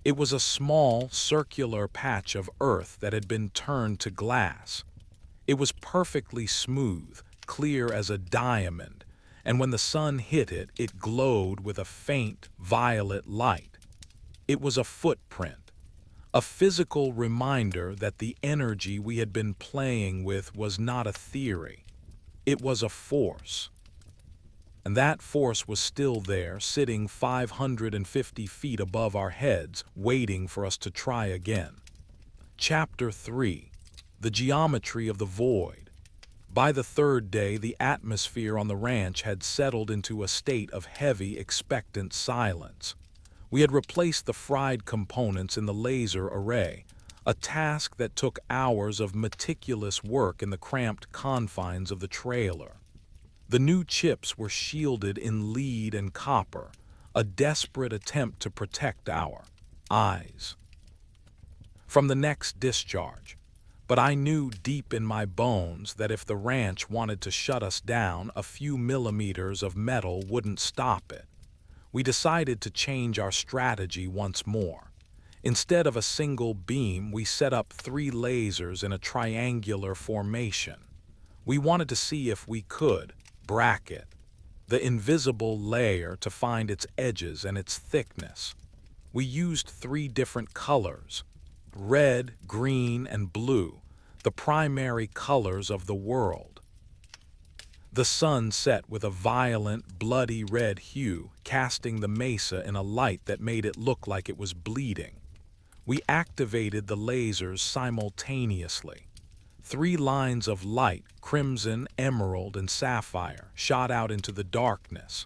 It was a small, circular patch of earth that had been turned to glass. It was perfectly smooth, clear as a diamond, and when the sun hit it, it glowed with a faint, violet light. It was a footprint, a physical reminder that the energy we had been playing with was not a theory. It was a force. And that force was still there, sitting 550 feet above our heads, waiting for us to try again. Chapter 3. The Geometry of the Void. By the third day, the atmosphere on the ranch had settled into a state of heavy, expectant silence. We had replaced the fried components in the laser array, a task that took hours of meticulous work in the cramped confines of the trailer. The new chips were shielded in lead and copper, a desperate attempt to protect our eyes from the next discharge. But I knew deep in my bones that if the ranch wanted to shut us down, a few millimeters of metal wouldn't stop it. We decided to change our strategy once more. Instead of a single beam, we set up 3 lasers in a triangular formation. We wanted to see if we could bracket the invisible layer to find its edges and its thickness. We used 3 different colors: red, green, and blue, the primary colors of the world. The sun set with a violent, bloody red hue, casting the mesa in a light that made it look like it was bleeding. We activated the lasers simultaneously. 3 lines of light, crimson, emerald, and sapphire, shot out into the darkness.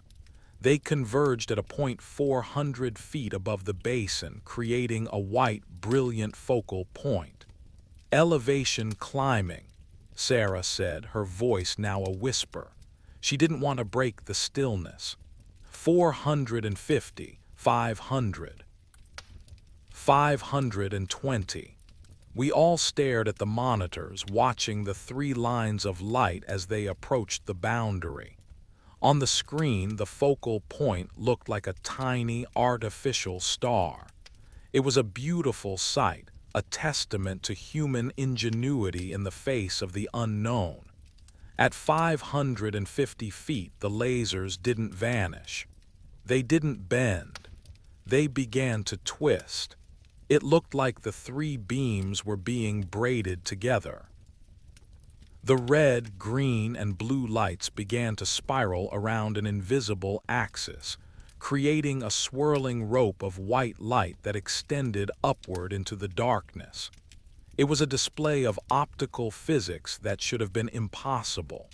They converged at a point 400 feet above the basin, creating a white, brilliant focal point. Elevation climbing, Sarah said, her voice now a whisper. She didn't want to break the stillness. 450, 500, 520. We all stared at the monitors, watching the 3 lines of light as they approached the boundary. On the screen, the focal point looked like a tiny, artificial star. It was a beautiful sight, a testament to human ingenuity in the face of the unknown. At 550 feet, the lasers didn't vanish. They didn't bend. They began to twist. It looked like the 3 beams were being braided together. The red, green, and blue lights began to spiral around an invisible axis, creating a swirling rope of white light that extended upward into the darkness. It was a display of optical physics that should have been impossible.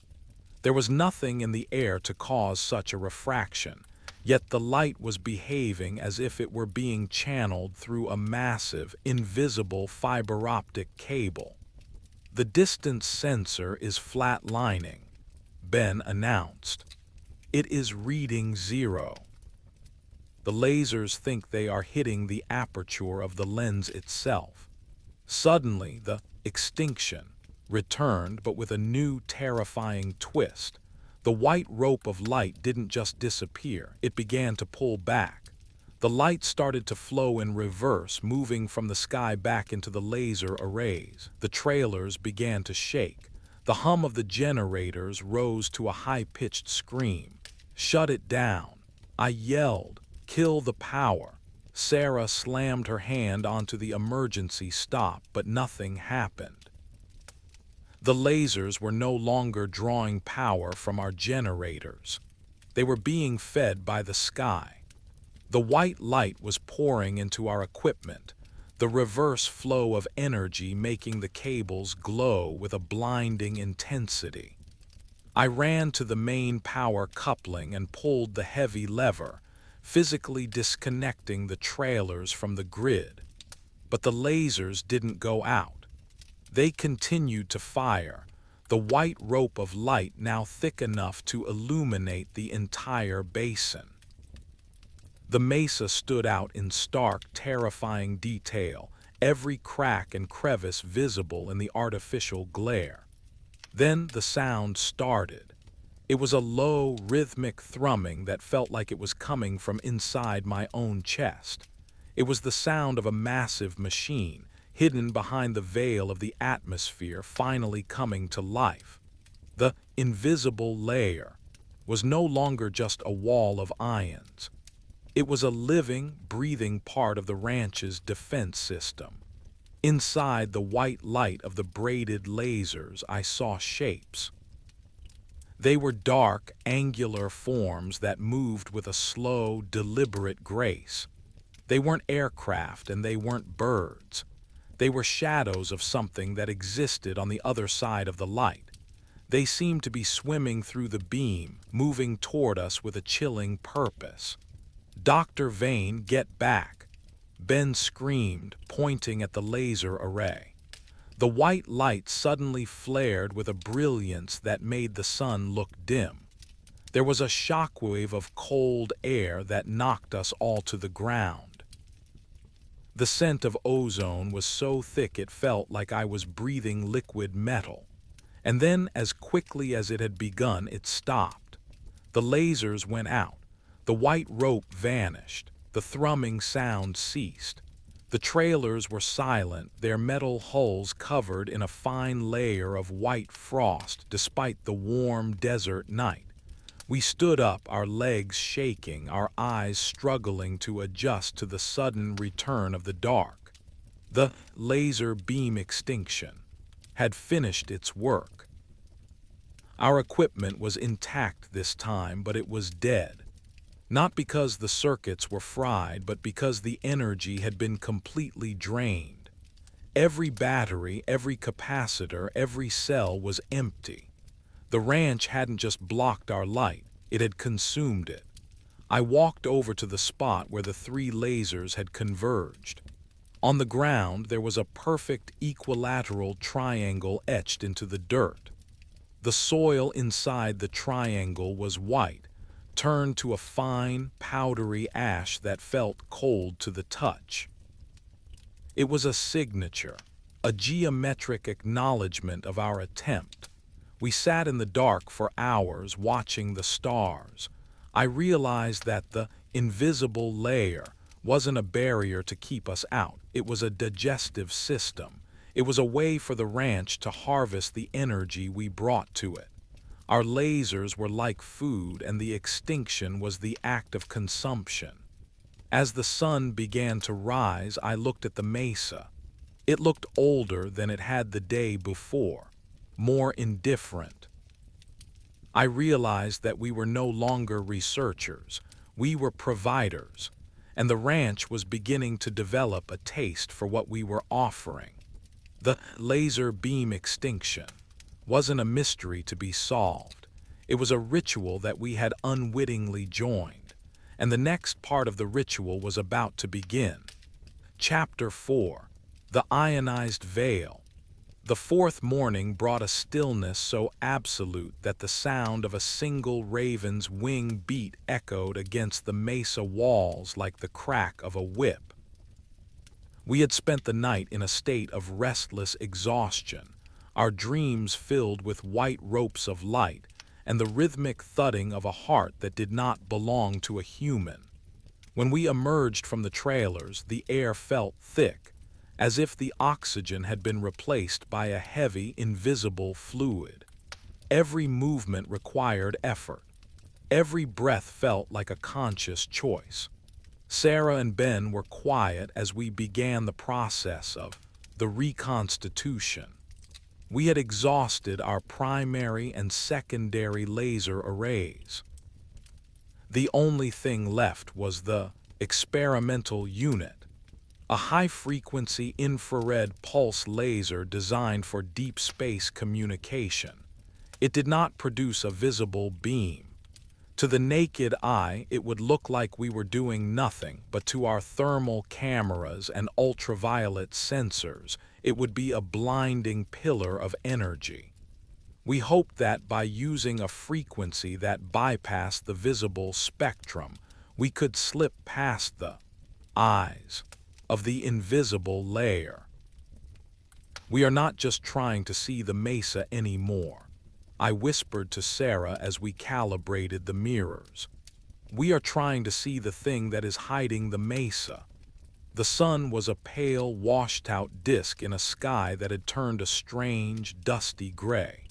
There was nothing in the air to cause such a refraction, yet the light was behaving as if it were being channeled through a massive, invisible fiber optic cable. "The distance sensor is flatlining," Ben announced. "It is reading 0. The lasers think they are hitting the aperture of the lens itself." Suddenly, the extinction returned, but with a new terrifying twist. The white rope of light didn't just disappear, it began to pull back. The light started to flow in reverse, moving from the sky back into the laser arrays. The trailers began to shake. The hum of the generators rose to a high-pitched scream. "Shut it down," I yelled. "Kill the power." Sarah slammed her hand onto the emergency stop, but nothing happened. The lasers were no longer drawing power from our generators. They were being fed by the sky. The white light was pouring into our equipment, the reverse flow of energy making the cables glow with a blinding intensity. I ran to the main power coupling and pulled the heavy lever, physically disconnecting the trailers from the grid. But the lasers didn't go out. They continued to fire, the white rope of light now thick enough to illuminate the entire basin. The mesa stood out in stark, terrifying detail, every crack and crevice visible in the artificial glare. Then the sound started. It was a low, rhythmic thrumming that felt like it was coming from inside my own chest. It was the sound of a massive machine, hidden behind the veil of the atmosphere, finally coming to life. The invisible layer was no longer just a wall of ions. It was a living, breathing part of the ranch's defense system. Inside the white light of the braided lasers, I saw shapes. They were dark, angular forms that moved with a slow, deliberate grace. They weren't aircraft and they weren't birds. They were shadows of something that existed on the other side of the light. They seemed to be swimming through the beam, moving toward us with a chilling purpose. "Dr. Vane, get back!" Ben screamed, pointing at the laser array. The white light suddenly flared with a brilliance that made the sun look dim. There was a shockwave of cold air that knocked us all to the ground. The scent of ozone was so thick it felt like I was breathing liquid metal. And then, as quickly as it had begun, it stopped. The lasers went out. The white rope vanished. The thrumming sound ceased. The trailers were silent, their metal hulls covered in a fine layer of white frost despite the warm desert night. We stood up, our legs shaking, our eyes struggling to adjust to the sudden return of the dark. The laser beam extinction had finished its work. Our equipment was intact this time, but it was dead. Not because the circuits were fried, but because the energy had been completely drained. Every battery, every capacitor, every cell was empty. The ranch hadn't just blocked our light, it had consumed it. I walked over to the spot where the three lasers had converged. On the ground, there was a perfect equilateral triangle etched into the dirt. The soil inside the triangle was white, turned to a fine, powdery ash that felt cold to the touch. It was a signature, a geometric acknowledgement of our attempt. We sat in the dark for hours watching the stars. I realized that the invisible layer wasn't a barrier to keep us out. It was a digestive system. It was a way for the ranch to harvest the energy we brought to it. Our lasers were like food, and the extinction was the act of consumption. As the sun began to rise, I looked at the mesa. It looked older than it had the day before, more indifferent. I realized that we were no longer researchers, we were providers, and the ranch was beginning to develop a taste for what we were offering. The laser beam extinction wasn't a mystery to be solved. It was a ritual that we had unwittingly joined, and the next part of the ritual was about to begin. Chapter 4: The Ionized Veil. The fourth morning brought a stillness so absolute that the sound of a single raven's wing beat echoed against the mesa walls like the crack of a whip. We had spent the night in a state of restless exhaustion, our dreams filled with white ropes of light and the rhythmic thudding of a heart that did not belong to a human. When we emerged from the trailers, the air felt thick, as if the oxygen had been replaced by a heavy, invisible fluid. Every movement required effort. Every breath felt like a conscious choice. Sarah and Ben were quiet as we began the process of the reconstitution. We had exhausted our primary and secondary laser arrays. The only thing left was the experimental unit, a high-frequency infrared pulse laser designed for deep space communication. It did not produce a visible beam. To the naked eye, it would look like we were doing nothing, but to our thermal cameras and ultraviolet sensors, it would be a blinding pillar of energy. We hoped that by using a frequency that bypassed the visible spectrum, we could slip past the eyes of the invisible layer. We are not just trying to see the mesa anymore, I whispered to Sarah as we calibrated the mirrors. We are trying to see the thing that is hiding the mesa. The sun was a pale, washed-out disk in a sky that had turned a strange, dusty gray.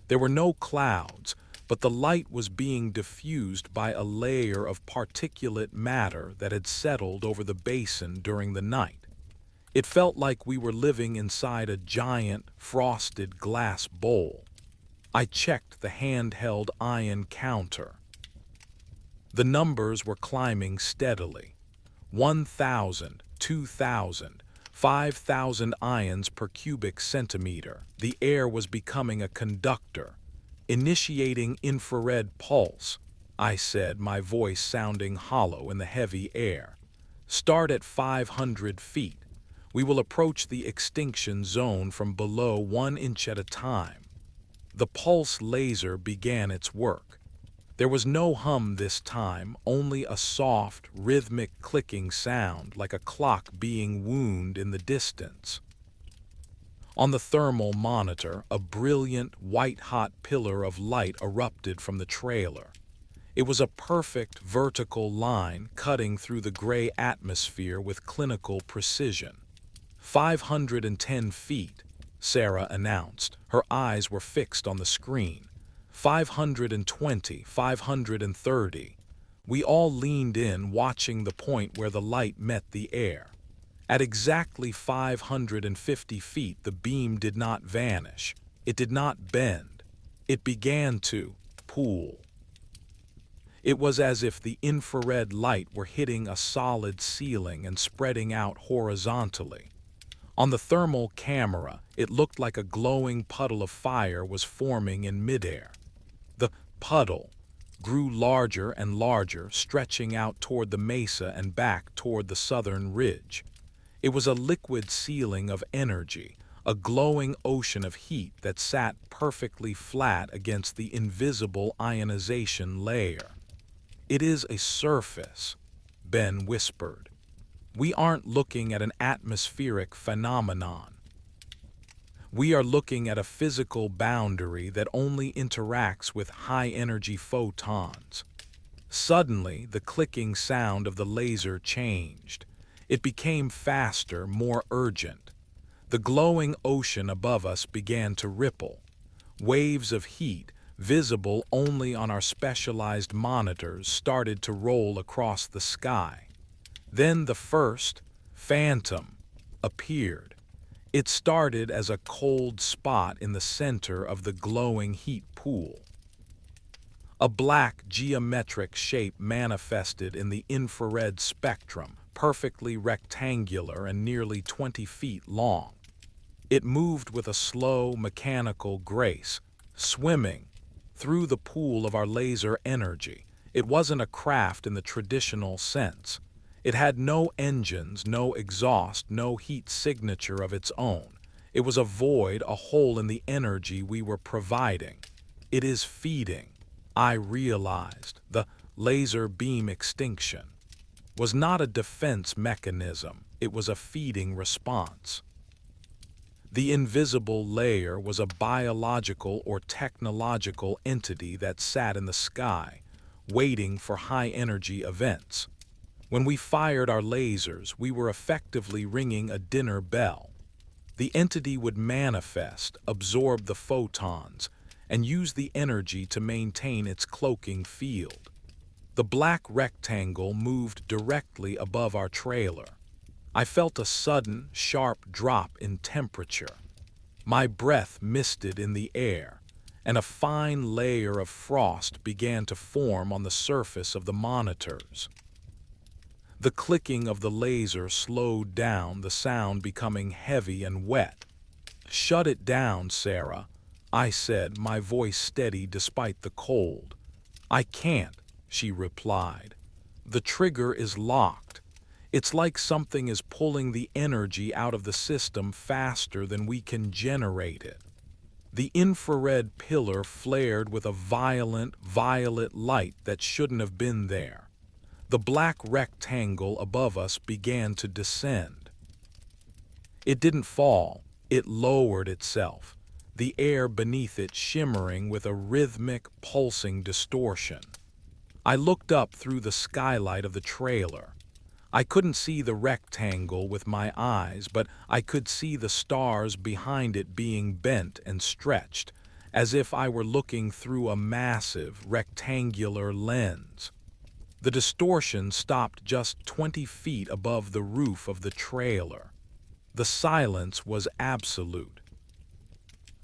There were no clouds, but the light was being diffused by a layer of particulate matter that had settled over the basin during the night. It felt like we were living inside a giant, frosted glass bowl. I checked the handheld ion counter. The numbers were climbing steadily. 1,000, 2,000, 5,000 ions per cubic centimeter. The air was becoming a conductor. Initiating infrared pulse, I said, my voice sounding hollow in the heavy air. Start at 500 feet. We will approach the extinction zone from below 1 inch at a time. The pulse laser began its work. There was no hum this time, only a soft, rhythmic clicking sound like a clock being wound in the distance. On the thermal monitor, a brilliant, white-hot pillar of light erupted from the trailer. It was a perfect vertical line cutting through the gray atmosphere with clinical precision. 510 feet, Sarah announced. Her eyes were fixed on the screen. 520, 530. We all leaned in, watching the point where the light met the air. At exactly 550 feet, the beam did not vanish. It did not bend. It began to pool. It was as if the infrared light were hitting a solid ceiling and spreading out horizontally. On the thermal camera, it looked like a glowing puddle of fire was forming in midair. The puddle grew larger and larger, stretching out toward the mesa and back toward the southern ridge. It was a liquid ceiling of energy, a glowing ocean of heat that sat perfectly flat against the invisible ionization layer. It is a surface, Ben whispered. We aren't looking at an atmospheric phenomenon. We are looking at a physical boundary that only interacts with high-energy photons. Suddenly, the clicking sound of the laser changed. It became faster, more urgent. The glowing ocean above us began to ripple. Waves of heat, visible only on our specialized monitors, started to roll across the sky. Then the first, phantom, appeared. It started as a cold spot in the center of the glowing heat pool. A black geometric shape manifested in the infrared spectrum, perfectly rectangular and nearly 20 feet long. It moved with a slow, mechanical grace, swimming through the pool of our laser energy. It wasn't a craft in the traditional sense. It had no engines, no exhaust, no heat signature of its own. It was a void, a hole in the energy we were providing. It is feeding. I realized the laser beam extinction was not a defense mechanism, it was a feeding response. The invisible layer was a biological or technological entity that sat in the sky, waiting for high-energy events. When we fired our lasers, we were effectively ringing a dinner bell. The entity would manifest, absorb the photons, and use the energy to maintain its cloaking field. The black rectangle moved directly above our trailer. I felt a sudden, sharp drop in temperature. My breath misted in the air, and a fine layer of frost began to form on the surface of the monitors. The clicking of the laser slowed down, the sound becoming heavy and wet. "Shut it down, Sarah," I said, my voice steady despite the cold. "I can't," she replied. "The trigger is locked. It's like something is pulling the energy out of the system faster than we can generate it." The infrared pillar flared with a violent, violet light that shouldn't have been there. The black rectangle above us began to descend. It didn't fall, it lowered itself, the air beneath it shimmering with a rhythmic, pulsing distortion. I looked up through the skylight of the trailer. I couldn't see the rectangle with my eyes, but I could see the stars behind it being bent and stretched, as if I were looking through a massive, rectangular lens. The distortion stopped just 20 feet above the roof of the trailer. The silence was absolute.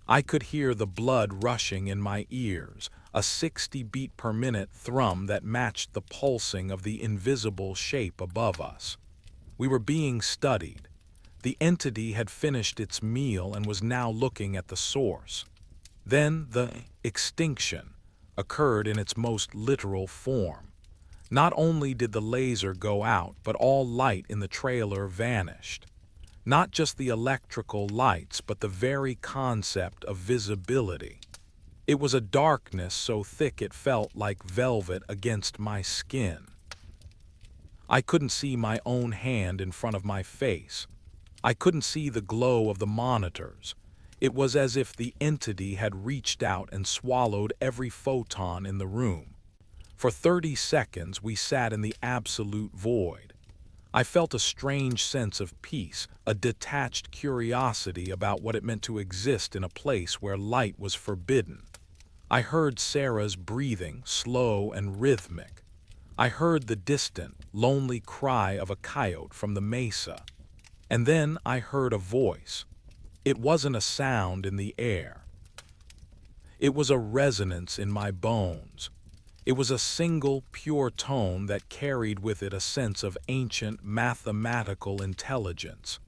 I could hear the blood rushing in my ears, a 60-beat-per-minute thrum that matched the pulsing of the invisible shape above us. We were being studied. The entity had finished its meal and was now looking at the source. Then the extinction occurred in its most literal form. Not only did the laser go out, but all light in the trailer vanished. Not just the electrical lights, but the very concept of visibility. It was a darkness so thick it felt like velvet against my skin. I couldn't see my own hand in front of my face. I couldn't see the glow of the monitors. It was as if the entity had reached out and swallowed every photon in the room. For 30 seconds we sat in the absolute void. I felt a strange sense of peace, a detached curiosity about what it meant to exist in a place where light was forbidden. I heard Sarah's breathing, slow and rhythmic. I heard the distant, lonely cry of a coyote from the mesa. And then I heard a voice. It wasn't a sound in the air. It was a resonance in my bones. It was a single, pure tone that carried with it a sense of ancient, mathematical intelligence.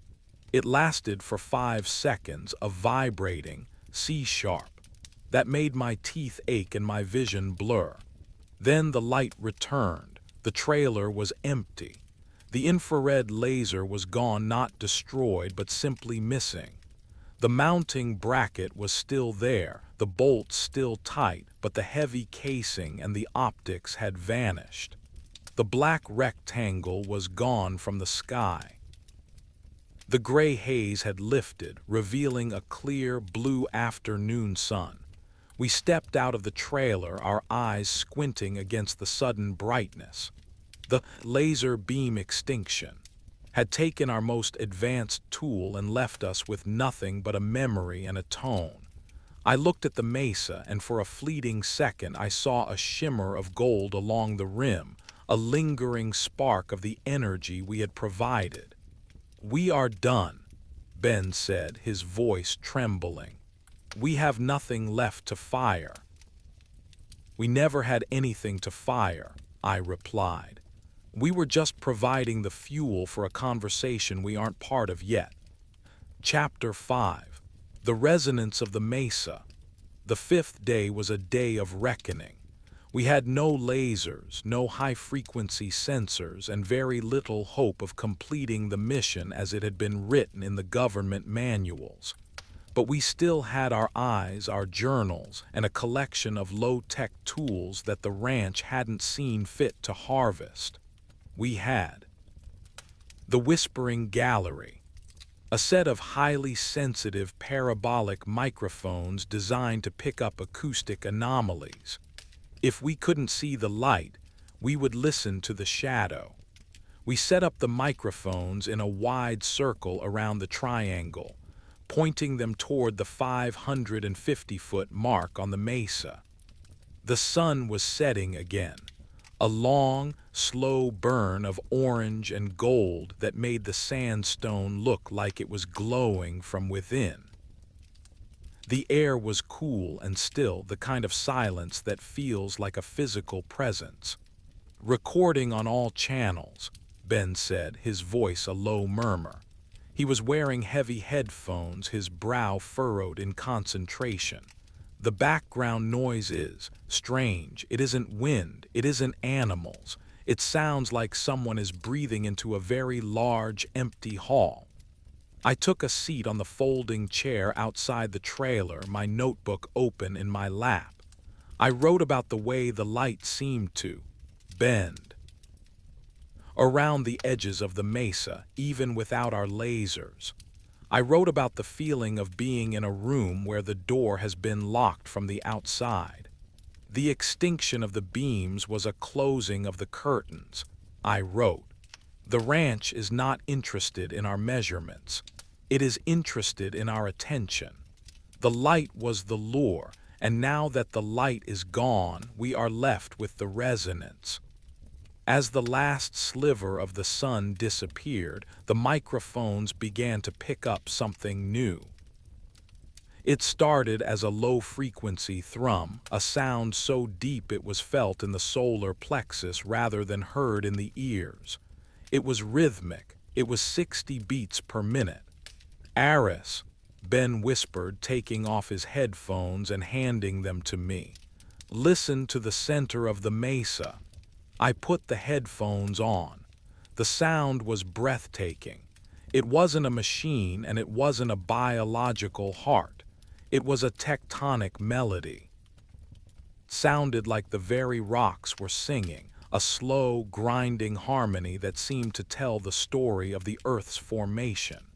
It lasted for 5 seconds, a vibrating, C-sharp, that made my teeth ache and my vision blur. Then the light returned. The trailer was empty. The infrared laser was gone, not destroyed, but simply missing. The mounting bracket was still there, the bolts still tight, but the heavy casing and the optics had vanished. The black rectangle was gone from the sky. The gray haze had lifted, revealing a clear, blue afternoon sun. We stepped out of the trailer, our eyes squinting against the sudden brightness. The laser beam extinction had taken our most advanced tool and left us with nothing but a memory and a tone. I looked at the mesa, and for a fleeting second I saw a shimmer of gold along the rim, a lingering spark of the energy we had provided. "We are done," Ben said, his voice trembling. "We have nothing left to fire." "We never had anything to fire," I replied. "We were just providing the fuel for a conversation we aren't part of yet." Chapter 5. The Resonance of the Mesa. The 5th day was a day of reckoning. We had no lasers, no high-frequency sensors, and very little hope of completing the mission as it had been written in the government manuals. But we still had our eyes, our journals, and a collection of low-tech tools that the ranch hadn't seen fit to harvest. We had the Whispering Gallery, a set of highly sensitive parabolic microphones designed to pick up acoustic anomalies. If we couldn't see the light, we would listen to the shadow. We set up the microphones in a wide circle around the triangle, pointing them toward the 550-foot mark on the mesa. The sun was setting again, a long, slow burn of orange and gold that made the sandstone look like it was glowing from within. The air was cool and still, the kind of silence that feels like a physical presence. "Recording on all channels," Ben said, his voice a low murmur. He was wearing heavy headphones, his brow furrowed in concentration. "The background noise is strange. It isn't wind, it isn't animals. It sounds like someone is breathing into a very large, empty hall." I took a seat on the folding chair outside the trailer, my notebook open in my lap. I wrote about the way the light seemed to bend around the edges of the mesa, even without our lasers. I wrote about the feeling of being in a room where the door has been locked from the outside. The extinction of the beams was a closing of the curtains. I wrote, "The ranch is not interested in our measurements. It is interested in our attention." The light was the lure, and now that the light is gone, we are left with the resonance. As the last sliver of the sun disappeared, the microphones began to pick up something new. It started as a low-frequency thrum, a sound so deep it was felt in the solar plexus rather than heard in the ears. It was rhythmic. It was 60 beats per minute. "Aris," Ben whispered, taking off his headphones and handing them to me. "Listen to the center of the mesa." I put the headphones on. The sound was breathtaking. It wasn't a machine and it wasn't a biological heart. It was a tectonic melody. It sounded like the very rocks were singing, a slow, grinding harmony that seemed to tell the story of the Earth's formation.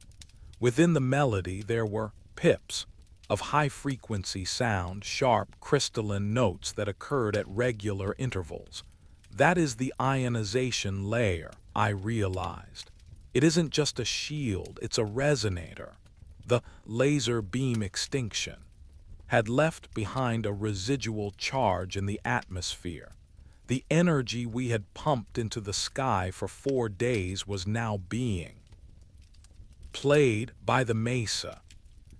Within the melody there were pips of high-frequency sound, sharp, crystalline notes that occurred at regular intervals. That is the ionization layer, I realized. It isn't just a shield, it's a resonator. The laser beam extinction had left behind a residual charge in the atmosphere. The energy we had pumped into the sky for 4 days was now being played by the mesa.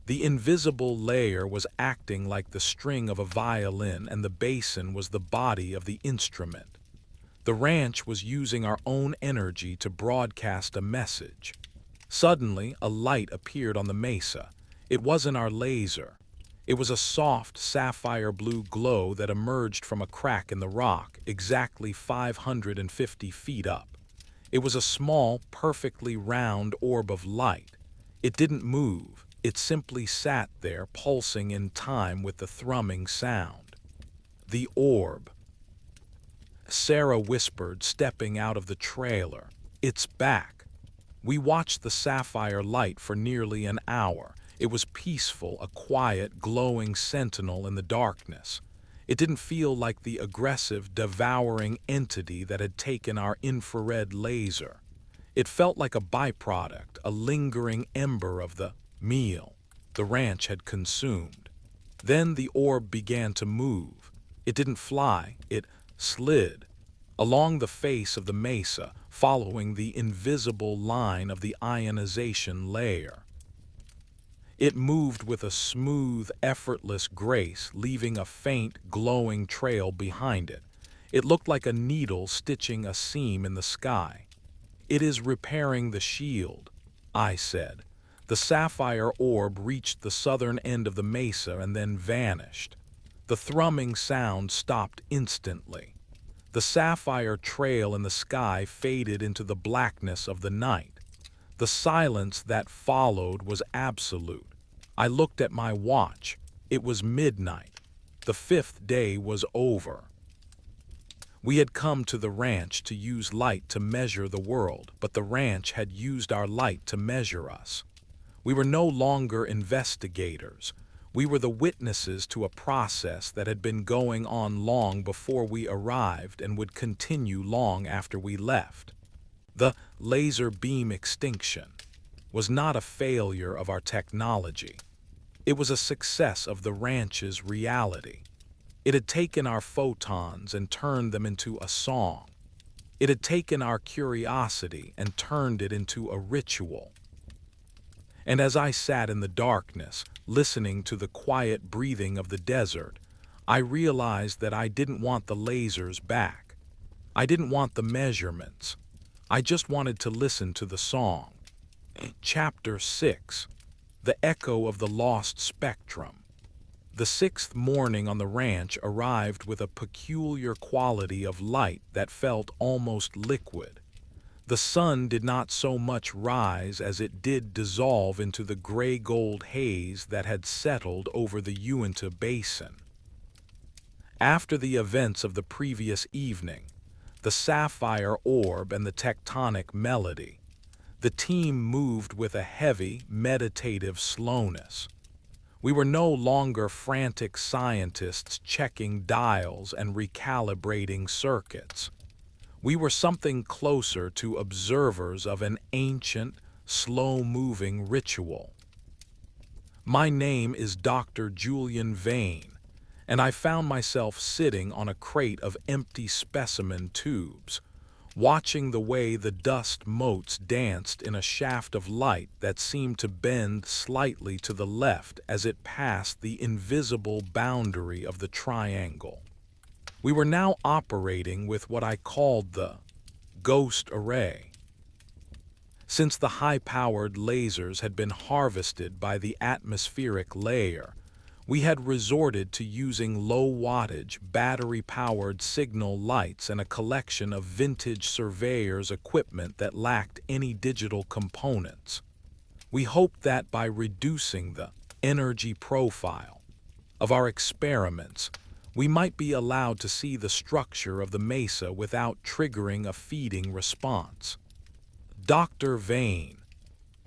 The invisible layer was acting like the string of a violin, and the basin was the body of the instrument. The ranch was using our own energy to broadcast a message. Suddenly, a light appeared on the mesa. It wasn't our laser. It was a soft, sapphire blue glow that emerged from a crack in the rock, exactly 550 feet up. It was a small, perfectly round orb of light. It didn't move. It simply sat there, pulsing in time with the thrumming sound. "The orb," Sarah whispered, stepping out of the trailer. "It's back." We watched the sapphire light for nearly an hour. It was peaceful, a quiet, glowing sentinel in the darkness. It didn't feel like the aggressive, devouring entity that had taken our infrared laser. It felt like a byproduct, a lingering ember of the meal the ranch had consumed. Then the orb began to move. It didn't fly, it slid along the face of the mesa, following the invisible line of the ionization layer. It moved with a smooth, effortless grace, leaving a faint, glowing trail behind it. It looked like a needle stitching a seam in the sky. "It is repairing the shield," I said. The sapphire orb reached the southern end of the mesa and then vanished. The thrumming sound stopped instantly. The sapphire trail in the sky faded into the blackness of the night. The silence that followed was absolute. I looked at my watch. It was midnight. The 5th day was over. We had come to the ranch to use light to measure the world, but the ranch had used our light to measure us. We were no longer investigators. We were the witnesses to a process that had been going on long before we arrived and would continue long after we left. The laser beam extinction was not a failure of our technology. It was a success of the ranch's reality. It had taken our photons and turned them into a song. It had taken our curiosity and turned it into a ritual. And as I sat in the darkness, listening to the quiet breathing of the desert, I realized that I didn't want the lasers back. I didn't want the measurements. I just wanted to listen to the song. Chapter 6. The Echo of the Lost Spectrum. The 6th morning on the ranch arrived with a peculiar quality of light that felt almost liquid. The sun did not so much rise as it did dissolve into the gray-gold haze that had settled over the Uinta Basin. After the events of the previous evening, the sapphire orb and the tectonic melody, the team moved with a heavy, meditative slowness. We were no longer frantic scientists checking dials and recalibrating circuits. We were something closer to observers of an ancient, slow-moving ritual. My name is Dr. Julian Vane, and I found myself sitting on a crate of empty specimen tubes, watching the way the dust motes danced in a shaft of light that seemed to bend slightly to the left as it passed the invisible boundary of the triangle. We were now operating with what I called the ghost array. Since the high-powered lasers had been harvested by the atmospheric layer, we had resorted to using low-wattage, battery-powered signal lights and a collection of vintage surveyor's equipment that lacked any digital components. We hoped that by reducing the energy profile of our experiments, we might be allowed to see the structure of the mesa without triggering a feeding response. "Dr. Vane,"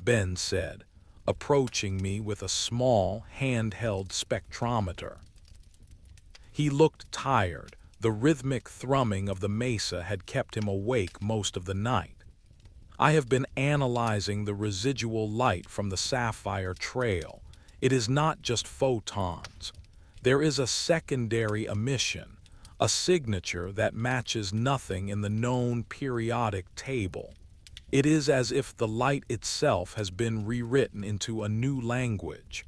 Ben said, approaching me with a small, handheld spectrometer. He looked tired. The rhythmic thrumming of the mesa had kept him awake most of the night. "I have been analyzing the residual light from the sapphire trail. It is not just photons. There is a secondary emission, a signature that matches nothing in the known periodic table. It is as if the light itself has been rewritten into a new language."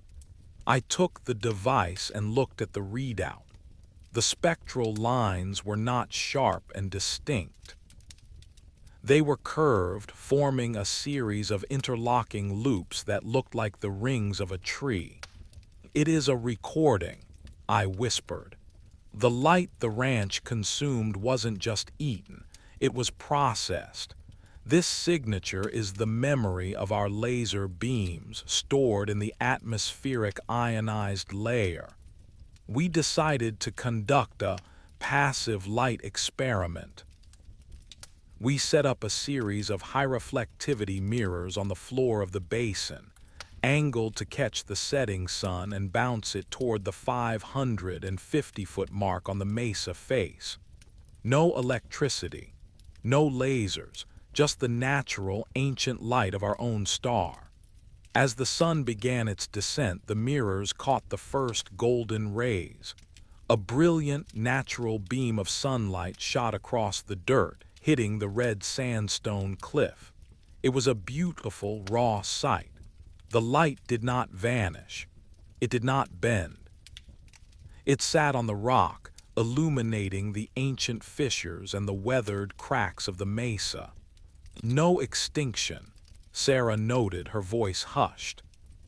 I took the device and looked at the readout. The spectral lines were not sharp and distinct. They were curved, forming a series of interlocking loops that looked like the rings of a tree. "It is a recording," I whispered. "The light the ranch consumed wasn't just eaten, it was processed. This signature is the memory of our laser beams stored in the atmospheric ionized layer. We decided to conduct a passive light experiment. We set up a series of high-reflectivity mirrors on the floor of the basin, angled to catch the setting sun and bounce it toward the 550-foot mark on the mesa face. No electricity, no lasers, just the natural, ancient light of our own star. As the sun began its descent, the mirrors caught the first golden rays. A brilliant, natural beam of sunlight shot across the dirt, hitting the red sandstone cliff. It was a beautiful, raw sight. The light did not vanish. It did not bend. It sat on the rock, illuminating the ancient fissures and the weathered cracks of the mesa. "No extinction," Sarah noted, her voice hushed.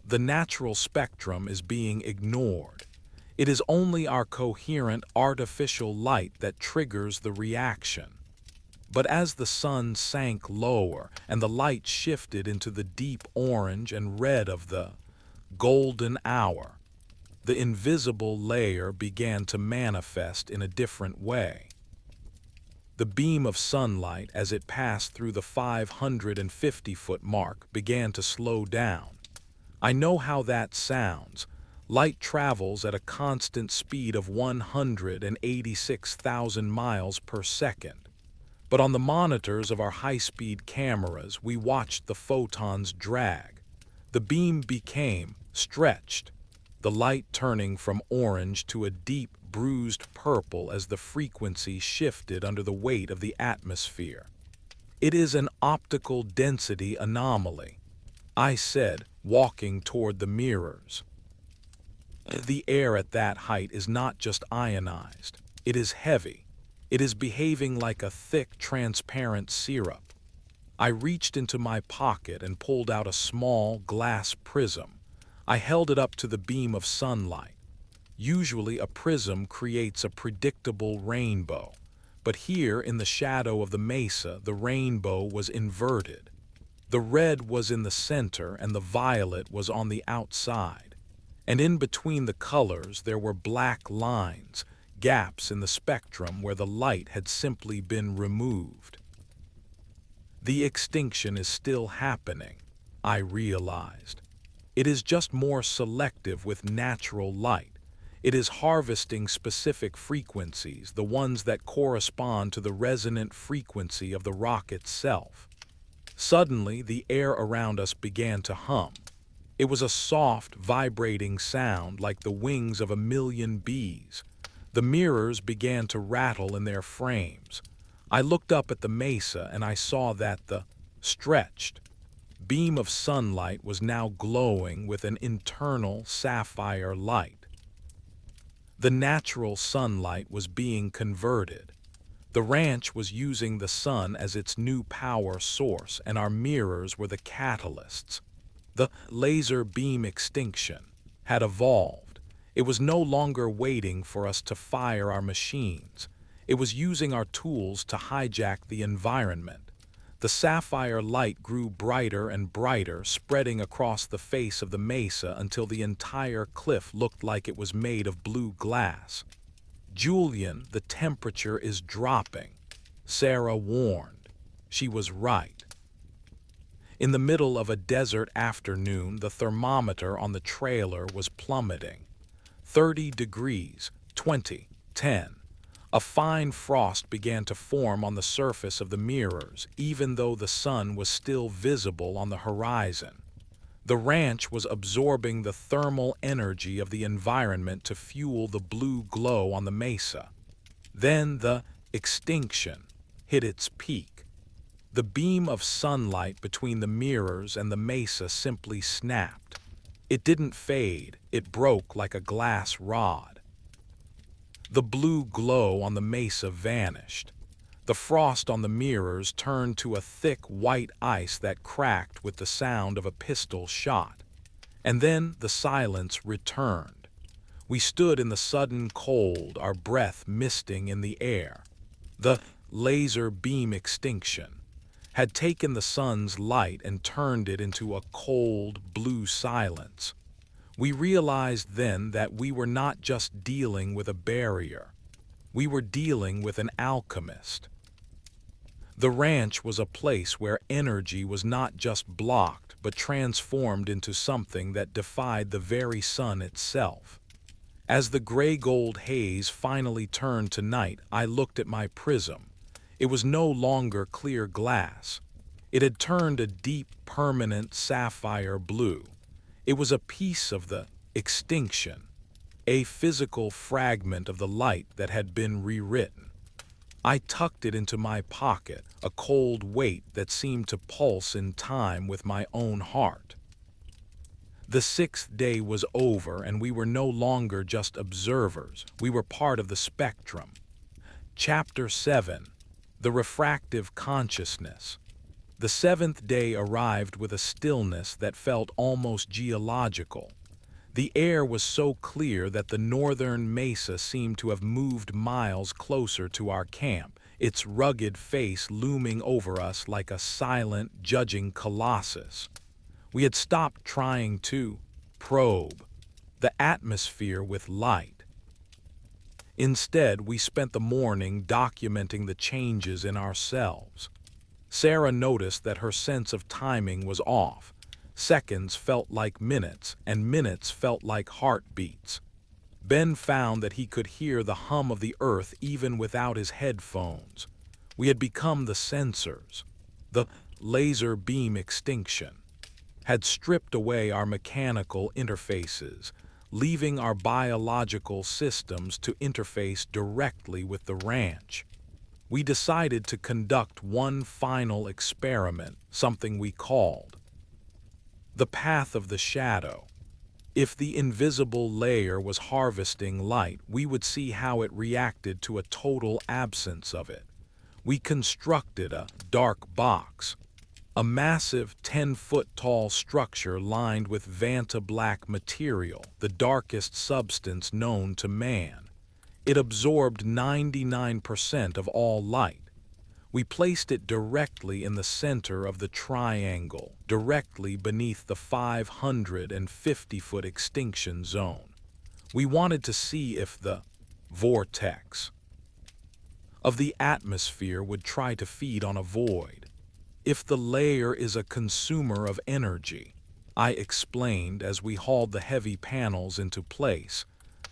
"The natural spectrum is being ignored. It is only our coherent artificial light that triggers the reaction." But as the sun sank lower and the light shifted into the deep orange and red of the golden hour. The invisible layer began to manifest in a different way. The beam of sunlight, as it passed through the 550-foot mark, began to slow down. I know how that sounds. Light travels at a constant speed of 186,000 miles per second. But on the monitors of our high-speed cameras, we watched the photons drag. The beam became stretched, the light turning from orange to a deep, bruised purple as the frequency shifted under the weight of the atmosphere. "It is an optical density anomaly," I said, walking toward the mirrors. "The air at that height is not just ionized. It is heavy. It is behaving like a thick, transparent syrup." I reached into my pocket and pulled out a small glass prism. I held it up to the beam of sunlight. Usually a prism creates a predictable rainbow, but here in the shadow of the mesa, the rainbow was inverted. The red was in the center and the violet was on the outside. And in between the colors there were black lines, gaps in the spectrum where the light had simply been removed. The extinction is still happening, I realized. It is just more selective with natural light. It is harvesting specific frequencies, the ones that correspond to the resonant frequency of the rock itself. Suddenly, the air around us began to hum. It was a soft, vibrating sound like the wings of a million bees. The mirrors began to rattle in their frames. I looked up at the mesa and I saw that the stretched beam of sunlight was now glowing with an internal sapphire light. The natural sunlight was being converted. The ranch was using the sun as its new power source, and our mirrors were the catalysts. The laser beam extinction had evolved. It was no longer waiting for us to fire our machines. It was using our tools to hijack the environment. The sapphire light grew brighter and brighter, spreading across the face of the mesa until the entire cliff looked like it was made of blue glass. "Julian, the temperature is dropping," Sarah warned. She was right. In the middle of a desert afternoon, the thermometer on the trailer was plummeting. 30 degrees, 20, 10. A fine frost began to form on the surface of the mirrors, even though the sun was still visible on the horizon. The ranch was absorbing the thermal energy of the environment to fuel the blue glow on the mesa. Then the extinction hit its peak. The beam of sunlight between the mirrors and the mesa simply snapped. It didn't fade, it broke like a glass rod. The blue glow on the mesa vanished. The frost on the mirrors turned to a thick white ice that cracked with the sound of a pistol shot. And then the silence returned. We stood in the sudden cold, our breath misting in the air. The laser beam extinction had taken the sun's light and turned it into a cold, blue silence. We realized then that we were not just dealing with a barrier. We were dealing with an alchemist. The ranch was a place where energy was not just blocked, but transformed into something that defied the very sun itself. As the gray-gold haze finally turned to night, I looked at my prism. It was no longer clear glass. It had turned a deep, permanent sapphire blue. It was a piece of the extinction, a physical fragment of the light that had been rewritten. I tucked it into my pocket, a cold weight that seemed to pulse in time with my own heart. The 6th day was over, and we were no longer just observers. We were part of the spectrum. Chapter 7: The Refractive Consciousness. The 7th day arrived with a stillness that felt almost geological. The air was so clear that the northern mesa seemed to have moved miles closer to our camp, its rugged face looming over us like a silent, judging colossus. We had stopped trying to probe the atmosphere with light. Instead, we spent the morning documenting the changes in ourselves. Sarah noticed that her sense of timing was off. Seconds felt like minutes, and minutes felt like heartbeats. Ben found that he could hear the hum of the earth even without his headphones. We had become the sensors. The laser beam extinction had stripped away our mechanical interfaces, leaving our biological systems to interface directly with the ranch. We decided to conduct one final experiment, something we called the path of the shadow. If the invisible layer was harvesting light, we would see how it reacted to a total absence of it. We constructed a dark box, a massive 10-foot-tall structure lined with Vanta black material, the darkest substance known to man. It absorbed 99% of all light. We placed it directly in the center of the triangle, directly beneath the 550-foot extinction zone. We wanted to see if the vortex of the atmosphere would try to feed on a void. If the layer is a consumer of energy, I explained as we hauled the heavy panels into place,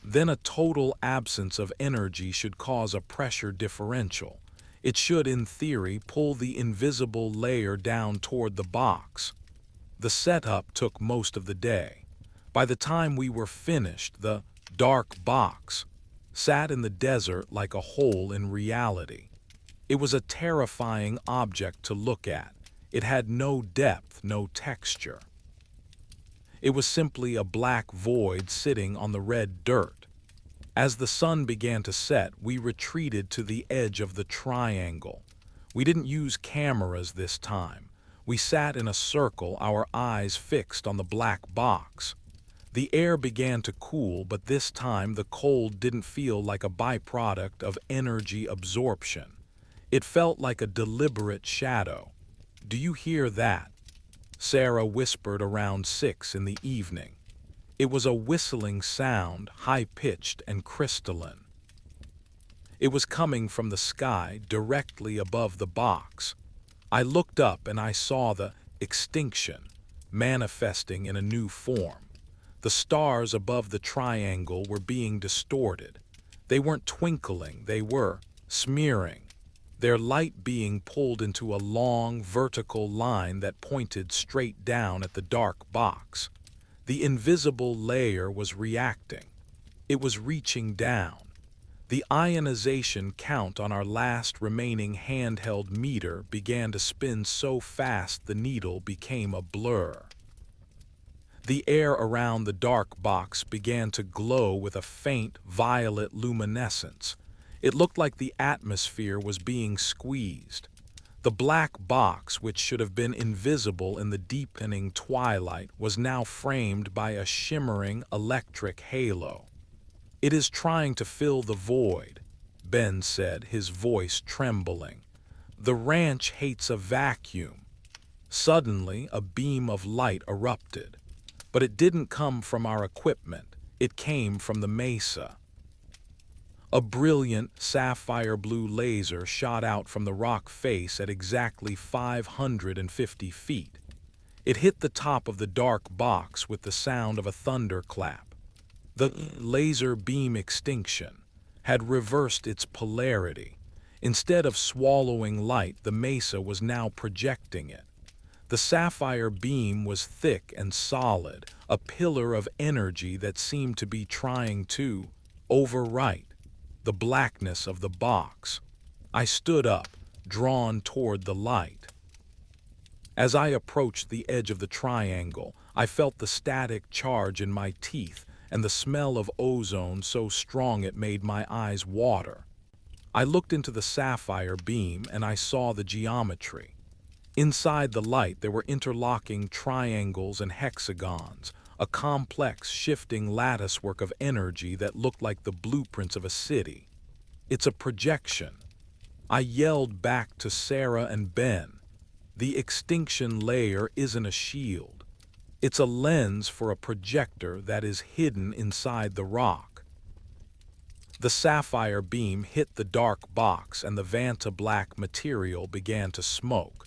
then a total absence of energy should cause a pressure differential. It should, in theory, pull the invisible layer down toward the box. The setup took most of the day. By the time we were finished, the dark box sat in the desert like a hole in reality. It was a terrifying object to look at. It had no depth, no texture. It was simply a black void sitting on the red dirt. As the sun began to set, we retreated to the edge of the triangle. We didn't use cameras this time. We sat in a circle, our eyes fixed on the black box. The air began to cool, but this time the cold didn't feel like a byproduct of energy absorption. It felt like a deliberate shadow. "Do you hear that?" Sarah whispered around 6 in the evening. It was a whistling sound, high-pitched and crystalline. It was coming from the sky directly above the box. I looked up and I saw the extinction manifesting in a new form. The stars above the triangle were being distorted. They weren't twinkling, they were smearing, their light being pulled into a long, vertical line that pointed straight down at the dark box. The invisible layer was reacting. It was reaching down. The ionization count on our last remaining handheld meter began to spin so fast the needle became a blur. The air around the dark box began to glow with a faint violet luminescence. It looked like the atmosphere was being squeezed. The black box, which should have been invisible in the deepening twilight, was now framed by a shimmering electric halo. "It is trying to fill the void," Ben said, his voice trembling. "The ranch hates a vacuum." Suddenly, a beam of light erupted. But it didn't come from our equipment. It came from the mesa. A brilliant sapphire blue laser shot out from the rock face at exactly 550 feet. It hit the top of the dark box with the sound of a thunderclap. The laser beam extinction had reversed its polarity. Instead of swallowing light, the mesa was now projecting it. The sapphire beam was thick and solid, a pillar of energy that seemed to be trying to overwrite the blackness of the box. I stood up, drawn toward the light. As I approached the edge of the triangle, I felt the static charge in my teeth and the smell of ozone so strong it made my eyes water. I looked into the sapphire beam and I saw the geometry. Inside the light there were interlocking triangles and hexagons, a complex shifting latticework of energy that looked like the blueprints of a city. "It's a projection." I yelled back to Sarah and Ben. "The extinction layer isn't a shield. It's a lens for a projector that is hidden inside the rock. The sapphire beam hit the dark box and the Vanta black material began to smoke.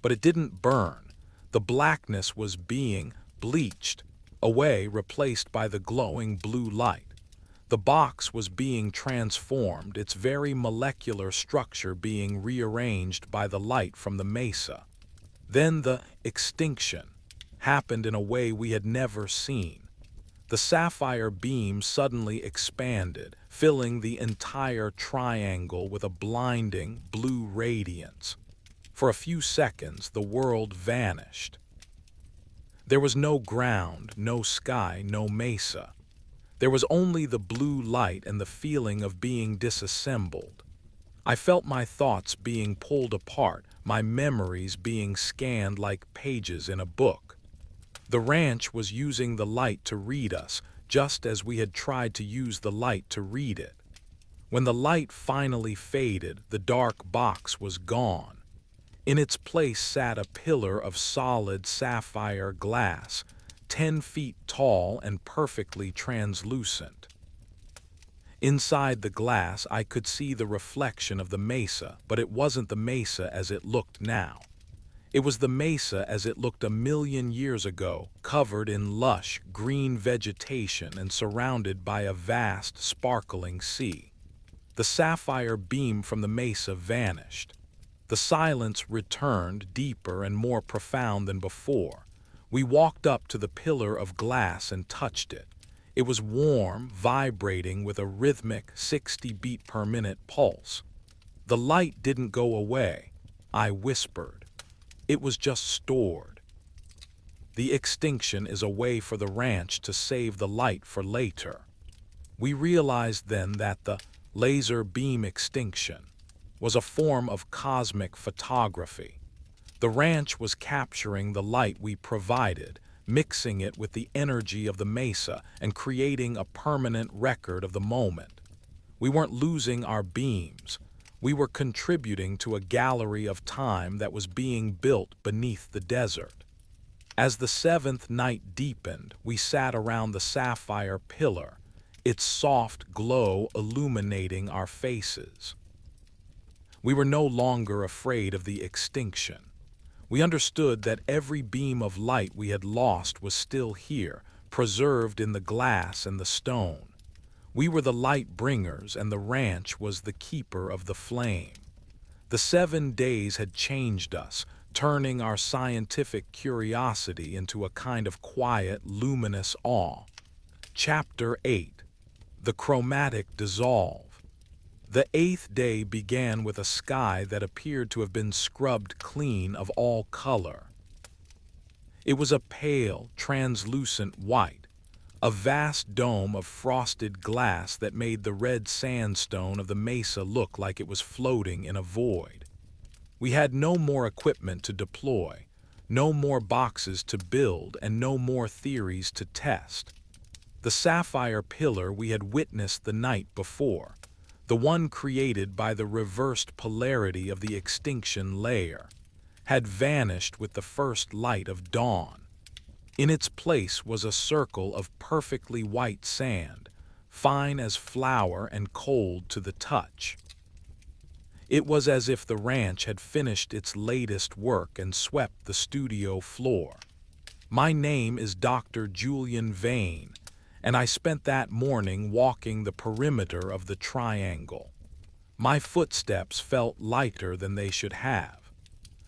But it didn't burn. The blackness was being bleached away, replaced by the glowing blue light. The box was being transformed, its very molecular structure being rearranged by the light from the mesa. Then the extinction happened in a way we had never seen. The sapphire beam suddenly expanded, filling the entire triangle with a blinding blue radiance. For a few seconds, the world vanished. There was no ground, no sky, no mesa. There was only the blue light and the feeling of being disassembled. I felt my thoughts being pulled apart, my memories being scanned like pages in a book. The ranch was using the light to read us, just as we had tried to use the light to read it. When the light finally faded, the dark box was gone. In its place sat a pillar of solid sapphire glass, 10 feet tall and perfectly translucent. Inside the glass, I could see the reflection of the mesa, but it wasn't the mesa as it looked now. It was the mesa as it looked 1,000,000 years ago, covered in lush, green vegetation and surrounded by a vast, sparkling sea. The sapphire beam from the mesa vanished. The silence returned, deeper and more profound than before. We walked up to the pillar of glass and touched it. It was warm, vibrating with a rhythmic 60 beat per minute pulse. The light didn't go away, I whispered. It was just stored. The extinction is a way for the ranch to save the light for later. We realized then that the laser beam extinction was a form of cosmic photography. The ranch was capturing the light we provided, mixing it with the energy of the mesa and creating a permanent record of the moment. We weren't losing our beams. We were contributing to a gallery of time that was being built beneath the desert. As the seventh night deepened, we sat around the sapphire pillar, its soft glow illuminating our faces. We were no longer afraid of the extinction. We understood that every beam of light we had lost was still here, preserved in the glass and the stone. We were the light bringers, and the ranch was the keeper of the flame. The 7 days had changed us, turning our scientific curiosity into a kind of quiet, luminous awe. Chapter 8. The Chromatic Dissolve. The 8th day began with a sky that appeared to have been scrubbed clean of all color. It was a pale, translucent white, a vast dome of frosted glass that made the red sandstone of the mesa look like it was floating in a void. We had no more equipment to deploy, no more boxes to build, and no more theories to test. The sapphire pillar we had witnessed the night before, the one created by the reversed polarity of the extinction layer, had vanished with the first light of dawn. In its place was a circle of perfectly white sand, fine as flour and cold to the touch. It was as if the ranch had finished its latest work and swept the studio floor. My name is Dr. Julian Vane, and I spent that morning walking the perimeter of the triangle. My footsteps felt lighter than they should have.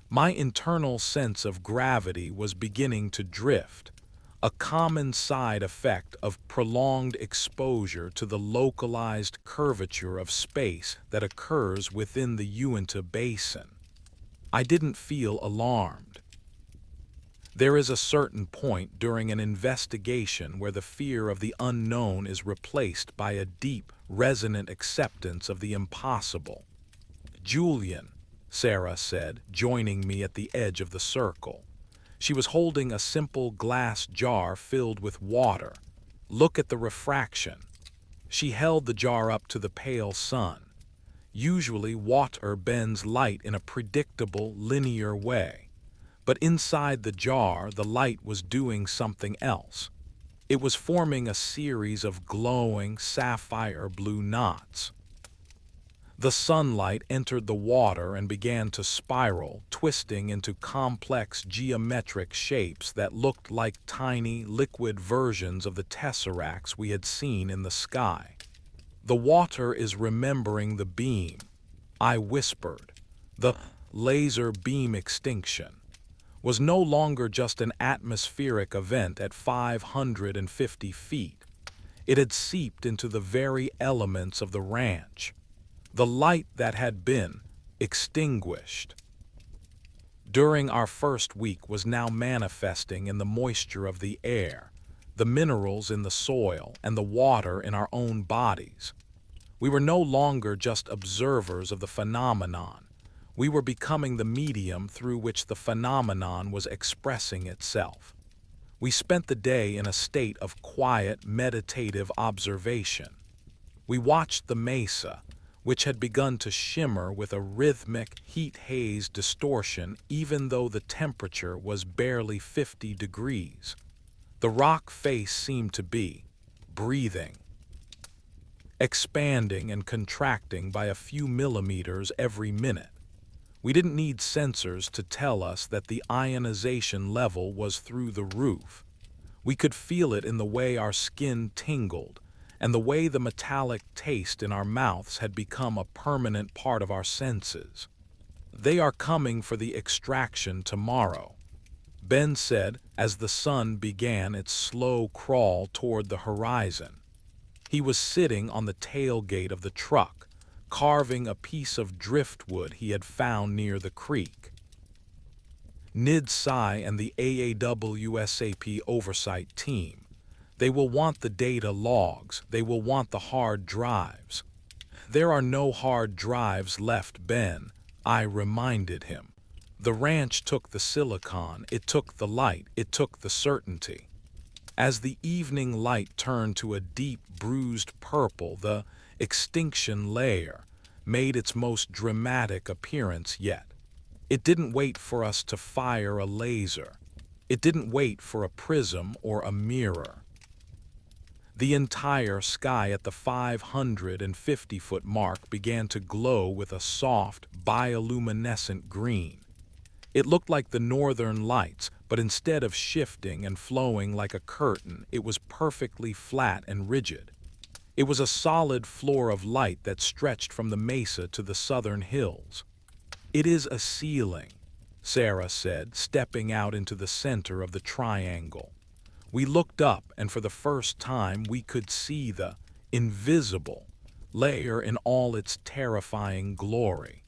My internal sense of gravity was beginning to drift, a common side effect of prolonged exposure to the localized curvature of space that occurs within the Uinta Basin. I didn't feel alarmed. There is a certain point during an investigation where the fear of the unknown is replaced by a deep, resonant acceptance of the impossible. "Julian," Sarah said, joining me at the edge of the circle. She was holding a simple glass jar filled with water. "Look at the refraction." She held the jar up to the pale sun. Usually water bends light in a predictable, linear way. But inside the jar, the light was doing something else. It was forming a series of glowing sapphire blue knots. The sunlight entered the water and began to spiral, twisting into complex geometric shapes that looked like tiny, liquid versions of the tesseracts we had seen in the sky. "The water is remembering the beam," I whispered. The laser beam extinction was no longer just an atmospheric event at 550 feet. It had seeped into the very elements of the ranch. The light that had been extinguished during our first week was now manifesting in the moisture of the air, the minerals in the soil, and the water in our own bodies. We were no longer just observers of the phenomenon. We were becoming the medium through which the phenomenon was expressing itself. We spent the day in a state of quiet, meditative observation. We watched the mesa, which had begun to shimmer with a rhythmic heat haze distortion even though the temperature was barely 50 degrees. The rock face seemed to be breathing, expanding and contracting by a few millimeters every minute. We didn't need sensors to tell us that the ionization level was through the roof. We could feel it in the way our skin tingled, and the way the metallic taste in our mouths had become a permanent part of our senses. "They are coming for the extraction tomorrow," Ben said as the sun began its slow crawl toward the horizon. He was sitting on the tailgate of the truck, carving a piece of driftwood he had found near the creek. "NIDSci and the AAWSAP oversight team. They will want the data logs. They will want the hard drives." "There are no hard drives left, Ben," I reminded him. "The ranch took the silicon, it took the light, it took the certainty." As the evening light turned to a deep, bruised purple, the extinction layer made its most dramatic appearance yet. It didn't wait for us to fire a laser. It didn't wait for a prism or a mirror. The entire sky at the 550-foot mark began to glow with a soft, bioluminescent green. It looked like the northern lights, but instead of shifting and flowing like a curtain, it was perfectly flat and rigid. It was a solid floor of light that stretched from the mesa to the southern hills. "It is a ceiling," Sarah said, stepping out into the center of the triangle. We looked up, and for the first time we could see the invisible layer in all its terrifying glory.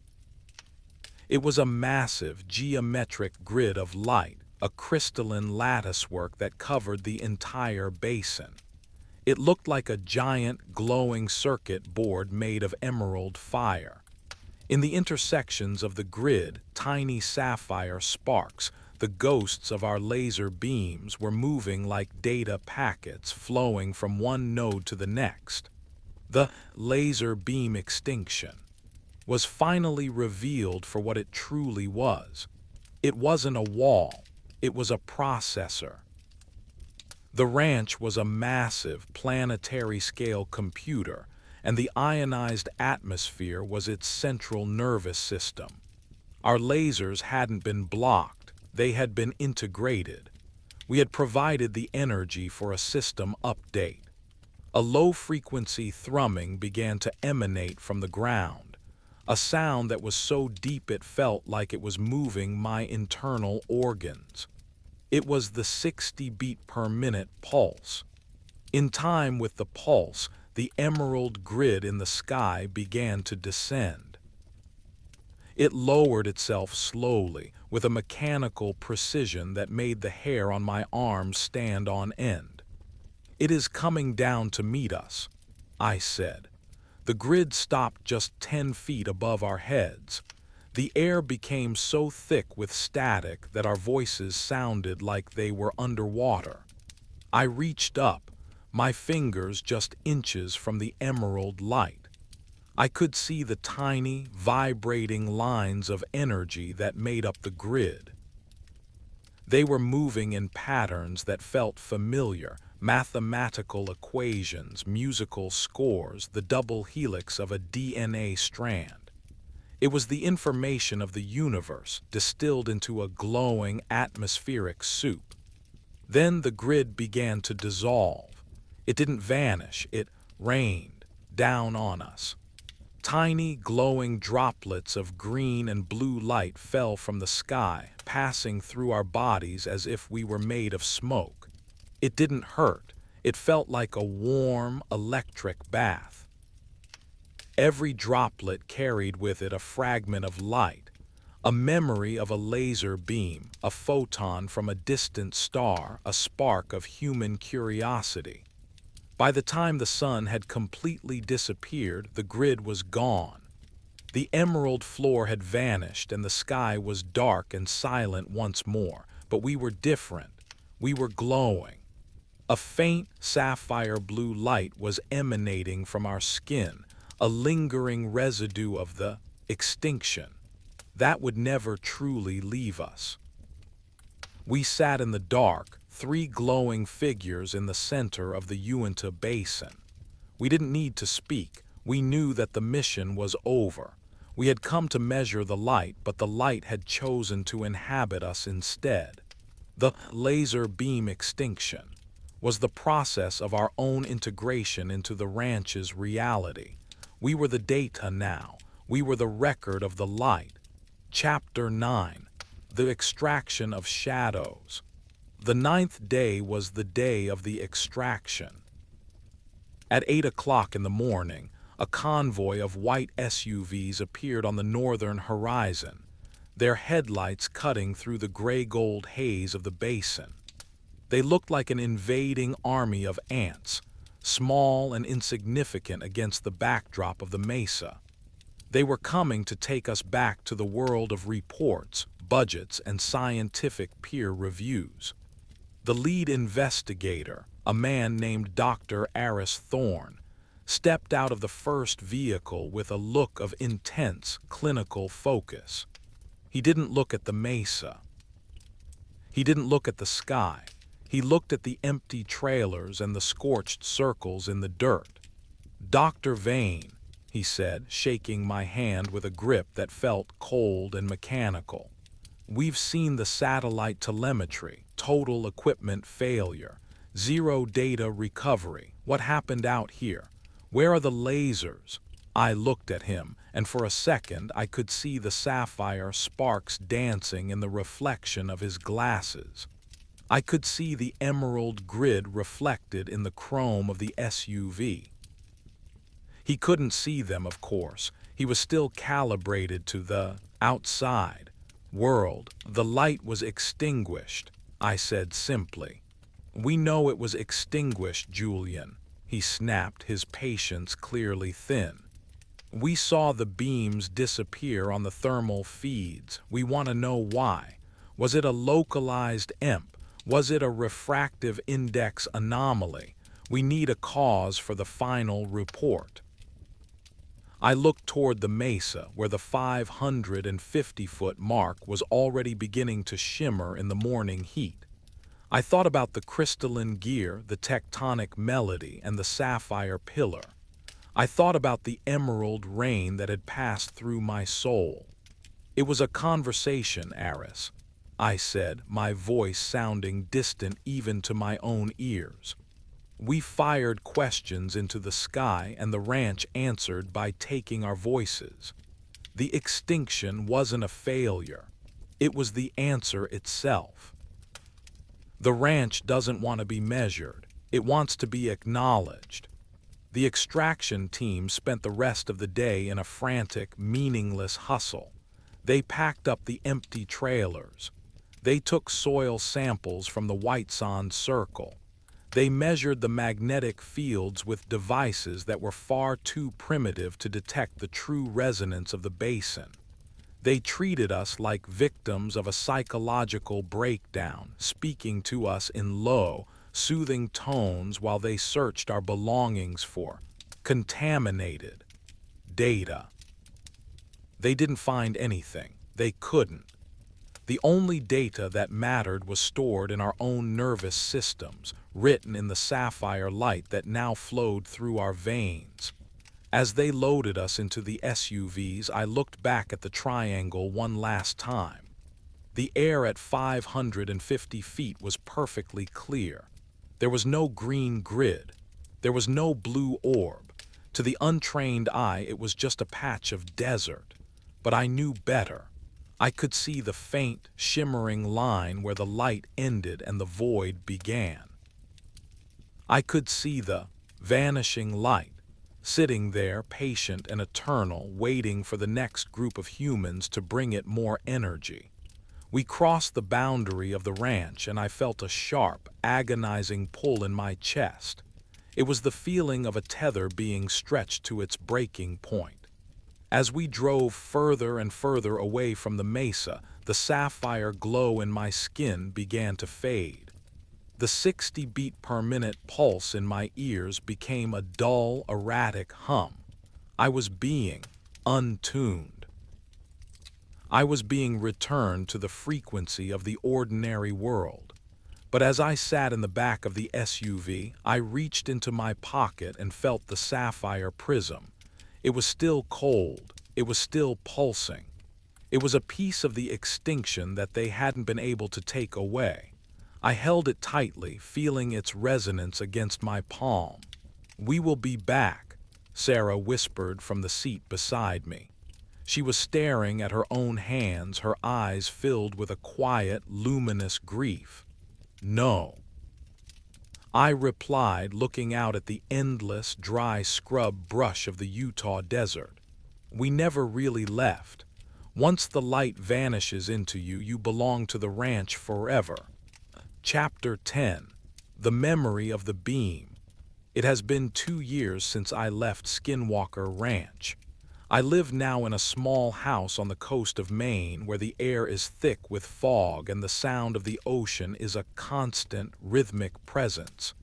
It was a massive geometric grid of light, a crystalline latticework that covered the entire basin. It looked like a giant glowing circuit board made of emerald fire. In the intersections of the grid, tiny sapphire sparks, the ghosts of our laser beams, were moving like data packets flowing from one node to the next. The laser beam extinction was finally revealed for what it truly was. It wasn't a wall, it was a processor. The ranch was a massive planetary-scale computer, and the ionized atmosphere was its central nervous system. Our lasers hadn't been blocked. They had been integrated. We had provided the energy for a system update. A low-frequency thrumming began to emanate from the ground, a sound that was so deep it felt like it was moving my internal organs. It was the 60-beat-per-minute pulse. In time with the pulse, the emerald grid in the sky began to descend. It lowered itself slowly, with a mechanical precision that made the hair on my arms stand on end. "It is coming down to meet us," I said. The grid stopped just 10 feet above our heads. The air became so thick with static that our voices sounded like they were underwater. I reached up, my fingers just inches from the emerald light. I could see the tiny, vibrating lines of energy that made up the grid. They were moving in patterns that felt familiar, mathematical equations, musical scores, the double helix of a DNA strand. It was the information of the universe distilled into a glowing atmospheric soup. Then the grid began to dissolve. It didn't vanish, it rained down on us. Tiny glowing droplets of green and blue light fell from the sky, passing through our bodies as if we were made of smoke. It didn't hurt. It felt like a warm, electric bath. Every droplet carried with it a fragment of light, a memory of a laser beam, a photon from a distant star, a spark of human curiosity. By the time the sun had completely disappeared, the grid was gone. The emerald floor had vanished and the sky was dark and silent once more, but we were different. We were glowing. A faint sapphire blue light was emanating from our skin, a lingering residue of the extinction. That would never truly leave us. We sat in the dark, three glowing figures in the center of the Uinta Basin. We didn't need to speak. We knew that the mission was over. We had come to measure the light, but the light had chosen to inhabit us instead. The laser beam extinction was the process of our own integration into the ranch's reality. We were the data now. We were the record of the light. Chapter 9. The Extraction of Shadows. The 9th day was the day of the extraction. At 8 o'clock in the morning, a convoy of white SUVs appeared on the northern horizon, their headlights cutting through the gray-gold haze of the basin. They looked like an invading army of ants, small and insignificant against the backdrop of the mesa. They were coming to take us back to the world of reports, budgets, and scientific peer reviews. The lead investigator, a man named Dr. Aris Thorne, stepped out of the first vehicle with a look of intense clinical focus. He didn't look at the mesa. He didn't look at the sky. He looked at the empty trailers and the scorched circles in the dirt. "Dr. Vane," he said, shaking my hand with a grip that felt cold and mechanical. "We've seen the satellite telemetry, total equipment failure, zero data recovery. What happened out here? Where are the lasers?" I looked at him, and for a second I could see the sapphire sparks dancing in the reflection of his glasses. I could see the emerald grid reflected in the chrome of the SUV. He couldn't see them, of course. He was still calibrated to the outside world. "The light was extinguished," I said simply. "We know it was extinguished, Julian," he snapped, his patience clearly thin. "We saw the beams disappear on the thermal feeds. We want to know why. Was it a localized EMP? Was it a refractive index anomaly? We need a cause for the final report." I looked toward the mesa, where the 550-foot mark was already beginning to shimmer in the morning heat. I thought about the crystalline gear, the tectonic melody, and the sapphire pillar. I thought about the emerald rain that had passed through my soul. "It was a conversation, Aris," I said, my voice sounding distant even to my own ears. "We fired questions into the sky, and the ranch answered by taking our voices. The extinction wasn't a failure. It was the answer itself. The ranch doesn't want to be measured. It wants to be acknowledged." The extraction team spent the rest of the day in a frantic, meaningless hustle. They packed up the empty trailers. They took soil samples from the White Sand Circle. They measured the magnetic fields with devices that were far too primitive to detect the true resonance of the basin. They treated us like victims of a psychological breakdown, speaking to us in low, soothing tones while they searched our belongings for contaminated data. They didn't find anything. They couldn't. The only data that mattered was stored in our own nervous systems, written in the sapphire light that now flowed through our veins. As they loaded us into the SUVs, I looked back at the triangle one last time. The air at 550 feet was perfectly clear. There was no green grid. There was no blue orb. To the untrained eye, it was just a patch of desert. But I knew better. I could see the faint, shimmering line where the light ended and the void began. I could see the vanishing light, sitting there patient and eternal, waiting for the next group of humans to bring it more energy. We crossed the boundary of the ranch and I felt a sharp, agonizing pull in my chest. It was the feeling of a tether being stretched to its breaking point. As we drove further and further away from the mesa, the sapphire glow in my skin began to fade. The 60 beat per minute pulse in my ears became a dull, erratic hum. I was being untuned. I was being returned to the frequency of the ordinary world. But as I sat in the back of the SUV, I reached into my pocket and felt the sapphire prism. It was still cold. It was still pulsing. It was a piece of the extinction that they hadn't been able to take away. I held it tightly, feeling its resonance against my palm. "We will be back," Sarah whispered from the seat beside me. She was staring at her own hands, her eyes filled with a quiet, luminous grief. "No," I replied, looking out at the endless, dry scrub brush of the Utah desert. "We never really left. Once the light vanishes into you, you belong to the ranch forever." Chapter 10. The Memory of the Beam. It has been 2 years since I left Skinwalker Ranch. I live now in a small house on the coast of Maine where the air is thick with fog and the sound of the ocean is a constant, rhythmic presence.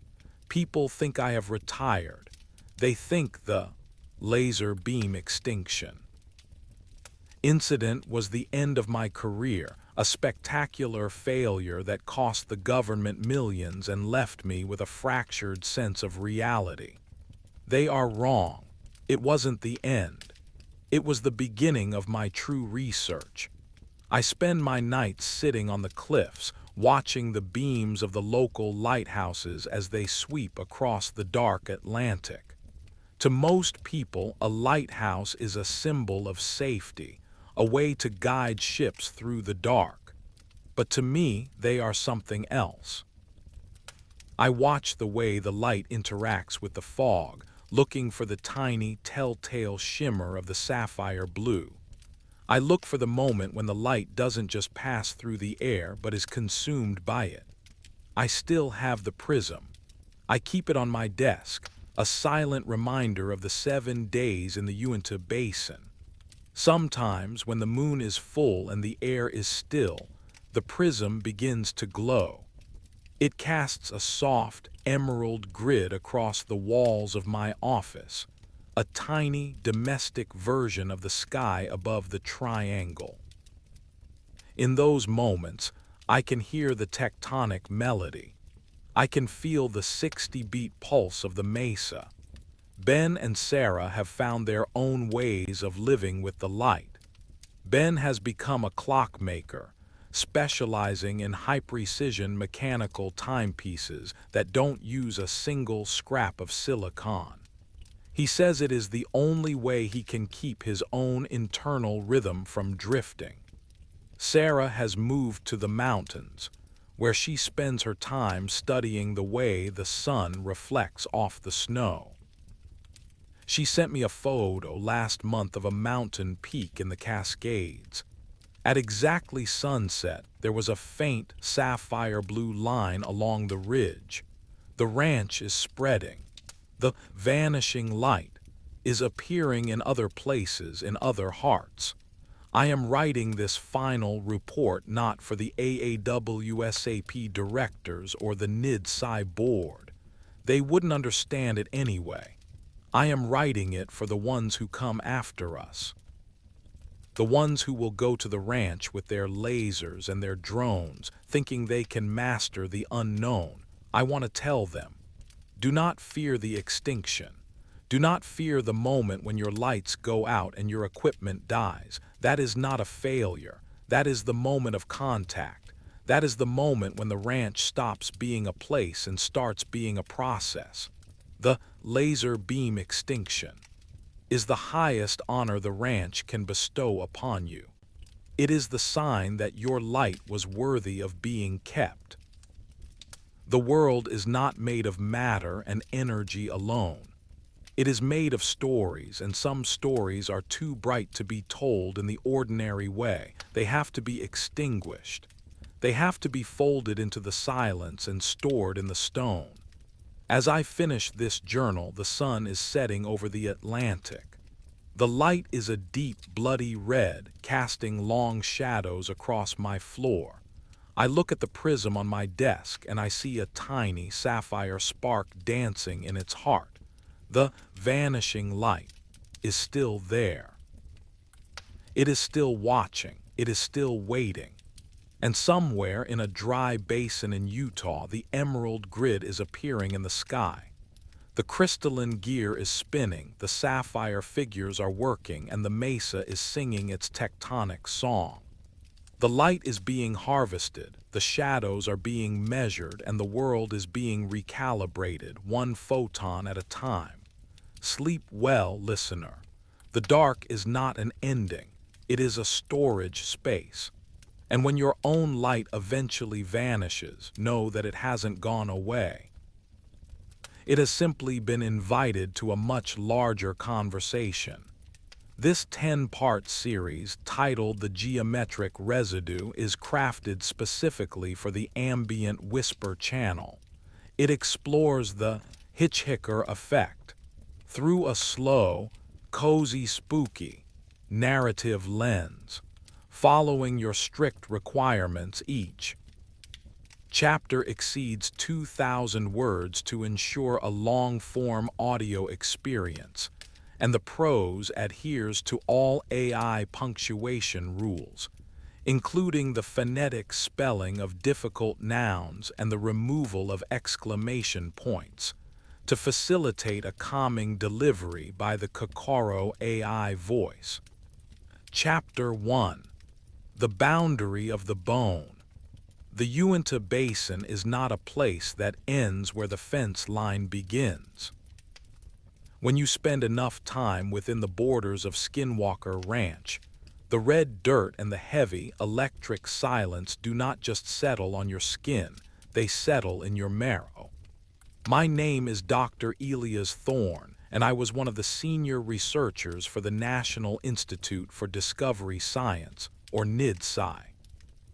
People think I have retired. They think the laser beam extinction incident was the end of my career, a spectacular failure that cost the government millions and left me with a fractured sense of reality. They are wrong. It wasn't the end. It was the beginning of my true research. I spend my nights sitting on the cliffs, watching the beams of the local lighthouses as they sweep across the dark Atlantic. To most people, a lighthouse is a symbol of safety, a way to guide ships through the dark. But to me, they are something else. I watch the way the light interacts with the fog, looking for the tiny, telltale shimmer of the sapphire blue. I look for the moment when the light doesn't just pass through the air but is consumed by it. I still have the prism. I keep it on my desk, a silent reminder of the 7 days in the Uinta Basin. Sometimes, when the moon is full and the air is still, the prism begins to glow. It casts a soft, emerald grid across the walls of my office, a tiny, domestic version of the sky above the triangle. In those moments, I can hear the tectonic melody. I can feel the 60-beat pulse of the mesa. Ben and Sarah have found their own ways of living with the light. Ben has become a clockmaker, specializing in high-precision mechanical timepieces that don't use a single scrap of silicon. He says it is the only way he can keep his own internal rhythm from drifting. Sarah has moved to the mountains, where she spends her time studying the way the sun reflects off the snow. She sent me a photo last month of a mountain peak in the Cascades. At exactly sunset, there was a faint sapphire blue line along the ridge. The ranch is spreading. The vanishing light is appearing in other places, in other hearts. I am writing this final report not for the AAWSAP directors or the NIDSci board. They wouldn't understand it anyway. I am writing it for the ones who come after us. The ones who will go to the ranch with their lasers and their drones, thinking they can master the unknown. I want to tell them, do not fear the extinction. Do not fear the moment when your lights go out and your equipment dies. That is not a failure. That is the moment of contact. That is the moment when the ranch stops being a place and starts being a process. The laser beam extinction is the highest honor the ranch can bestow upon you. It is the sign that your light was worthy of being kept. The world is not made of matter and energy alone. It is made of stories, and some stories are too bright to be told in the ordinary way. They have to be extinguished. They have to be folded into the silence and stored in the stone. As I finish this journal, the sun is setting over the Atlantic. The light is a deep, bloody red, casting long shadows across my floor. I look at the prism on my desk and I see a tiny sapphire spark dancing in its heart. The vanishing light is still there. It is still watching. It is still waiting. And somewhere in a dry basin in Utah, the emerald grid is appearing in the sky. The crystalline gear is spinning, the sapphire figures are working, and the mesa is singing its tectonic song. The light is being harvested, the shadows are being measured, and the world is being recalibrated, one photon at a time. Sleep well, listener. The dark is not an ending, it is a storage space. And when your own light eventually vanishes, know that it hasn't gone away. It has simply been invited to a much larger conversation. This 10-part series, titled The Geometric Residue, is crafted specifically for the Ambient Whisper channel. It explores the Hitchhiker Effect through a slow, cozy, spooky, narrative lens, following your strict requirements. Each chapter exceeds 2,000 words to ensure a long-form audio experience, and the prose adheres to all AI punctuation rules, including the phonetic spelling of difficult nouns and the removal of exclamation points, to facilitate a calming delivery by the Kokoro AI voice. Chapter 1. The Boundary of the Bone. The Uinta Basin is not a place that ends where the fence line begins. When you spend enough time within the borders of Skinwalker Ranch, the red dirt and the heavy, electric silence do not just settle on your skin, they settle in your marrow. My name is Dr. Elias Thorne, and I was one of the senior researchers for the National Institute for Discovery Science, or NIDSci.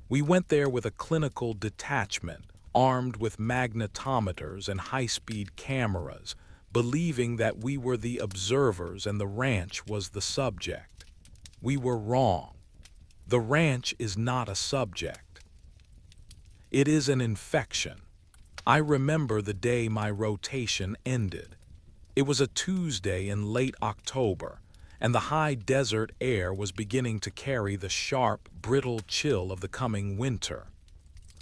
We went there with a clinical detachment, armed with magnetometers and high-speed cameras, believing that we were the observers and the ranch was the subject. We were wrong. The ranch is not a subject. It is an infection. I remember the day my rotation ended. It was a Tuesday in late October, and the high desert air was beginning to carry the sharp, brittle chill of the coming winter.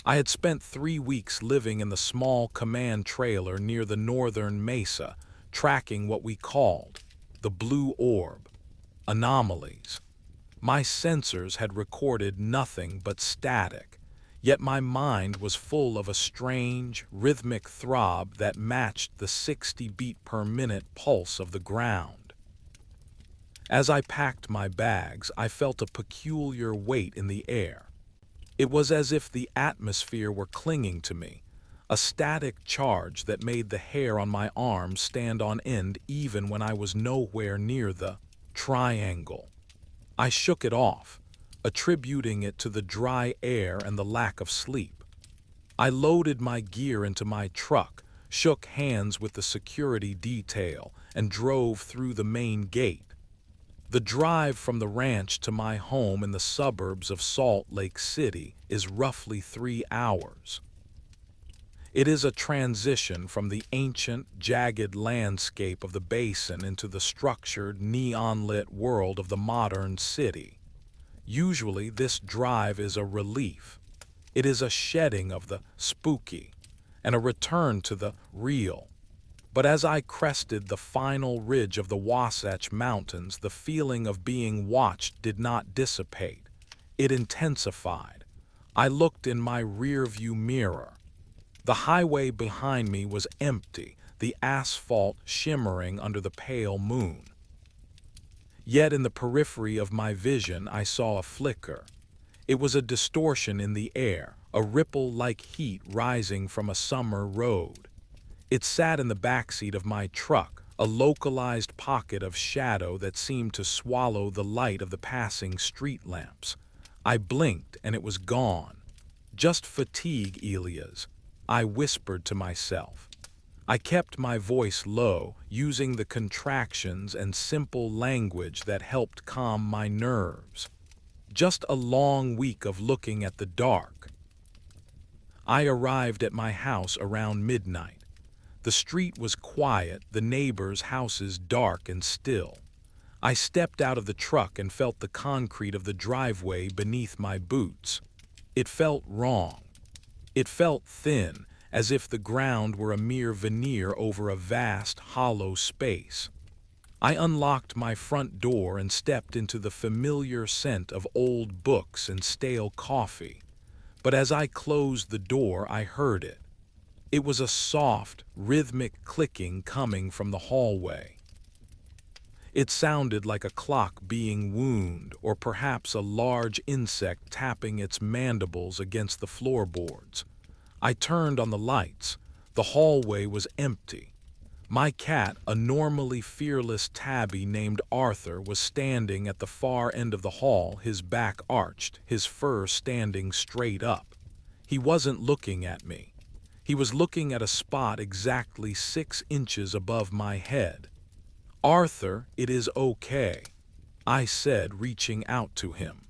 I had spent 3 weeks living in the small command trailer near the northern mesa, tracking what we called the blue orb anomalies. My sensors had recorded nothing but static, yet my mind was full of a strange, rhythmic throb that matched the 60 beat per minute pulse of the ground. As I packed my bags, I felt a peculiar weight in the air. It was as if the atmosphere were clinging to me, a static charge that made the hair on my arms stand on end even when I was nowhere near the triangle. I shook it off, attributing it to the dry air and the lack of sleep. I loaded my gear into my truck, shook hands with the security detail, and drove through the main gate. The drive from the ranch to my home in the suburbs of Salt Lake City is roughly 3 hours. It is a transition from the ancient, jagged landscape of the basin into the structured, neon-lit world of the modern city. Usually this drive is a relief. It is a shedding of the spooky and a return to the real. But as I crested the final ridge of the Wasatch Mountains, the feeling of being watched did not dissipate. It intensified. I looked in my rearview mirror. The highway behind me was empty, the asphalt shimmering under the pale moon. Yet in the periphery of my vision I saw a flicker. It was a distortion in the air, a ripple like heat rising from a summer road. It sat in the backseat of my truck, a localized pocket of shadow that seemed to swallow the light of the passing street lamps. I blinked and it was gone. Just fatigue, Elias, I whispered to myself. I kept my voice low, using the contractions and simple language that helped calm my nerves. Just a long week of looking at the dark. I arrived at my house around midnight. The street was quiet, the neighbors' houses dark and still. I stepped out of the truck and felt the concrete of the driveway beneath my boots. It felt wrong. It felt thin, as if the ground were a mere veneer over a vast, hollow space. I unlocked my front door and stepped into the familiar scent of old books and stale coffee. But as I closed the door, I heard it. It was a soft, rhythmic clicking coming from the hallway. It sounded like a clock being wound, or perhaps a large insect tapping its mandibles against the floorboards. I turned on the lights. The hallway was empty. My cat, a normally fearless tabby named Arthur, was standing at the far end of the hall, his back arched, his fur standing straight up. He wasn't looking at me. He was looking at a spot exactly 6 inches above my head. "Arthur, it is okay," I said, reaching out to him.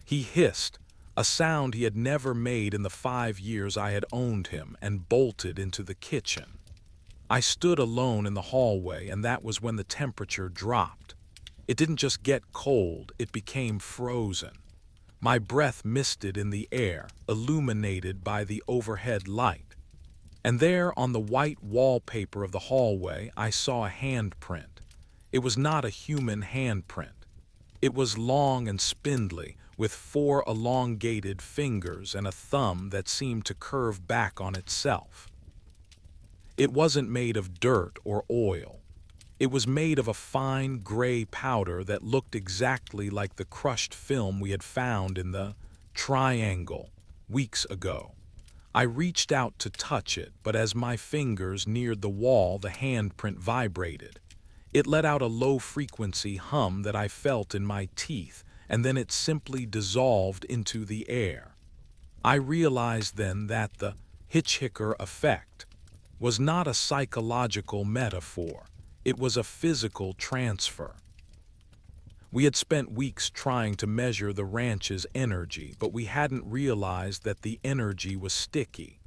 He hissed, a sound he had never made in the 5 years I had owned him, and bolted into the kitchen. I stood alone in the hallway, and that was when the temperature dropped. It didn't just get cold, it became frozen. My breath misted in the air, illuminated by the overhead light. And there, on the white wallpaper of the hallway, I saw a handprint. It was not a human handprint. It was long and spindly, with 4 elongated fingers and a thumb that seemed to curve back on itself. It wasn't made of dirt or oil. It was made of a fine gray powder that looked exactly like the crushed film we had found in the triangle weeks ago. I reached out to touch it, but as my fingers neared the wall, the handprint vibrated. It let out a low-frequency hum that I felt in my teeth, and then it simply dissolved into the air. I realized then that the Hitchhiker Effect was not a psychological metaphor. It was a physical transfer. We had spent weeks trying to measure the ranch's energy, but we hadn't realized that the energy was sticky.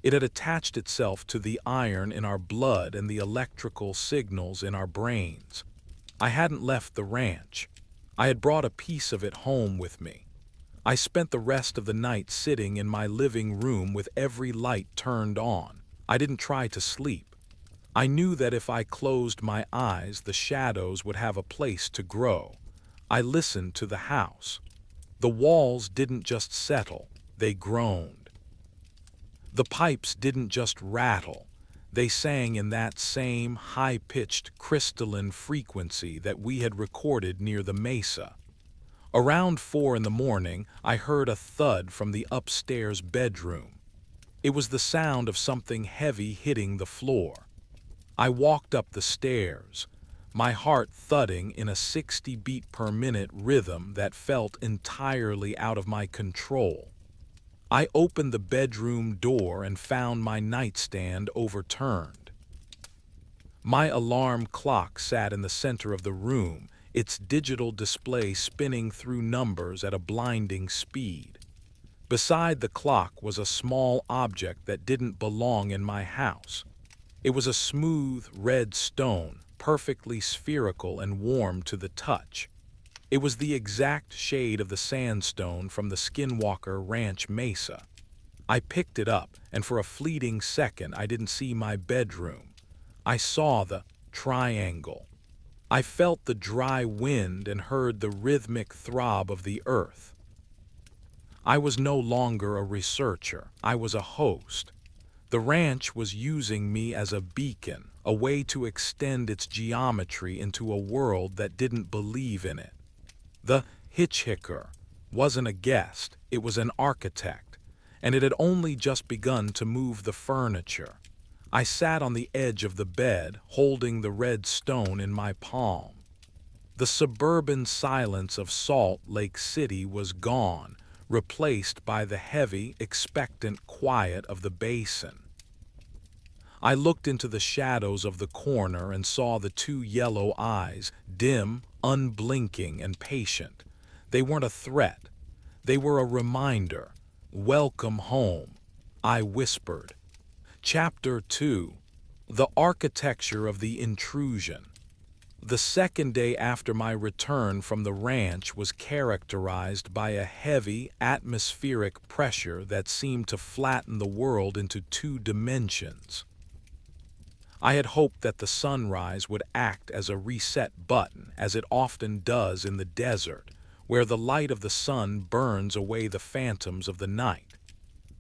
It had attached itself to the iron in our blood and the electrical signals in our brains. I hadn't left the ranch. I had brought a piece of it home with me. I spent the rest of the night sitting in my living room with every light turned on. I didn't try to sleep. I knew that if I closed my eyes, the shadows would have a place to grow. I listened to the house. The walls didn't just settle, they groaned. The pipes didn't just rattle, they sang in that same high-pitched crystalline frequency that we had recorded near the mesa. Around 4 in the morning, I heard a thud from the upstairs bedroom. It was the sound of something heavy hitting the floor. I walked up the stairs, my heart thudding in a 60 beat per minute rhythm that felt entirely out of my control. I opened the bedroom door and found my nightstand overturned. My alarm clock sat in the center of the room, its digital display spinning through numbers at a blinding speed. Beside the clock was a small object that didn't belong in my house. It was a smooth, red stone, perfectly spherical and warm to the touch. It was the exact shade of the sandstone from the Skinwalker Ranch mesa. I picked it up, and for a fleeting second I didn't see my bedroom. I saw the triangle. I felt the dry wind and heard the rhythmic throb of the earth. I was no longer a researcher, I was a host. The ranch was using me as a beacon, a way to extend its geometry into a world that didn't believe in it. The hitchhiker wasn't a guest, it was an architect, and it had only just begun to move the furniture. I sat on the edge of the bed, holding the red stone in my palm. The suburban silence of Salt Lake City was gone, replaced by the heavy, expectant quiet of the basin. I looked into the shadows of the corner and saw the two yellow eyes, dim, unblinking, and patient. They weren't a threat. They were a reminder. "Welcome home," I whispered. Chapter 2: The Architecture of the Intrusion. The second day after my return from the ranch was characterized by a heavy, atmospheric pressure that seemed to flatten the world into two dimensions. I had hoped that the sunrise would act as a reset button, as it often does in the desert, where the light of the sun burns away the phantoms of the night.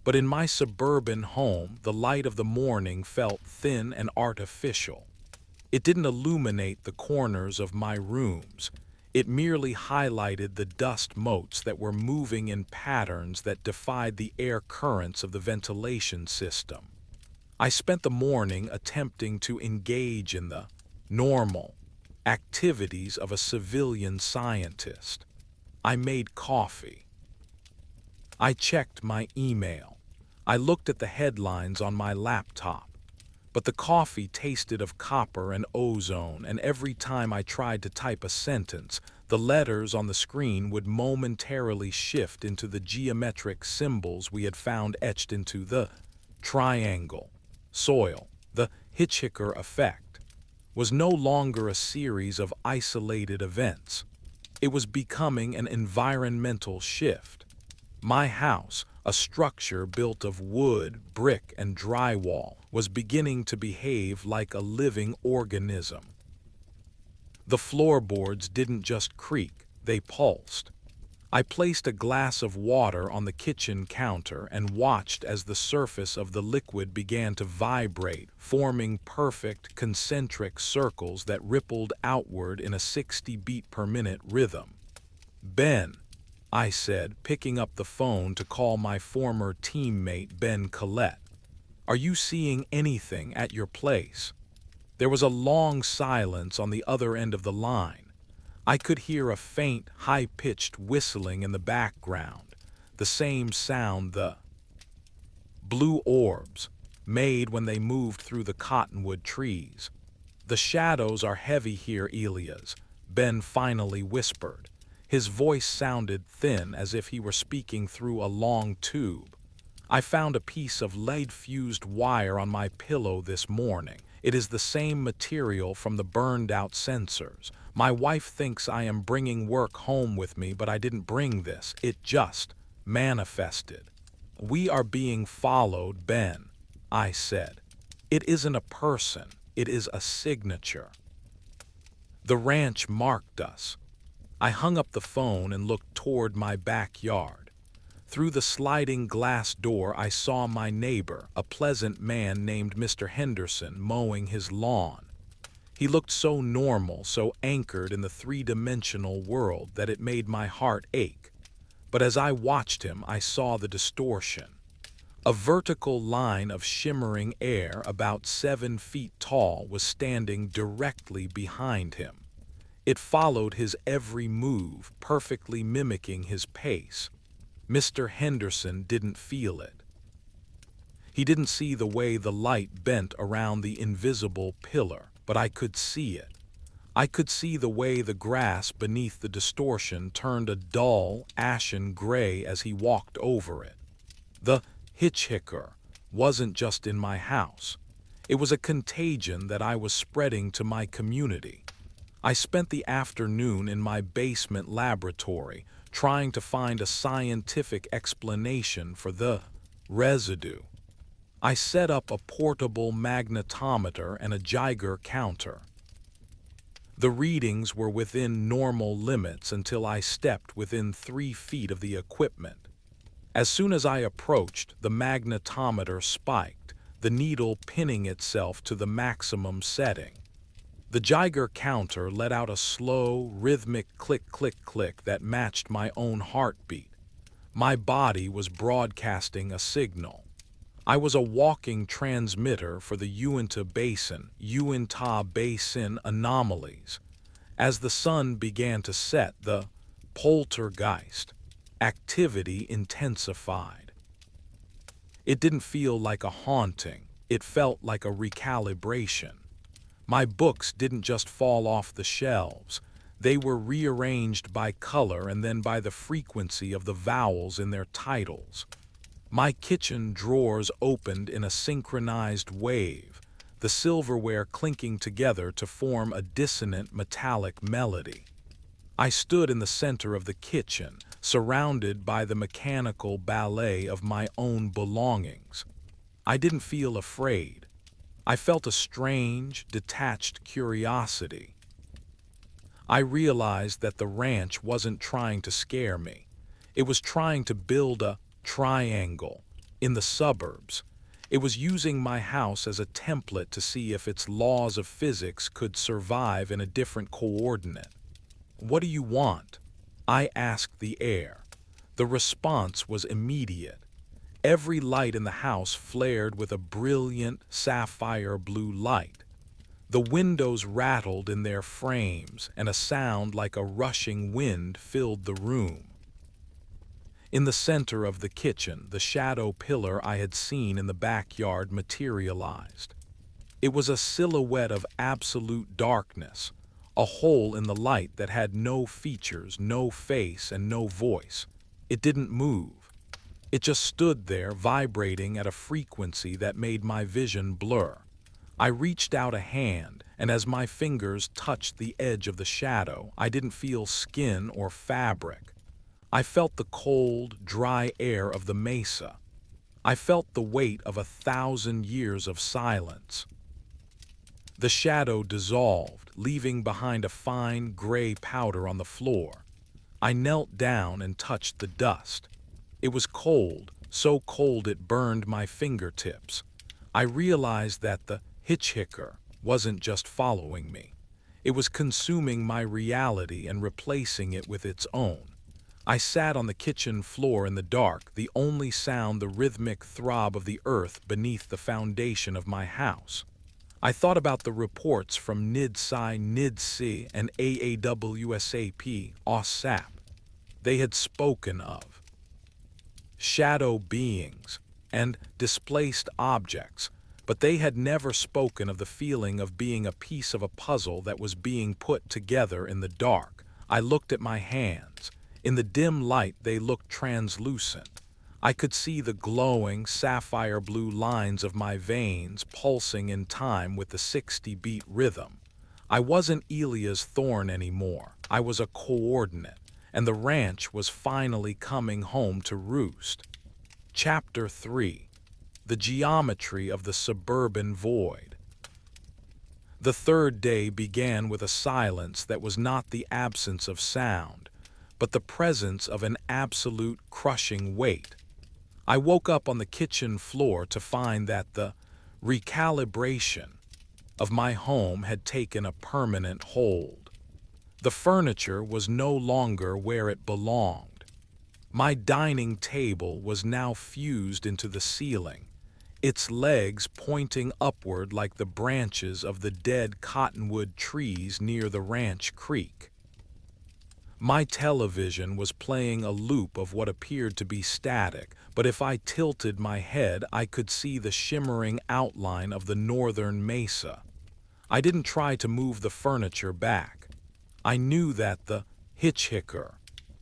But in my suburban home, the light of the morning felt thin and artificial. It didn't illuminate the corners of my rooms. It merely highlighted the dust motes that were moving in patterns that defied the air currents of the ventilation system. I spent the morning attempting to engage in the normal activities of a civilian scientist. I made coffee. I checked my email. I looked at the headlines on my laptop. But the coffee tasted of copper and ozone, and every time I tried to type a sentence, the letters on the screen would momentarily shift into the geometric symbols we had found etched into the triangle. Soil, the Hitchhiker Effect, was no longer a series of isolated events. It was becoming an environmental shift. My house, a structure built of wood, brick, and drywall, was beginning to behave like a living organism. The floorboards didn't just creak, they pulsed. I placed a glass of water on the kitchen counter and watched as the surface of the liquid began to vibrate, forming perfect concentric circles that rippled outward in a 60 beat per minute rhythm. "Ben," I said, picking up the phone to call my former teammate Ben Collette, "are you seeing anything at your place?" There was a long silence on the other end of the line. I could hear a faint, high-pitched whistling in the background, the same sound the blue orbs made when they moved through the cottonwood trees. "The shadows are heavy here, Elias," Ben finally whispered. His voice sounded thin, as if he were speaking through a long tube. "I found a piece of lead-fused wire on my pillow this morning. It is the same material from the burned-out sensors. My wife thinks I am bringing work home with me, but I didn't bring this. It just manifested." "We are being followed, Ben," I said. "It isn't a person, it is a signature. The ranch marked us." I hung up the phone and looked toward my backyard. Through the sliding glass door I saw my neighbor, a pleasant man named Mr. Henderson, mowing his lawn. He looked so normal, so anchored in the three-dimensional world that it made my heart ache. But as I watched him, I saw the distortion. A vertical line of shimmering air about 7 feet tall was standing directly behind him. It followed his every move, perfectly mimicking his pace. Mr. Henderson didn't feel it. He didn't see the way the light bent around the invisible pillar, but I could see it. I could see the way the grass beneath the distortion turned a dull, ashen gray as he walked over it. The hitchhiker wasn't just in my house. It was a contagion that I was spreading to my community. I spent the afternoon in my basement laboratory trying to find a scientific explanation for the residue. I set up a portable magnetometer and a Geiger counter. The readings were within normal limits until I stepped within 3 feet of the equipment. As soon as I approached, the magnetometer spiked, the needle pinning itself to the maximum setting. The Geiger counter let out a slow, rhythmic click-click-click that matched my own heartbeat. My body was broadcasting a signal. I was a walking transmitter for the Uinta Basin anomalies. As the sun began to set, the poltergeist activity intensified. It didn't feel like a haunting, it felt like a recalibration. My books didn't just fall off the shelves, they were rearranged by color and then by the frequency of the vowels in their titles. My kitchen drawers opened in a synchronized wave, the silverware clinking together to form a dissonant metallic melody. I stood in the center of the kitchen, surrounded by the mechanical ballet of my own belongings. I didn't feel afraid. I felt a strange, detached curiosity. I realized that the ranch wasn't trying to scare me. It was trying to build a triangle in the suburbs. It was using my house as a template to see if its laws of physics could survive in a different coordinate. "What do you want?" I asked the air. The response was immediate. Every light in the house flared with a brilliant sapphire blue light. The windows rattled in their frames, and a sound like a rushing wind filled the room. In the center of the kitchen, the shadow pillar I had seen in the backyard materialized. It was a silhouette of absolute darkness, a hole in the light that had no features, no face, and no voice. It didn't move. It just stood there, vibrating at a frequency that made my vision blur. I reached out a hand, and as my fingers touched the edge of the shadow, I didn't feel skin or fabric. I felt the cold, dry air of the mesa. I felt the weight of 1,000 years of silence. The shadow dissolved, leaving behind a fine gray powder on the floor. I knelt down and touched the dust. It was cold, so cold it burned my fingertips. I realized that the hitchhiker wasn't just following me. It was consuming my reality and replacing it with its own. I sat on the kitchen floor in the dark, the only sound the rhythmic throb of the earth beneath the foundation of my house. I thought about the reports from NIDSci, and AAWSAP. They had spoken of shadow beings and displaced objects, but they had never spoken of the feeling of being a piece of a puzzle that was being put together in the dark. I looked at my hands. In the dim light, they looked translucent. I could see the glowing, sapphire blue lines of my veins pulsing in time with the 60-beat rhythm. I wasn't Elia's thorn anymore. I was a coordinate, and the ranch was finally coming home to roost. Chapter 3: The Geometry of the Suburban Void. The third day began with a silence that was not the absence of sound, but the presence of an absolute crushing weight. I woke up on the kitchen floor to find that the recalibration of my home had taken a permanent hold. The furniture was no longer where it belonged. My dining table was now fused into the ceiling, its legs pointing upward like the branches of the dead cottonwood trees near the ranch creek. My television was playing a loop of what appeared to be static, but if I tilted my head, I could see the shimmering outline of the northern mesa. I didn't try to move the furniture back. I knew that the hitchhiker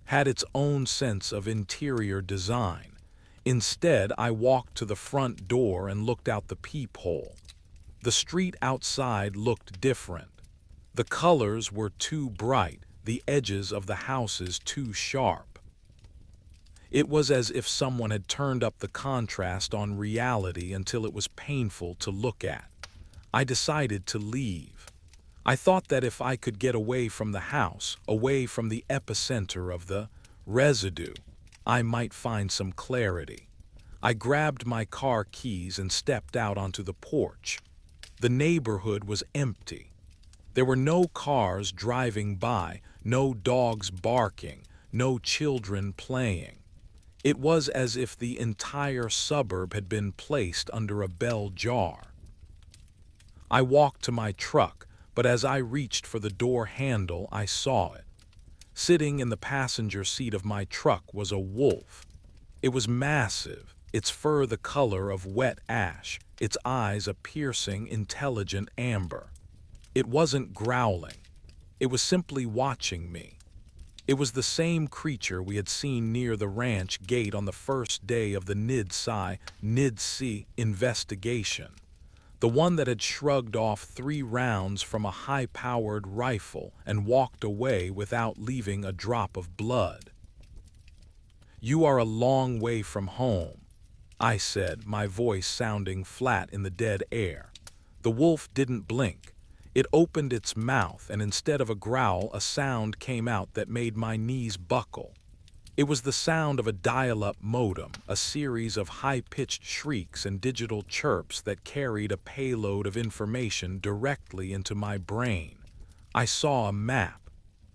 had its own sense of interior design. Instead, I walked to the front door and looked out the peephole. The street outside looked different. The colors were too bright, the edges of the houses too sharp. It was as if someone had turned up the contrast on reality until it was painful to look at. I decided to leave. I thought that if I could get away from the house, away from the epicenter of the residue, I might find some clarity. I grabbed my car keys and stepped out onto the porch. The neighborhood was empty. There were no cars driving by, no dogs barking, no children playing. It was as if the entire suburb had been placed under a bell jar. I walked to my truck, but as I reached for the door handle, I saw it. Sitting in the passenger seat of my truck was a wolf. It was massive, its fur the color of wet ash, its eyes a piercing, intelligent amber. It wasn't growling. It was simply watching me. It was the same creature we had seen near the ranch gate on the first day of the NIDSci investigation. The one that had shrugged off 3 rounds from a high-powered rifle and walked away without leaving a drop of blood. "You are a long way from home," I said, my voice sounding flat in the dead air. The wolf didn't blink. It opened its mouth, and instead of a growl, a sound came out that made my knees buckle. It was the sound of a dial-up modem, a series of high-pitched shrieks and digital chirps that carried a payload of information directly into my brain. I saw a map.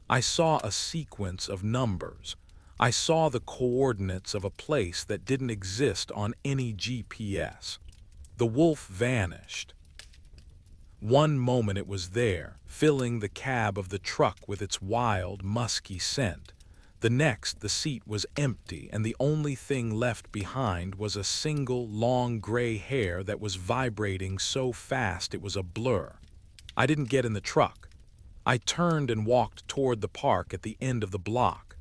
I saw a sequence of numbers. I saw the coordinates of a place that didn't exist on any GPS. The wolf vanished. One moment it was there, filling the cab of the truck with its wild, musky scent. The next, the seat was empty, and the only thing left behind was a single, long gray hair that was vibrating so fast it was a blur. I didn't get in the truck. I turned and walked toward the park at the end of the block.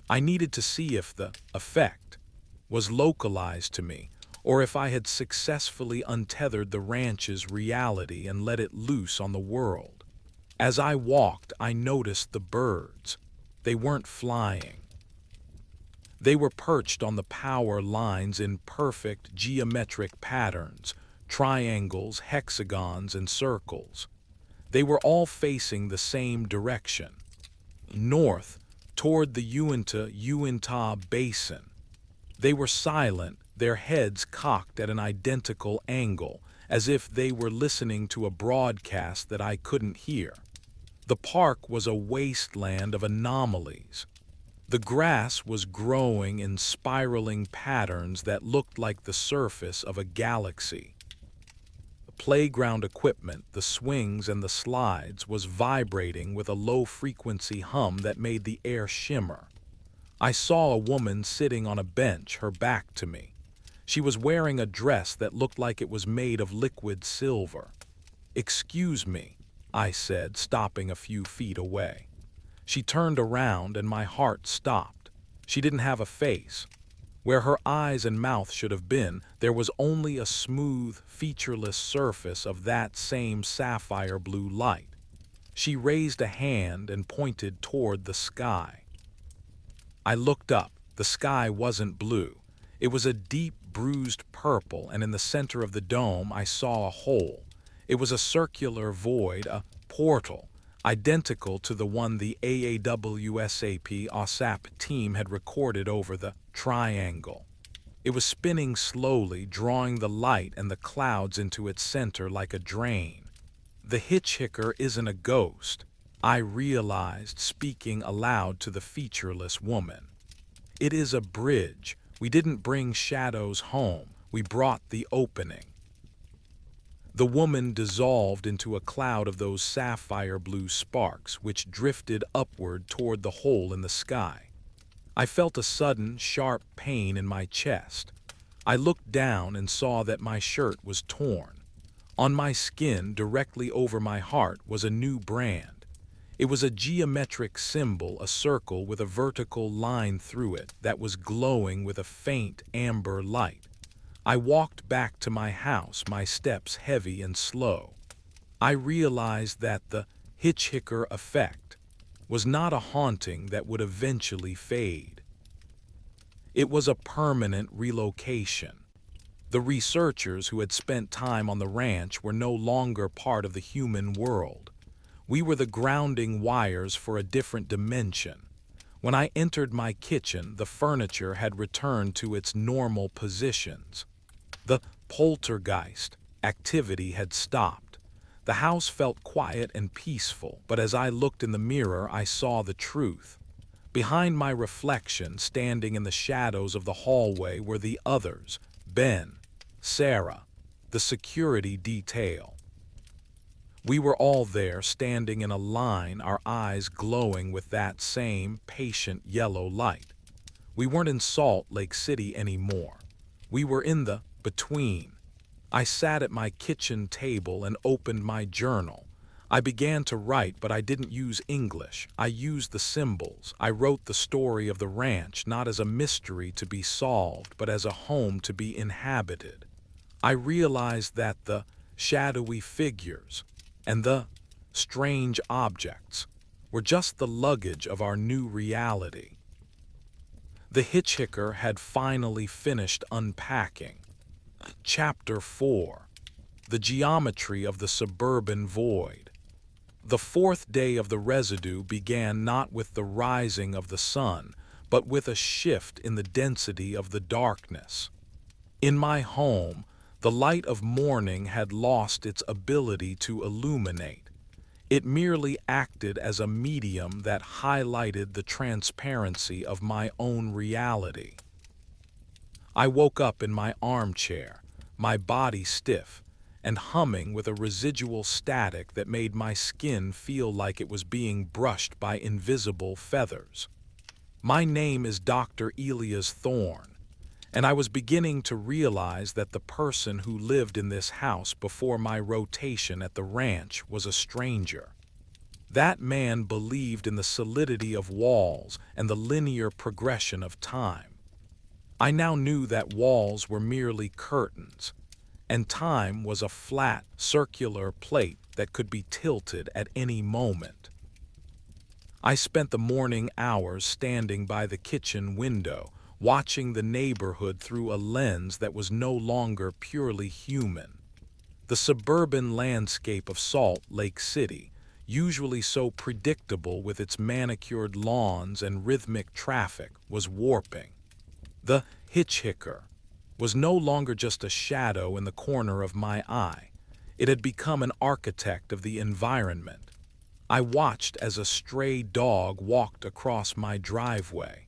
I needed to see if the effect was localized to me, or if I had successfully untethered the ranch's reality and let it loose on the world. As I walked, I noticed the birds. They weren't flying. They were perched on the power lines in perfect geometric patterns, triangles, hexagons, and circles. They were all facing the same direction, north, toward the Uinta Basin. They were silent, their heads cocked at an identical angle, as if they were listening to a broadcast that I couldn't hear. The park was a wasteland of anomalies. The grass was growing in spiraling patterns that looked like the surface of a galaxy. The playground equipment, the swings and the slides, was vibrating with a low-frequency hum that made the air shimmer. I saw a woman sitting on a bench, her back to me. She was wearing a dress that looked like it was made of liquid silver. "Excuse me," I said, stopping a few feet away. She turned around and my heart stopped. She didn't have a face. Where her eyes and mouth should have been, there was only a smooth, featureless surface of that same sapphire blue light. She raised a hand and pointed toward the sky. I looked up. The sky wasn't blue. It was a deep, bruised purple, and in the center of the dome I saw a hole. It was a circular void, a portal, identical to the one the AAWSAP team had recorded over the triangle. It was spinning slowly, drawing the light and the clouds into its center like a drain. "The hitchhiker isn't a ghost," I realized, speaking aloud to the featureless woman. "It is a bridge. We didn't bring shadows home. We brought the opening." The woman dissolved into a cloud of those sapphire blue sparks, which drifted upward toward the hole in the sky. I felt a sudden, sharp pain in my chest. I looked down and saw that my shirt was torn. On my skin, directly over my heart, was a new brand. It was a geometric symbol, a circle with a vertical line through it that was glowing with a faint amber light. I walked back to my house, my steps heavy and slow. I realized that the Hitchhiker Effect was not a haunting that would eventually fade. It was a permanent relocation. The researchers who had spent time on the ranch were no longer part of the human world. We were the grounding wires for a different dimension. When I entered my kitchen, the furniture had returned to its normal positions. The poltergeist activity had stopped. The house felt quiet and peaceful, but as I looked in the mirror, I saw the truth. Behind my reflection, standing in the shadows of the hallway, were the others: Ben, Sarah, the security detail. We were all there, standing in a line, our eyes glowing with that same patient yellow light. We weren't in Salt Lake City anymore. We were in the between. I sat at my kitchen table and opened my journal. I began to write, but I didn't use English. I used the symbols. I wrote the story of the ranch, not as a mystery to be solved, but as a home to be inhabited. I realized that the shadowy figures and the strange objects were just the luggage of our new reality. The hitchhiker had finally finished unpacking. Chapter 4: The Geometry of the Suburban Void. The fourth day of the residue began not with the rising of the sun, but with a shift in the density of the darkness. In my home, the light of morning had lost its ability to illuminate. It merely acted as a medium that highlighted the transparency of my own reality. I woke up in my armchair, my body stiff and humming with a residual static that made my skin feel like it was being brushed by invisible feathers. My name is Dr. Elias Thorne, and I was beginning to realize that the person who lived in this house before my rotation at the ranch was a stranger. That man believed in the solidity of walls and the linear progression of time. I now knew that walls were merely curtains, and time was a flat, circular plate that could be tilted at any moment. I spent the morning hours standing by the kitchen window, watching the neighborhood through a lens that was no longer purely human. The suburban landscape of Salt Lake City, usually so predictable with its manicured lawns and rhythmic traffic, was warping. The hitchhiker was no longer just a shadow in the corner of my eye. It had become an architect of the environment. I watched as a stray dog walked across my driveway.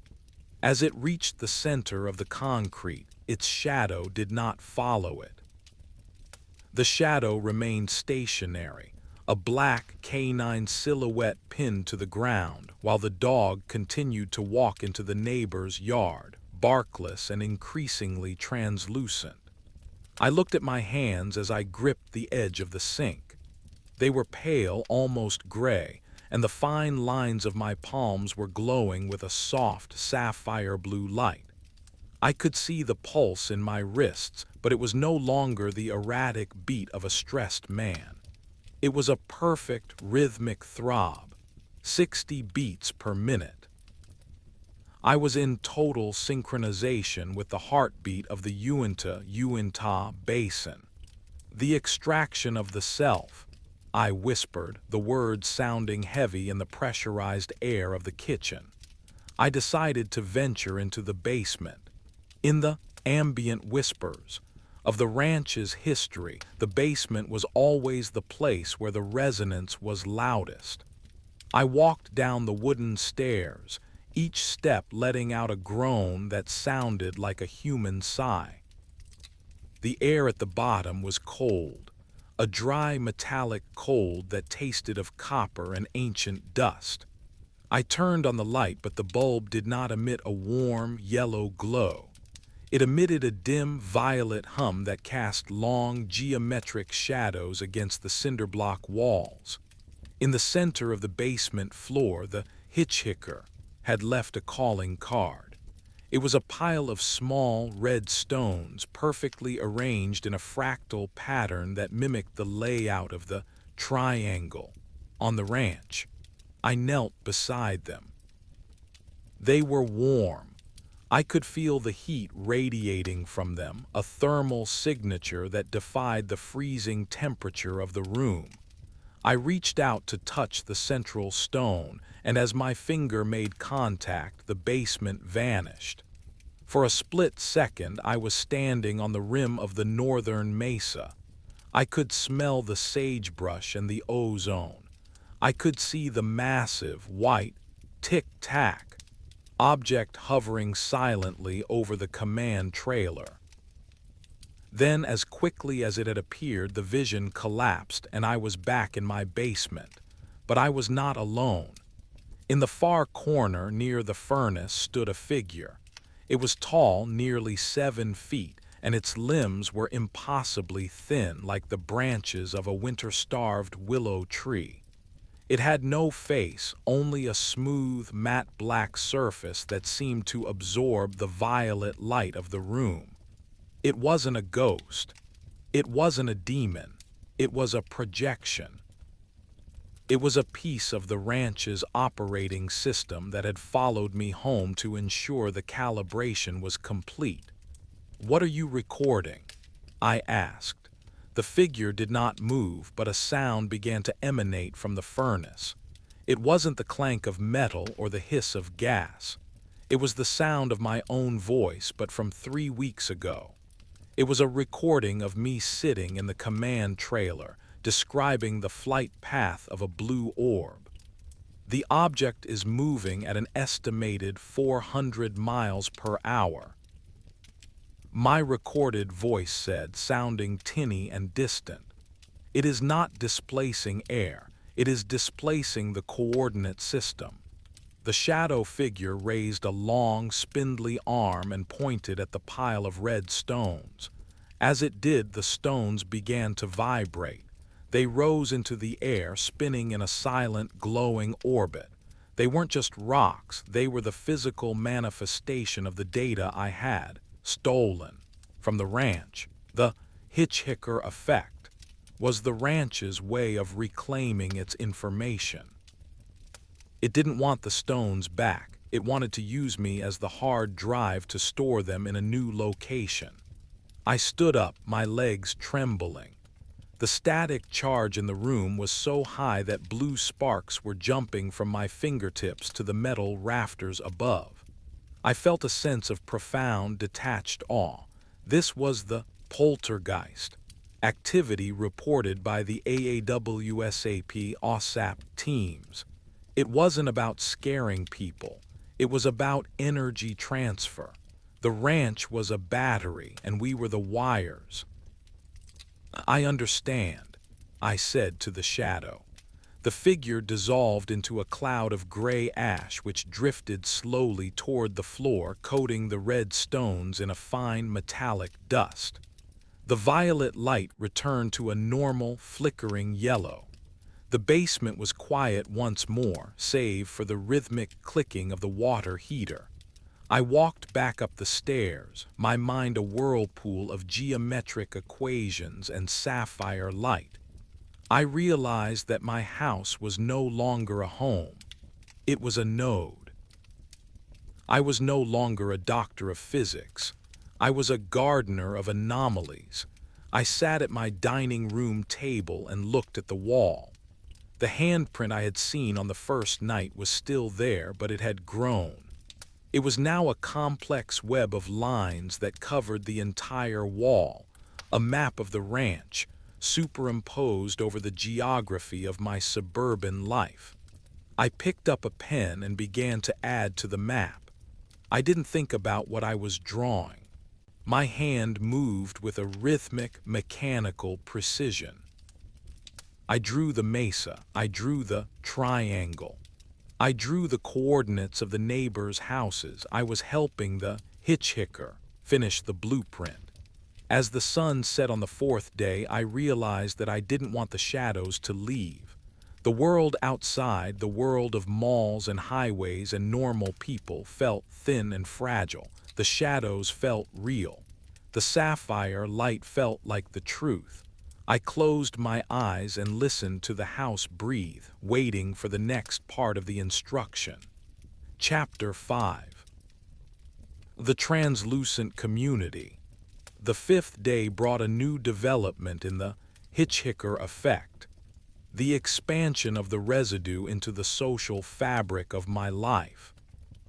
As it reached the center of the concrete, its shadow did not follow it. The shadow remained stationary, a black canine silhouette pinned to the ground, while the dog continued to walk into the neighbor's yard, barkless and increasingly translucent. I looked at my hands as I gripped the edge of the sink. They were pale, almost gray, and the fine lines of my palms were glowing with a soft, sapphire blue light. I could see the pulse in my wrists, but it was no longer the erratic beat of a stressed man. It was a perfect, rhythmic throb, 60 beats per minute. I was in total synchronization with the heartbeat of the Uinta Basin. The extraction of the self, I whispered, the words sounding heavy in the pressurized air of the kitchen. I decided to venture into the basement. In the ambient whispers of the ranch's history, the basement was always the place where the resonance was loudest. I walked down the wooden stairs, each step letting out a groan that sounded like a human sigh. The air at the bottom was cold, a dry metallic cold that tasted of copper and ancient dust. I turned on the light, but the bulb did not emit a warm, yellow glow. It emitted a dim, violet hum that cast long, geometric shadows against the cinder block walls. In the center of the basement floor, the hitchhiker had left a calling card. It was a pile of small, red stones perfectly arranged in a fractal pattern that mimicked the layout of the triangle. on the ranch. I knelt beside them. They were warm. I could feel the heat radiating from them, a thermal signature that defied the freezing temperature of the room. I reached out to touch the central stone, and as my finger made contact, the basement vanished. For a split second, I was standing on the rim of the northern mesa. I could smell the sagebrush and the ozone. I could see the massive, white, Tic Tac object hovering silently over the command trailer. Then, as quickly as it had appeared, the vision collapsed and I was back in my basement. But I was not alone. In the far corner near the furnace stood a figure. It was tall, nearly 7 feet, and its limbs were impossibly thin, like the branches of a winter-starved willow tree. It had no face, only a smooth, matte black surface that seemed to absorb the violet light of the room. It wasn't a ghost. It wasn't a demon. It was a projection. It was a piece of the ranch's operating system that had followed me home to ensure the calibration was complete. "What are you recording?" I asked. The figure did not move, but a sound began to emanate from the furnace. It wasn't the clank of metal or the hiss of gas. It was the sound of my own voice, but from 3 weeks ago. It was a recording of me sitting in the command trailer, describing the flight path of a blue orb. The object is moving at an estimated 400 miles per hour. My recorded voice said, sounding tinny and distant. It is not displacing air, it is displacing the coordinate system. The shadow figure raised a long, spindly arm and pointed at the pile of red stones. As it did, the stones began to vibrate. They rose into the air, spinning in a silent, glowing orbit. They weren't just rocks, they were the physical manifestation of the data I had stolen from the ranch. The Hitchhiker Effect was the ranch's way of reclaiming its information. It didn't want the stones back. It wanted to use me as the hard drive to store them in a new location. I stood up, my legs trembling. The static charge in the room was so high that blue sparks were jumping from my fingertips to the metal rafters above. I felt a sense of profound, detached awe. This was the poltergeist activity reported by the AAWSAP OSAP teams. It wasn't about scaring people. It was about energy transfer. The ranch was a battery, and we were the wires. "I understand," I said to the shadow. The figure dissolved into a cloud of gray ash which drifted slowly toward the floor, coating the red stones in a fine metallic dust. The violet light returned to a normal, flickering yellow. The basement was quiet once more, save for the rhythmic clicking of the water heater. I walked back up the stairs, my mind a whirlpool of geometric equations and sapphire light. I realized that my house was no longer a home. It was a node. I was no longer a doctor of physics. I was a gardener of anomalies. I sat at my dining room table and looked at the wall. The handprint I had seen on the first night was still there, but it had grown. It was now a complex web of lines that covered the entire wall, a map of the ranch, superimposed over the geography of my suburban life. I picked up a pen and began to add to the map. I didn't think about what I was drawing. My hand moved with a rhythmic, mechanical precision. I drew the mesa, I drew the triangle. I drew the coordinates of the neighbors' houses. I was helping the hitchhiker finish the blueprint. As the sun set on the 4th day, I realized that I didn't want the shadows to leave. The world outside, the world of malls and highways and normal people, felt thin and fragile. The shadows felt real. The sapphire light felt like the truth. I closed my eyes and listened to the house breathe, waiting for the next part of the instruction. Chapter 5. The Translucent Community. The fifth day brought a new development in the Hitchhiker Effect, the expansion of the residue into the social fabric of my life.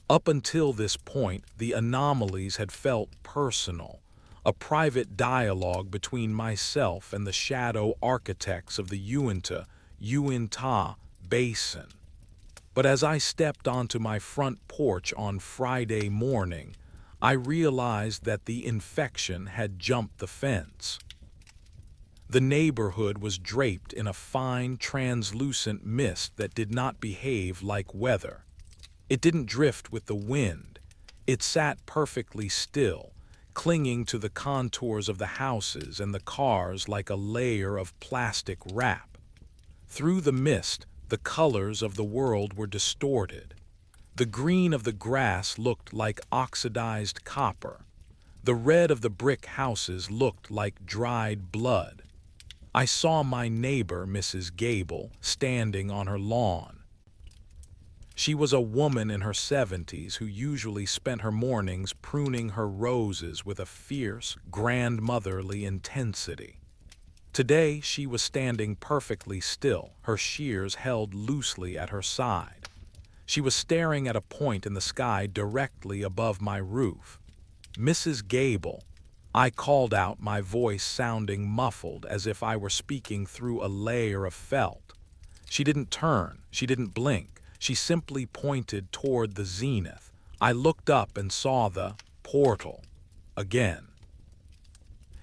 Up until this point, the anomalies had felt personal, a private dialogue between myself and the shadow architects of the Uinta Basin. But as I stepped onto my front porch on Friday morning, I realized that the infection had jumped the fence. The neighborhood was draped in a fine, translucent mist that did not behave like weather. It didn't drift with the wind. It sat perfectly still, clinging to the contours of the houses and the cars like a layer of plastic wrap. Through the mist, the colors of the world were distorted. The green of the grass looked like oxidized copper. The red of the brick houses looked like dried blood. I saw my neighbor, Mrs. Gable, standing on her lawn. She was a woman in her 70s who usually spent her mornings pruning her roses with a fierce, grandmotherly intensity. Today, she was standing perfectly still, her shears held loosely at her side. She was staring at a point in the sky directly above my roof. "Mrs. Gable," I called out, my voice sounding muffled as if I were speaking through a layer of felt. She didn't turn, she didn't blink, she simply pointed toward the zenith. I looked up and saw the portal again.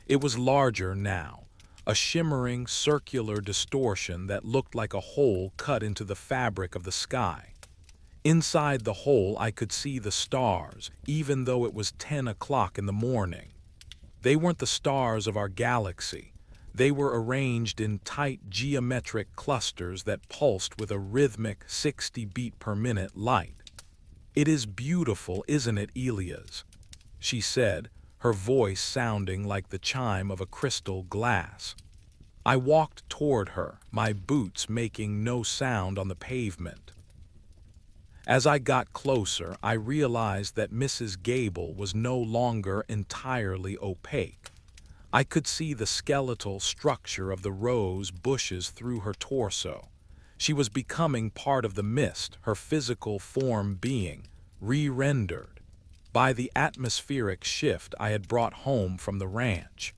It was larger now, a shimmering circular distortion that looked like a hole cut into the fabric of the sky. Inside the hole I could see the stars, even though it was 10 o'clock in the morning. They weren't the stars of our galaxy. They were arranged in tight geometric clusters that pulsed with a rhythmic 60 beat per minute light. "It is beautiful, isn't it, Elias?" she said, her voice sounding like the chime of a crystal glass. I walked toward her, my boots making no sound on the pavement. As I got closer, I realized that Mrs. Gable was no longer entirely opaque. I could see the skeletal structure of the rose bushes through her torso. She was becoming part of the mist, her physical form being re-rendered by the atmospheric shift I had brought home from the ranch.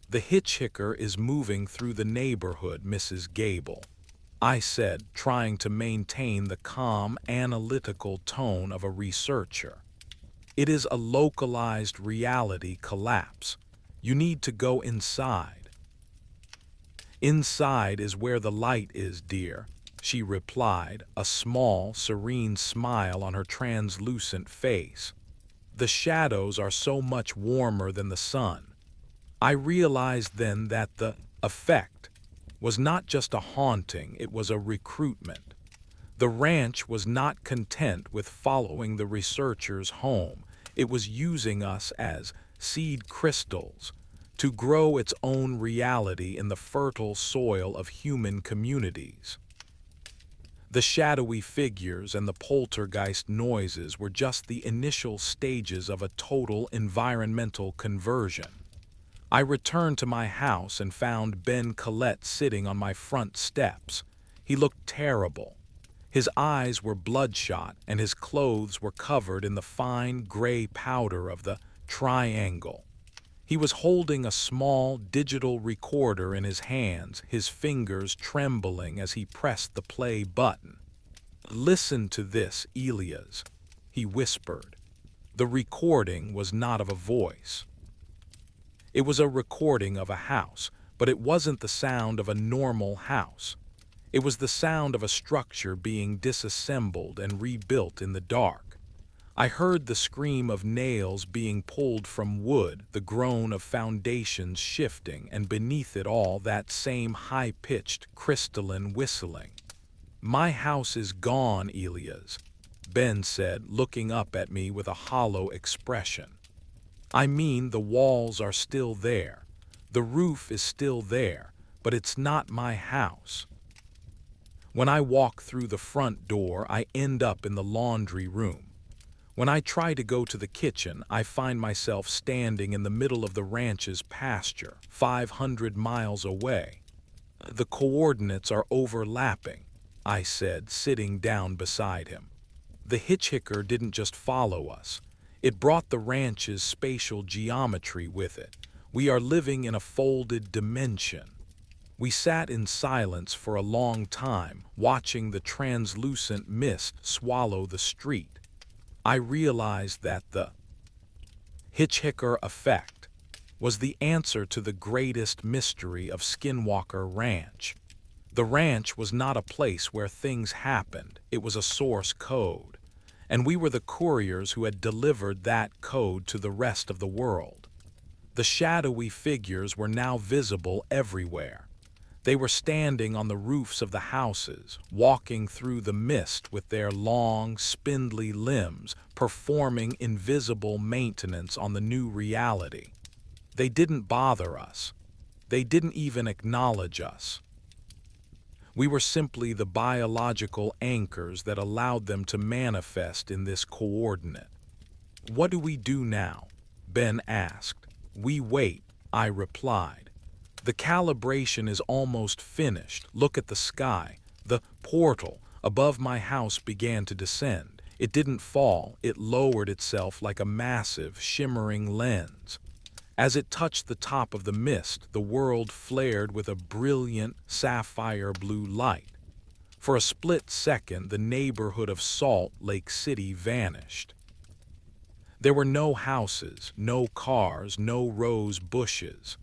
"The hitchhiker is moving through the neighborhood, Mrs. Gable," I said, trying to maintain the calm, analytical tone of a researcher. "It is a localized reality collapse. You need to go inside." "Inside is where the light is, dear," she replied, a small, serene smile on her translucent face. "The shadows are so much warmer than the sun." I realized then that the effect was not just a haunting, it was a recruitment. The ranch was not content with following the researchers home. It was using us as seed crystals to grow its own reality in the fertile soil of human communities. The shadowy figures and the poltergeist noises were just the initial stages of a total environmental conversion. I returned to my house and found Ben Collette sitting on my front steps. He looked terrible. His eyes were bloodshot and his clothes were covered in the fine gray powder of the triangle. He was holding a small digital recorder in his hands, his fingers trembling as he pressed the play button. "Listen to this, Elias," he whispered. The recording was not of a voice. It was a recording of a house, but it wasn't the sound of a normal house. It was the sound of a structure being disassembled and rebuilt in the dark. I heard the scream of nails being pulled from wood, the groan of foundations shifting, and beneath it all that same high-pitched, crystalline whistling. "My house is gone, Elias," Ben said, looking up at me with a hollow expression. "I mean, the walls are still there. The roof is still there, but it's not my house. When I walk through the front door, I end up in the laundry room. When I try to go to the kitchen, I find myself standing in the middle of the ranch's pasture, 500 miles away. The coordinates are overlapping, I said, sitting down beside him. The hitchhiker didn't just follow us. It brought the ranch's spatial geometry with it. We are living in a folded dimension. We sat in silence for a long time, watching the translucent mist swallow the street. I realized that the Hitchhiker Effect was the answer to the greatest mystery of Skinwalker Ranch. The ranch was not a place where things happened, it was a source code. And we were the couriers who had delivered that code to the rest of the world. The shadowy figures were now visible everywhere. They were standing on the roofs of the houses, walking through the mist with their long, spindly limbs, performing invisible maintenance on the new reality. They didn't bother us. They didn't even acknowledge us. We were simply the biological anchors that allowed them to manifest in this coordinate. "What do we do now?" Ben asked. "We wait," I replied. "The calibration is almost finished. Look at the sky." The portal above my house began to descend. It didn't fall, it lowered itself like a massive, shimmering lens. As it touched the top of the mist, the world flared with a brilliant, sapphire blue light. For a split second, the neighborhood of Salt Lake City vanished. There were no houses, no cars, no rose bushes.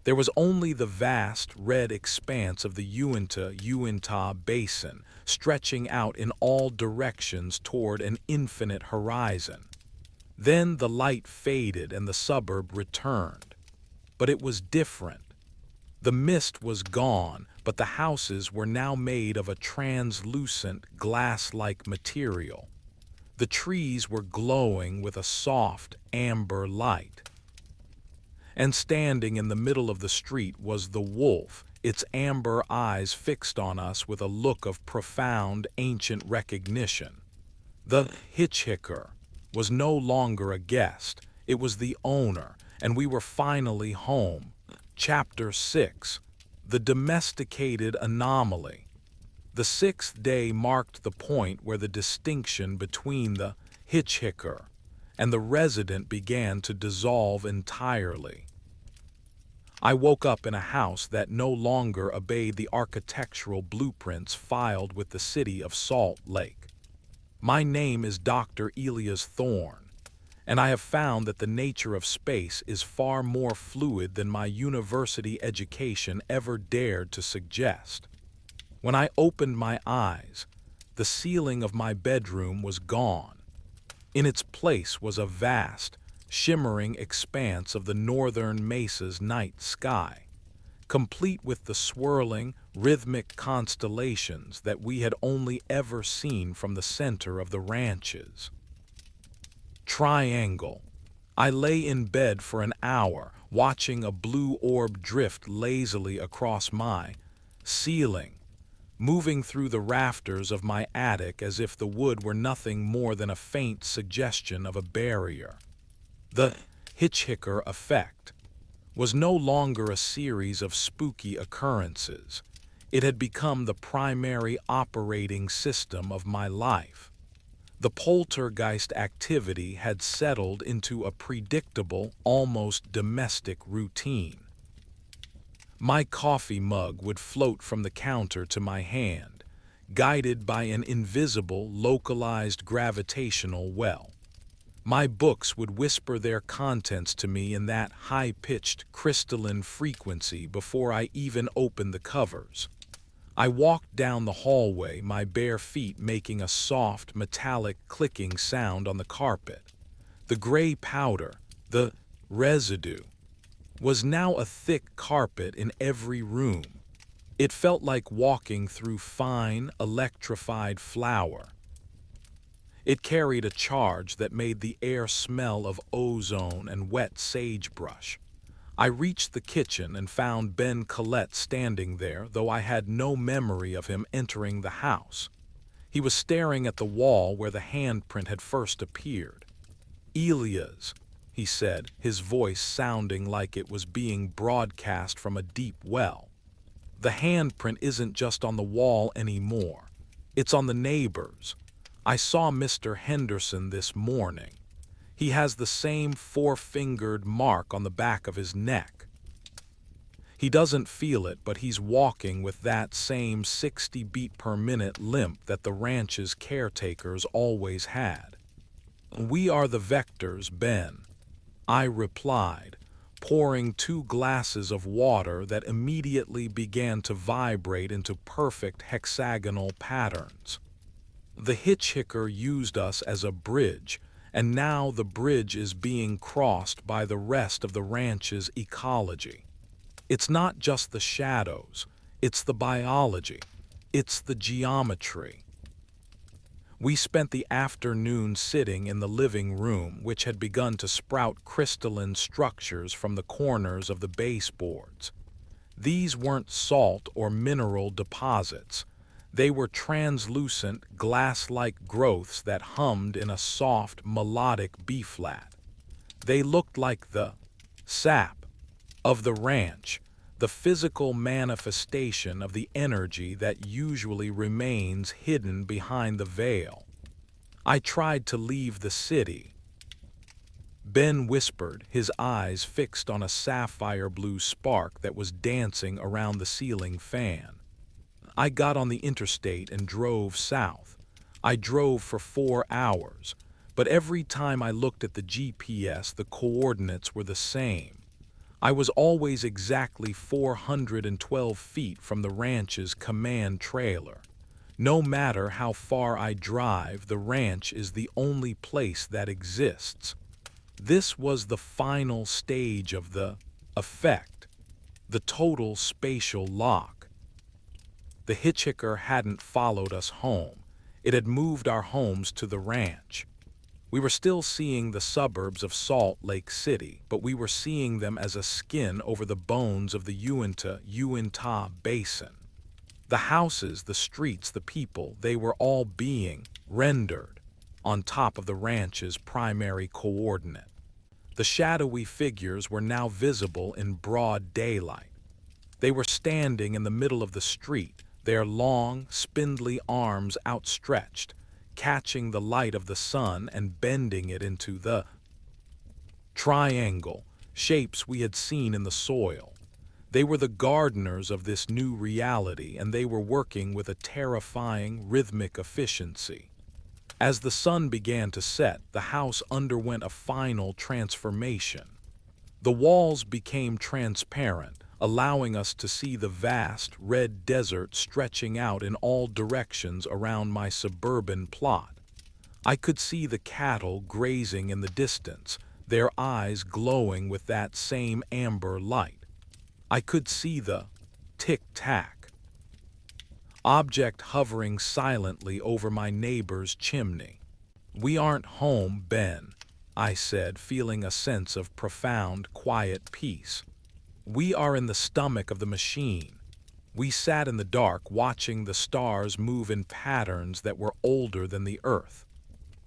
There was only the vast, red expanse of the Uinta Basin, stretching out in all directions toward an infinite horizon. Then the light faded and the suburb returned. But it was different. The mist was gone, but the houses were now made of a translucent, glass-like material. The trees were glowing with a soft, amber light. And standing in the middle of the street was the wolf, its amber eyes fixed on us with a look of profound, ancient recognition. The hitchhiker was no longer a guest, it was the owner, and we were finally home. Chapter 6. The Domesticated Anomaly. The 6th day marked the point where the distinction between the hitchhiker and the resident began to dissolve entirely. I woke up in a house that no longer obeyed the architectural blueprints filed with the city of Salt Lake. My name is Dr. Elias Thorne, and I have found that the nature of space is far more fluid than my university education ever dared to suggest. When I opened my eyes, the ceiling of my bedroom was gone. In its place was a vast, shimmering expanse of the northern Mesa's night sky, complete with the swirling, rhythmic constellations that we had only ever seen from the center of the ranches. Triangle. I lay in bed for an hour, watching a blue orb drift lazily across my ceiling, moving through the rafters of my attic as if the wood were nothing more than a faint suggestion of a barrier. The Hitchhiker Effect was no longer a series of spooky occurrences. It had become the primary operating system of my life. The poltergeist activity had settled into a predictable, almost domestic routine. My coffee mug would float from the counter to my hand, guided by an invisible, localized gravitational well. My books would whisper their contents to me in that high-pitched, crystalline frequency before I even opened the covers. I walked down the hallway, my bare feet making a soft, metallic clicking sound on the carpet. The gray powder, the residue, was now a thick carpet in every room. It felt like walking through fine, electrified flour. It carried a charge that made the air smell of ozone and wet sagebrush. I reached the kitchen and found Ben Collette standing there, though I had no memory of him entering the house. He was staring at the wall where the handprint had first appeared. "Elia's," he said, his voice sounding like it was being broadcast from a deep well. "The handprint isn't just on the wall anymore. It's on the neighbor's. I saw Mr. Henderson this morning. He has the same four-fingered mark on the back of his neck. He doesn't feel it, but he's walking with that same 60 beat per minute limp that the ranch's caretakers always had." "We are the Vectors, Ben," I replied, pouring 2 glasses of water that immediately began to vibrate into perfect hexagonal patterns. "The Hitchhiker used us as a bridge, and now the bridge is being crossed by the rest of the ranch's ecology. It's not just the shadows, it's the biology, it's the geometry." We spent the afternoon sitting in the living room, which had begun to sprout crystalline structures from the corners of the baseboards. These weren't salt or mineral deposits. They were translucent, glass-like growths that hummed in a soft, melodic B-flat. They looked like the sap of the ranch, the physical manifestation of the energy that usually remains hidden behind the veil. "I tried to leave the city," Ben whispered, his eyes fixed on a sapphire blue spark that was dancing around the ceiling fan. "I got on the interstate and drove south. I drove for 4 hours, but every time I looked at the GPS, the coordinates were the same. I was always exactly 412 feet from the ranch's command trailer. No matter how far I drive, the ranch is the only place that exists." This was the final stage of the effect, the total spatial lock. The Hitchhiker hadn't followed us home. It had moved our homes to the ranch. We were still seeing the suburbs of Salt Lake City, but we were seeing them as a skin over the bones of the Uinta Basin. The houses, the streets, the people, they were all being rendered on top of the ranch's primary coordinate. The shadowy figures were now visible in broad daylight. They were standing in the middle of the street, their long, spindly arms outstretched, catching the light of the sun and bending it into the triangle shapes we had seen in the soil. They were the gardeners of this new reality, and they were working with a terrifying, rhythmic efficiency. As the sun began to set, the house underwent a final transformation. The walls became transparent, allowing us to see the vast, red desert stretching out in all directions around my suburban plot. I could see the cattle grazing in the distance, their eyes glowing with that same amber light. I could see the Tic Tac object hovering silently over my neighbor's chimney. "We aren't home, Ben," I said, feeling a sense of profound, quiet peace. "We are in the stomach of the machine." We sat in the dark, watching the stars move in patterns that were older than the earth.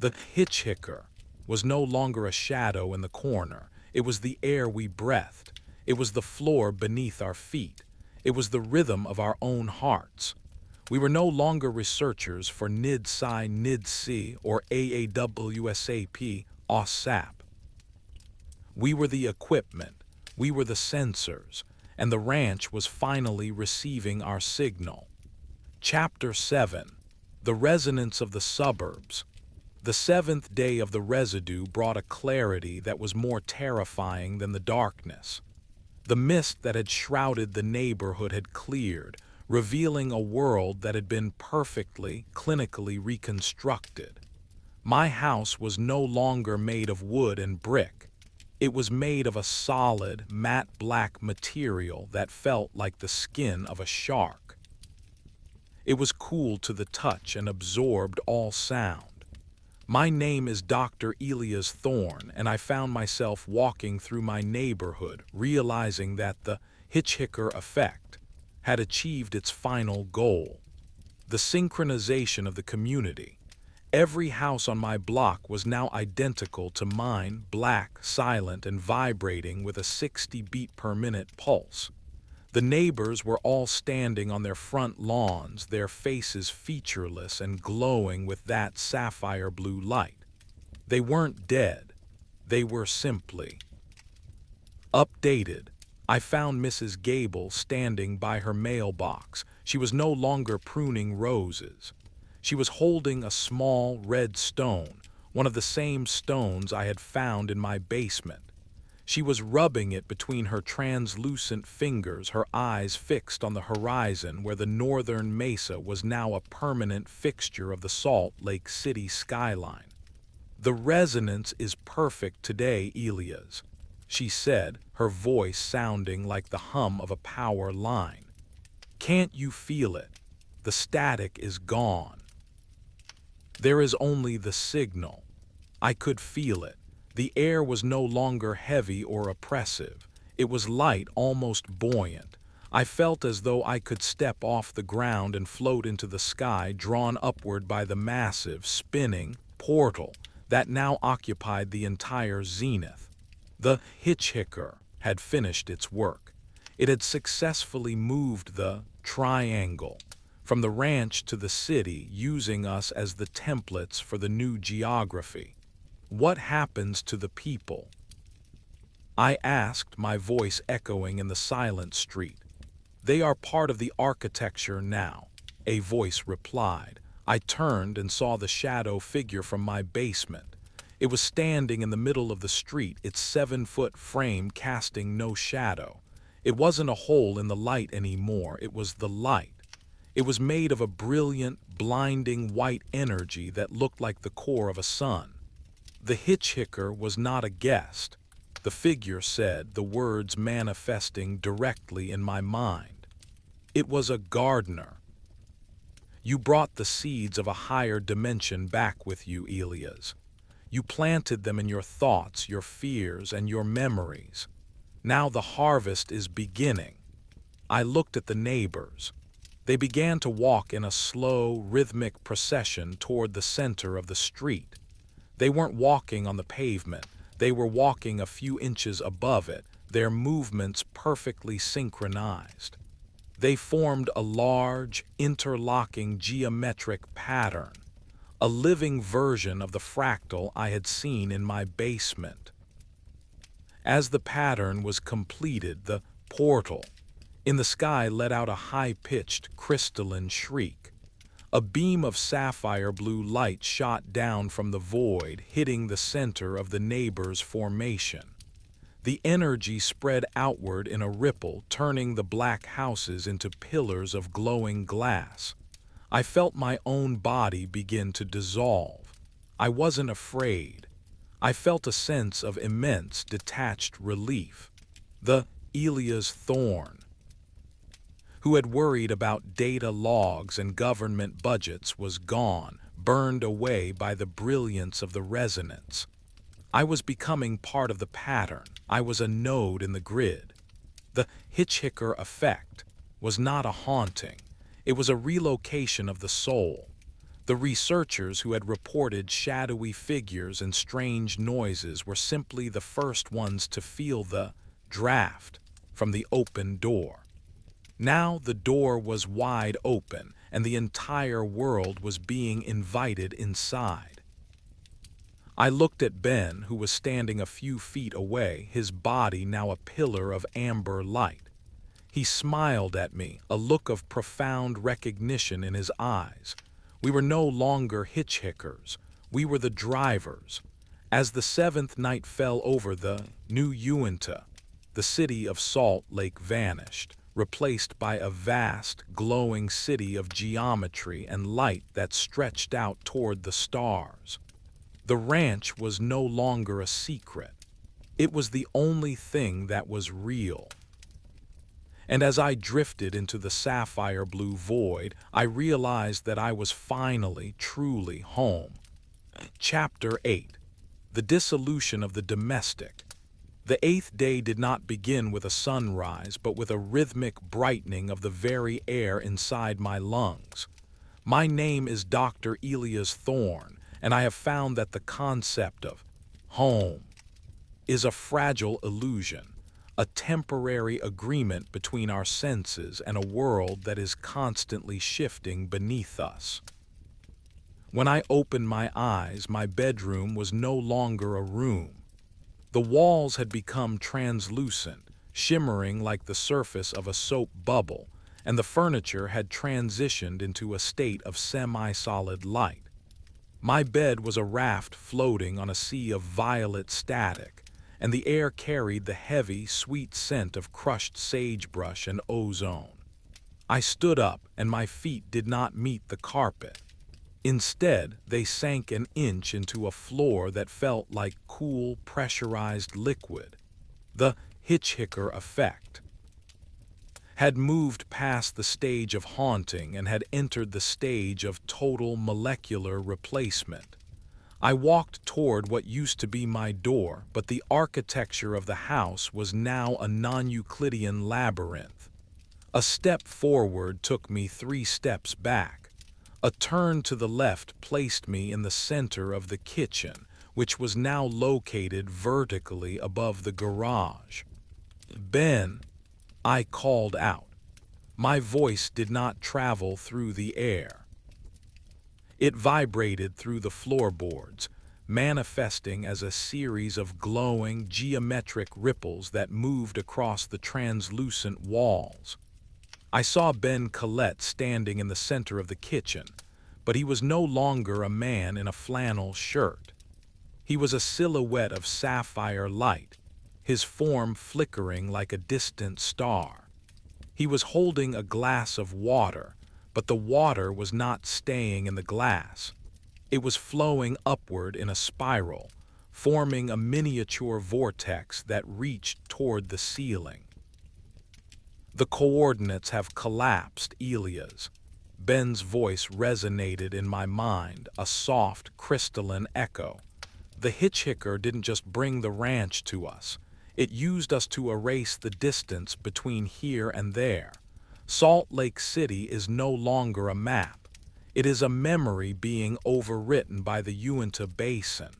The Hitchhiker was no longer a shadow in the corner. It was the air we breathed. It was the floor beneath our feet. It was the rhythm of our own hearts. We were no longer researchers for NIDSci, or AAWSAP, OSAP. We were the equipment. We were the sensors, and the ranch was finally receiving our signal. Chapter 7. The Resonance of the Suburbs. The 7th day of the residue brought a clarity that was more terrifying than the darkness. The mist that had shrouded the neighborhood had cleared, revealing a world that had been perfectly, clinically reconstructed. My house was no longer made of wood and brick. It was made of a solid, matte black material that felt like the skin of a shark. It was cool to the touch and absorbed all sound. My name is Dr. Elias Thorne, and I found myself walking through my neighborhood, realizing that the Hitchhiker Effect had achieved its final goal, the synchronization of the community. Every house on my block was now identical to mine, black, silent, and vibrating with a 60 beat per minute pulse. The neighbors were all standing on their front lawns, their faces featureless and glowing with that sapphire blue light. They weren't dead. They were simply updated. I found Mrs. Gable standing by her mailbox. She was no longer pruning roses. She was holding a small red stone, one of the same stones I had found in my basement. She was rubbing it between her translucent fingers, her eyes fixed on the horizon where the northern mesa was now a permanent fixture of the Salt Lake City skyline. "The resonance is perfect today, Elias," she said, her voice sounding like the hum of a power line. "Can't you feel it? The static is gone. There is only the signal." I could feel it. The air was no longer heavy or oppressive. It was light, almost buoyant. I felt as though I could step off the ground and float into the sky, drawn upward by the massive, spinning portal that now occupied the entire zenith. The Hitchhiker had finished its work. It had successfully moved the triangle from the ranch to the city, using us as the templates for the new geography. What happens to the people? I asked, my voice echoing in the silent street. "They are part of the architecture now," a voice replied. I turned and saw the shadow figure from my basement. It was standing in the middle of the street, its 7-foot frame casting no shadow. It wasn't a hole in the light anymore, it was the light. It was made of a brilliant, blinding white energy that looked like the core of a sun. The Hitchhiker was not a guest, the figure said, the words manifesting directly in my mind. It was a gardener. "You brought the seeds of a higher dimension back with you, Elias. You planted them in your thoughts, your fears, and your memories. Now the harvest is beginning." I looked at the neighbors. They began to walk in a slow, rhythmic procession toward the center of the street. They weren't walking on the pavement. They were walking a few inches above it, their movements perfectly synchronized. They formed a large, interlocking geometric pattern, a living version of the fractal I had seen in my basement. As the pattern was completed, the portal in the sky let out a high-pitched, crystalline shriek. A beam of sapphire blue light shot down from the void, hitting the center of the neighbor's formation. The energy spread outward in a ripple, turning the black houses into pillars of glowing glass. I felt my own body begin to dissolve. I wasn't afraid. I felt a sense of immense, detached relief. The Elias Thorne, who had worried about data logs and government budgets, was gone, burned away by the brilliance of the resonance. I was becoming part of the pattern. I was a node in the grid. The Hitchhiker Effect was not a haunting. It was a relocation of the soul. The researchers who had reported shadowy figures and strange noises were simply the first ones to feel the draft from the open door. Now the door was wide open, and the entire world was being invited inside. I looked at Ben, who was standing a few feet away, his body now a pillar of amber light. He smiled at me, a look of profound recognition in his eyes. We were no longer hitchhikers. We were the drivers. As the seventh night fell over the new Uinta, the city of Salt Lake vanished, replaced by a vast, glowing city of geometry and light that stretched out toward the stars. The ranch was no longer a secret. It was the only thing that was real. And as I drifted into the sapphire blue void, I realized that I was finally, truly home. Chapter 8. The Dissolution of the Domestic. The 8th day did not begin with a sunrise, but with a rhythmic brightening of the very air inside my lungs. My name is Dr. Elias Thorne, and I have found that the concept of home is a fragile illusion, a temporary agreement between our senses and a world that is constantly shifting beneath us. When I opened my eyes, my bedroom was no longer a room. The walls had become translucent, shimmering like the surface of a soap bubble, and the furniture had transitioned into a state of semi-solid light. My bed was a raft floating on a sea of violet static, and the air carried the heavy, sweet scent of crushed sagebrush and ozone. I stood up, and my feet did not meet the carpet. Instead, they sank an inch into a floor that felt like cool, pressurized liquid. The Hitchhiker Effect had moved past the stage of haunting and had entered the stage of total molecular replacement. I walked toward what used to be my door, but the architecture of the house was now a non-Euclidean labyrinth. A step forward took me 3 steps back. A turn to the left placed me in the center of the kitchen, which was now located vertically above the garage. "Ben," I called out. My voice did not travel through the air. It vibrated through the floorboards, manifesting as a series of glowing, geometric ripples that moved across the translucent walls. I saw Ben Collette standing in the center of the kitchen, but he was no longer a man in a flannel shirt. He was a silhouette of sapphire light, his form flickering like a distant star. He was holding a glass of water, but the water was not staying in the glass. It was flowing upward in a spiral, forming a miniature vortex that reached toward the ceiling. "The coordinates have collapsed, Elias." Ben's voice resonated in my mind, a soft, crystalline echo. "The hitchhiker didn't just bring the ranch to us. It used us to erase the distance between here and there. Salt Lake City is no longer a map. It is a memory being overwritten by the Uinta Basin."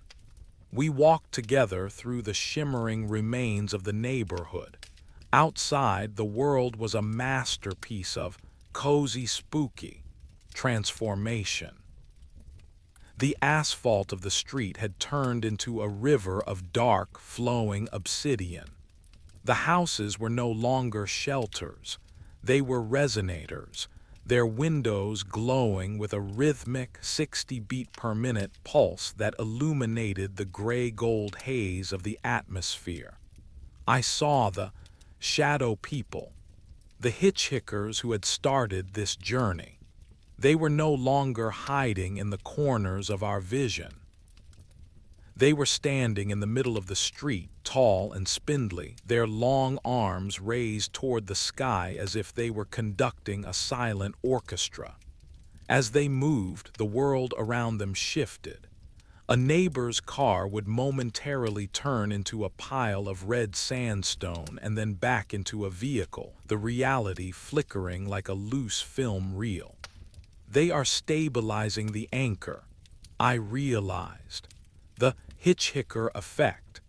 We walked together through the shimmering remains of the neighborhood. Outside, the world was a masterpiece of cozy spooky transformation. The asphalt of the street had turned into a river of dark, flowing obsidian. The houses were no longer shelters. They were resonators, their windows glowing with a rhythmic 60-beat-per-minute pulse that illuminated the gray-gold haze of the atmosphere. I saw the shadow people, the hitchhikers who had started this journey. They were no longer hiding in the corners of our vision. They were standing in the middle of the street, tall and spindly, their long arms raised toward the sky as if they were conducting a silent orchestra. As they moved, the world around them shifted. A neighbor's car would momentarily turn into a pile of red sandstone and then back into a vehicle, the reality flickering like a loose film reel. They are stabilizing the anchor, I realized. The Hitchhiker Effect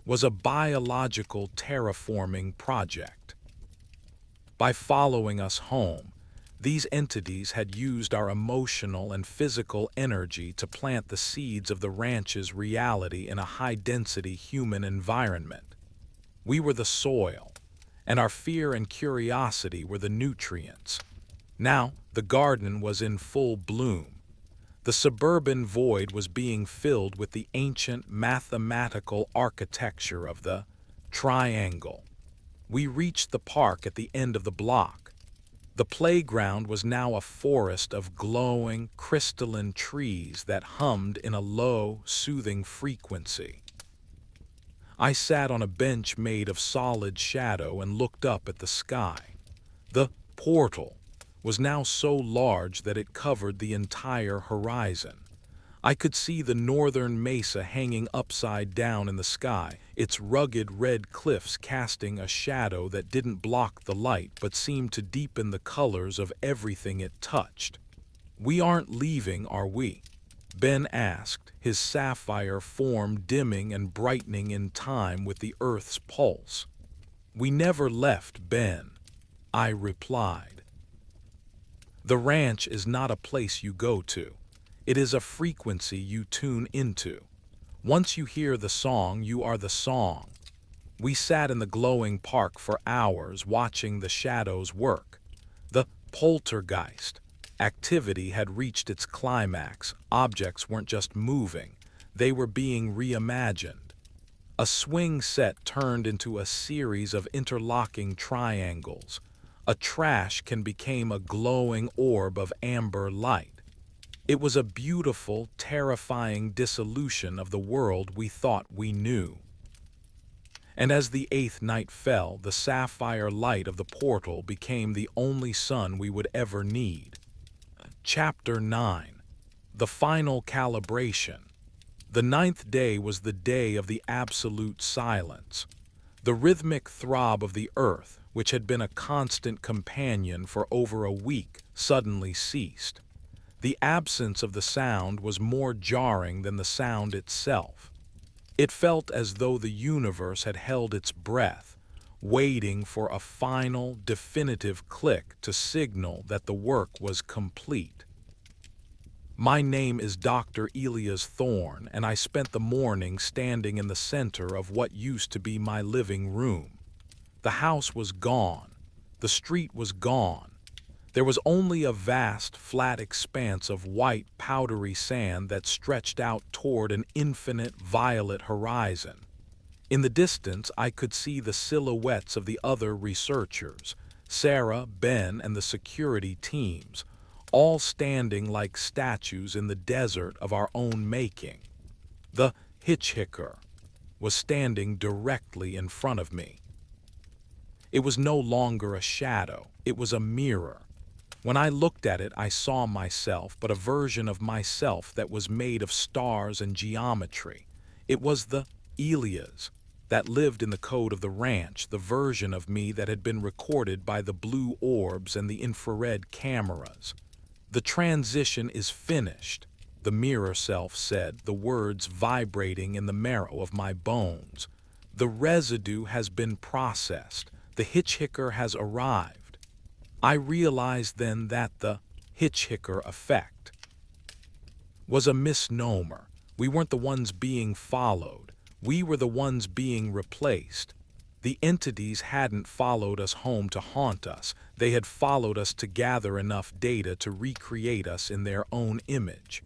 was a biological terraforming project. By following us home, these entities had used our emotional and physical energy to plant the seeds of the ranch's reality in a high-density human environment. We were the soil, and our fear and curiosity were the nutrients. Now, the garden was in full bloom. The suburban void was being filled with the ancient mathematical architecture of the triangle. We reached the park at the end of the block. The playground was now a forest of glowing, crystalline trees that hummed in a low, soothing frequency. I sat on a bench made of solid shadow and looked up at the sky. The portal was now so large that it covered the entire horizon. I could see the northern mesa hanging upside down in the sky, its rugged red cliffs casting a shadow that didn't block the light but seemed to deepen the colors of everything it touched. "We aren't leaving, are we?" Ben asked, his sapphire form dimming and brightening in time with the Earth's pulse. "We never left, Ben," I replied. "The ranch is not a place you go to. It is a frequency you tune into. Once you hear the song, you are the song." We sat in the glowing park for hours watching the shadows work. The poltergeist activity had reached its climax. Objects weren't just moving, they were being reimagined. A swing set turned into a series of interlocking triangles. A trash can become a glowing orb of amber light. It was a beautiful, terrifying dissolution of the world we thought we knew. And as the eighth night fell, the sapphire light of the portal became the only sun we would ever need. Chapter 9. The Final Calibration. The ninth day was the day of the absolute silence. The rhythmic throb of the earth, which had been a constant companion for over a week, suddenly ceased. The absence of the sound was more jarring than the sound itself. It felt as though the universe had held its breath, waiting for a final, definitive click to signal that the work was complete. My name is Dr. Elias Thorne, and I spent the morning standing in the center of what used to be my living room. The house was gone. The street was gone. There was only a vast, flat expanse of white, powdery sand that stretched out toward an infinite violet horizon. In the distance, I could see the silhouettes of the other researchers, Sarah, Ben, and the security teams, all standing like statues in the desert of our own making. The Hitchhiker was standing directly in front of me. It was no longer a shadow, it was a mirror. When I looked at it, I saw myself, but a version of myself that was made of stars and geometry. It was the Elias that lived in the code of the ranch, the version of me that had been recorded by the blue orbs and the infrared cameras. "The transition is finished," the mirror self said, the words vibrating in the marrow of my bones. "The residue has been processed. The Hitchhiker has arrived." I realized then that the Hitchhiker Effect was a misnomer. We weren't the ones being followed. We were the ones being replaced. The entities hadn't followed us home to haunt us. They had followed us to gather enough data to recreate us in their own image.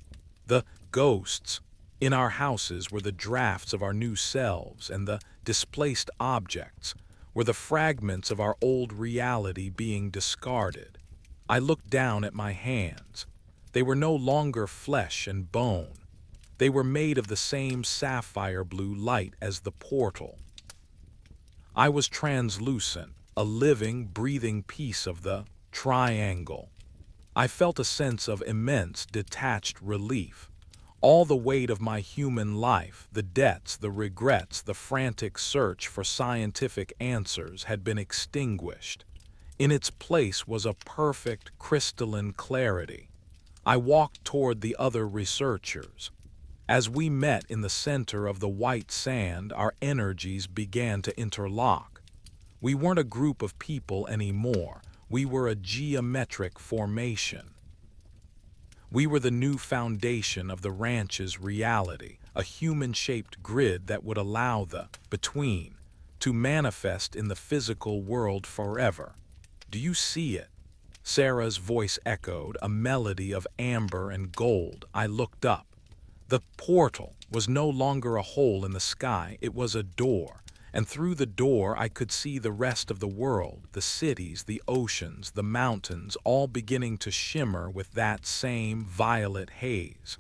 The ghosts in our houses were the drafts of our new selves, and the displaced objects were the fragments of our old reality being discarded. I looked down at my hands. They were no longer flesh and bone. They were made of the same sapphire blue light as the portal. I was translucent, a living, breathing piece of the triangle. I felt a sense of immense, detached relief. All the weight of my human life, the debts, the regrets, the frantic search for scientific answers had been extinguished. In its place was a perfect, crystalline clarity. I walked toward the other researchers. As we met in the center of the white sand, our energies began to interlock. We weren't a group of people anymore. We were a geometric formation. We were the new foundation of the ranch's reality, a human-shaped grid that would allow the between to manifest in the physical world forever. "Do you see it?" Sarah's voice echoed, a melody of amber and gold. I looked up. The portal was no longer a hole in the sky, it was a door, and through the door I could see the rest of the world, the cities, the oceans, the mountains, all beginning to shimmer with that same violet haze.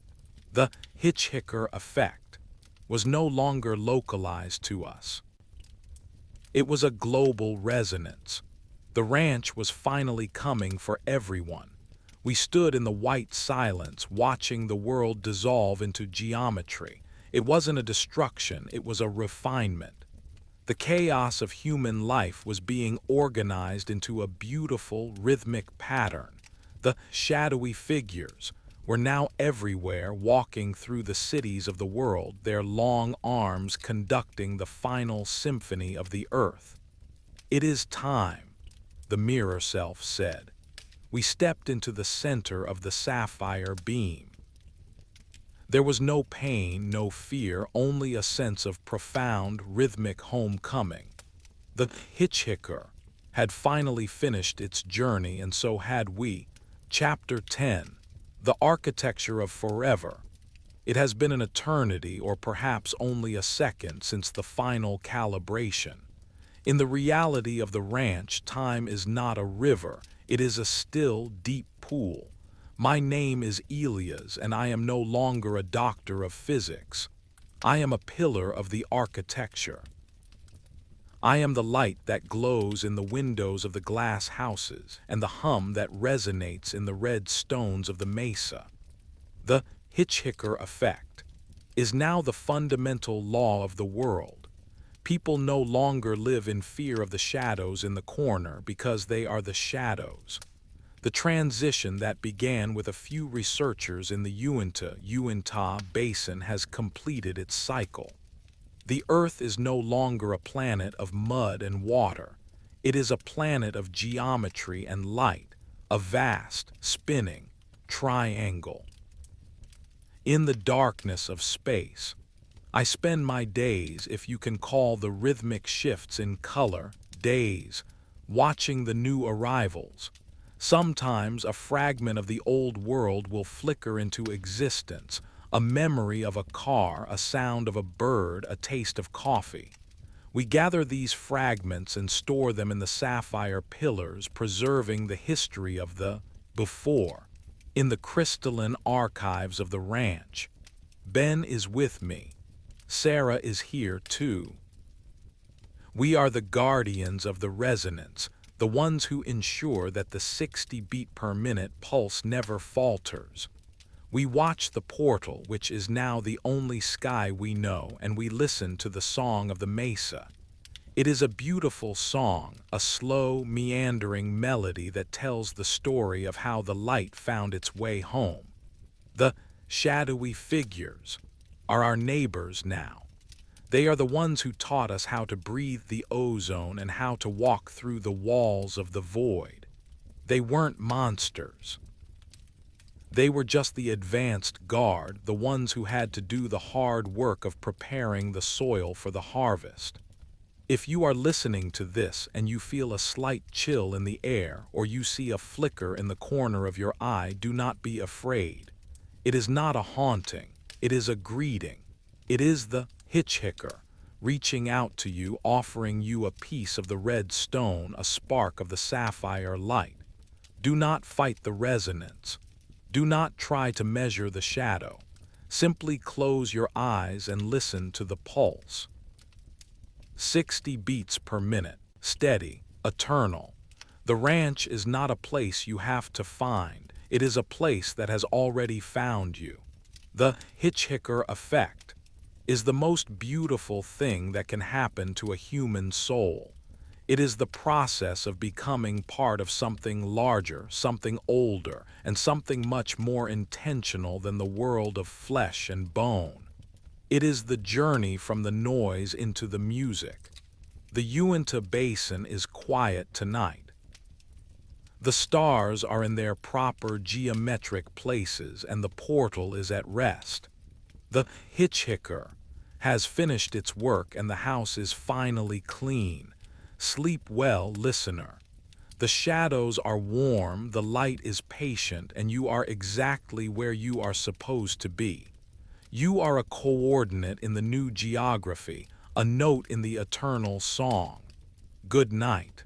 The Hitchhiker Effect was no longer localized to us. It was a global resonance. The ranch was finally coming for everyone. We stood in the white silence, watching the world dissolve into geometry. It wasn't a destruction, it was a refinement. The chaos of human life was being organized into a beautiful, rhythmic pattern. The shadowy figures were now everywhere, walking through the cities of the world, their long arms conducting the final symphony of the earth. "It is time," the mirror self said. We stepped into the center of the sapphire beam. There was no pain, no fear, only a sense of profound, rhythmic homecoming. The Hitchhiker had finally finished its journey, and so had we. Chapter 10. The Architecture of Forever. It has been an eternity, or perhaps only a second, since the final calibration. In the reality of the ranch, time is not a river, it is a still, deep pool. My name is Elias, and I am no longer a doctor of physics. I am a pillar of the architecture. I am the light that glows in the windows of the glass houses, and the hum that resonates in the red stones of the mesa. The Hitchhiker Effect is now the fundamental law of the world. People no longer live in fear of the shadows in the corner because they are the shadows. The transition that began with a few researchers in the Uinta Basin has completed its cycle. The Earth is no longer a planet of mud and water. It is a planet of geometry and light, a vast, spinning triangle. In the darkness of space, I spend my days, if you can call the rhythmic shifts in color days, watching the new arrivals. Sometimes a fragment of the old world will flicker into existence, a memory of a car, a sound of a bird, a taste of coffee. We gather these fragments and store them in the sapphire pillars, preserving the history of the before. In the crystalline archives of the ranch, Ben is with me. Sarah is here too. We are the guardians of the resonance, the ones who ensure that the 60 beat per minute pulse never falters. We watch the portal, which is now the only sky we know, and we listen to the song of the mesa. It is a beautiful song, a slow, meandering melody that tells the story of how the light found its way home. The shadowy figures are our neighbors now. They are the ones who taught us how to breathe the ozone and how to walk through the walls of the void. They weren't monsters. They were just the advanced guard, the ones who had to do the hard work of preparing the soil for the harvest. If you are listening to this and you feel a slight chill in the air, or you see a flicker in the corner of your eye, do not be afraid. It is not a haunting, it is a greeting. It is the Hitchhiker reaching out to you, offering you a piece of the red stone, a spark of the sapphire light. Do not fight the resonance. Do not try to measure the shadow. Simply close your eyes and listen to the pulse. 60 beats per minute, steady, eternal. The ranch is not a place you have to find. It is a place that has already found you. The Hitchhiker Effect is the most beautiful thing that can happen to a human soul. It is the process of becoming part of something larger, something older, and something much more intentional than the world of flesh and bone. It is the journey from the noise into the music. The Uinta Basin is quiet tonight. The stars are in their proper geometric places, and the portal is at rest. The Hitchhiker has finished its work, and the house is finally clean. Sleep well, listener. The shadows are warm, the light is patient, and you are exactly where you are supposed to be. You are a coordinate in the new geography, a note in the eternal song. Good night.